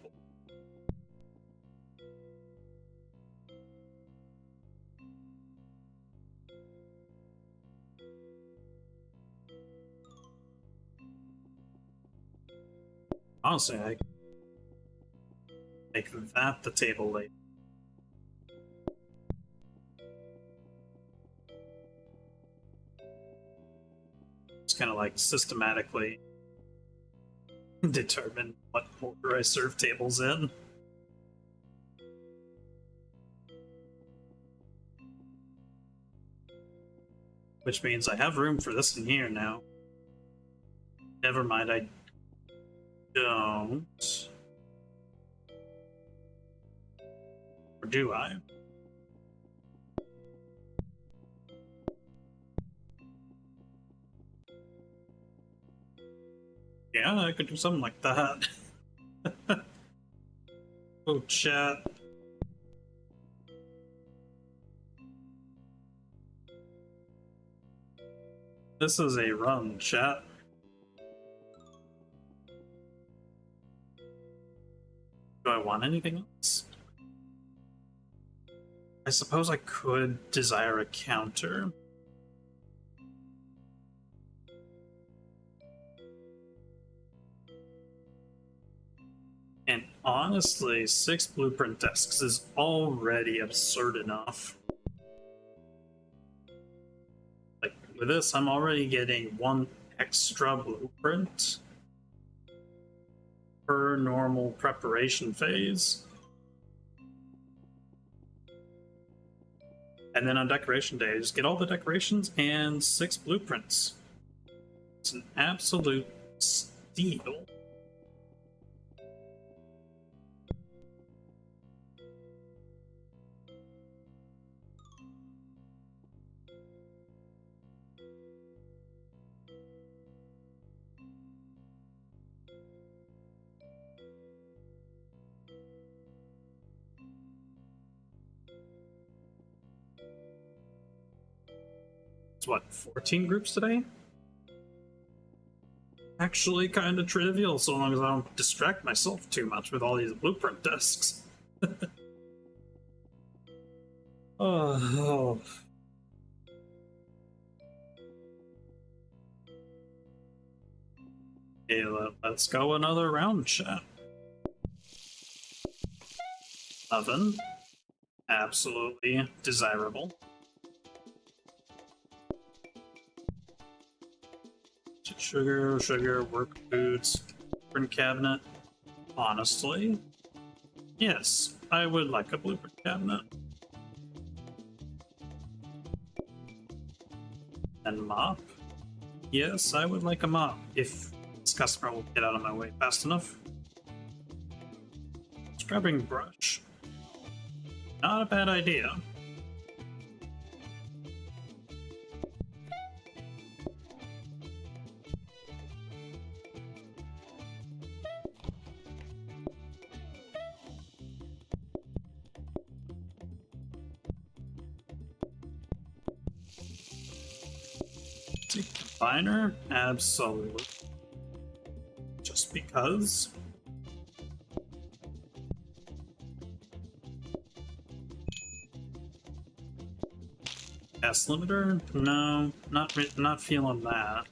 Honestly, I make that the table later. It's kind of like systematically determine what order I serve tables in. Which means I have room for this in here now. Never mind, I don't. Or do I? Yeah, I could do something like that. Oh, chat. This is a run, chat. Do I want anything else? I suppose I could desire a counter. And honestly, 6 blueprint desks is already absurd enough. Like, with this, I'm already getting 1 extra blueprint per normal preparation phase. And then on decoration days, get all the decorations and 6 blueprints. It's an absolute steal. It's what, 14 groups today? Actually kind of trivial, so long as I don't distract myself too much with all these blueprint discs. Oh. Okay, let's go another round, chat. Oven. Absolutely desirable. Sugar, work boots, print cabinet. Honestly, yes, I would like a blueprint cabinet. And mop. Yes, I would like a mop if this customer will get out of my way fast enough. Scrubbing brush. Not a bad idea. Combiner? Absolutely. Just because. Gas limiter? No, not feeling that.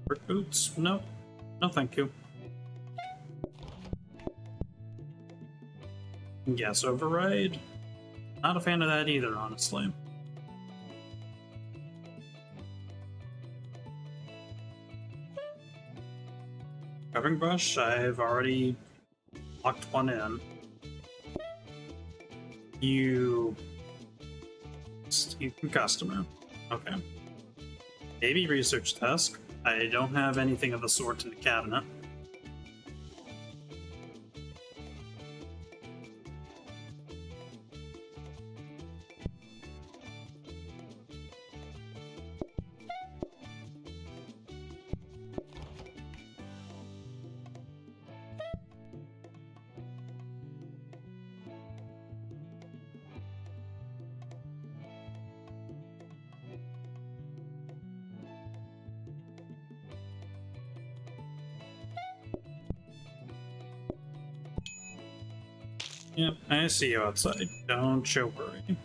Work boots? No, no, thank you. Gas override? Not a fan of that either, honestly. Scrubbing brush? I've already locked one in. You customer. Okay. Maybe research task. I don't have anything of the sort in the cabinet. Yep, I see you outside. Don't you worry.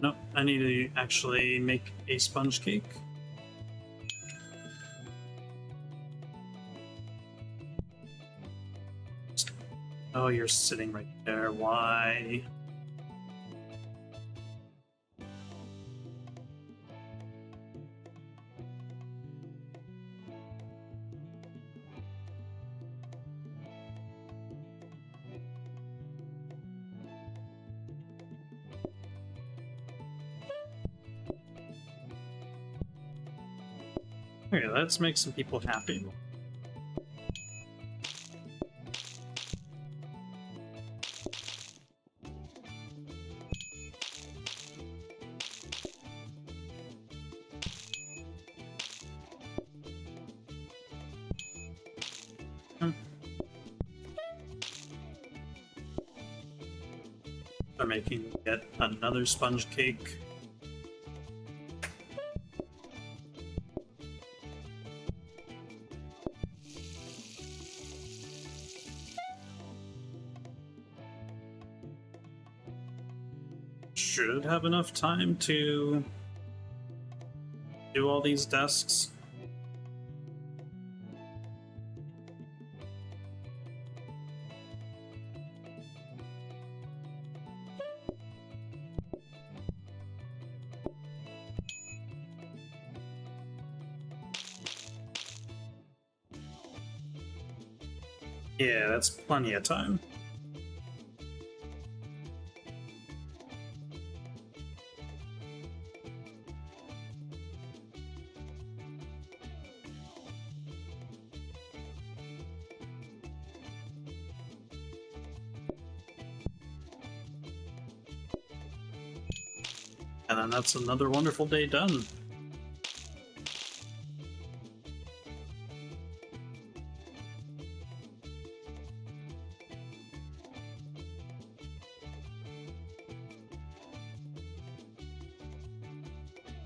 Nope, I need to actually make a sponge cake. Oh, you're sitting right there. Why? Okay, let's make some people happy. They're making yet another sponge cake. Should have enough time to do all these desks. Yeah, that's plenty of time. And then that's another wonderful day done.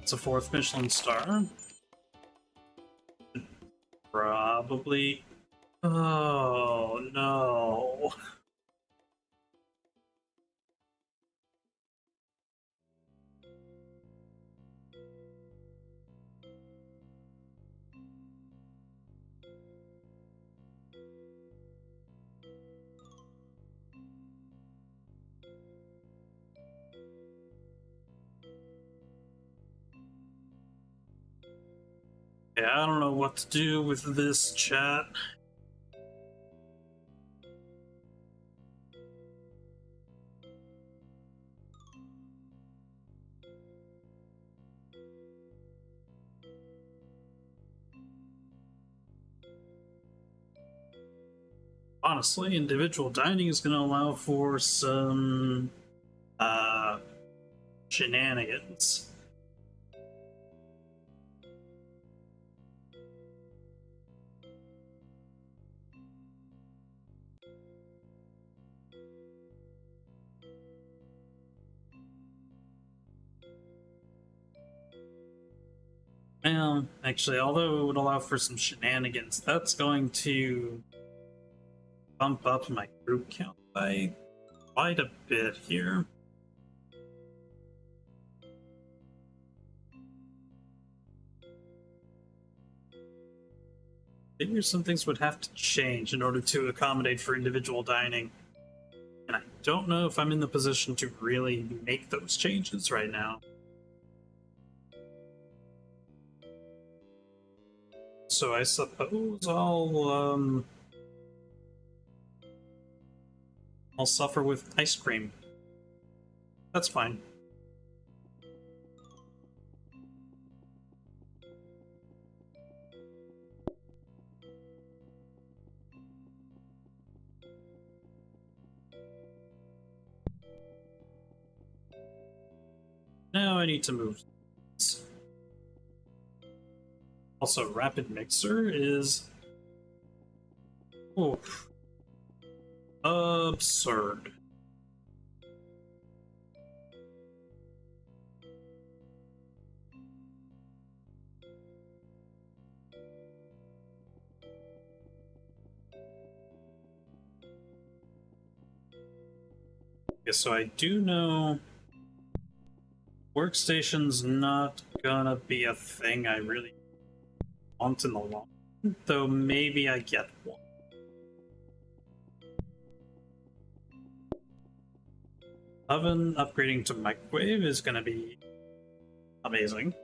It's a 4th Michelin star. Probably. Oh no. Yeah, I don't know what to do with this chat. Honestly, individual dining is going to allow for some shenanigans. Well, actually, although it would allow for some shenanigans, that's going to bump up my group count by quite a bit here. Figure some things would have to change in order to accommodate for individual dining. And I don't know if I'm in the position to really make those changes right now. So I suppose I'll suffer with ice cream. That's fine. Now I need to move. Also, Rapid Mixer is absurd. Okay, so I do know workstation's not gonna be a thing I really want in the long run, though maybe I get one. Oven upgrading to microwave is gonna be amazing.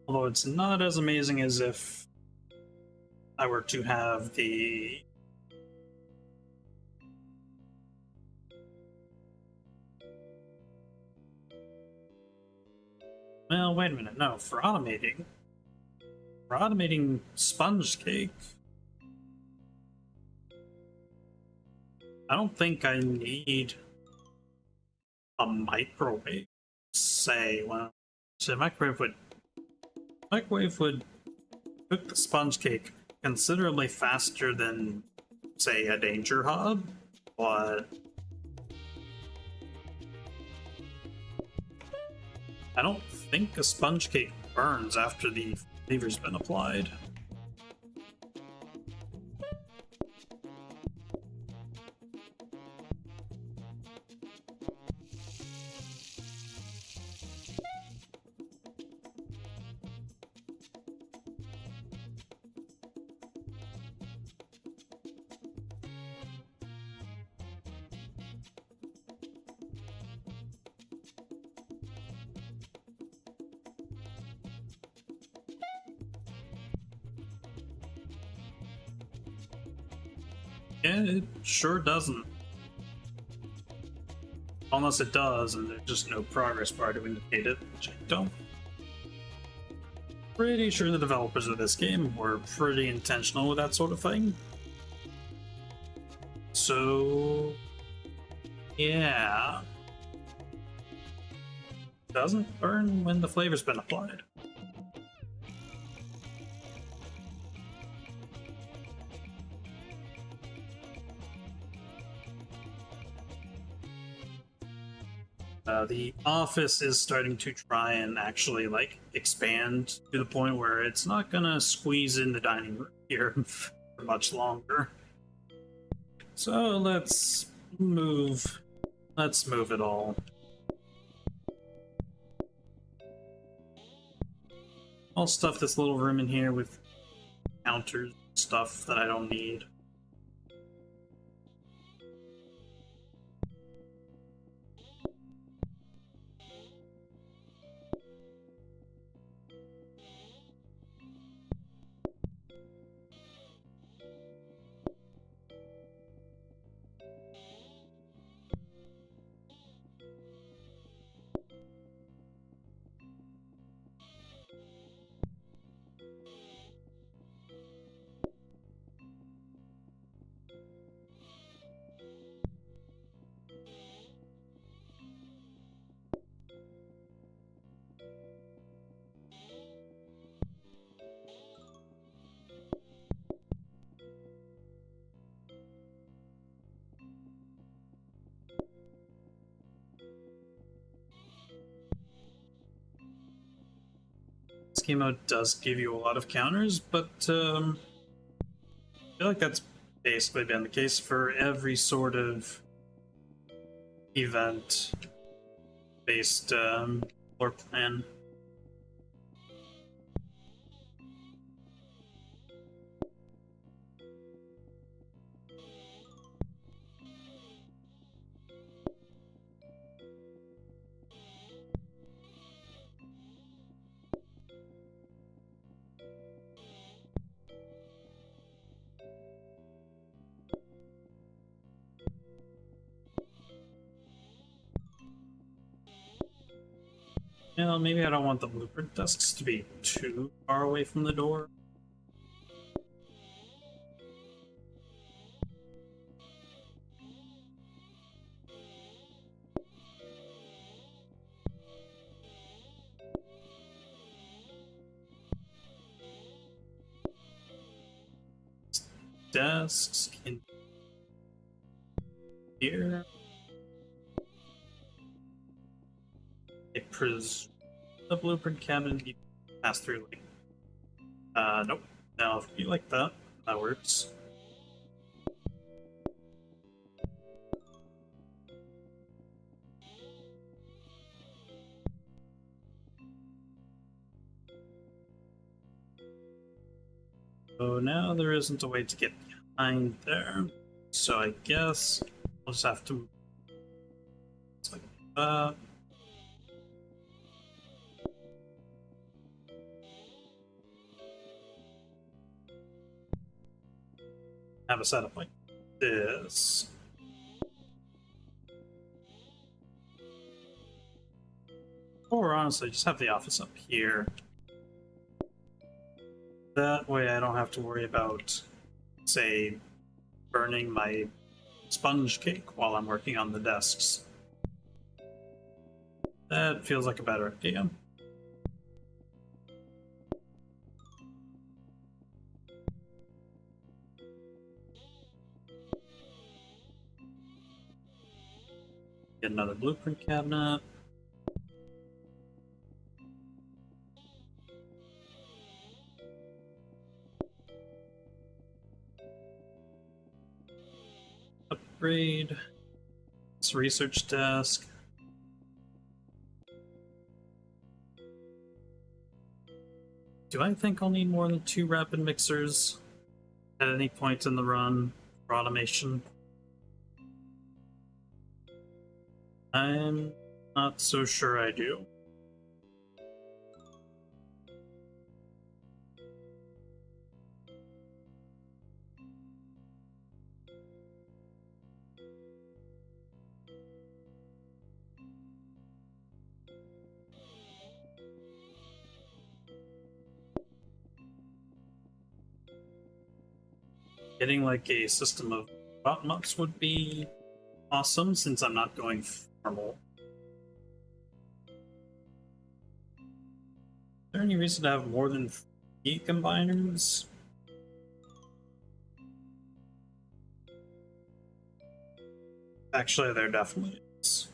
Although it's not as amazing as if I were to have the well, wait a minute, no, for automating sponge cake, I don't think I need a microwave. Say, well, so microwave would cook the sponge cake considerably faster than, say, a danger hob, but I don't think a sponge cake burns after the flavor's been applied. Yeah, it sure doesn't. Unless it does, and there's just no progress bar to indicate it, which I don't Pretty sure the developers of this game were pretty intentional with that sort of thing. So, yeah. Doesn't burn when the flavor's been applied. The office is starting to try and actually like expand to the point where it's not gonna squeeze in the dining room here for much longer. So let's move it all. I'll stuff this little room in here with counters, stuff that I don't need. Schema does give you a lot of counters, but I feel like that's basically been the case for every sort of event-based floor plan. Well, maybe I don't want the blueprint desks to be too far away from the door. Desks in here. I presume the blueprint cabinet you pass through like nope. Now if you like that, that works. So now there isn't a way to get behind there. So I guess I'll just have to it's like that. Have a setup like this. Or honestly, just have the office up here. That way I don't have to worry about, say, burning my sponge cake while I'm working on the desks. That feels like a better idea. Get another blueprint cabinet. Upgrade. This research desk. Do I think I'll need more than 2 rapid mixers at any point in the run for automation? I'm not so sure I do. Getting like a system of bottom-ups would be awesome since I'm not going formal. Is there any reason to have more than 3 combiners? Actually, there definitely is.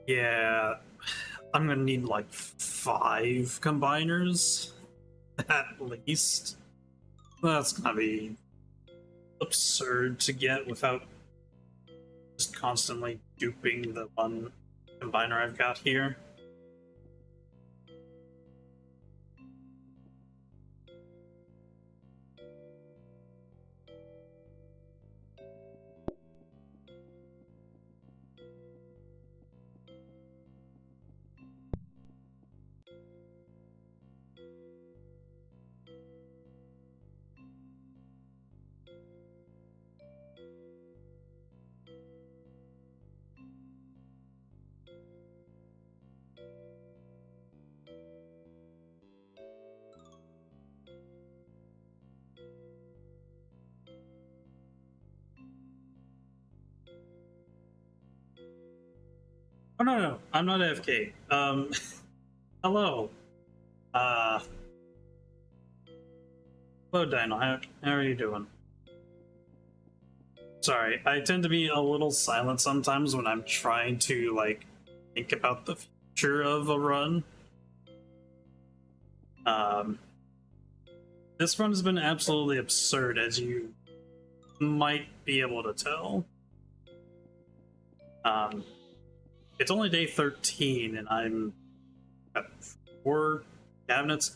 Yeah, I'm gonna need like 5 combiners at least. That's gonna be absurd to get without just constantly duping the one combiner I've got here. Oh no, I'm not AFK. Hello. Uh, hello, Dino. How are you doing? Sorry, I tend to be a little silent sometimes when I'm trying to like think about the future of a run. This run has been absolutely absurd, as you might be able to tell. It's only day 13, and I'm at 4 cabinets.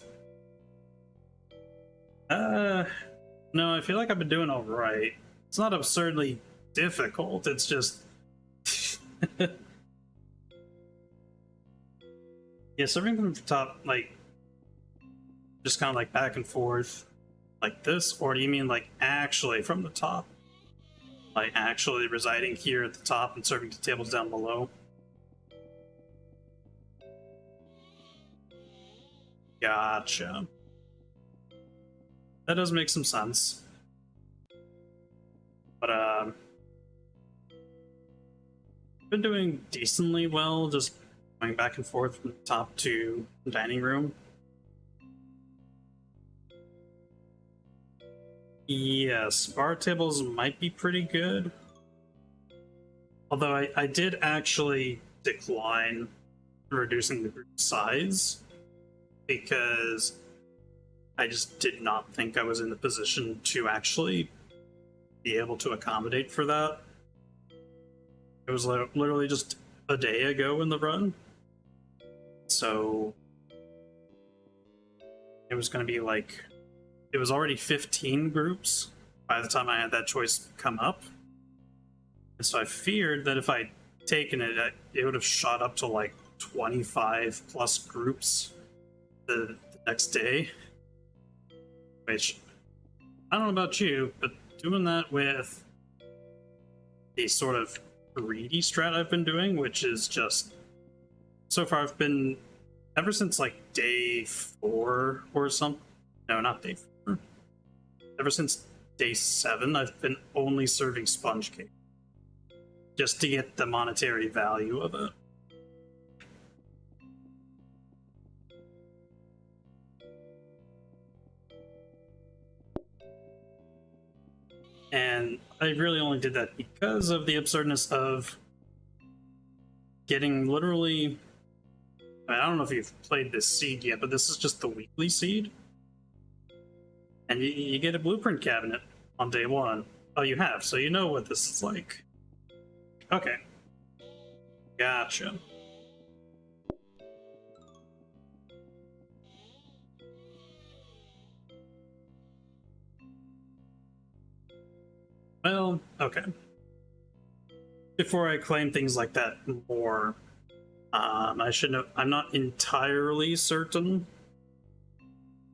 No, I feel like I've been doing all right. It's not absurdly difficult. It's just yeah, serving from the top, like just kind of like back and forth, like this, or do you mean like actually from the top, like actually residing here at the top and serving to tables down below? Gotcha. That does make some sense. But I've been doing decently well, just going back and forth from the top to the dining room. Yes, bar tables might be pretty good. Although I did actually decline reducing the group size because I just did not think I was in the position to actually be able to accommodate for that. It was literally just a day ago in the run. So it was going to be like, it was already 15 groups by the time I had that choice come up. And so I feared that if I'd taken it, it would have shot up to like 25 plus groups the next day. Which, I don't know about you, but doing that with the sort of greedy strat I've been doing, which is just, so far I've been, ever since like day 4 or something, no, not day 4, ever since day 7, I've been only serving sponge cake, just to get the monetary value of it. And I really only did that because of the absurdness of getting literally, I don't know if you've played this seed yet, but this is just the weekly seed. And you get a blueprint cabinet on day 1. Oh, you have, so you know what this is like. Okay. Gotcha. Well, okay. Before I claim things like that more, I should know, I'm not entirely certain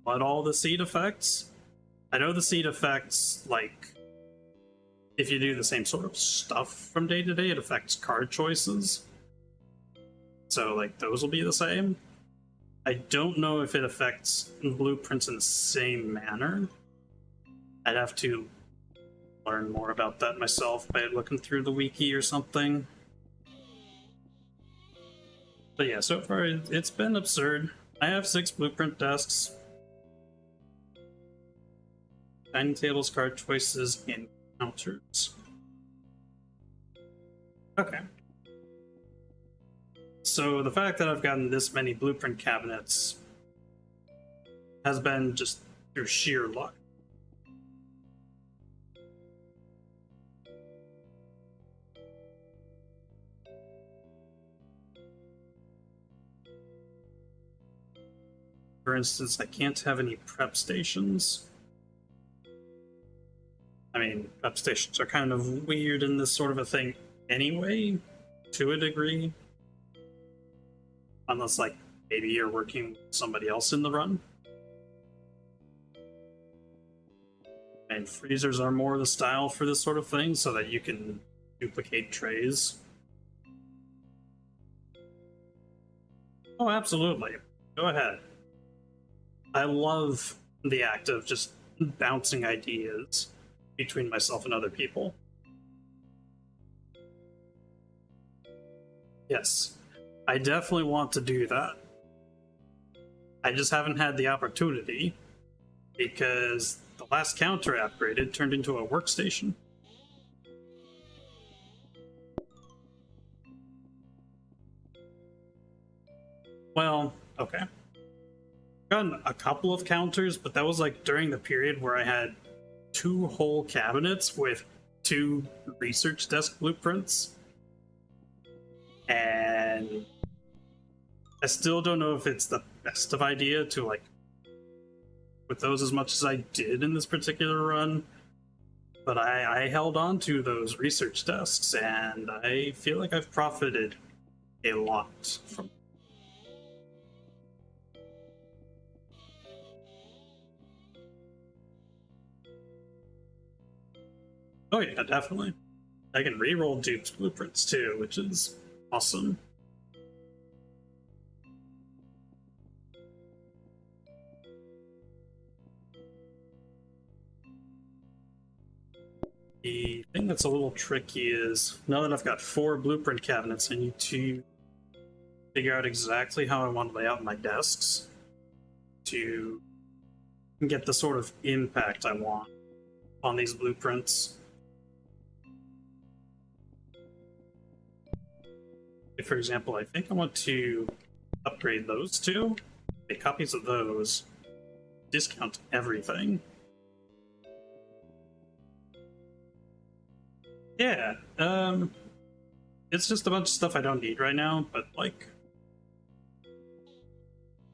what all the seed affects. I know the seed affects, like, if you do the same sort of stuff from day to day, it affects card choices. So, like, those will be the same. I don't know if it affects blueprints in the same manner. I'd have to learn more about that myself by looking through the wiki or something. But yeah, so far it's been absurd. I have 6 blueprint desks, dining tables, card choices, and counters. Okay. So the fact that I've gotten this many blueprint cabinets has been just through sheer luck. For instance, I can't have any prep stations. I mean, prep stations are kind of weird in this sort of a thing anyway, to a degree. Unless, like, maybe you're working with somebody else in the run. And freezers are more the style for this sort of thing, so that you can duplicate trays. Oh, absolutely. Go ahead. I love the act of just bouncing ideas between myself and other people. Yes, I definitely want to do that. I just haven't had the opportunity because the last counter I upgraded turned into a workstation. Well, okay. Gotten a couple of counters, but that was like during the period where I had 2 whole cabinets with 2 research desk blueprints. And I still don't know if it's the best of idea to like with those as much as I did in this particular run. But I held on to those research desks and I feel like I've profited a lot from. Oh yeah, definitely. I can reroll Duke's blueprints too, which is awesome. The thing that's a little tricky is, now that I've got 4 blueprint cabinets, I need to figure out exactly how I want to lay out my desks to get the sort of impact I want on these blueprints. For example, I think I want to upgrade those 2, make copies of those, discount everything. Yeah, it's just a bunch of stuff I don't need right now, but like,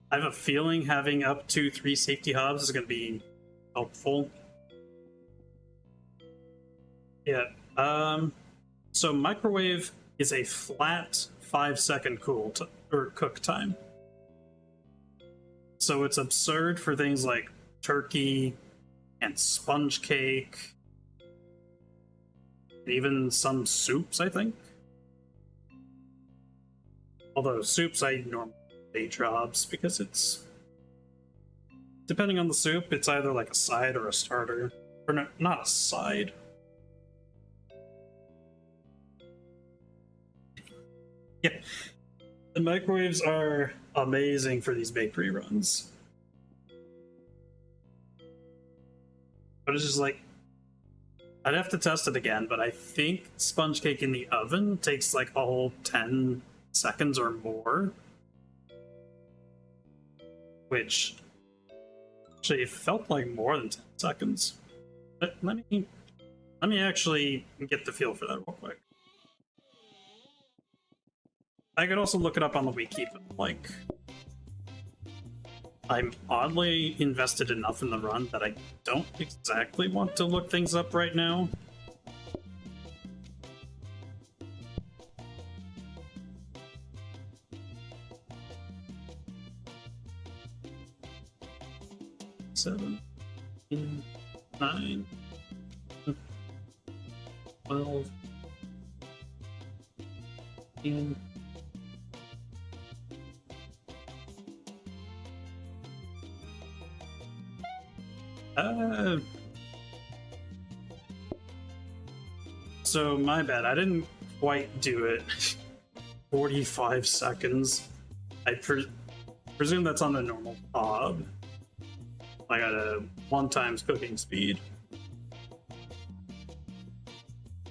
I have a feeling having up to 3 safety hubs is going to be helpful. Yeah, so microwave is a flat 5-second cook time. So it's absurd for things like turkey and sponge cake, and even some soups, I think. Although soups I normally day jobs because it's, depending on the soup, it's either like a side or a starter. Or no, not a side. Yeah. The microwaves are amazing for these bakery runs. But it's just like, I'd have to test it again, but I think sponge cake in the oven takes like a whole 10 seconds or more. Which actually felt like more than 10 seconds. But let me actually get the feel for that real quick. I could also look it up on the wiki, but like, I'm oddly invested enough in the run that I don't exactly want to look things up right now. Seven, 9, 12, 15. Uh, so my bad. I didn't quite do it. 45 seconds. I presume that's on the normal hob. I got a 1x cooking speed.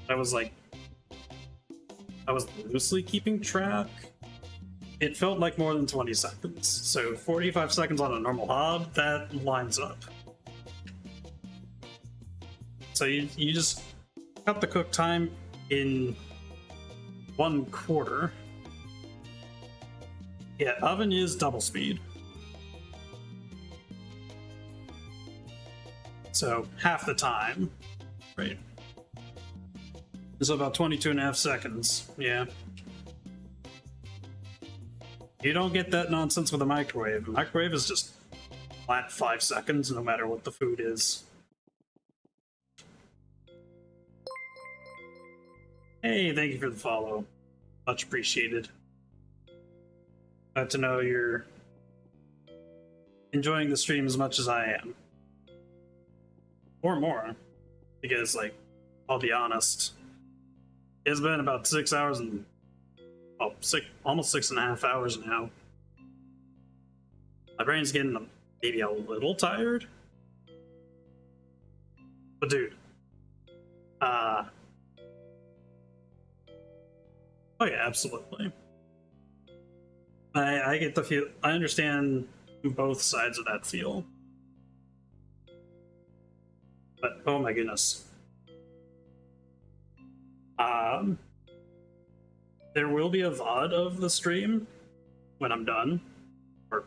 I was loosely keeping track. It felt like more than 20 seconds. So 45 seconds on a normal hob, that lines up. So you just cut the cook time in 1/4. Yeah, oven is double speed. So half the time, right? So about 22.5 seconds, yeah. You don't get that nonsense with a microwave. A microwave is just flat 5 seconds no matter what the food is. Hey, thank you for the follow. Much appreciated. Glad to know you're enjoying the stream as much as I am. Or more. Because, like, I'll be honest, it's been about 6 hours and almost 6.5 hours now. My brain's getting maybe a little tired. But dude, oh yeah, absolutely. I get the feel. I understand both sides of that feel. But oh my goodness. There will be a VOD of the stream when I'm done, or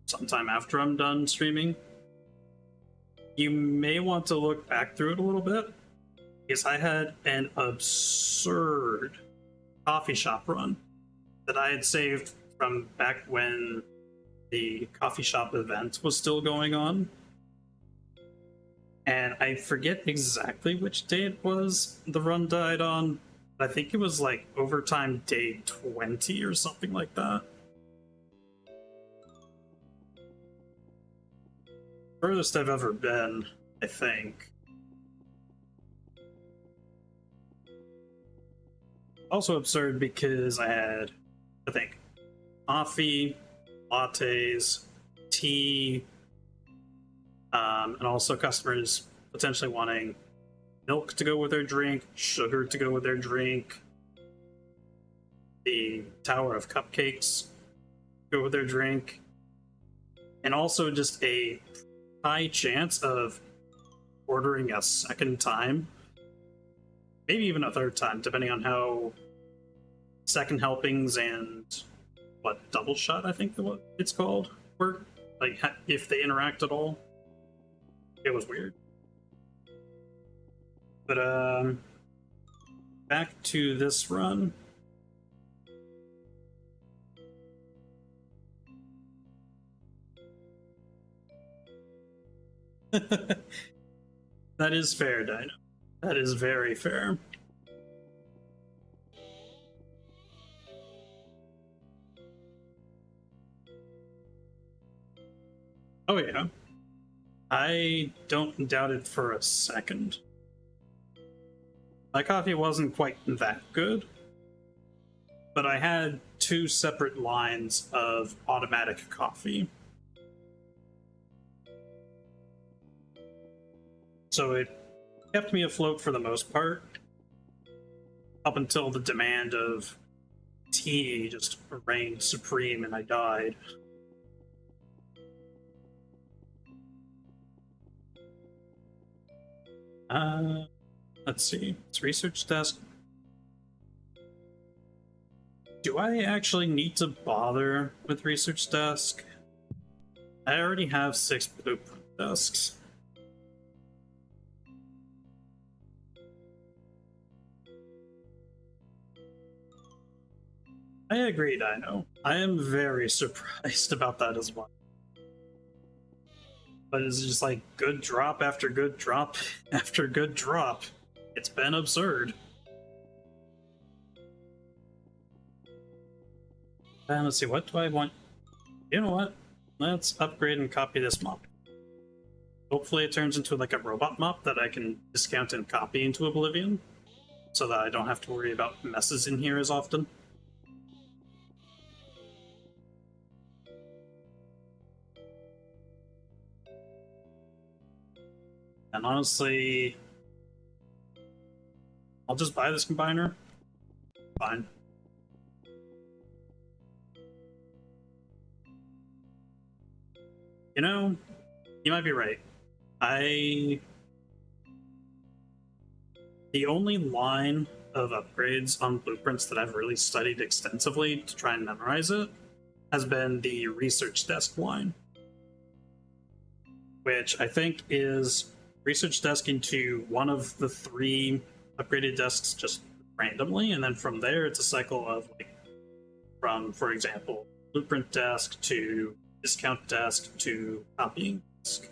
sometime after I'm done streaming. You may want to look back through it a little bit, because I had an absurd coffee shop run that I had saved from back when the coffee shop event was still going on. And I forget exactly which day it was the run died on. I think it was like overtime day 20 or something like that. Furthest I've ever been, I think. Also absurd because I had, I think, coffee, lattes, tea, and also customers potentially wanting milk to go with their drink, sugar to go with their drink, the tower of cupcakes to go with their drink, and also just a high chance of ordering a second time, maybe even a third time, depending on how second helpings and what double shot I think it's called work, like if they interact at all. It was weird. But back to this run. That is fair, Dino. That is very fair. Oh yeah. I don't doubt it for a second. My coffee wasn't quite that good, but I had 2 separate lines of automatic coffee. So it kept me afloat for the most part, up until the demand of tea just reigned supreme and I died. Let's see. It's research desk. Do I actually need to bother with research desk? I already have 6 blueprint desks. I agree, Dino. I am very surprised about that as well. But it's just like good drop after good drop after good drop. It's been absurd. And let's see, what do I want? You know what? Let's upgrade and copy this mob. hopefully it turns into like a robot mop that I can discount and copy into Oblivion, so that I don't have to worry about messes in here as often. And honestly, I'll just buy this combiner. Fine. You know, you might be right. The only line of upgrades on blueprints that I've really studied extensively to try and memorize it has been the research desk line, which I think is research desk into one of the 3 upgraded desks just randomly, and then from there it's a cycle of like from, for example, blueprint desk to discount desk to copying desk.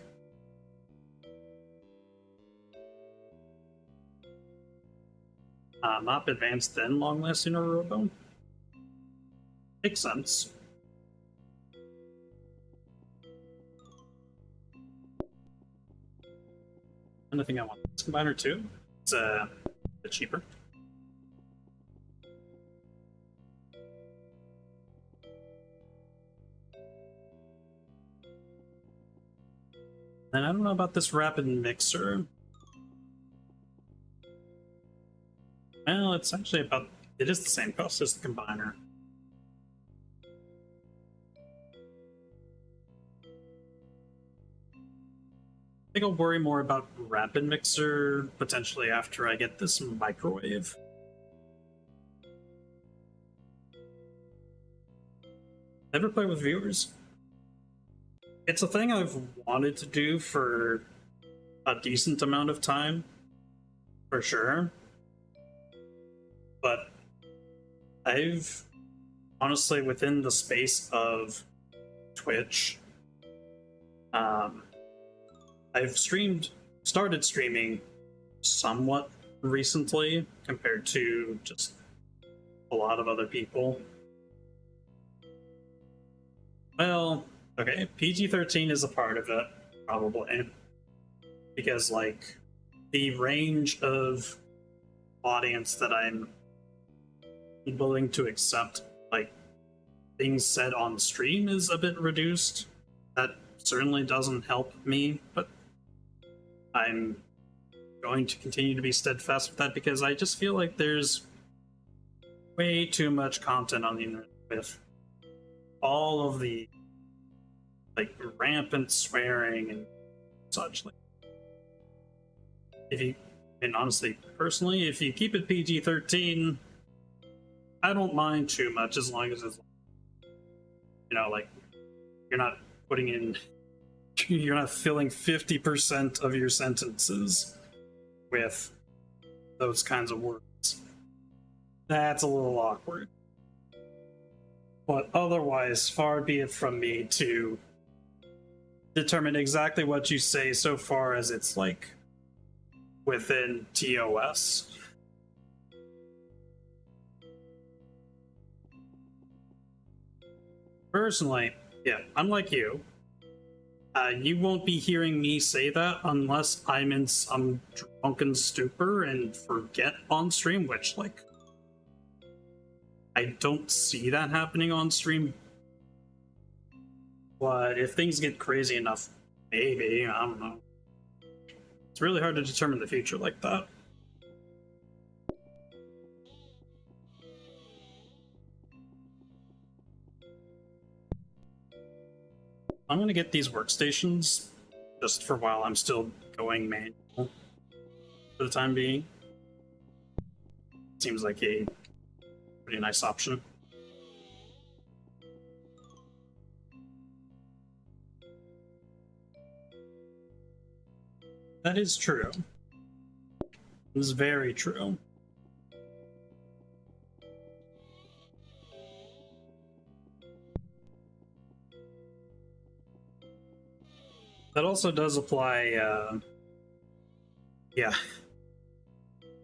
Mop advanced then long lasting or robo. Makes sense. And I think I want this combiner too. It's a bit cheaper. And I don't know about this rapid mixer. Well, it's actually about, it is the same cost as the combiner. I think I'll worry more about rapid mixer potentially after I get this microwave. Ever play with viewers? It's a thing I've wanted to do for a decent amount of time, for sure. But I've honestly, within the space of Twitch, I've started streaming somewhat recently compared to just a lot of other people. Well, okay, PG-13 is a part of it, probably. Because, like, the range of audience that I'm willing to accept, like, things said on stream is a bit reduced. That certainly doesn't help me, but I'm going to continue to be steadfast with that because I just feel like there's way too much content on the internet with all of the like rampant swearing and such. Like, and honestly, personally, if you keep it PG-13, I don't mind too much as long as it's, you know, like you're not putting in, you're not filling 50% of your sentences with those kinds of words. That's a little awkward. But otherwise, far be it from me to determine exactly what you say so far as it's like within TOS. Personally, yeah, I'm like you. You won't be hearing me say that unless I'm in some drunken stupor and forget on stream, which, like, I don't see that happening on stream. But if things get crazy enough, maybe, I don't know. It's really hard to determine the future like that. I'm gonna get these workstations just for while I'm still going manual for the time being. Seems like a pretty nice option. That is true. It is very true. That also does apply, yeah.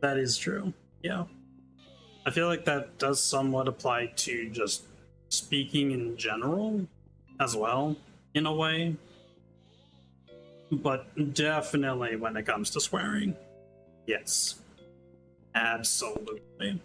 That is true, yeah. I feel like that does somewhat apply to just speaking in general as well, in a way. But definitely when it comes to swearing, yes. Absolutely.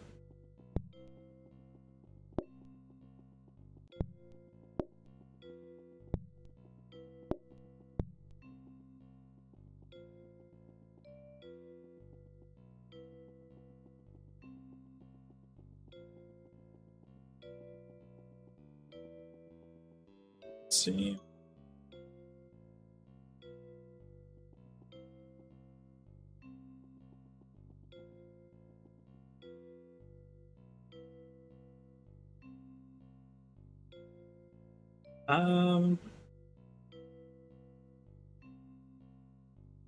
Let's see.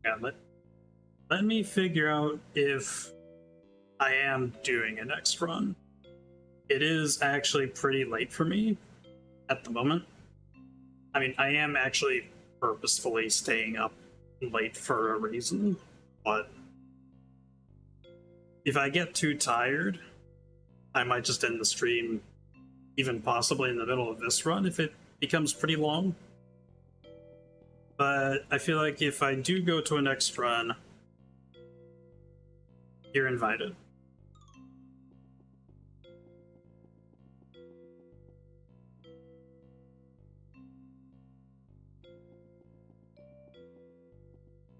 Yeah, let me figure out if I am doing a next run. It is actually pretty late for me at the moment. I mean, I am actually purposefully staying up late for a reason, but if I get too tired, I might just end the stream, even possibly in the middle of this run if it becomes pretty long. But I feel like if I do go to a next run, you're invited.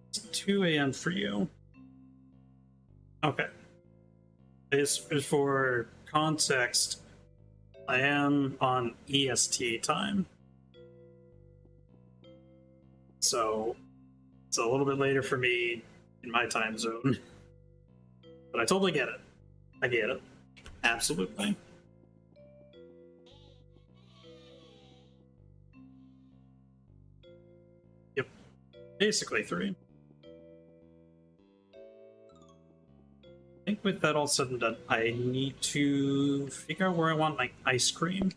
It's 2 a.m. for you. Okay. As for context, I am on EST time. So it's a little bit later for me in my time zone. But I totally get it. I get it. Absolutely. Yep. Basically 3. I think with that all said and done, I need to figure out where I want my ice cream.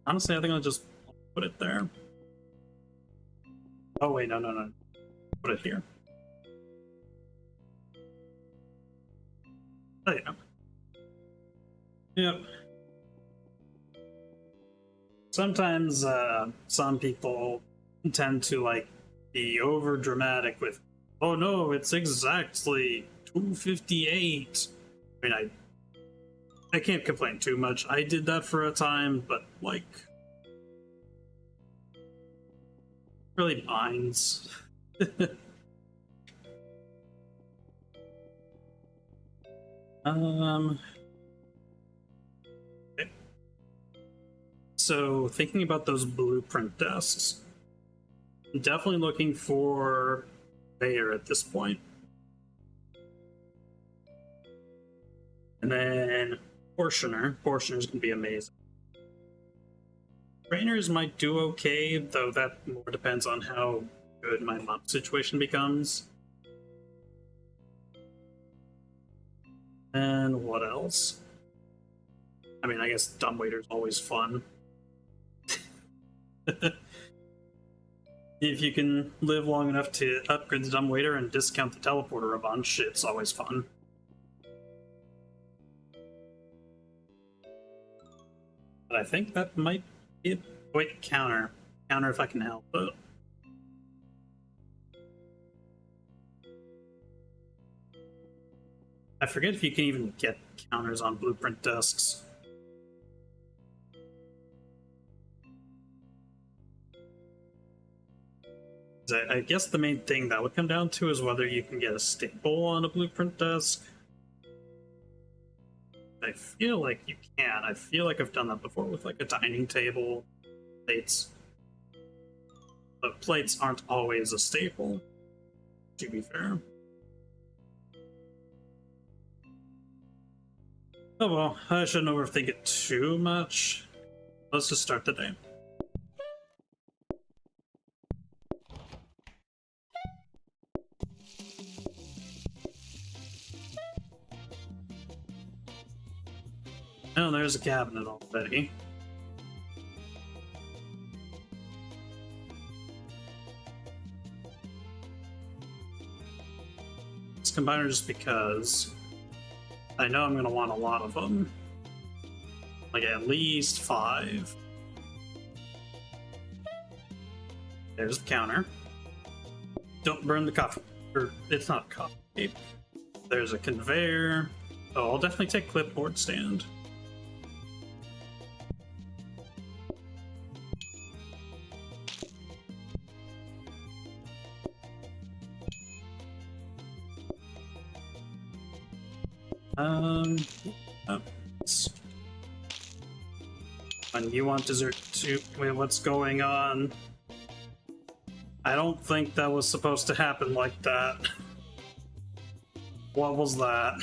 Honestly, I think I'll just put it there. Oh wait, no. Put it here. There you go. Yep. Sometimes some people tend to like be over dramatic with, oh no, it's exactly 2:58. I mean, I can't complain too much. I did that for a time, but like, really binds. Okay. So thinking about those blueprint desks, I'm definitely looking for Bayer at this point. And then Portioner's gonna be amazing. Trainers might do okay, though that more depends on how good my mop situation becomes. And what else? I mean, I guess dumbwaiter's always fun. If you can live long enough to upgrade the dumbwaiter and discount the teleporter a bunch, it's always fun. But I think that might be it. Wait, counter if I can help it. I forget if you can even get counters on blueprint desks. I guess the main thing that would come down to is whether you can get a staple on a blueprint desk. I feel like you can. I feel like I've done that before with like a dining table, plates. But plates aren't always a staple, to be fair. Oh well, I shouldn't overthink it too much. Let's just start the day. Oh, there's a cabinet already. This combiner just because I know I'm going to want a lot of them. Like at least 5. There's the counter. Don't burn the coffee. Or, it's not coffee. There's a conveyor. Oh, I'll definitely take clipboard stand. Oh, when you want dessert too? Wait, what's going on? I don't think that was supposed to happen like that. What was that?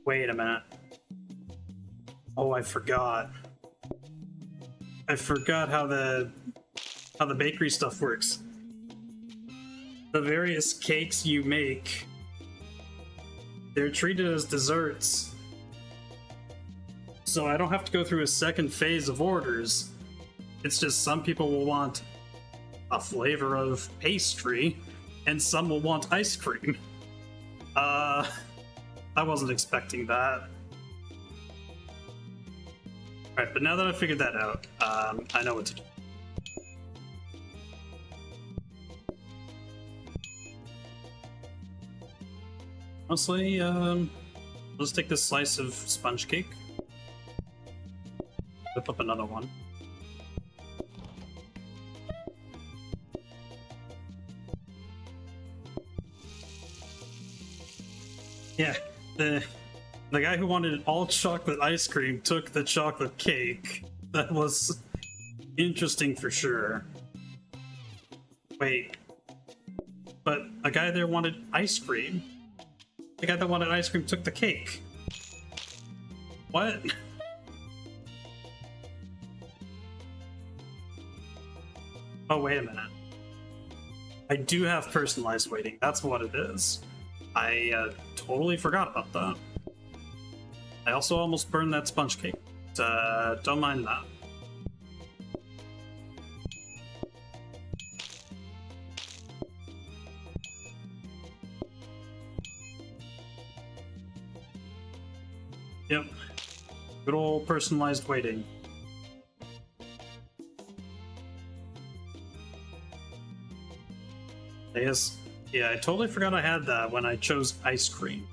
Wait a minute. Oh, I forgot. I forgot how the bakery stuff works. The various cakes you make, they're treated as desserts. So I don't have to go through a second phase of orders. It's just some people will want a flavor of pastry, and some will want ice cream. I wasn't expecting that. Alright, but now that I figured that out, I know what to do. Honestly, let's take this slice of sponge cake. Whip up another one. Yeah, the guy who wanted all chocolate ice cream took the chocolate cake. That was interesting for sure. Wait, but a guy there wanted ice cream. The guy that wanted ice cream took the cake. What? Oh, wait a minute. I do have personalized waiting. That's what it is. I totally forgot about that. I also almost burned that sponge cake. Don't mind that. Yep. Good old personalized waiting. Yes. Yeah, I totally forgot I had that when I chose ice cream.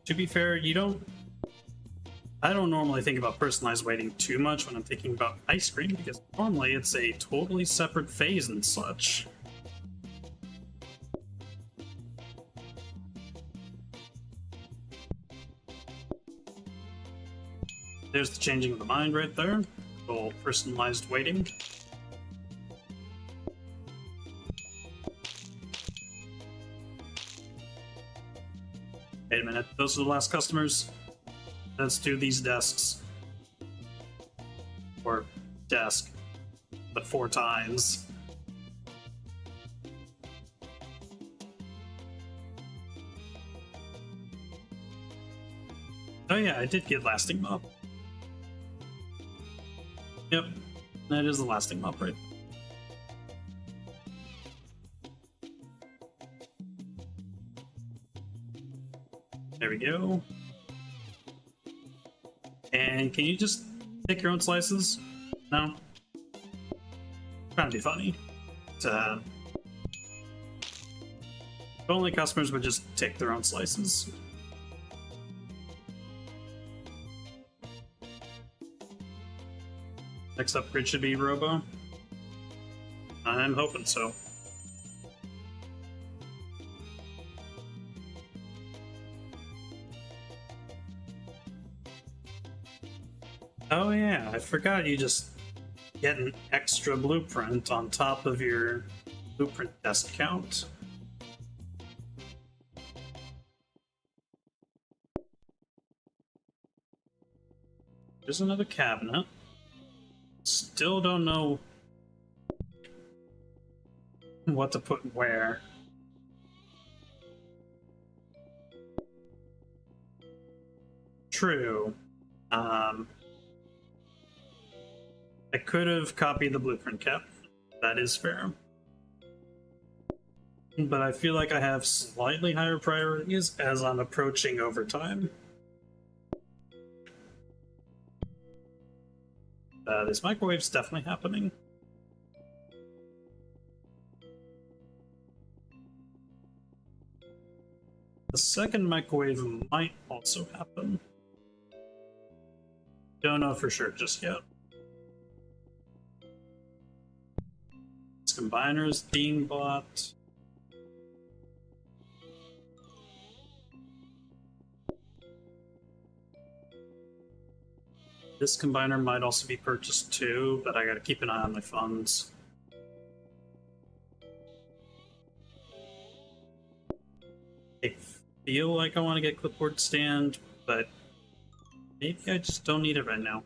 To be fair, I don't normally think about personalized waiting too much when I'm thinking about ice cream, because normally it's a totally separate phase and such. There's the changing of the mind right there. Little personalized waiting. Wait a minute, those are the last customers. Let's do these desks. Or desk, but 4 times. Oh yeah, I did get lasting mop. Yep, that is the lasting mop, right? There we go. And can you just take your own slices? No? Trying to be funny. If only customers would just take their own slices. Next upgrade should be Robo. I'm hoping so. Oh yeah, I forgot you just get an extra blueprint on top of your blueprint desk count. There's another cabinet. Still don't know what to put where. True. I could have copied the blueprint cap. That is fair. But I feel like I have slightly higher priorities as I'm approaching overtime. This microwave's definitely happening. The second microwave might also happen. Don't know for sure just yet. This combiner's being bought. This combiner might also be purchased too, but I gotta keep an eye on my funds. I feel like I want to get clipboard stand, but maybe I just don't need it right now.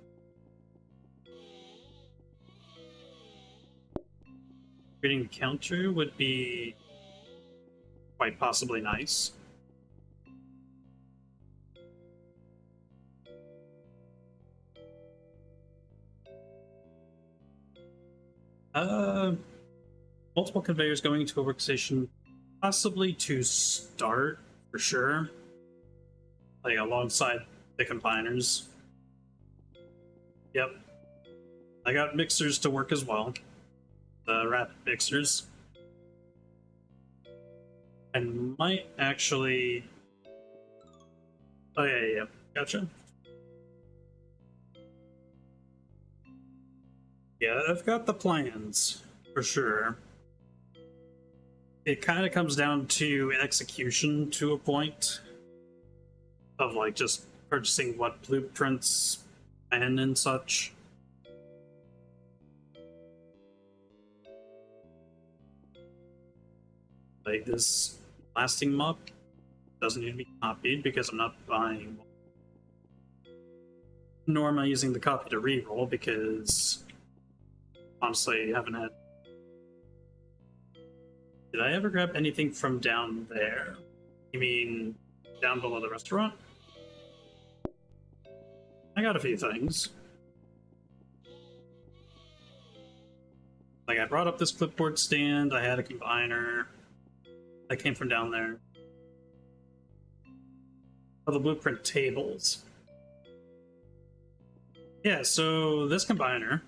Creating the counter would be quite possibly nice. Multiple conveyors going to a workstation, possibly to start for sure, like alongside the combiners. Yep, I got mixers to work as well, the rapid mixers. I might actually. Oh yeah, gotcha. Yeah, I've got the plans for sure. It kind of comes down to execution to a point of like just purchasing what blueprints and such. Like this lasting mop doesn't need to be copied because I'm not buying one. Nor am I using the copy to reroll because honestly I haven't had. Did I ever grab anything from down there? You mean down below the restaurant? I got a few things. Like I brought up this clipboard stand, I had a combiner. That came from down there. Oh, the blueprint tables. Yeah, so this combiner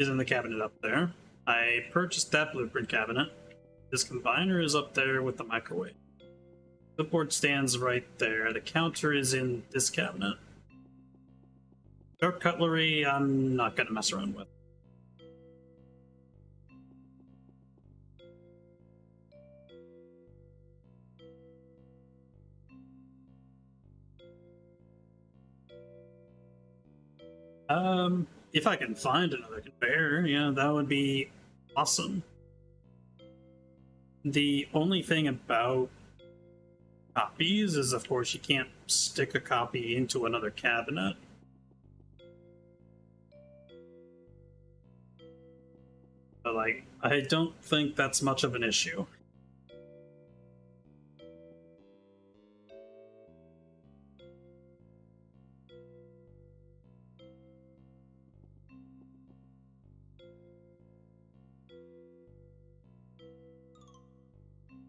is in the cabinet up there. I purchased that blueprint cabinet. This combiner is up there with the microwave. The board stands right there. The counter is in this cabinet. Dark cutlery, I'm not going to mess around with. If I can find another conveyor, yeah, that would be awesome. The only thing about copies is, of course, you can't stick a copy into another cabinet. But, like, I don't think that's much of an issue.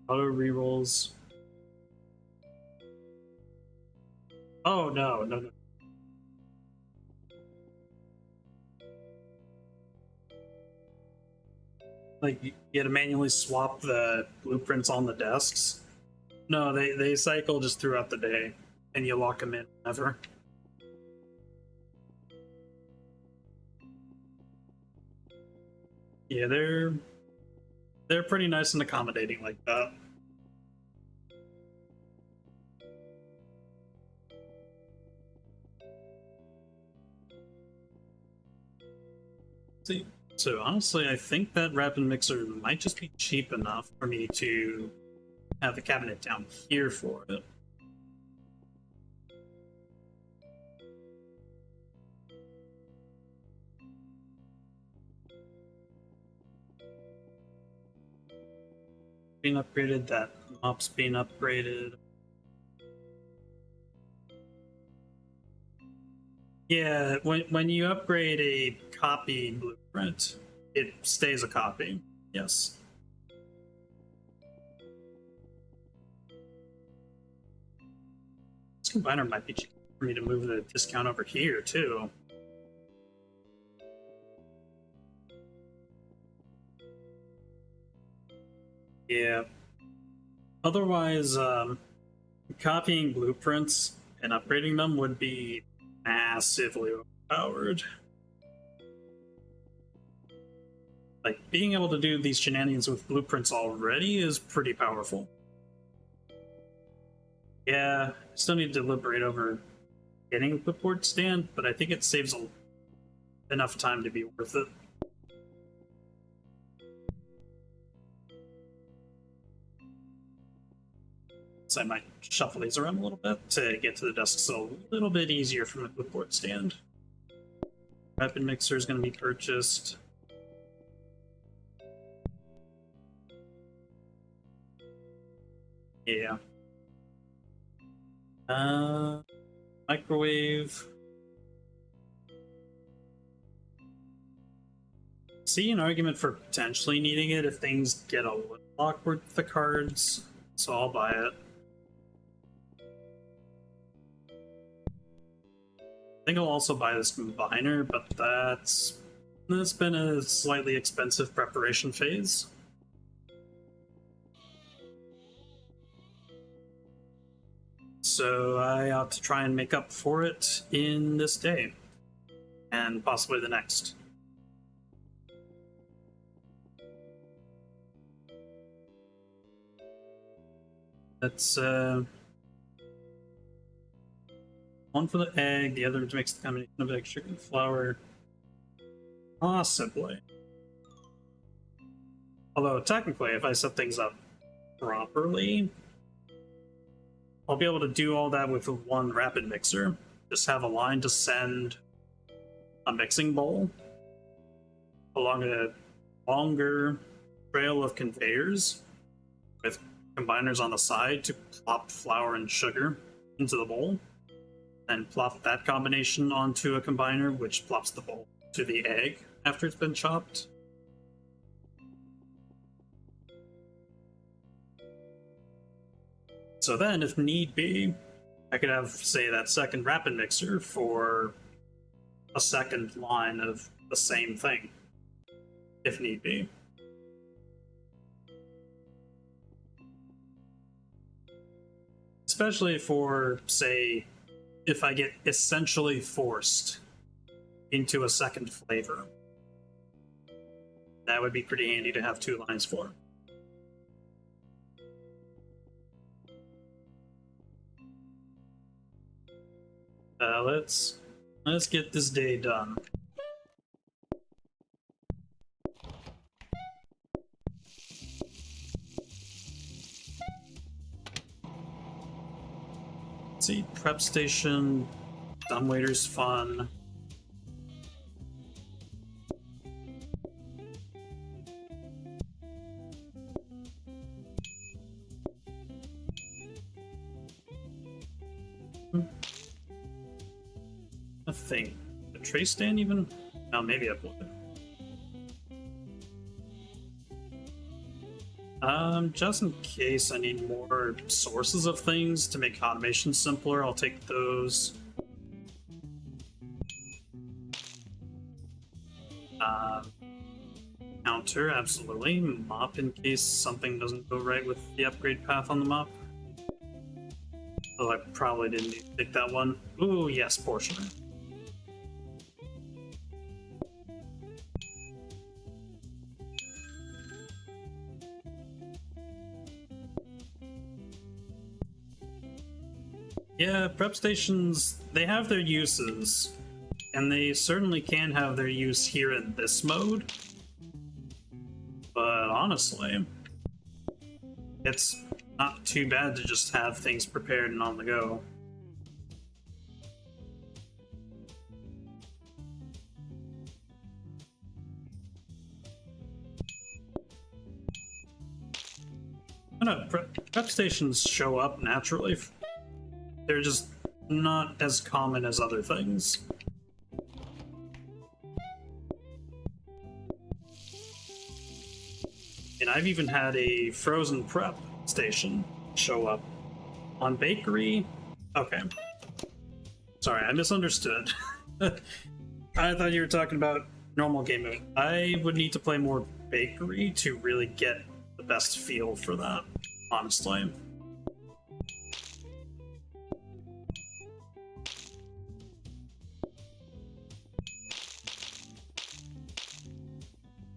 Auto rerolls. Oh, no. Like, you had to manually swap the blueprints on the desks. No, they cycle just throughout the day, and you lock them in whenever. Yeah, they're pretty nice and accommodating like that. See, so honestly, I think that rapid mixer might just be cheap enough for me to have the cabinet down here for it. Being upgraded, that mop's being upgraded. Yeah, when you upgrade a copy blueprint, it stays a copy. Yes. This combiner might be cheap for me to move the discount over here too. Yeah. Otherwise, copying blueprints and upgrading them would be massively overpowered. Like, being able to do these shenanigans with blueprints already is pretty powerful. Yeah, still need to deliberate over getting a clipboard stand, but I think it saves enough time to be worth it. So I might shuffle these around a little bit to get to the desks a little bit easier from the clipboard stand. Weapon mixer is going to be purchased. Yeah. Microwave. See an argument for potentially needing it if things get a little awkward with the cards, so I'll buy it. I think I'll also buy this combiner, but that's been a slightly expensive preparation phase. So I ought to try and make up for it in this day, and possibly the next. That's one for the egg, the other to mix the combination of egg, sugar, and flour. Possibly. Although, technically, if I set things up properly, I'll be able to do all that with one rapid mixer. Just have a line to send a mixing bowl along a longer trail of conveyors with combiners on the side to plop flour and sugar into the bowl, and plop that combination onto a combiner, which plops the bowl to the egg after it's been chopped. So then, if need be, I could have, say, that second rapid mixer for a second line of the same thing, if need be. Especially for, say, if I get essentially forced into a second flavor. That would be pretty handy to have two lines for. Let's get this day done. Let's see, prep station, dumbwaiter's fun. Nothing. The tray stand even? No, maybe I would. Just in case I need more sources of things to make automation simpler, I'll take those. Counter, absolutely. Mop in case something doesn't go right with the upgrade path on the mop. Though I probably didn't need to pick that one. Ooh, yes, portioner. Yeah, prep stations, they have their uses, and they certainly can have their use here in this mode. But honestly, it's not too bad to just have things prepared and on the go. I don't know, prep stations show up naturally. They're just not as common as other things. And I've even had a frozen prep station show up on bakery. Okay. Sorry, I misunderstood. I thought you were talking about normal game mode. I would need to play more bakery to really get the best feel for that, honestly.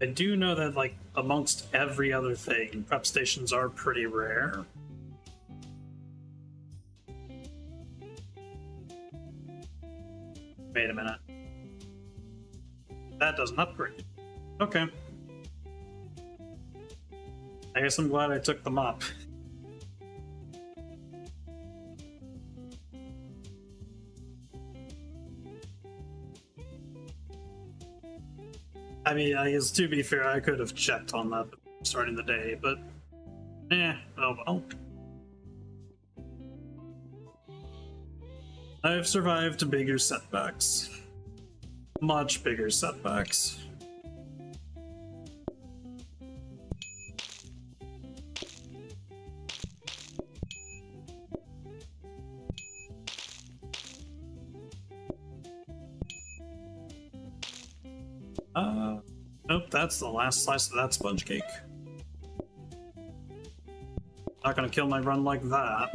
I do know that, like, amongst every other thing, prep stations are pretty rare. Wait a minute. That doesn't upgrade. Okay. I guess I'm glad I took them up. I mean, I guess to be fair, I could have checked on that starting the day, but oh well. I've survived bigger setbacks. Much bigger setbacks. Nope, that's the last slice of that sponge cake. Not gonna kill my run like that.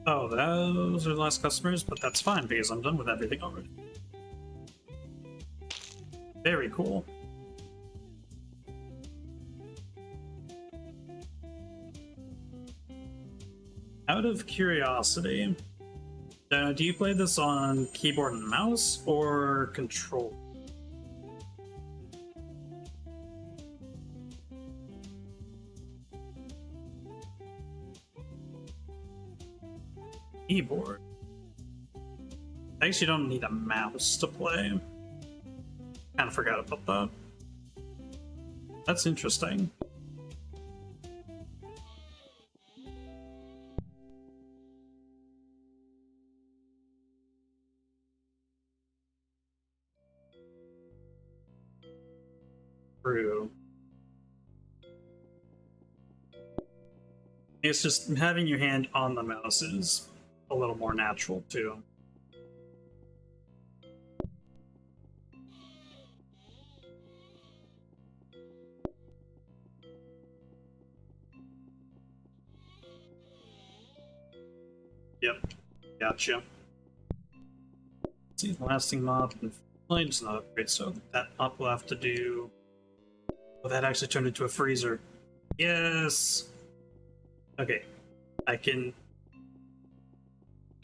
Oh, those are the last customers, but that's fine because I'm done with everything already. Very cool. Out of curiosity, do you play this on keyboard and mouse or control? Keyboard. I guess you don't need a mouse to play. Kind of forgot about that. That's interesting. True. It's just having your hand on the mouse is a little more natural too. Yep, gotcha. Let's see, lasting mop and flames not upgrade, so that mop will have to do. Oh, that actually turned into a freezer. Yes! Okay, I can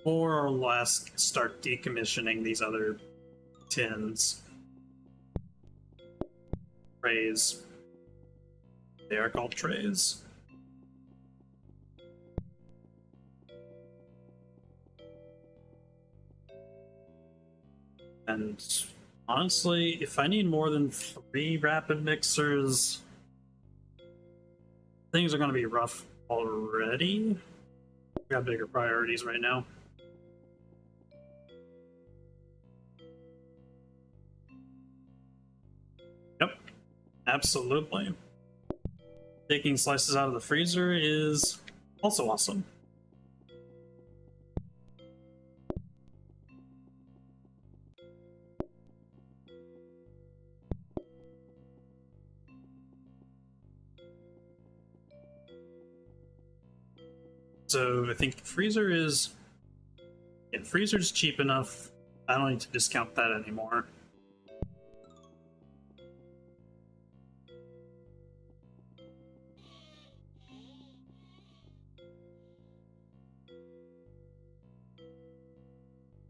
more or less start decommissioning these other tins. Trays. They are called trays. And honestly, if I need more than 3 rapid mixers, things are going to be rough already. We got bigger priorities right now. Yep, absolutely. Taking slices out of the freezer is also awesome. So I think freezer is... Yeah, freezer's cheap enough. I don't need to discount that anymore.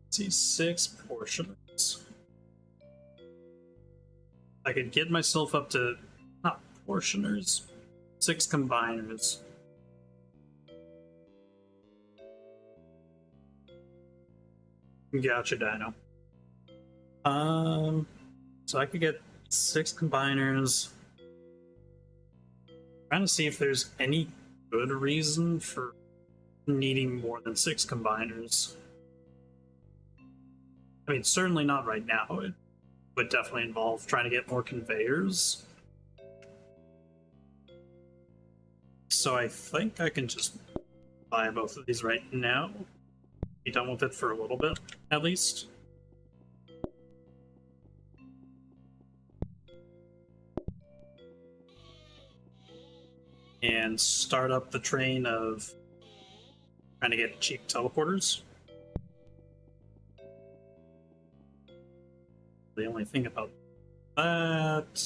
Let's see, 6 portions. I could get myself up to... not portioners. 6 combiners. Gotcha, Dino. So I could get 6 combiners. Trying to see if there's any good reason for needing more than 6 combiners. I mean, certainly not right now. It would definitely involve trying to get more conveyors. So I think I can just buy both of these right now. Be done with it for a little bit, at least. And start up the train of trying to get cheap teleporters. The only thing about that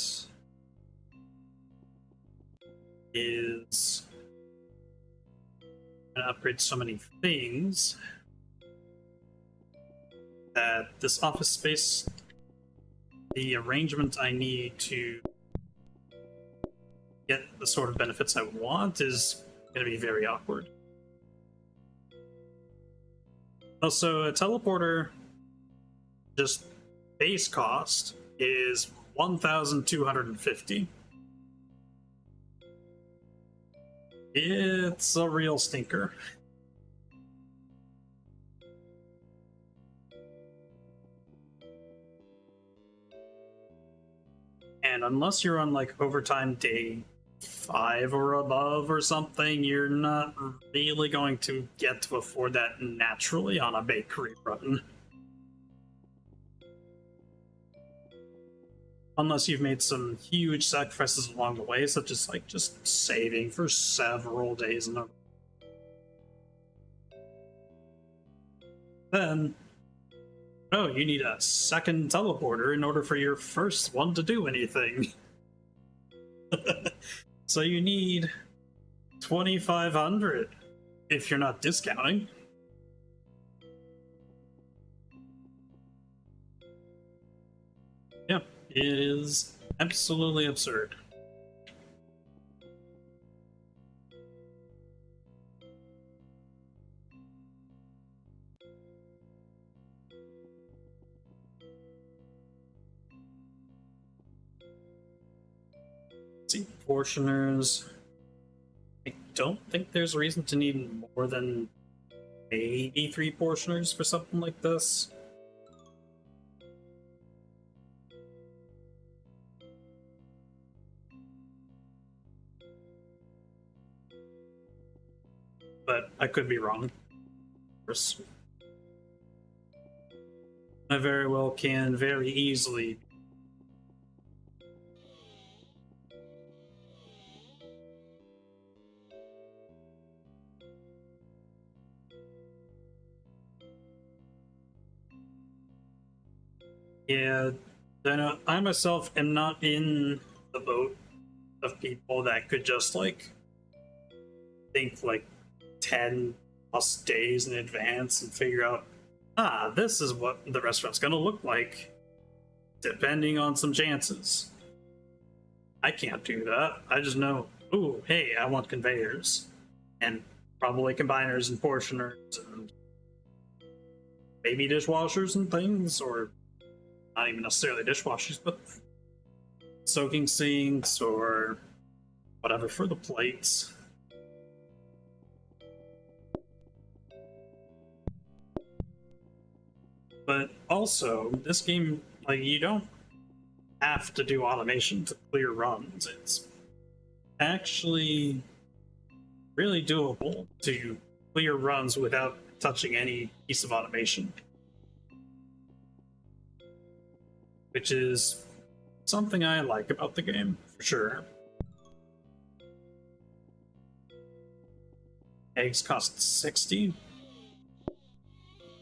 is I'm gonna upgrade so many things that this office space, the arrangement I need to get the sort of benefits I want is going to be very awkward. Also, a teleporter, just base cost, is 1,250. It's a real stinker. And unless you're on like overtime day 5 or above or something, you're not really going to get to afford that naturally on a bakery run. Unless you've made some huge sacrifices along the way, such as like just saving for several days in a row. Then, oh, you need a second teleporter in order for your first one to do anything. So you need 2,500 if you're not discounting. Yeah, it is absolutely absurd. Let's see, portioners. I don't think there's a reason to need more than maybe 3 portioners for something like this. But I could be wrong. Of course. I very well can very easily. Yeah, then I myself am not in the boat of people that could just like think like 10 plus days in advance and figure out, this is what the restaurant's gonna look like, depending on some chances. I can't do that. I just know, ooh, hey, I want conveyors. And probably combiners and portioners and maybe dishwashers and things, or not even necessarily dishwashers, but soaking sinks or whatever for the plates. But also, this game, like, you don't have to do automation to clear runs. It's actually really doable to clear runs without touching any piece of automation, which is something I like about the game, for sure. Eggs cost 60.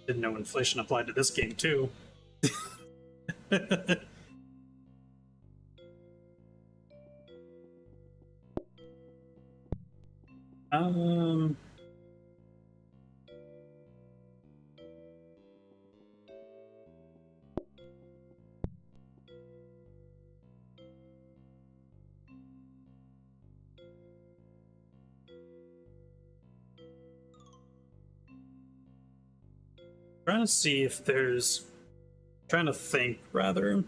Didn't know inflation applied to this game, too. Trying to see if there's, trying to think rather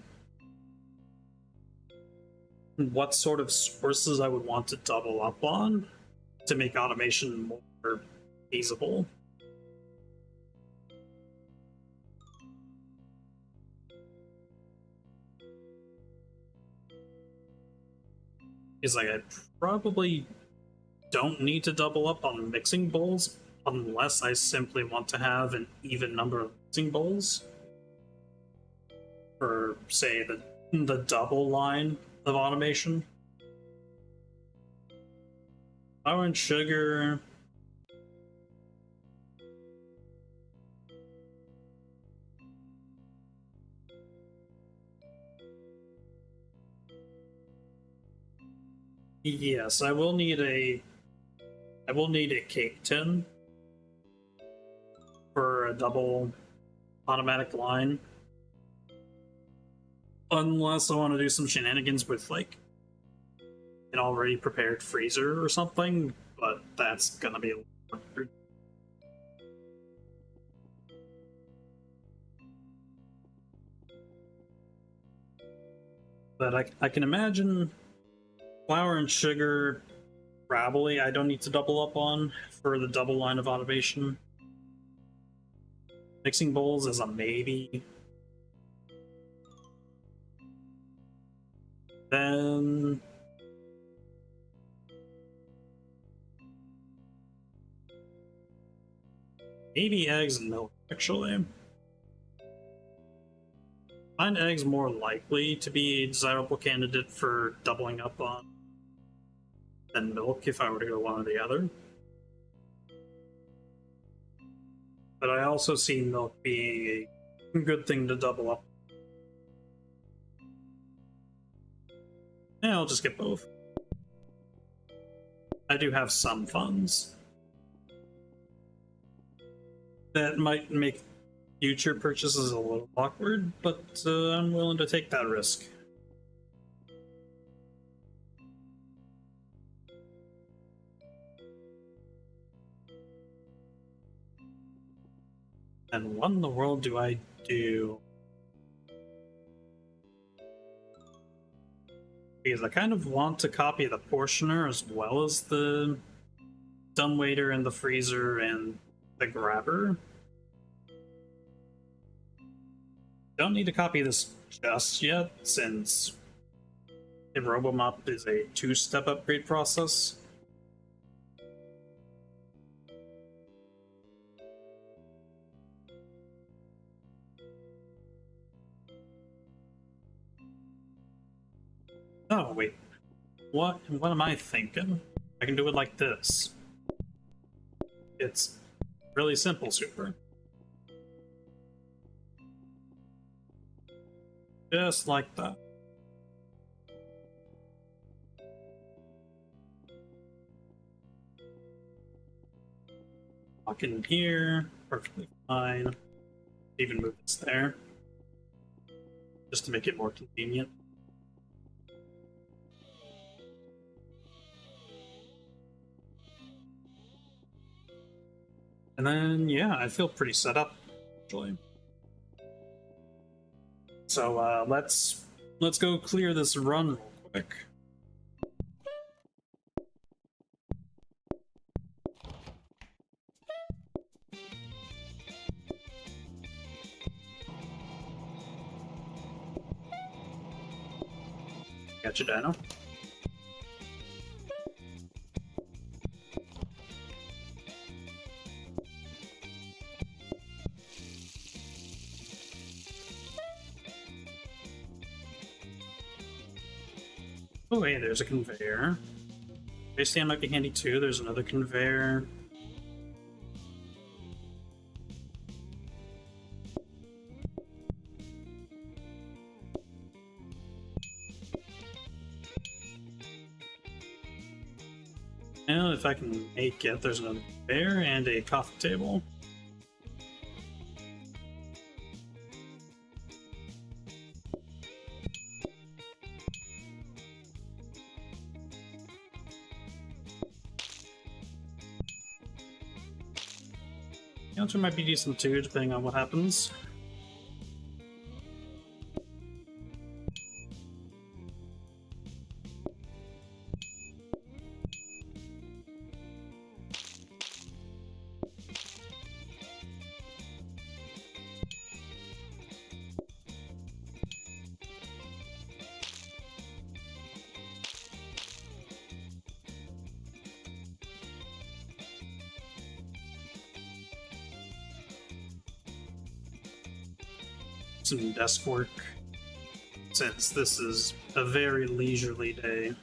what sort of sources I would want to double up on. to make automation more feasible. Is like I probably don't need to double up on mixing bowls unless I simply want to have an even number of mixing bowls for, say, the double line of automation. Flour and sugar. Yes, I will need a cake tin for a double automatic line. Unless I want to do some shenanigans with like an already prepared freezer or something, but that's gonna be a little weird. But I can imagine flour and sugar, probably I don't need to double up on for the double line of automation. Mixing bowls is a maybe. Then maybe eggs and milk, actually. I find eggs more likely to be a desirable candidate for doubling up on than milk if I were to go one or the other. But I also see milk being a good thing to double up. Yeah, I'll just get both. I do have some funds. That might make future purchases a little awkward, but I'm willing to take that risk. And what in the world do I do? Because I kind of want to copy the portioner as well as the dumbwaiter and the freezer and the grabber. Don't need to copy this just yet, since a RoboMop is a two-step upgrade process. Oh, wait. What am I thinking? I can do it like this. It's really simple, Super. Just like that. Walk in here, perfectly fine. Even move this there, just to make it more convenient. And then, yeah, I feel pretty set up, actually. So let's go clear this run real quick. Gotcha, Dino. Oh, hey, there's a conveyor. Base stand might be handy too. There's another conveyor. And if I can make it, there's another conveyor and a coffee table. Counter might be decent too, depending on what happens. some desk work, since this is a very leisurely day.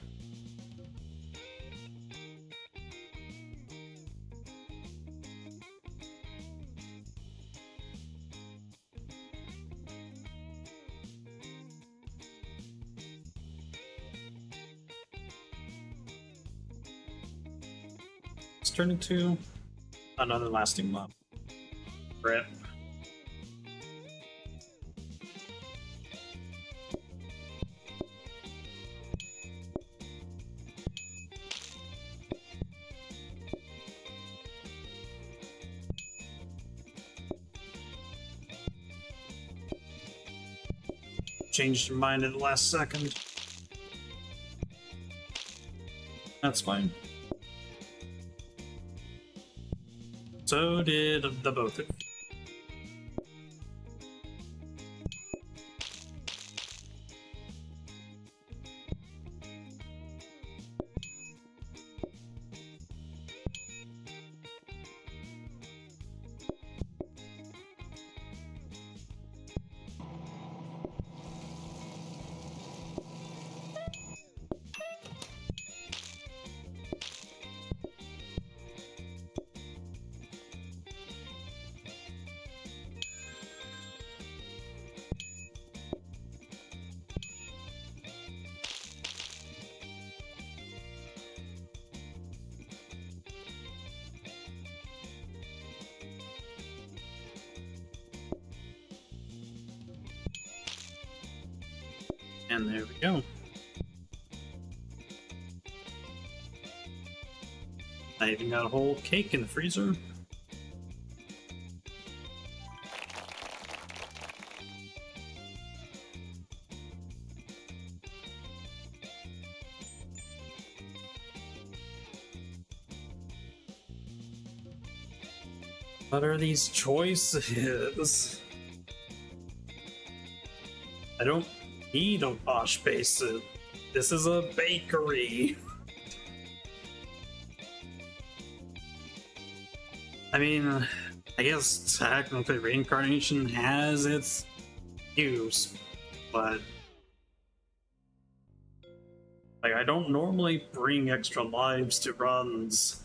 Let's turn into another lasting mob. Rip. Changed your mind at the last second. That's fine. So did the both of you. And there we go. I even got a whole cake in the freezer. What are these choices? I don't need a wash basin. This is a bakery. I mean, I guess technically reincarnation has its use, but like I don't normally bring extra lives to runs.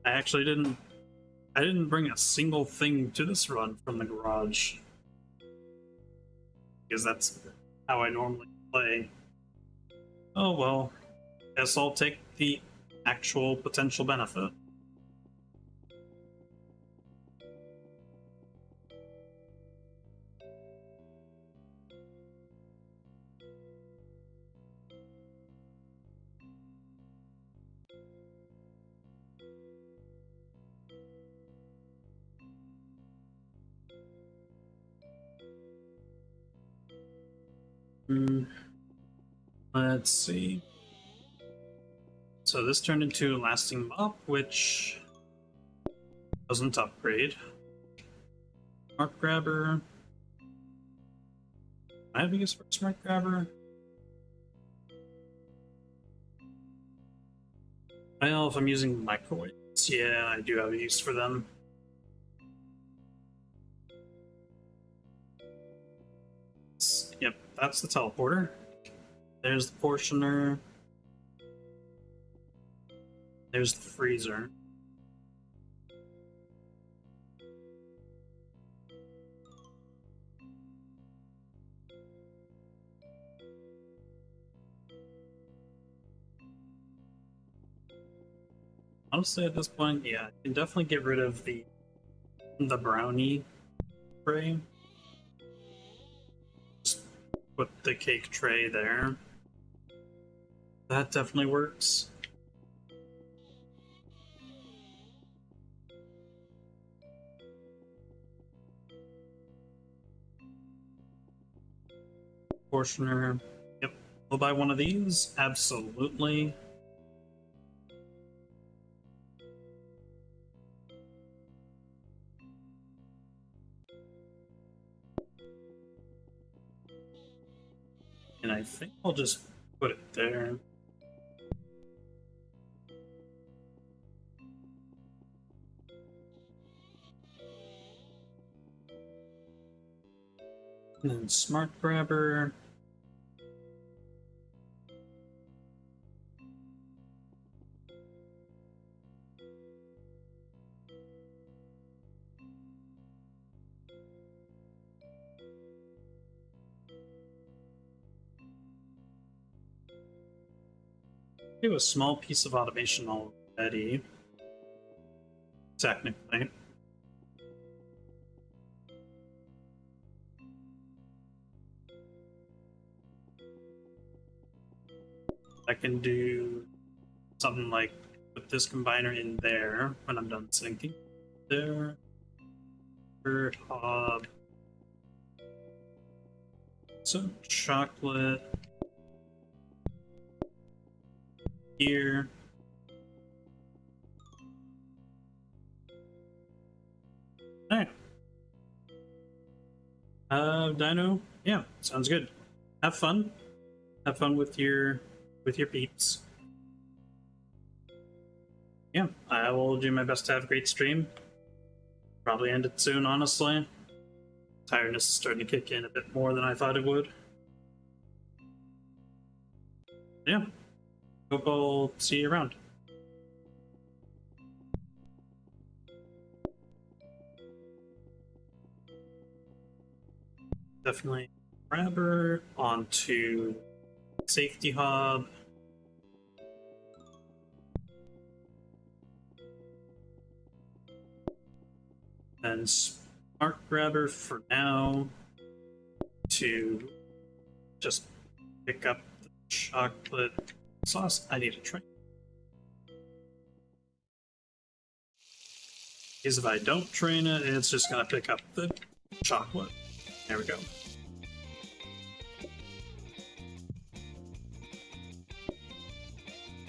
I didn't bring a single thing to this run from the garage. Because that's how I normally play. Oh well, guess I'll take the actual potential benefit. Let's see. So this turned into a lasting mop, which doesn't upgrade. Smart grabber. I have a use for smart grabber. Well, if I'm using microwaves, yeah, I do have a use for them. Yep, that's the teleporter. There's the portioner. There's the freezer. Honestly, at this point, yeah, I can definitely get rid of the brownie tray. Just put the cake tray there. That definitely works. Portioner. Yep. We'll buy one of these. Absolutely. And I think I'll just put it there. And then smart grabber. Do a small piece of automation already. Technically. I can do something like put this combiner in there when I'm done sinking. There. Hob. Some chocolate. Here. Alright. Dino? Yeah, sounds good. Have fun. Have fun with your peeps. Yeah, I will do my best to have a great stream. Probably end it soon, honestly. Tiredness is starting to kick in a bit more than I thought it would. Yeah. Hope I'll see you around. Definitely grabber onto safety hub. And smart grabber for now to just pick up the chocolate sauce. I need to train. Because if I don't train it, it's just gonna pick up the chocolate. There we go.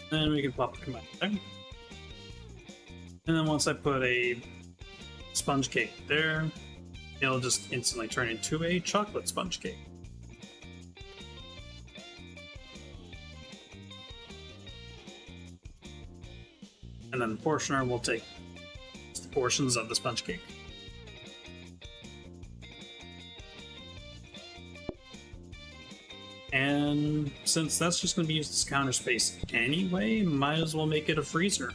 Then we can pop the combiner there. And then once I put a sponge cake there, it'll just instantly turn into a chocolate sponge cake. And then the portioner will take portions of the sponge cake. And since that's just going to be used as counter space anyway, might as well make it a freezer.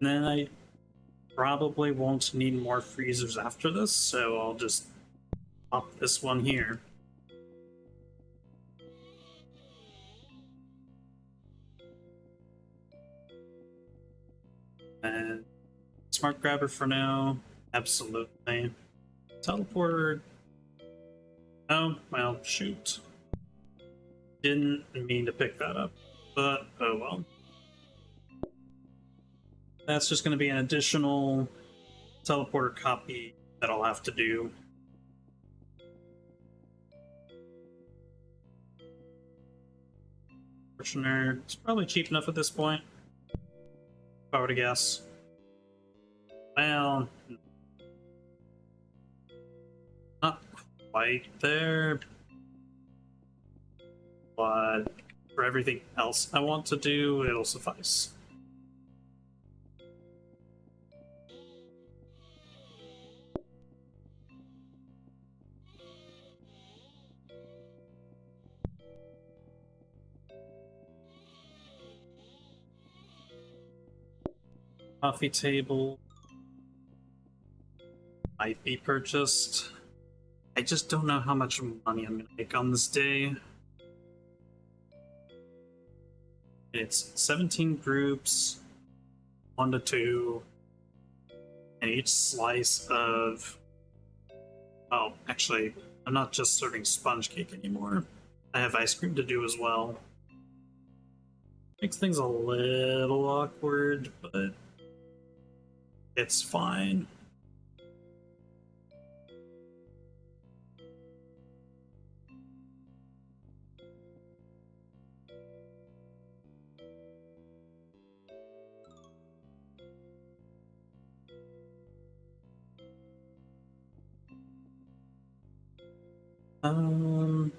And then I probably won't need more freezers after this, so I'll just pop this one here. And smart grabber for now, absolutely. Teleporter. Oh, well, shoot. Didn't mean to pick that up, but oh well. That's just going to be an additional teleporter copy that I'll have to do. Portioner, it's probably cheap enough at this point, if I were to guess. Well, not quite there, but for everything else I want to do, it'll suffice. Coffee table might be purchased. I just don't know how much money I'm gonna make on this day. It's 17 groups, 1 to 2, and each slice of... Oh, actually, I'm not just serving sponge cake anymore. I have ice cream to do as well. Makes things a little awkward, but it's fine. Um,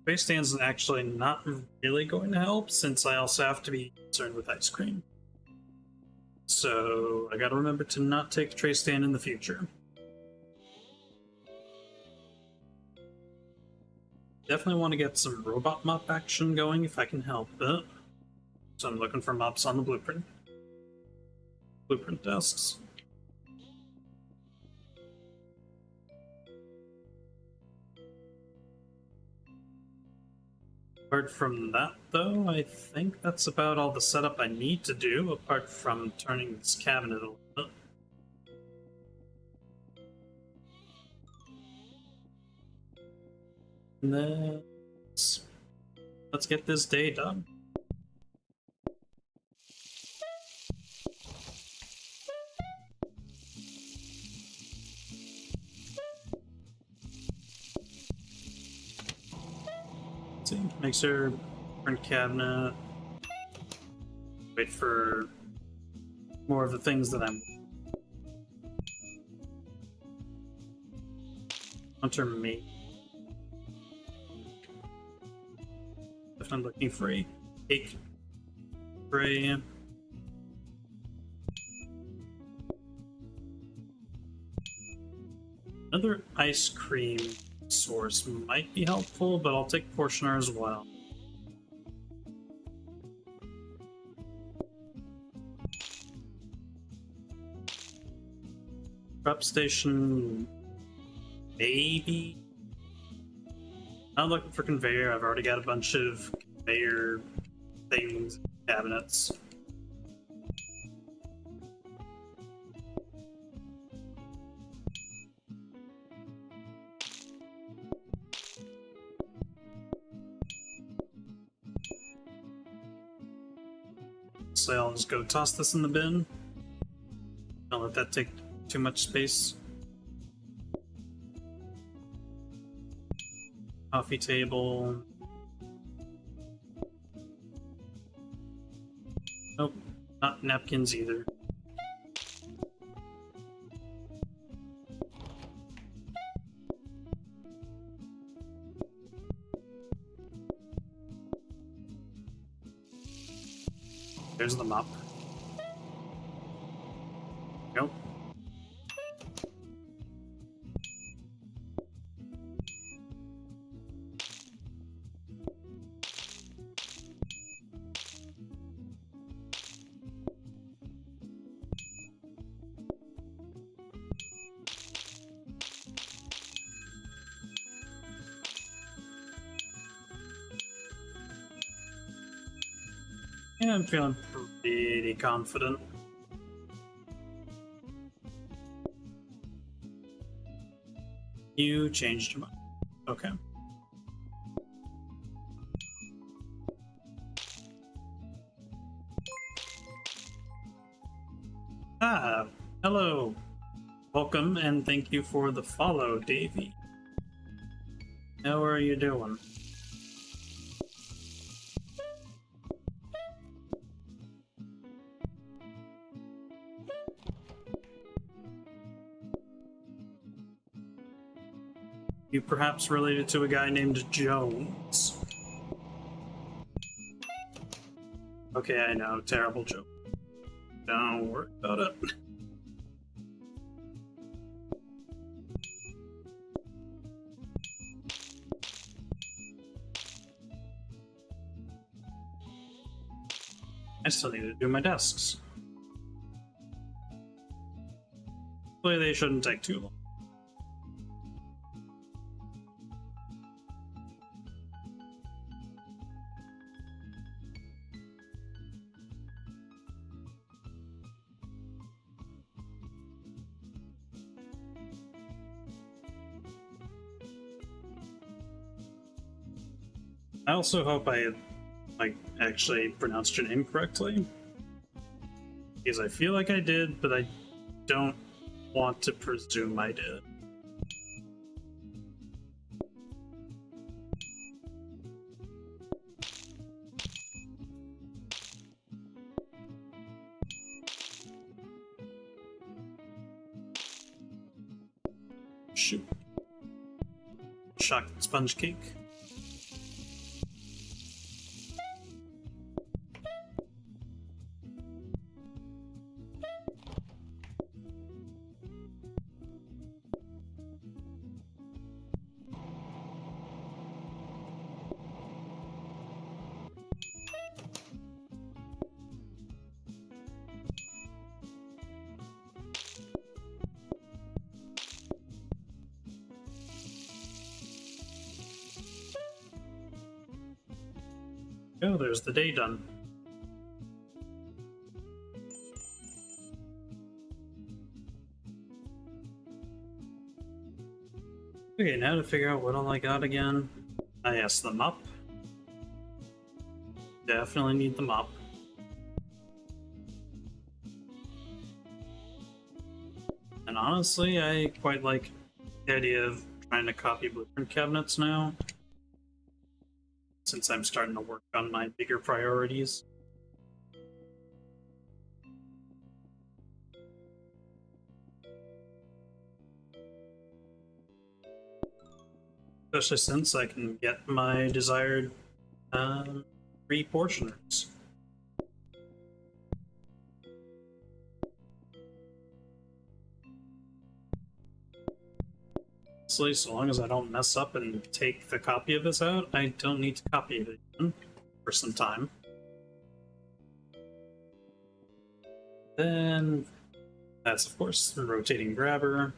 Tray stand's actually not really going to help, since I also have to be concerned with ice cream. So I gotta remember to not take a tray stand in the future. Definitely want to get some robot mop action going if I can help it. So I'm looking for mops on the blueprint desks. Apart from that, though, I think that's about all the setup I need to do, apart from turning this cabinet a little bit. And then let's get this day done. See, make sure print cabinet. Wait for more of the things that I'm Hunter me. If I'm looking for a cake tray. Another ice cream source might be helpful, but I'll take portioner as well. Prep station, maybe? Not looking for conveyor, I've already got a bunch of conveyor things, cabinets. So I'll just go toss this in the bin. Don't let that take too much space. Coffee table. Nope, not napkins either. There's the mop. Nope. Yeah, I'm feeling pretty confident. You changed your mind. Okay. Ah, hello. Welcome and thank you for the follow, Davey. How are you doing? You perhaps related to a guy named Jones? Okay, I know, terrible joke. Don't worry about it. I still need to do my desks. Hopefully they shouldn't take too long. I also hope I actually pronounced your name correctly, because I feel like I did, but I don't want to presume I did. Shoot. Chocolate sponge cake. Oh, there's the day done. Okay, now to figure out what all I got again. Ah, yes, the mop. Definitely need the mop. And honestly, I quite like the idea of trying to copy blueprint cabinets now, since I'm starting to work on my bigger priorities. Especially since I can get my desired reportioners. Honestly, so long as I don't mess up and take the copy of this out, I don't need to copy it again for some time. Then that's of course the rotating grabber.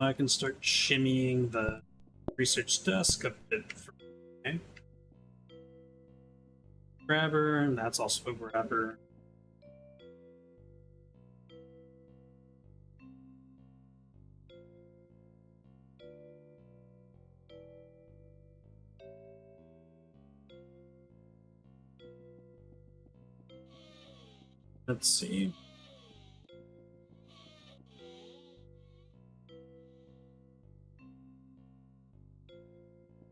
I can start shimmying the research desk a bit. Okay. Grabber, and that's also a grabber. Let's see.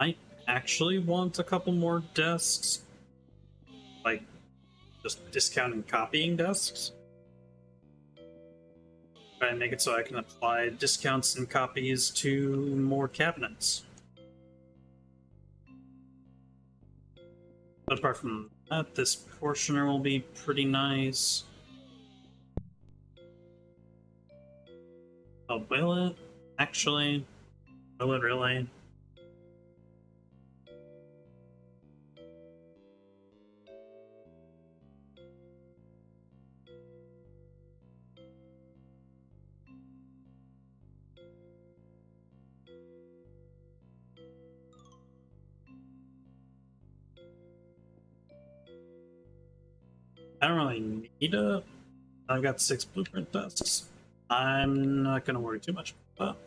I actually want a couple more desks. Like, just discounting copying desks. Try and make it so I can apply discounts and copies to more cabinets. But apart from that, this portioner will be pretty nice. Oh, will it? Actually, will it really? I don't really need a... I've got 6 blueprint desks. I'm not gonna worry too much about that.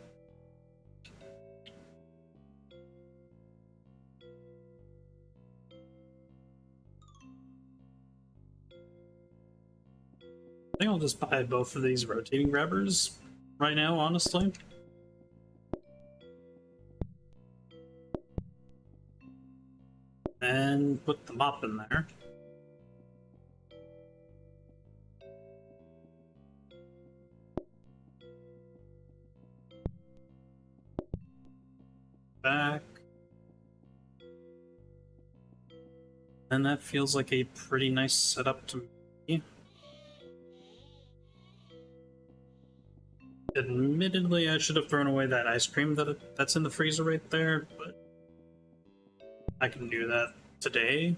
I think I'll just buy both of these rotating grabbers right now, honestly. And put the mop in there. Back. And that feels like a pretty nice setup to me. Admittedly, I should have thrown away that ice cream that's in the freezer right there, but I can do that today.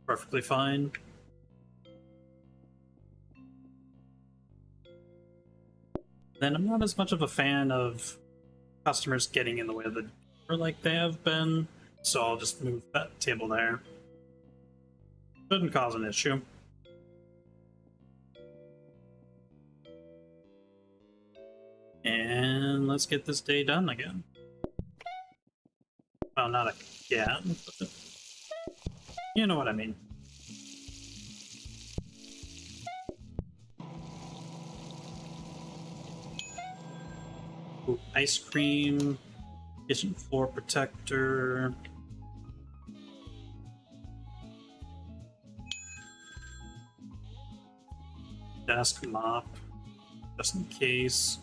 Perfectly fine. Then I'm not as much of a fan of customers getting in the way of the door like they have been, so I'll just move that table there. Shouldn't cause an issue. And let's get this day done again. Well, not again, but you know what I mean. Ooh, ice cream, kitchen floor protector. Desk mop, just in case.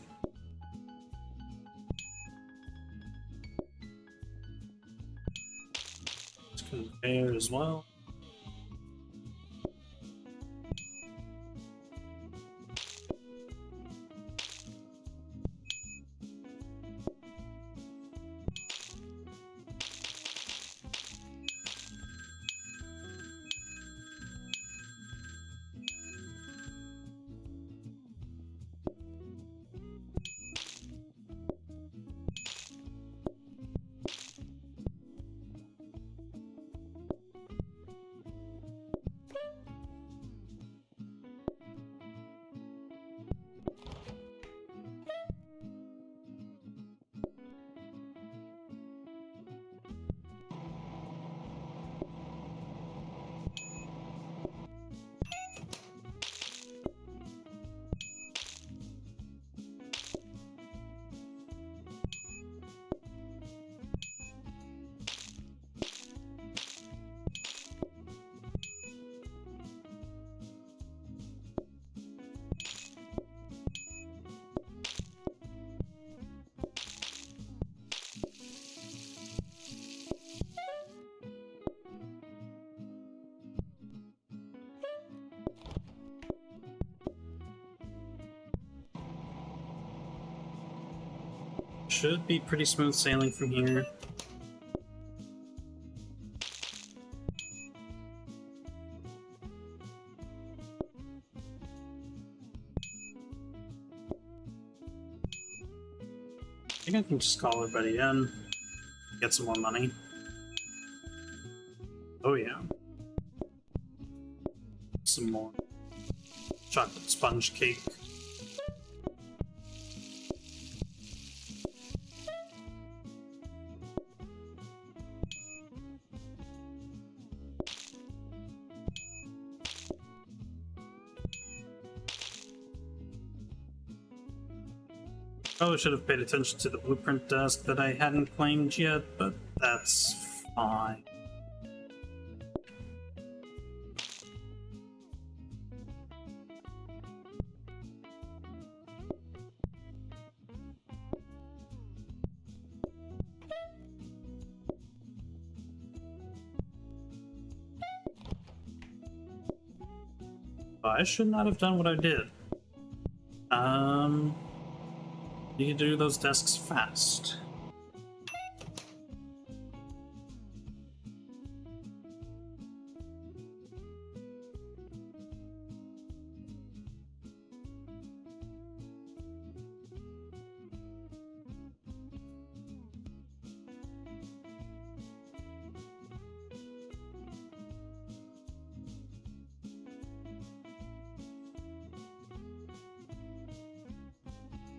Conveyor as well. should be pretty smooth sailing from here. I think I can just call everybody in, get some more money. Oh yeah. Some more chocolate sponge cake. Probably should have paid attention to the blueprint desk that I hadn't claimed yet, but that's fine. I should not have done what I did. Need to do those desks fast.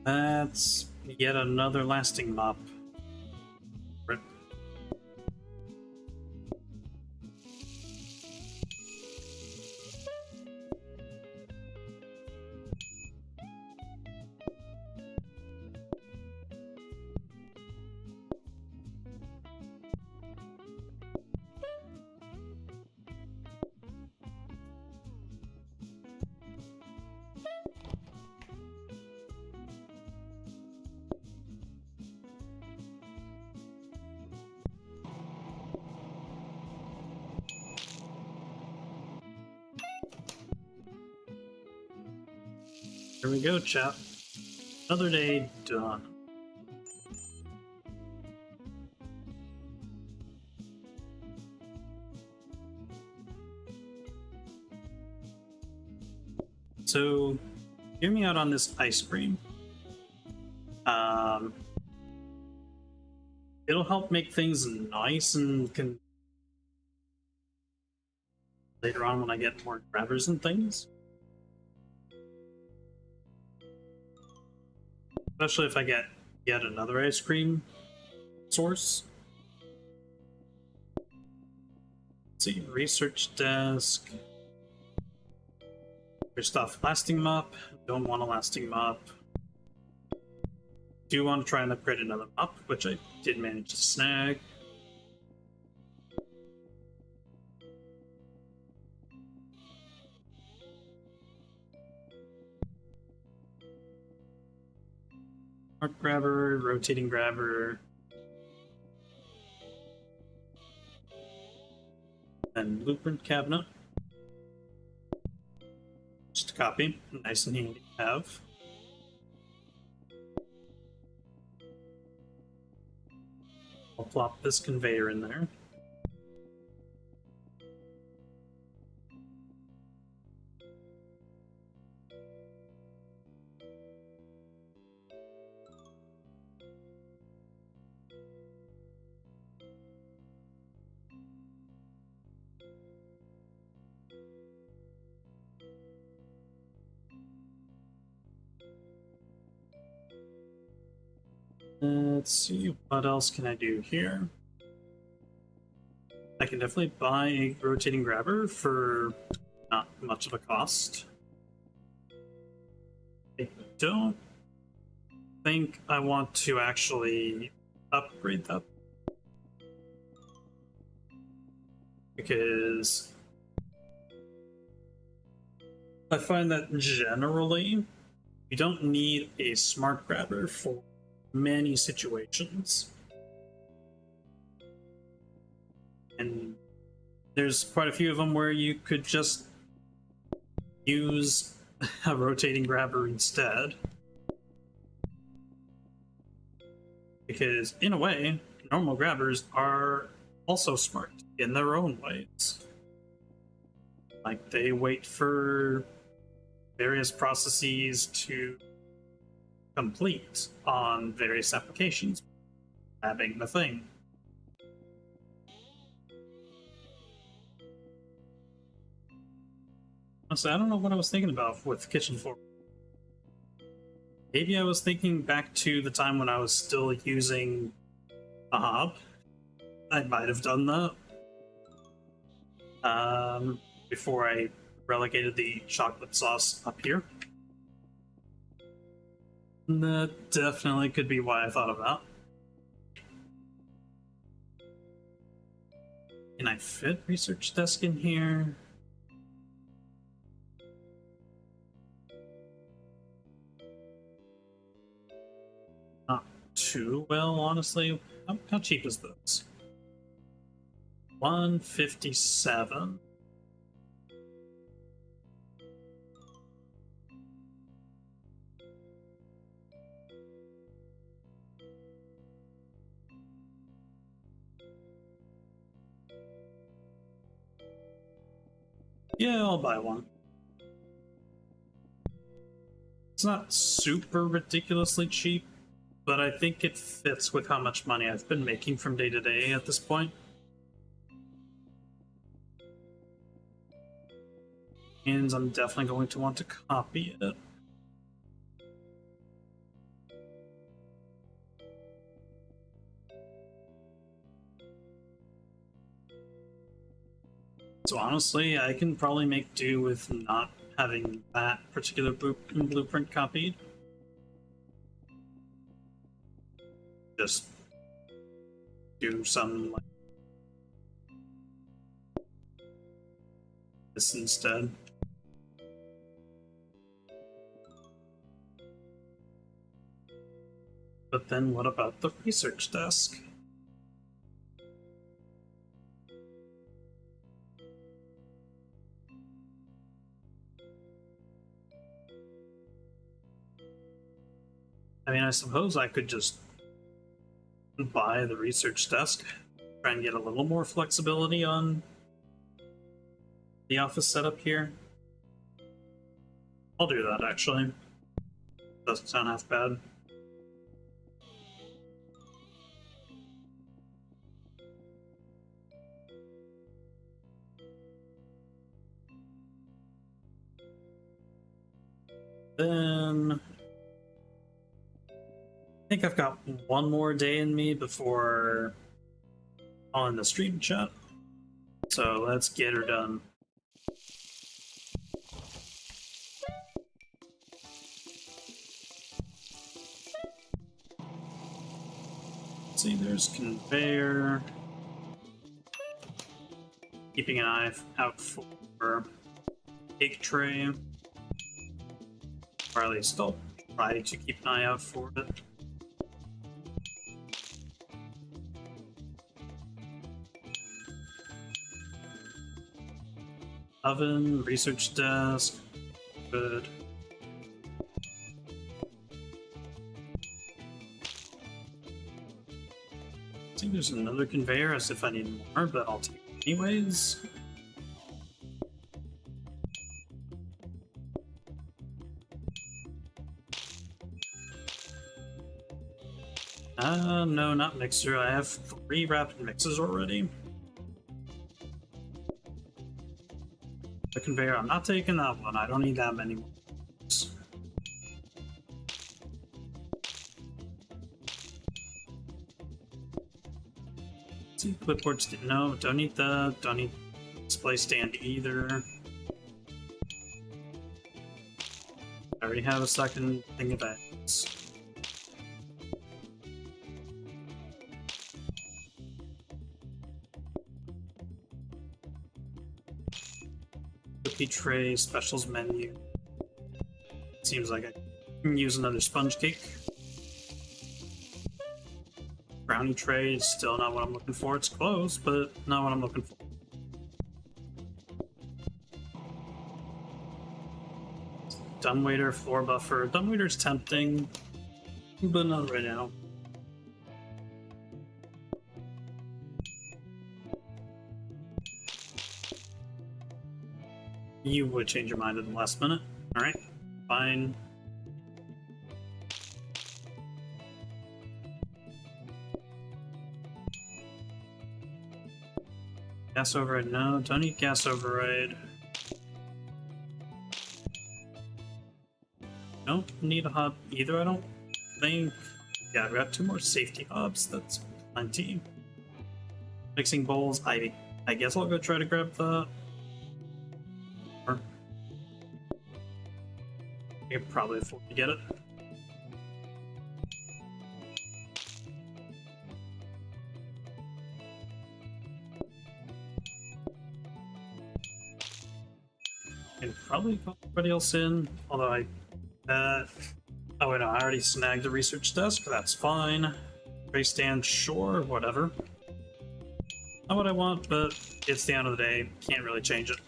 That's yet another lasting mop. Rip. Here we go, chap. Another day done. So, hear me out on this ice cream. It'll help make things nice and can later on when I get more grabbers and things. Especially if I get yet another ice cream source. Let's see, research desk. First off, lasting mop. Don't want a lasting mop. Do want to try and upgrade another mop, which I did manage to snag. Mark grabber, rotating grabber. And blueprint cabinet. Just a copy, nice and handy to have. I'll plop this conveyor in there. Let's see, what else can I do here? I can definitely buy a rotating grabber for not much of a cost. I don't think I want to actually upgrade that. Because I find that generally you don't need a smart grabber for many situations. And there's quite a few of them where you could just use a rotating grabber instead. Because, in a way, normal grabbers are also smart in their own ways. Like, they wait for various processes to complete on various applications, grabbing the thing. Honestly, I don't know what I was thinking about with kitchen floor. Maybe I was thinking back to the time when I was still using a hob. I might have done that. Before I relegated the chocolate sauce up here. That definitely could be why I thought of that. Can I fit research desk in here? Not too well, honestly. How cheap is this? 157. Yeah, I'll buy one. It's not super ridiculously cheap, but I think it fits with how much money I've been making from day to day at this point. And I'm definitely going to want to copy it. So honestly, I can probably make do with not having that particular blueprint copied. Just do some like this instead. But then what about the research desk? I mean, I suppose I could just buy the research desk, try and get a little more flexibility on the office setup here. I'll do that, actually. Doesn't sound half bad. Then I think I've got one more day in me before on the stream chat. So let's get her done. Let's see, there's conveyor. Keeping an eye out for cake tray. Or at least I'll try to keep an eye out for it. Oven, research desk, good. I think there's another conveyor as if I need more, but I'll take it anyways. No, not mixer. I have 3 rapid mixes already. The conveyor, I'm not taking that one. I don't need that many more. See, clipboards, no, don't need that. Don't need display stand either. I already have a second thing of eggs. Cookie tray, specials menu. Seems like I can use another sponge cake. Brownie tray is still not what I'm looking for. It's close, but not what I'm looking for. Dumbwaiter, floor buffer. Dumbwaiter's tempting, but not right now. You would change your mind at the last minute. Alright, fine. Gas override, no, don't need gas override. Don't need a hub either, I don't think. Yeah, I've got 2 more safety hubs, that's plenty. Mixing bowls, I guess I'll go try to grab that. Or I could probably afford to get it. And probably put everybody else in, although oh wait, no, I already snagged the research desk, that's fine. Base stand, sure, whatever. Not what I want, but it's the end of the day, can't really change it.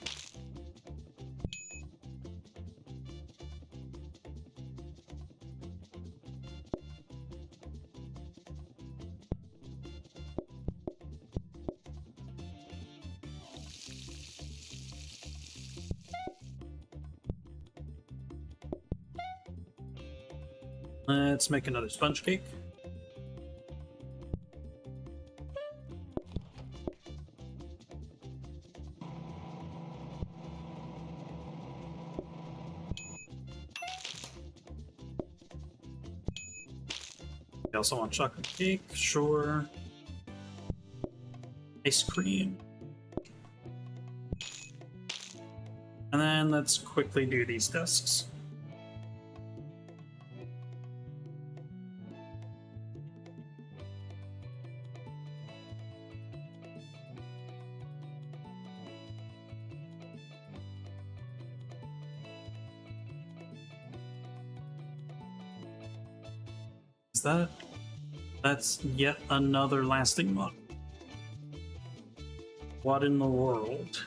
Let's make another sponge cake. I also want chocolate cake, sure. Ice cream. And then let's quickly do these desks. That's yet another lasting mod. What in the world?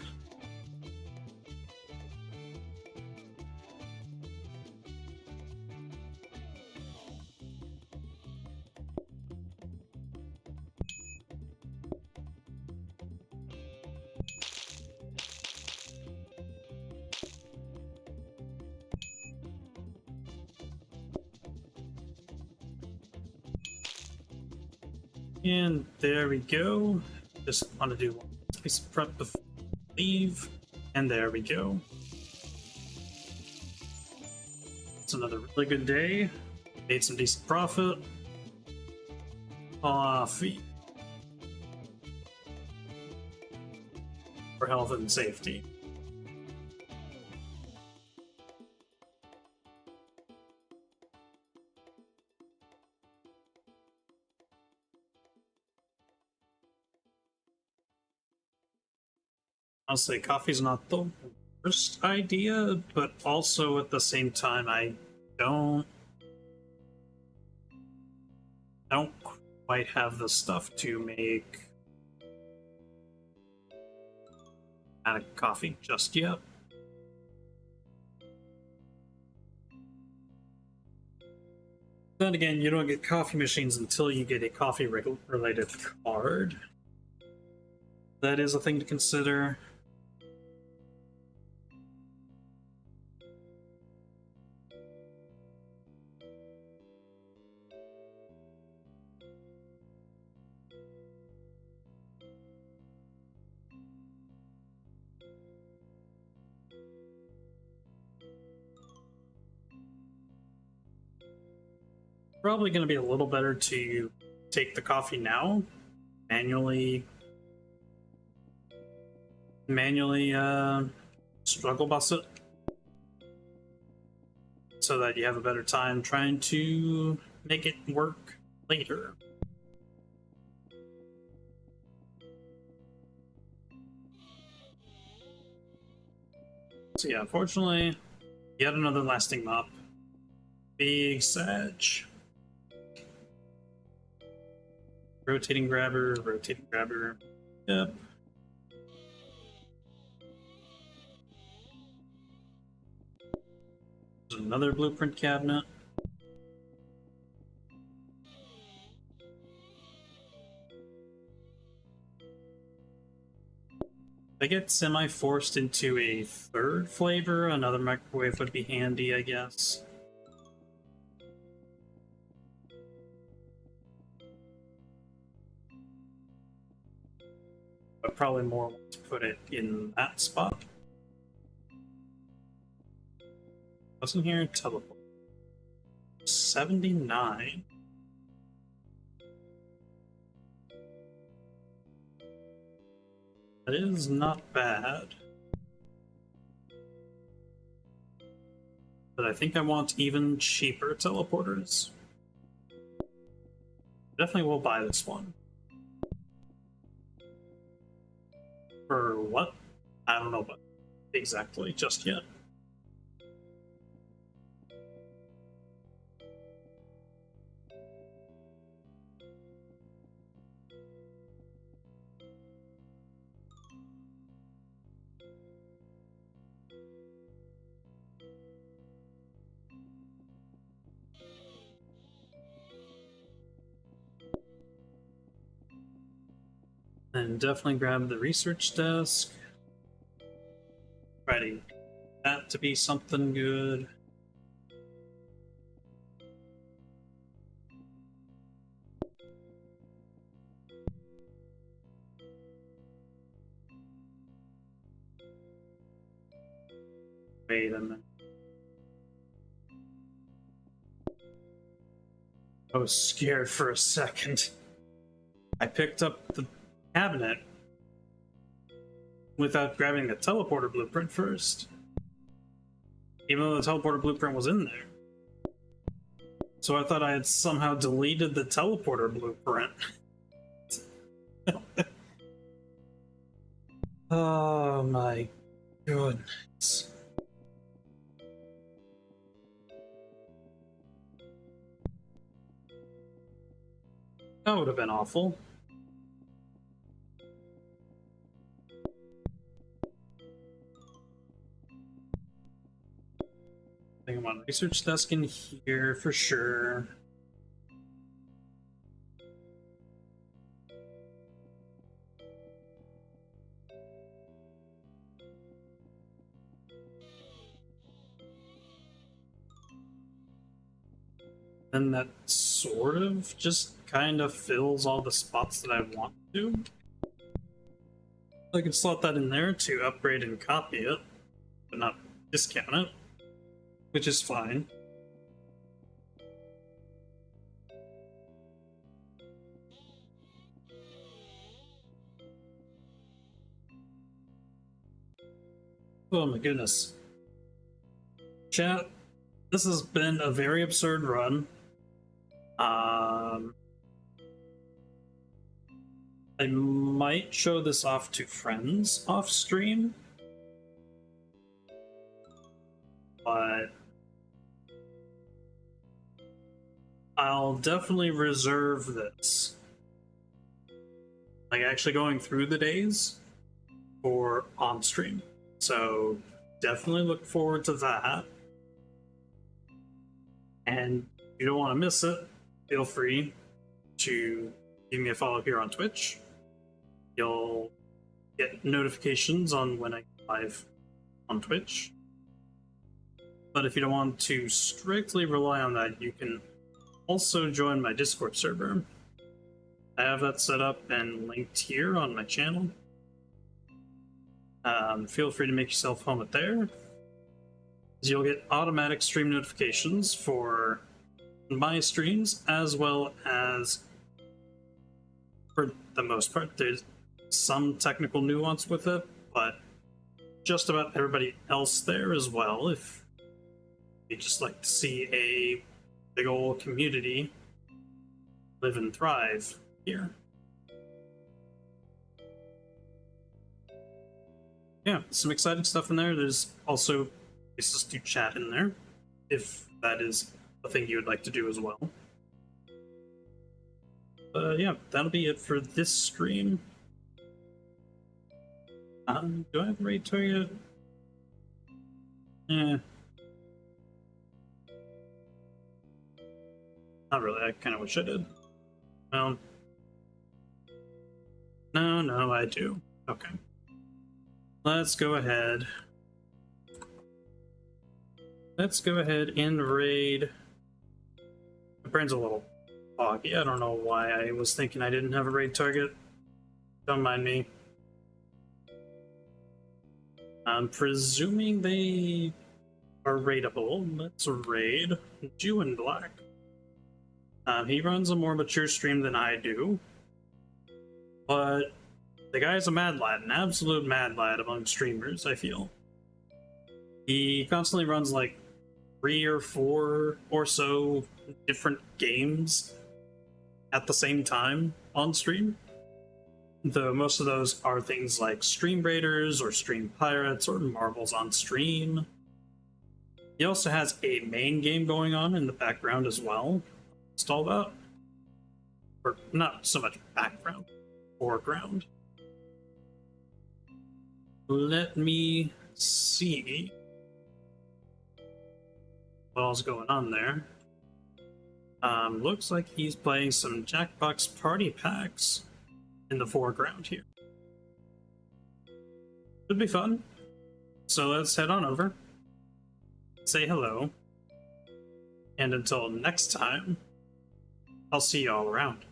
And there we go. Just want to do one piece of prep before we leave. And there we go. It's another really good day. Made some decent profit. Coffee. For health and safety. I'll say coffee's not the worst idea, but also at the same time, I don't quite have the stuff to make out of coffee just yet. Then again, you don't get coffee machines until you get a coffee related card. That is a thing to consider. Probably going to be a little better to take the coffee now, manually struggle bus it, so that you have a better time trying to make it work later. So yeah, unfortunately, yet another lasting mop. Big Sag. Rotating grabber, rotating grabber. Yep. There's another blueprint cabinet. I get semi-forced into a third flavor, another microwave would be handy, I guess. But probably more want to put it in that spot. Wasn't here teleport. 79. That is not bad. But I think I want even cheaper teleporters. Definitely will buy this one. For what? I don't know, but exactly just yet. And definitely grab the research desk. Try to get that to be something good. Wait a minute. I was scared for a second. I picked up the cabinet without grabbing the teleporter blueprint first. Even though the teleporter blueprint was in there. So I thought I had somehow deleted the teleporter blueprint. Oh my goodness. That would have been awful. I think I'm on research desk in here for sure. And that sort of just kind of fills all the spots that I want to. I can slot that in there to upgrade and copy it, but not discount it, which is fine. Oh my goodness. Chat, this has been a very absurd run. I might show this off to friends off stream, but I'll definitely reserve this. Like actually going through the days for on stream. So definitely look forward to that. And if you don't want to miss it, feel free to give me a follow here on Twitch. You'll get notifications on when I go live on Twitch. But if you don't want to strictly rely on that, you can also join my Discord server. I have that set up and linked here on my channel. Feel free to make yourself home at there. You'll get automatic stream notifications for my streams, as well as, for the most part, there's some technical nuance with it, but just about everybody else there as well, if you just like to see a big old community live and thrive here. Yeah, some exciting stuff in there. There's also places to chat in there, if that is a thing you would like to do as well. Yeah, that'll be it for this stream. Do I have the right target? Eh. Not really, I kind of wish I did. Well, no, I do. Okay. let's go ahead. Let's go ahead and raid. My brain's a little foggy. I don't know why I was thinking I didn't have a raid target. Don't mind me. I'm presuming they are raidable. Let's raid Jew in Black. He runs a more mature stream than I do, but the guy's a mad lad, an absolute mad lad among streamers, I feel. He constantly runs like 3 or 4 or so different games at the same time on stream. Though most of those are things like Stream Raiders or Stream Pirates or Marbles on Stream. He also has a main game going on in the background as well. Installed up. Or not so much background, foreground. Let me see what else going on there. Looks like he's playing some Jackbox Party Packs in the foreground here. Should be fun. So let's head on over, say hello, and until next time, I'll see you all around.